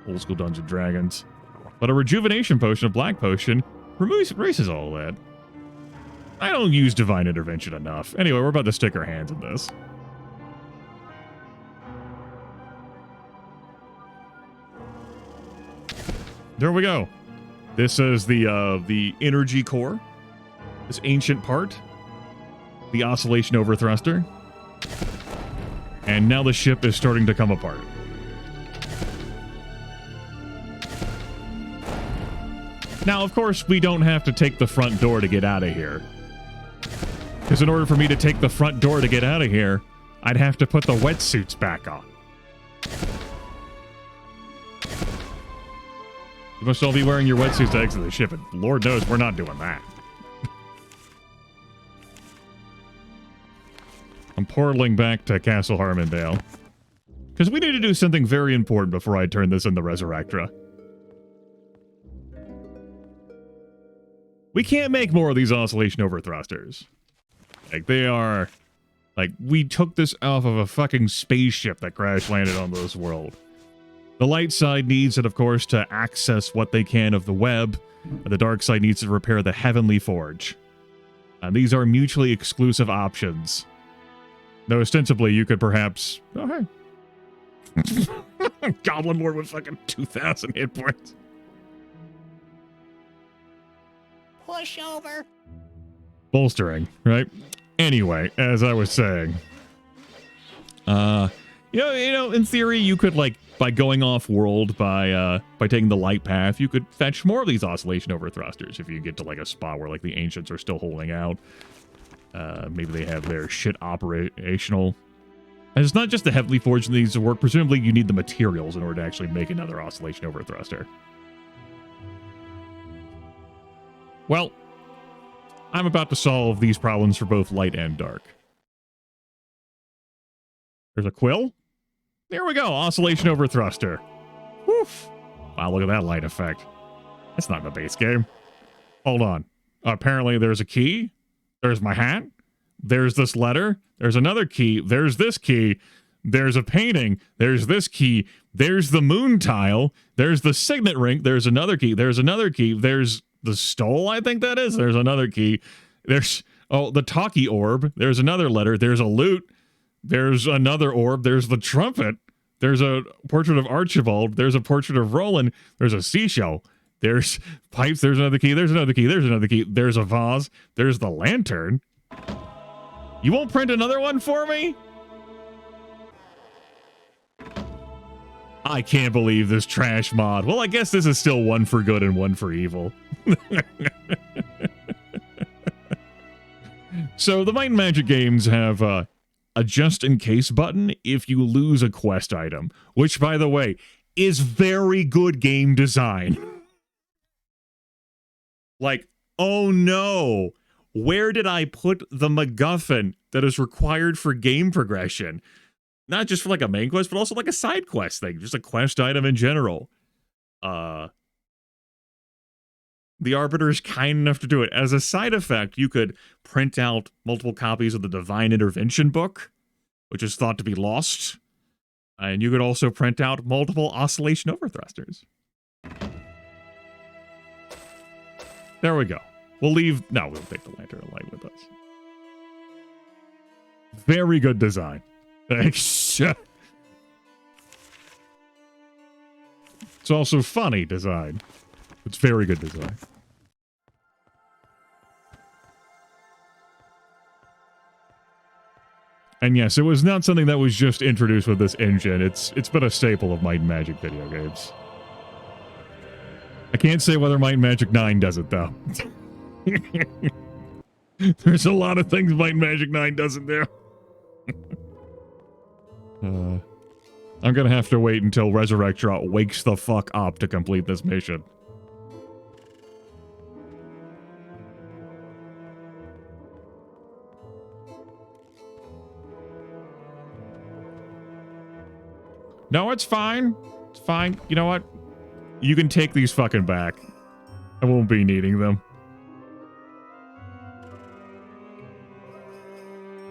Old school Dungeons & Dragons. But a rejuvenation potion, a black potion, erases all that. I don't use divine intervention enough. Anyway, we're about to stick our hands in this. There we go. This is the energy core. This ancient part. The oscillation overthruster. And now the ship is starting to come apart. Now, of course, we don't have to take the front door to get out of here. Because in order for me to take the front door to get out of here, I'd have to put the wetsuits back on. You must all be wearing your wetsuits to exit the ship, and Lord knows we're not doing that. I'm portaling back to Castle Harmondale. Because we need to do something very important before I turn this into Resurrectra. We can't make more of these oscillation overthrusters. Like, they are... Like, we took this off of a fucking spaceship that crash landed on this world. The light side needs it, of course, to access what they can of the web, and the dark side needs to repair the heavenly forge. And these are mutually exclusive options. Though ostensibly you could perhaps... Oh, hey. Goblin Lord with fucking 2,000 hit points. Push over. Bolstering, right? Anyway, as I was saying, you know, in theory, you could, like, by going off-world, by taking the light path, you could fetch more of these oscillation overthrusters if you get to, like, a spot where, like, the ancients are still holding out. Maybe they have their shit operational. And it's not just the heavenly forge that needs to work. Presumably, you need the materials in order to actually make another oscillation overthruster. Well, I'm about to solve these problems for both light and dark. There's a quill. There we go. Oscillation overthruster. Woof. Wow, look at that light effect. That's not in the base game. Hold on. Apparently there's a key. There's my hat. There's this letter. There's another key. There's this key. There's a painting. There's this key. There's the moon tile. There's the signet ring. There's another key. There's another key. There's the stole, I think that is. There's another key. There's, oh, the talkie orb. There's another letter. There's a lute. There's another orb. There's the trumpet. There's a portrait of Archibald. There's a portrait of Roland. There's a seashell. There's pipes. There's another key. There's another key. There's another key. There's a vase. There's the lantern. You won't print another one for me? I can't believe this trash mod. Well, I guess this is still one for good and one for evil. So the Might and Magic games have a just-in-case button if you lose a quest item, which, by the way, is very good game design. Like, oh no, where did I put the MacGuffin that is required for game progression? Not just for like a main quest, but also like a side quest thing, just a quest item in general. The Arbiter is kind enough to do it. As a side effect, you could print out multiple copies of the Divine Intervention book, which is thought to be lost. And you could also print out multiple oscillation overthrusters. There we go. We'll leave... No, we'll take the Lantern of Light with us. Very good design. Thanks. It's also funny design. It's very good design. And yes, it was not something that was just introduced with this engine. It's been a staple of Might and Magic video games. I can't say whether Might and Magic 9 does it, though. There's a lot of things Might and Magic 9 doesn't do. I'm gonna have to wait until Resurrectra wakes the fuck up to complete this mission. No, it's fine. It's fine. You know what? You can take these fucking back. I won't be needing them.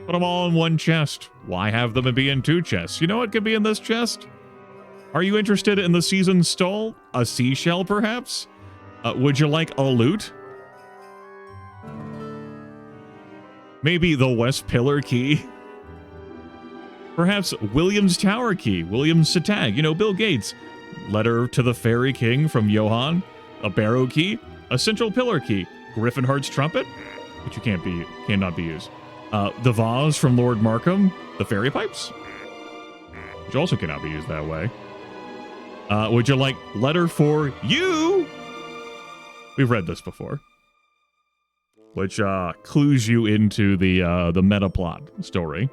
Put them all in one chest. Why have them be in two chests? You know what could be in this chest? Are you interested in the seasoned stole? A seashell, perhaps? Would you like a lute? Maybe the West Pillar key? Perhaps William's Tower key, William's Satag, you know, Bill Gates. Letter to the Fairy King from Johann, a Barrow key, a Central Pillar key, Griffinheart's trumpet, which cannot be used. The vase from Lord Markham, the fairy pipes, which also cannot be used that way. Would you like letter for you? We've read this before. Which clues you into the metaplot story.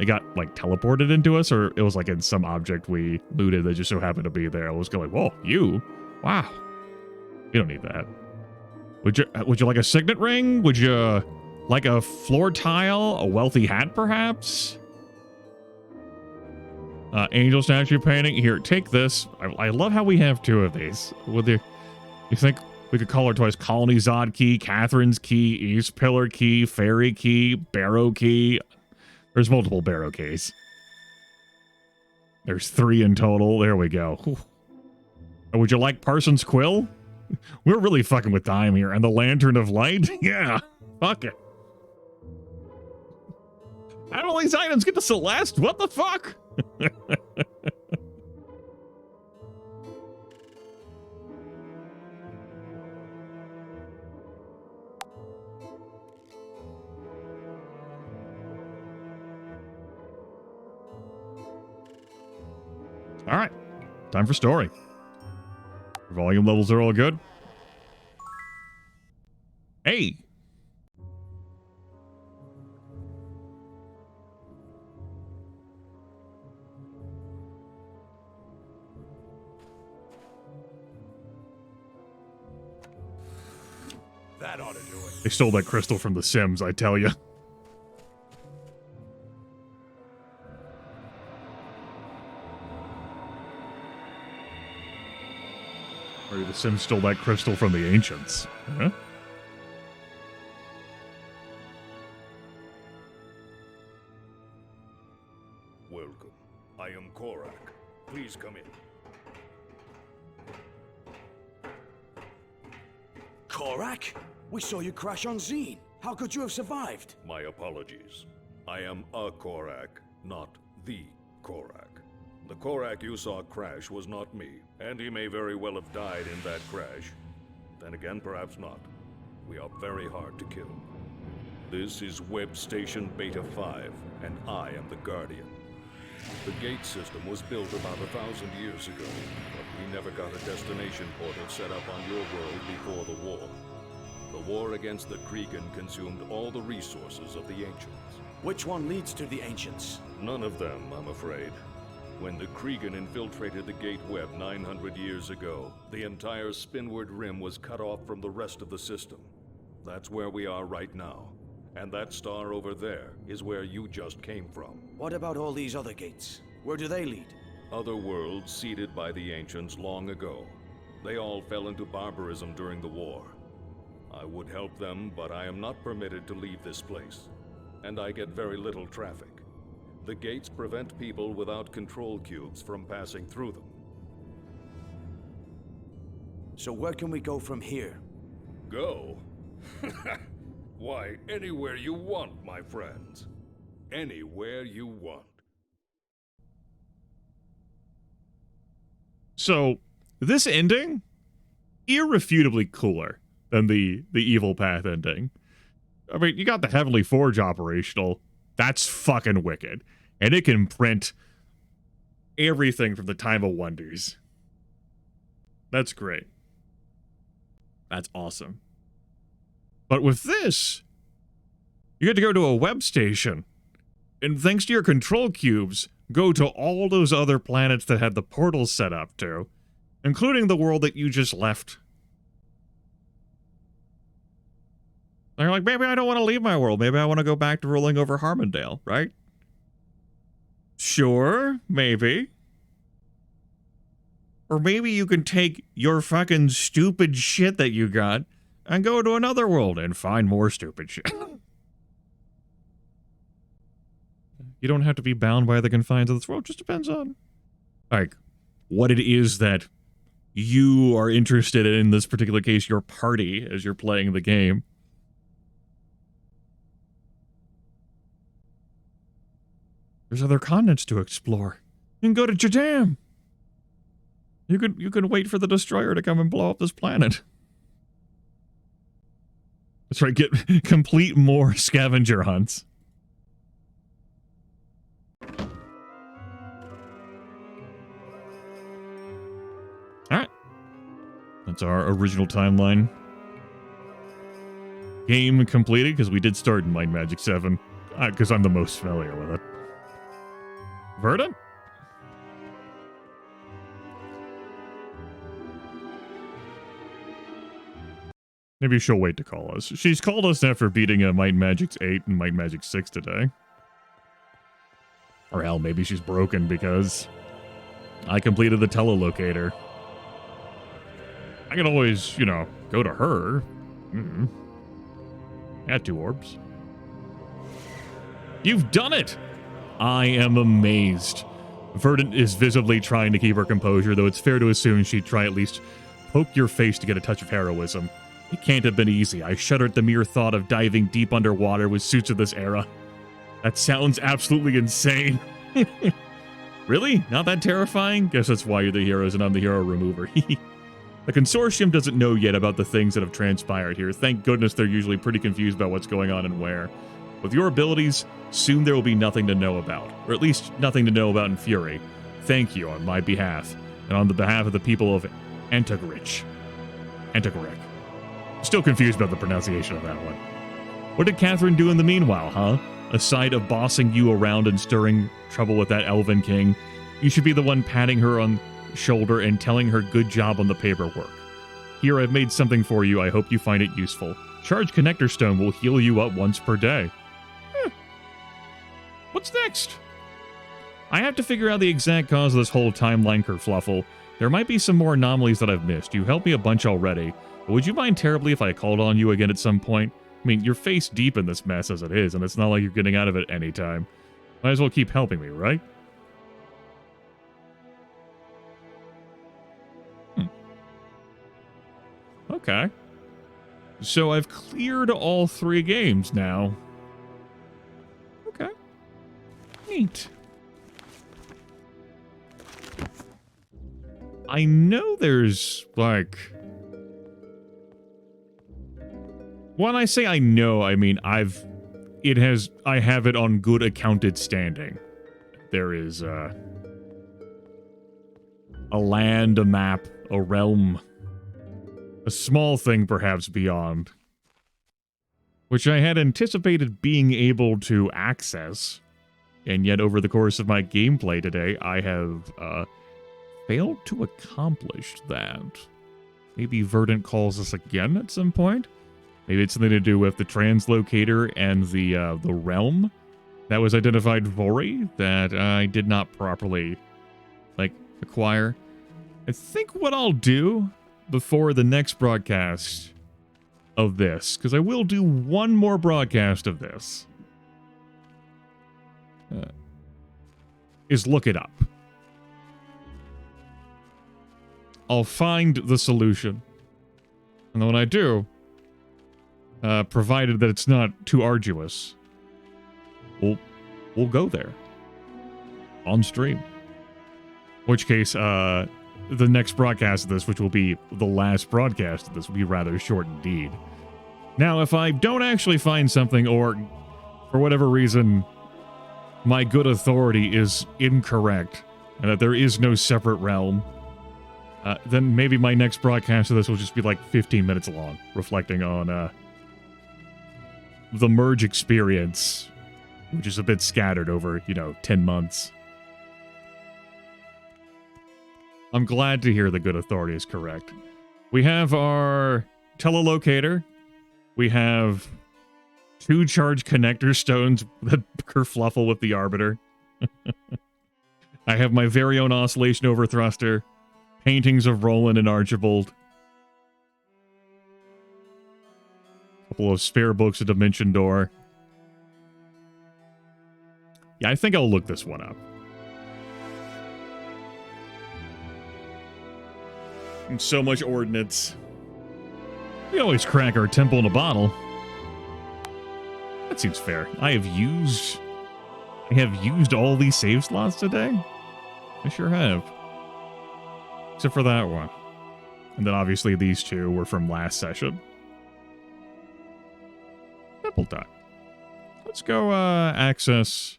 It got, like, teleported into us, or it was, like, in some object we looted that just so happened to be there. I was going, whoa, you? Wow. We don't need that. Would you like a signet ring? Would you like a floor tile? A wealthy hat, perhaps? Angel statue painting. Here, take this. I love how we have two of these. You think we could call her twice? Colony Zod key, Catherine's key, East Pillar key, Fairy key, Barrow key. There's multiple Barrow keys. There's 3 in total. There we go. Whew. Would you like Parsons Quill? We're really fucking with time here. And the Lantern of Light? Yeah. Fuck it. How do all these items get to Celeste? What the fuck? All right. Time for story. Volume levels are all good. Hey. That ought to do it. They stole that crystal from The Sims, I tell you. Or The Sims stole that crystal from the ancients. Huh? Welcome. I am Korak. Please come in. Korak? We saw you crash on Zine. How could you have survived? My apologies. I am a Korak, not the Korak. The Korak you saw crash was not me, and he may very well have died in that crash. Then again, perhaps not. We are very hard to kill. This is Web Station Beta 5, and I am the Guardian. The gate system was built about 1,000 years ago, but we never got a destination portal set up on your world before the war. The war against the Kregan consumed all the resources of the Ancients. Which one leads to the Ancients? None of them, I'm afraid. When the Kregan infiltrated the Gate Web 900 years ago, the entire Spinward Rim was cut off from the rest of the system. That's where we are right now. And that star over there is where you just came from. What about all these other gates? Where do they lead? Other worlds seeded by the Ancients long ago. They all fell into barbarism during the war. I would help them, but I am not permitted to leave this place. And I get very little traffic. The gates prevent people without control cubes from passing through them. So where can we go from here? Go? Why, anywhere you want, my friends. Anywhere you want. So, this ending, irrefutably cooler than the Evil Path ending. I mean, you got the Heavenly Forge operational. That's fucking wicked. And it can print everything from the Time of Wonders. That's great. That's awesome. But with this, you get to go to a web station. And thanks to your control cubes, go to all those other planets that had the portals set up to, including the world that you just left. They're like, maybe I don't want to leave my world. Maybe I want to go back to ruling over Harmondale, right? Sure, maybe. Or maybe you can take your fucking stupid shit that you got and go to another world and find more stupid shit. You don't have to be bound by the confines of this world. It just depends on, like, what it is that you are interested in this particular case, your party, as you're playing the game. There's other continents to explore. You can go to Jadam. You can wait for the destroyer to come and blow up this planet. That's right, complete more scavenger hunts. Alright. That's our original timeline game completed, because we did start in Might and Magic 7, because I'm the most familiar with it. Verdant? Maybe she'll wait to call us. She's called us after beating Might and Magic 8 and Might and Magic 6 today. Or hell, maybe she's broken because I completed the telolocator. I can always, you know, go to her. Got 2 orbs. You've done it! I am amazed. Verdant is visibly trying to keep her composure, though it's fair to assume she'd try at least poke your face to get a touch of heroism. It can't have been easy. I shudder at the mere thought of diving deep underwater with suits of this era. That sounds absolutely insane. Really? Not that terrifying? Guess that's why you're the heroes and I'm the hero remover. The consortium doesn't know yet about the things that have transpired here. Thank goodness they're usually pretty confused about what's going on and where. With your abilities, soon there will be nothing to know about. Or at least nothing to know about in Fury. Thank you on my behalf. And on the behalf of the people of Antagrich. Antagrich. Still confused about the pronunciation of that one. What did Catherine do in the meanwhile, huh? Aside of bossing you around and stirring trouble with that Elven King, you should be the one patting her on the shoulder and telling her good job on the paperwork. Here, I've made something for you. I hope you find it useful. Charge Connector Stone will heal you up once per day. What's next? I have to figure out the exact cause of this whole timeline kerfluffle. There might be some more anomalies that I've missed. You helped me a bunch already. But would you mind terribly if I called on you again at some point? I mean, you're face deep in this mess as it is, and it's not like you're getting out of it anytime. Might as well keep helping me, right? Okay. So I've cleared all 3 games now. Okay. Neat. I know there's, like... When I say I know, I mean I have it on good accounted standing. There is a land, a map, a realm, a small thing perhaps beyond, which I had anticipated being able to access, and yet over the course of my gameplay today, I have failed to accomplish that. Maybe Verdant calls us again at some point? Maybe it's something to do with the translocator and the realm that was identified Vori that I did not properly, like, acquire. I think what I'll do before the next broadcast of this, because I will do one more broadcast of this, is look it up. I'll find the solution. And then when I do, provided that it's not too arduous, we'll go there on stream. In which case, the next broadcast of this, which will be the last broadcast of this, will be rather short indeed. Now, if I don't actually find something, or for whatever reason, my good authority is incorrect, and that there is no separate realm, then maybe my next broadcast of this will just be like 15 minutes long, reflecting on the merge experience, which is a bit scattered over, 10 months. I'm glad to hear the good authority is correct. We have our telolocator. We have 2 charge connector stones that kerfluffle with the Arbiter. I have my very own oscillation overthruster, paintings of Roland and Archibald, couple of spare books of Dimension Door. Yeah, I think I'll look this one up. And so much ordnance. We always crack our temple in a bottle. That seems fair. I have used all these save slots today. I sure have. Except for that one. And then obviously these 2 were from last session. Temple time. Let's go access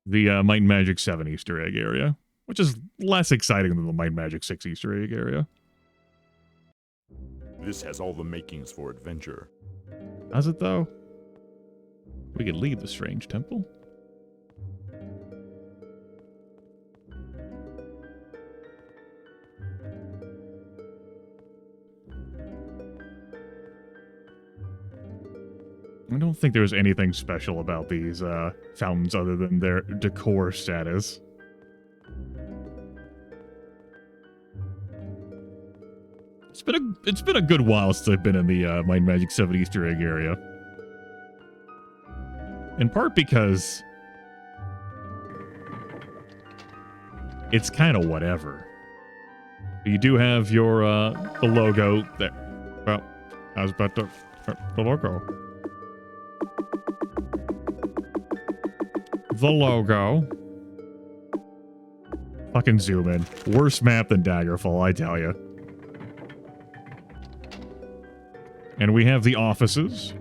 the Might and Magic 7 Easter egg area, which is less exciting than the Might and Magic 6 Easter egg area. This has all the makings for adventure. Does it, though? We could leave the strange temple. I don't think there was anything special about these fountains other than their decor status. It's been a good while since I've been in the Might and Magic 7 Easter egg area. In part because it's kind of whatever. You do have your the logo that. Well, I was about to the logo. The logo. Fucking zoom in. Worse map than Daggerfall, I tell you. And we have the offices,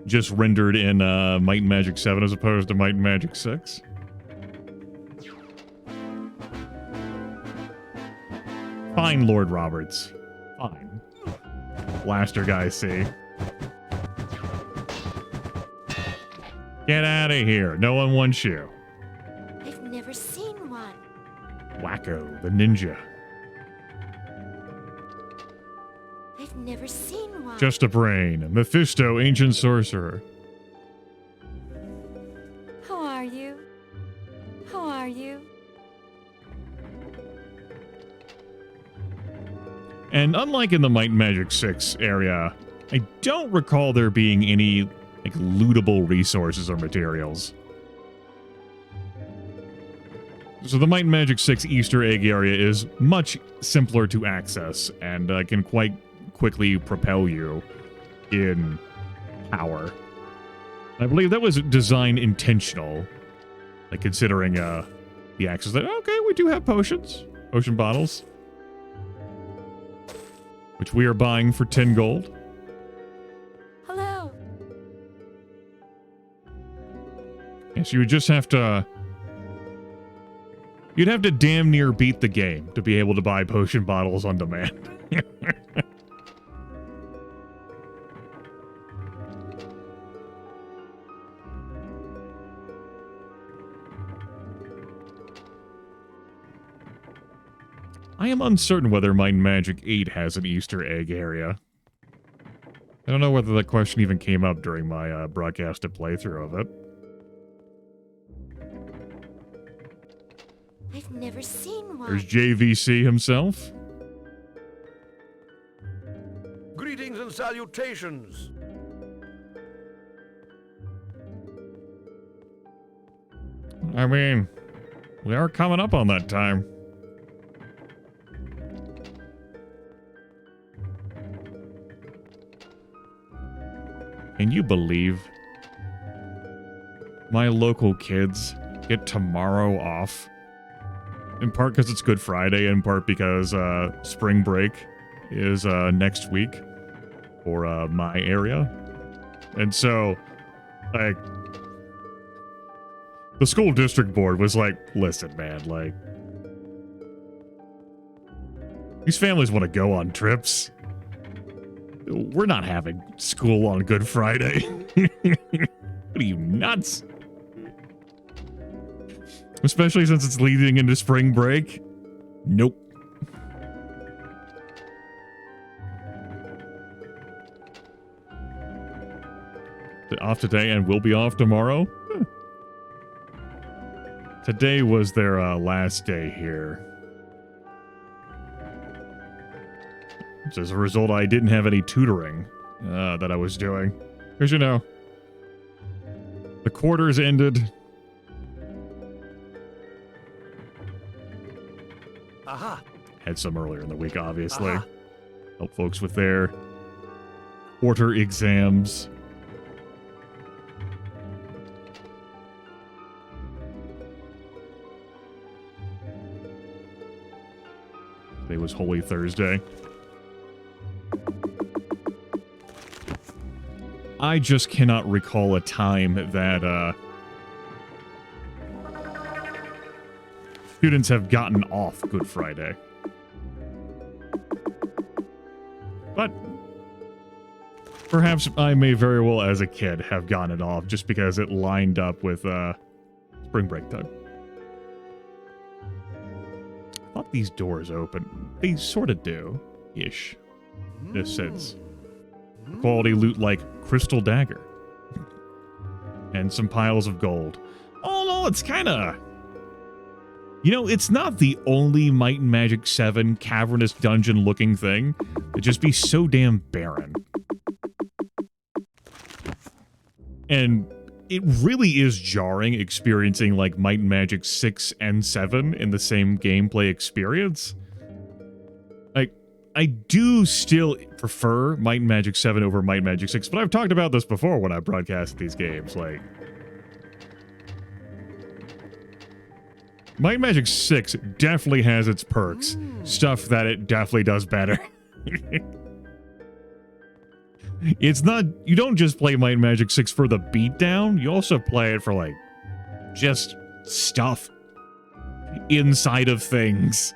just rendered in Might and Magic 7 as opposed to Might and Magic 6. Fine, Lord Roberts. Fine. Blaster guy, see. Get out of here. No one wants you. I've never seen one. Wacko, the ninja. I've never seen one. Just a brain. Mephisto, ancient sorcerer. How are you? How are you? And unlike in the Might and Magic 6 area, I don't recall there being any like lootable resources or materials. So the Might and Magic 6 Easter egg area is much simpler to access and can quite quickly propel you in power. I believe that was designed intentional, like considering the access that, okay, we do have potions, potion bottles, which we are buying for 10 gold. Hello. Yes, you would just have to, you'd have to damn near beat the game to be able to buy potion bottles on demand. I am uncertain whether Might and Magic 8 has an Easter egg area. I don't know whether that question even came up during my broadcasted playthrough of it. I've never seen one. There's JVC himself. Greetings and salutations. I mean, we are coming up on that time. Can you believe my local kids get tomorrow off? In part because it's Good Friday, in part because spring break is next week for my area. And so, like, the school district board was like, listen, man, like, these families want to go on trips. We're not having school on Good Friday. What are you, nuts? Especially since it's leading into spring break. Nope. They're off today and will be off tomorrow? Today was their last day here. So as a result, I didn't have any tutoring that I was doing. Because, you know, the quarters ended. Aha. Had some earlier in the week, obviously. Help folks with their quarter exams. Today was Holy Thursday. I just cannot recall a time that students have gotten off Good Friday. Perhaps I may very well, as a kid, have gotten it off just because it lined up with spring break time. I thought these doors open. They sort of do, ish, in a sense. Quality loot like crystal dagger and some piles of gold. Oh no, it's kind of. You know, it's not the only Might and Magic 7 cavernous dungeon looking thing to just be so damn barren. And it really is jarring experiencing like Might and Magic 6 and 7 in the same gameplay experience. Like, I do still prefer Might and Magic 7 over Might and Magic 6, but I've talked about this before when I broadcast these games. Like, Might and Magic 6 definitely has its perks. Stuff that it definitely does better. It's not, you don't just play Might and Magic 6 for the beatdown, you also play it for, like, just stuff inside of things.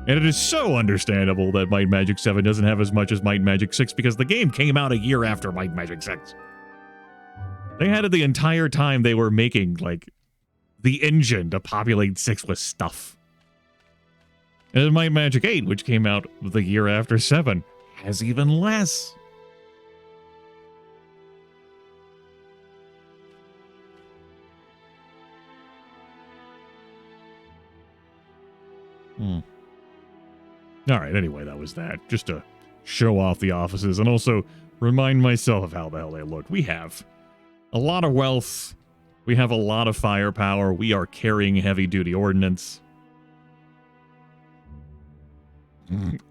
And it is so understandable that Might and Magic 7 doesn't have as much as Might and Magic 6 because the game came out a year after Might and Magic 6. They had it the entire time they were making, like, the engine to populate 6 with stuff. And Might and Magic 8, which came out the year after 7, has even less. Alright, anyway, that was that. Just to show off the offices and also remind myself of how the hell they look. We have a lot of wealth. We have a lot of firepower. We are carrying heavy-duty ordnance.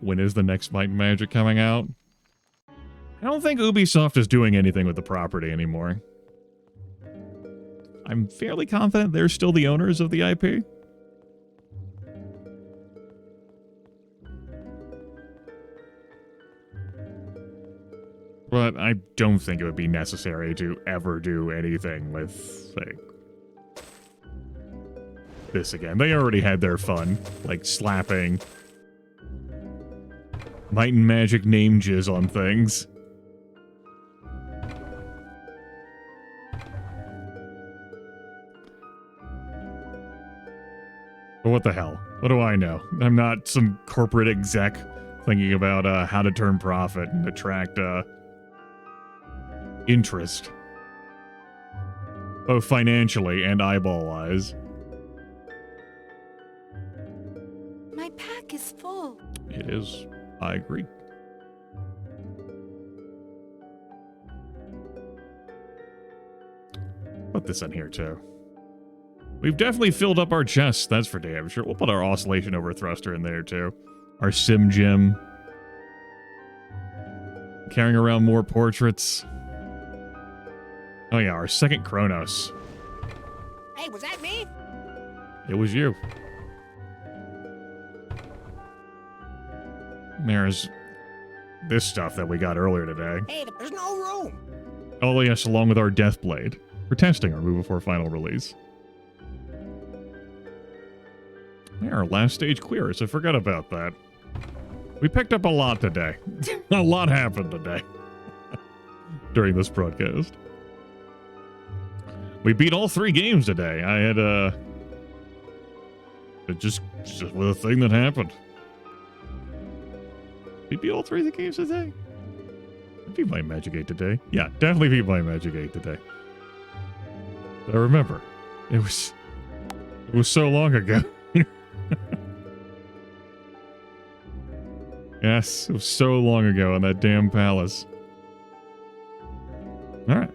When is the next Might and Magic coming out? I don't think Ubisoft is doing anything with the property anymore. I'm fairly confident they're still the owners of the IP. But I don't think it would be necessary to ever do anything with, like, this again. They already had their fun, like slapping Might and Magic name jizz on things. But what the hell? What do I know? I'm not some corporate exec thinking about how to turn profit and attract interest, both financially and eyeball-wise. My pack is full. It is. I agree. Put this in here, too. We've definitely filled up our chests, that's for damn sure. We'll put our oscillation over thruster in there, too. Our sim gem. Carrying around more portraits. Oh yeah, our second Chronos. Hey, was that me? It was you. There's this stuff that we got earlier today. Hey, there's no room. Oh yes, along with our Death Blade. We're testing our move before final release. Yeah, our last stage queers. I forgot about that. We picked up a lot today. A lot happened today. During this broadcast. We beat all 3 games today. I had it just was a thing that happened. We beat all 3 of the games today. I beat my Magic 8 today. Yeah, definitely beat my Magic 8 today. But I remember, it was so long ago. Yes, it was so long ago in that damn palace. All right.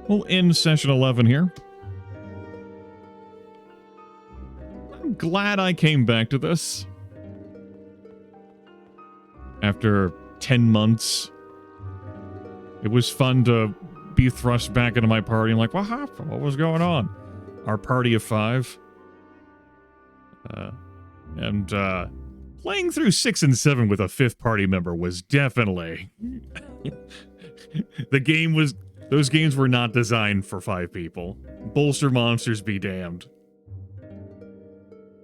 We'll end session 11 here. I'm glad I came back to this. After 10 months. It was fun to be thrust back into my party and like, what happened? What was going on? Our party of 5. And playing through 6 and 7 with a 5th party member was definitely... Those games were not designed for 5 people. Bolster monsters be damned.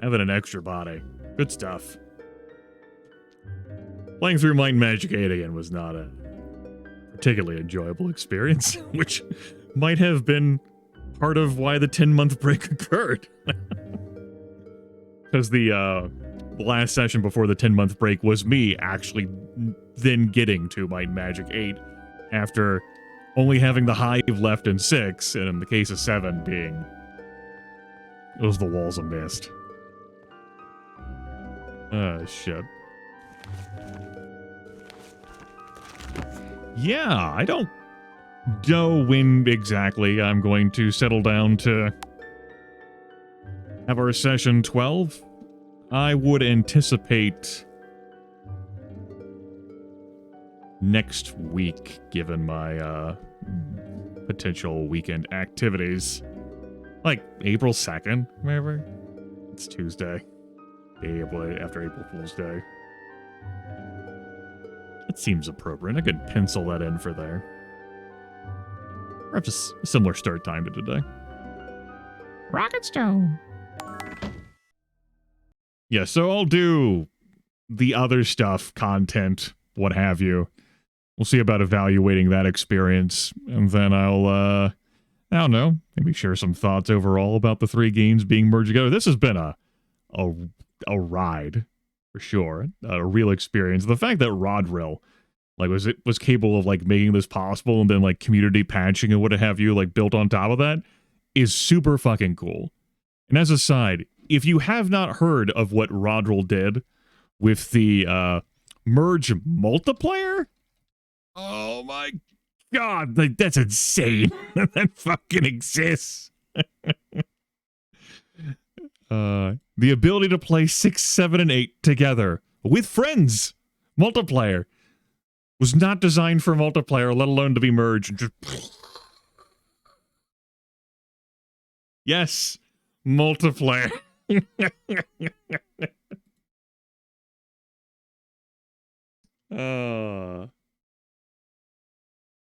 Having an extra body. Good stuff. Playing through Might and Magic 8 again was not a particularly enjoyable experience, which might have been part of why the 10-month break occurred. Because the last session before the 10-month break was me actually then getting to Might and Magic 8 after only having the Hive left in 6, and in the case of 7 being... It was the Walls of Mist. Shit. Yeah, I don't know when exactly I'm going to settle down to have our session 12. I would anticipate next week, given my potential weekend activities. Like April 2nd, maybe? It's Tuesday. After April Fool's Day. That seems appropriate. I could pencil that in for there. Perhaps a similar start time to today. Rocketstone. Yeah, so I'll do the other stuff, content, what have you. We'll see about evaluating that experience, and then I'll, I don't know, maybe share some thoughts overall about the 3 games being merged together. This has been a ride, for sure. A real experience. The fact that Rodril, like, was capable of, like, making this possible, and then, like, community patching and what have you, like, built on top of that, is super fucking cool. And as a side, if you have not heard of what Rodril did with the merge multiplayer, oh my god, like, that's insane. That fucking exists. The ability to play 6, 7, and 8 together with friends, multiplayer, was not designed for multiplayer, let alone to be merged. Just... Yes, multiplayer.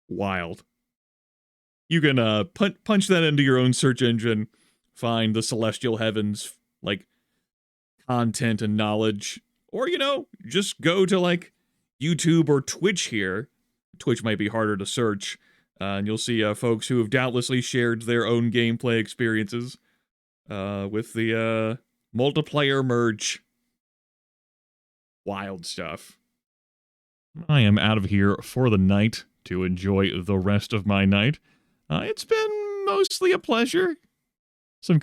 Wild. You can punch that into your own search engine, find the Celestial Heavens, like, content and knowledge, or, you know, just go to, like, YouTube or Twitch here. Twitch might be harder to search, and you'll see folks who have doubtlessly shared their own gameplay experiences with the multiplayer merge. Wild stuff. I am out of here for the night to enjoy the rest of my night. It's been mostly a pleasure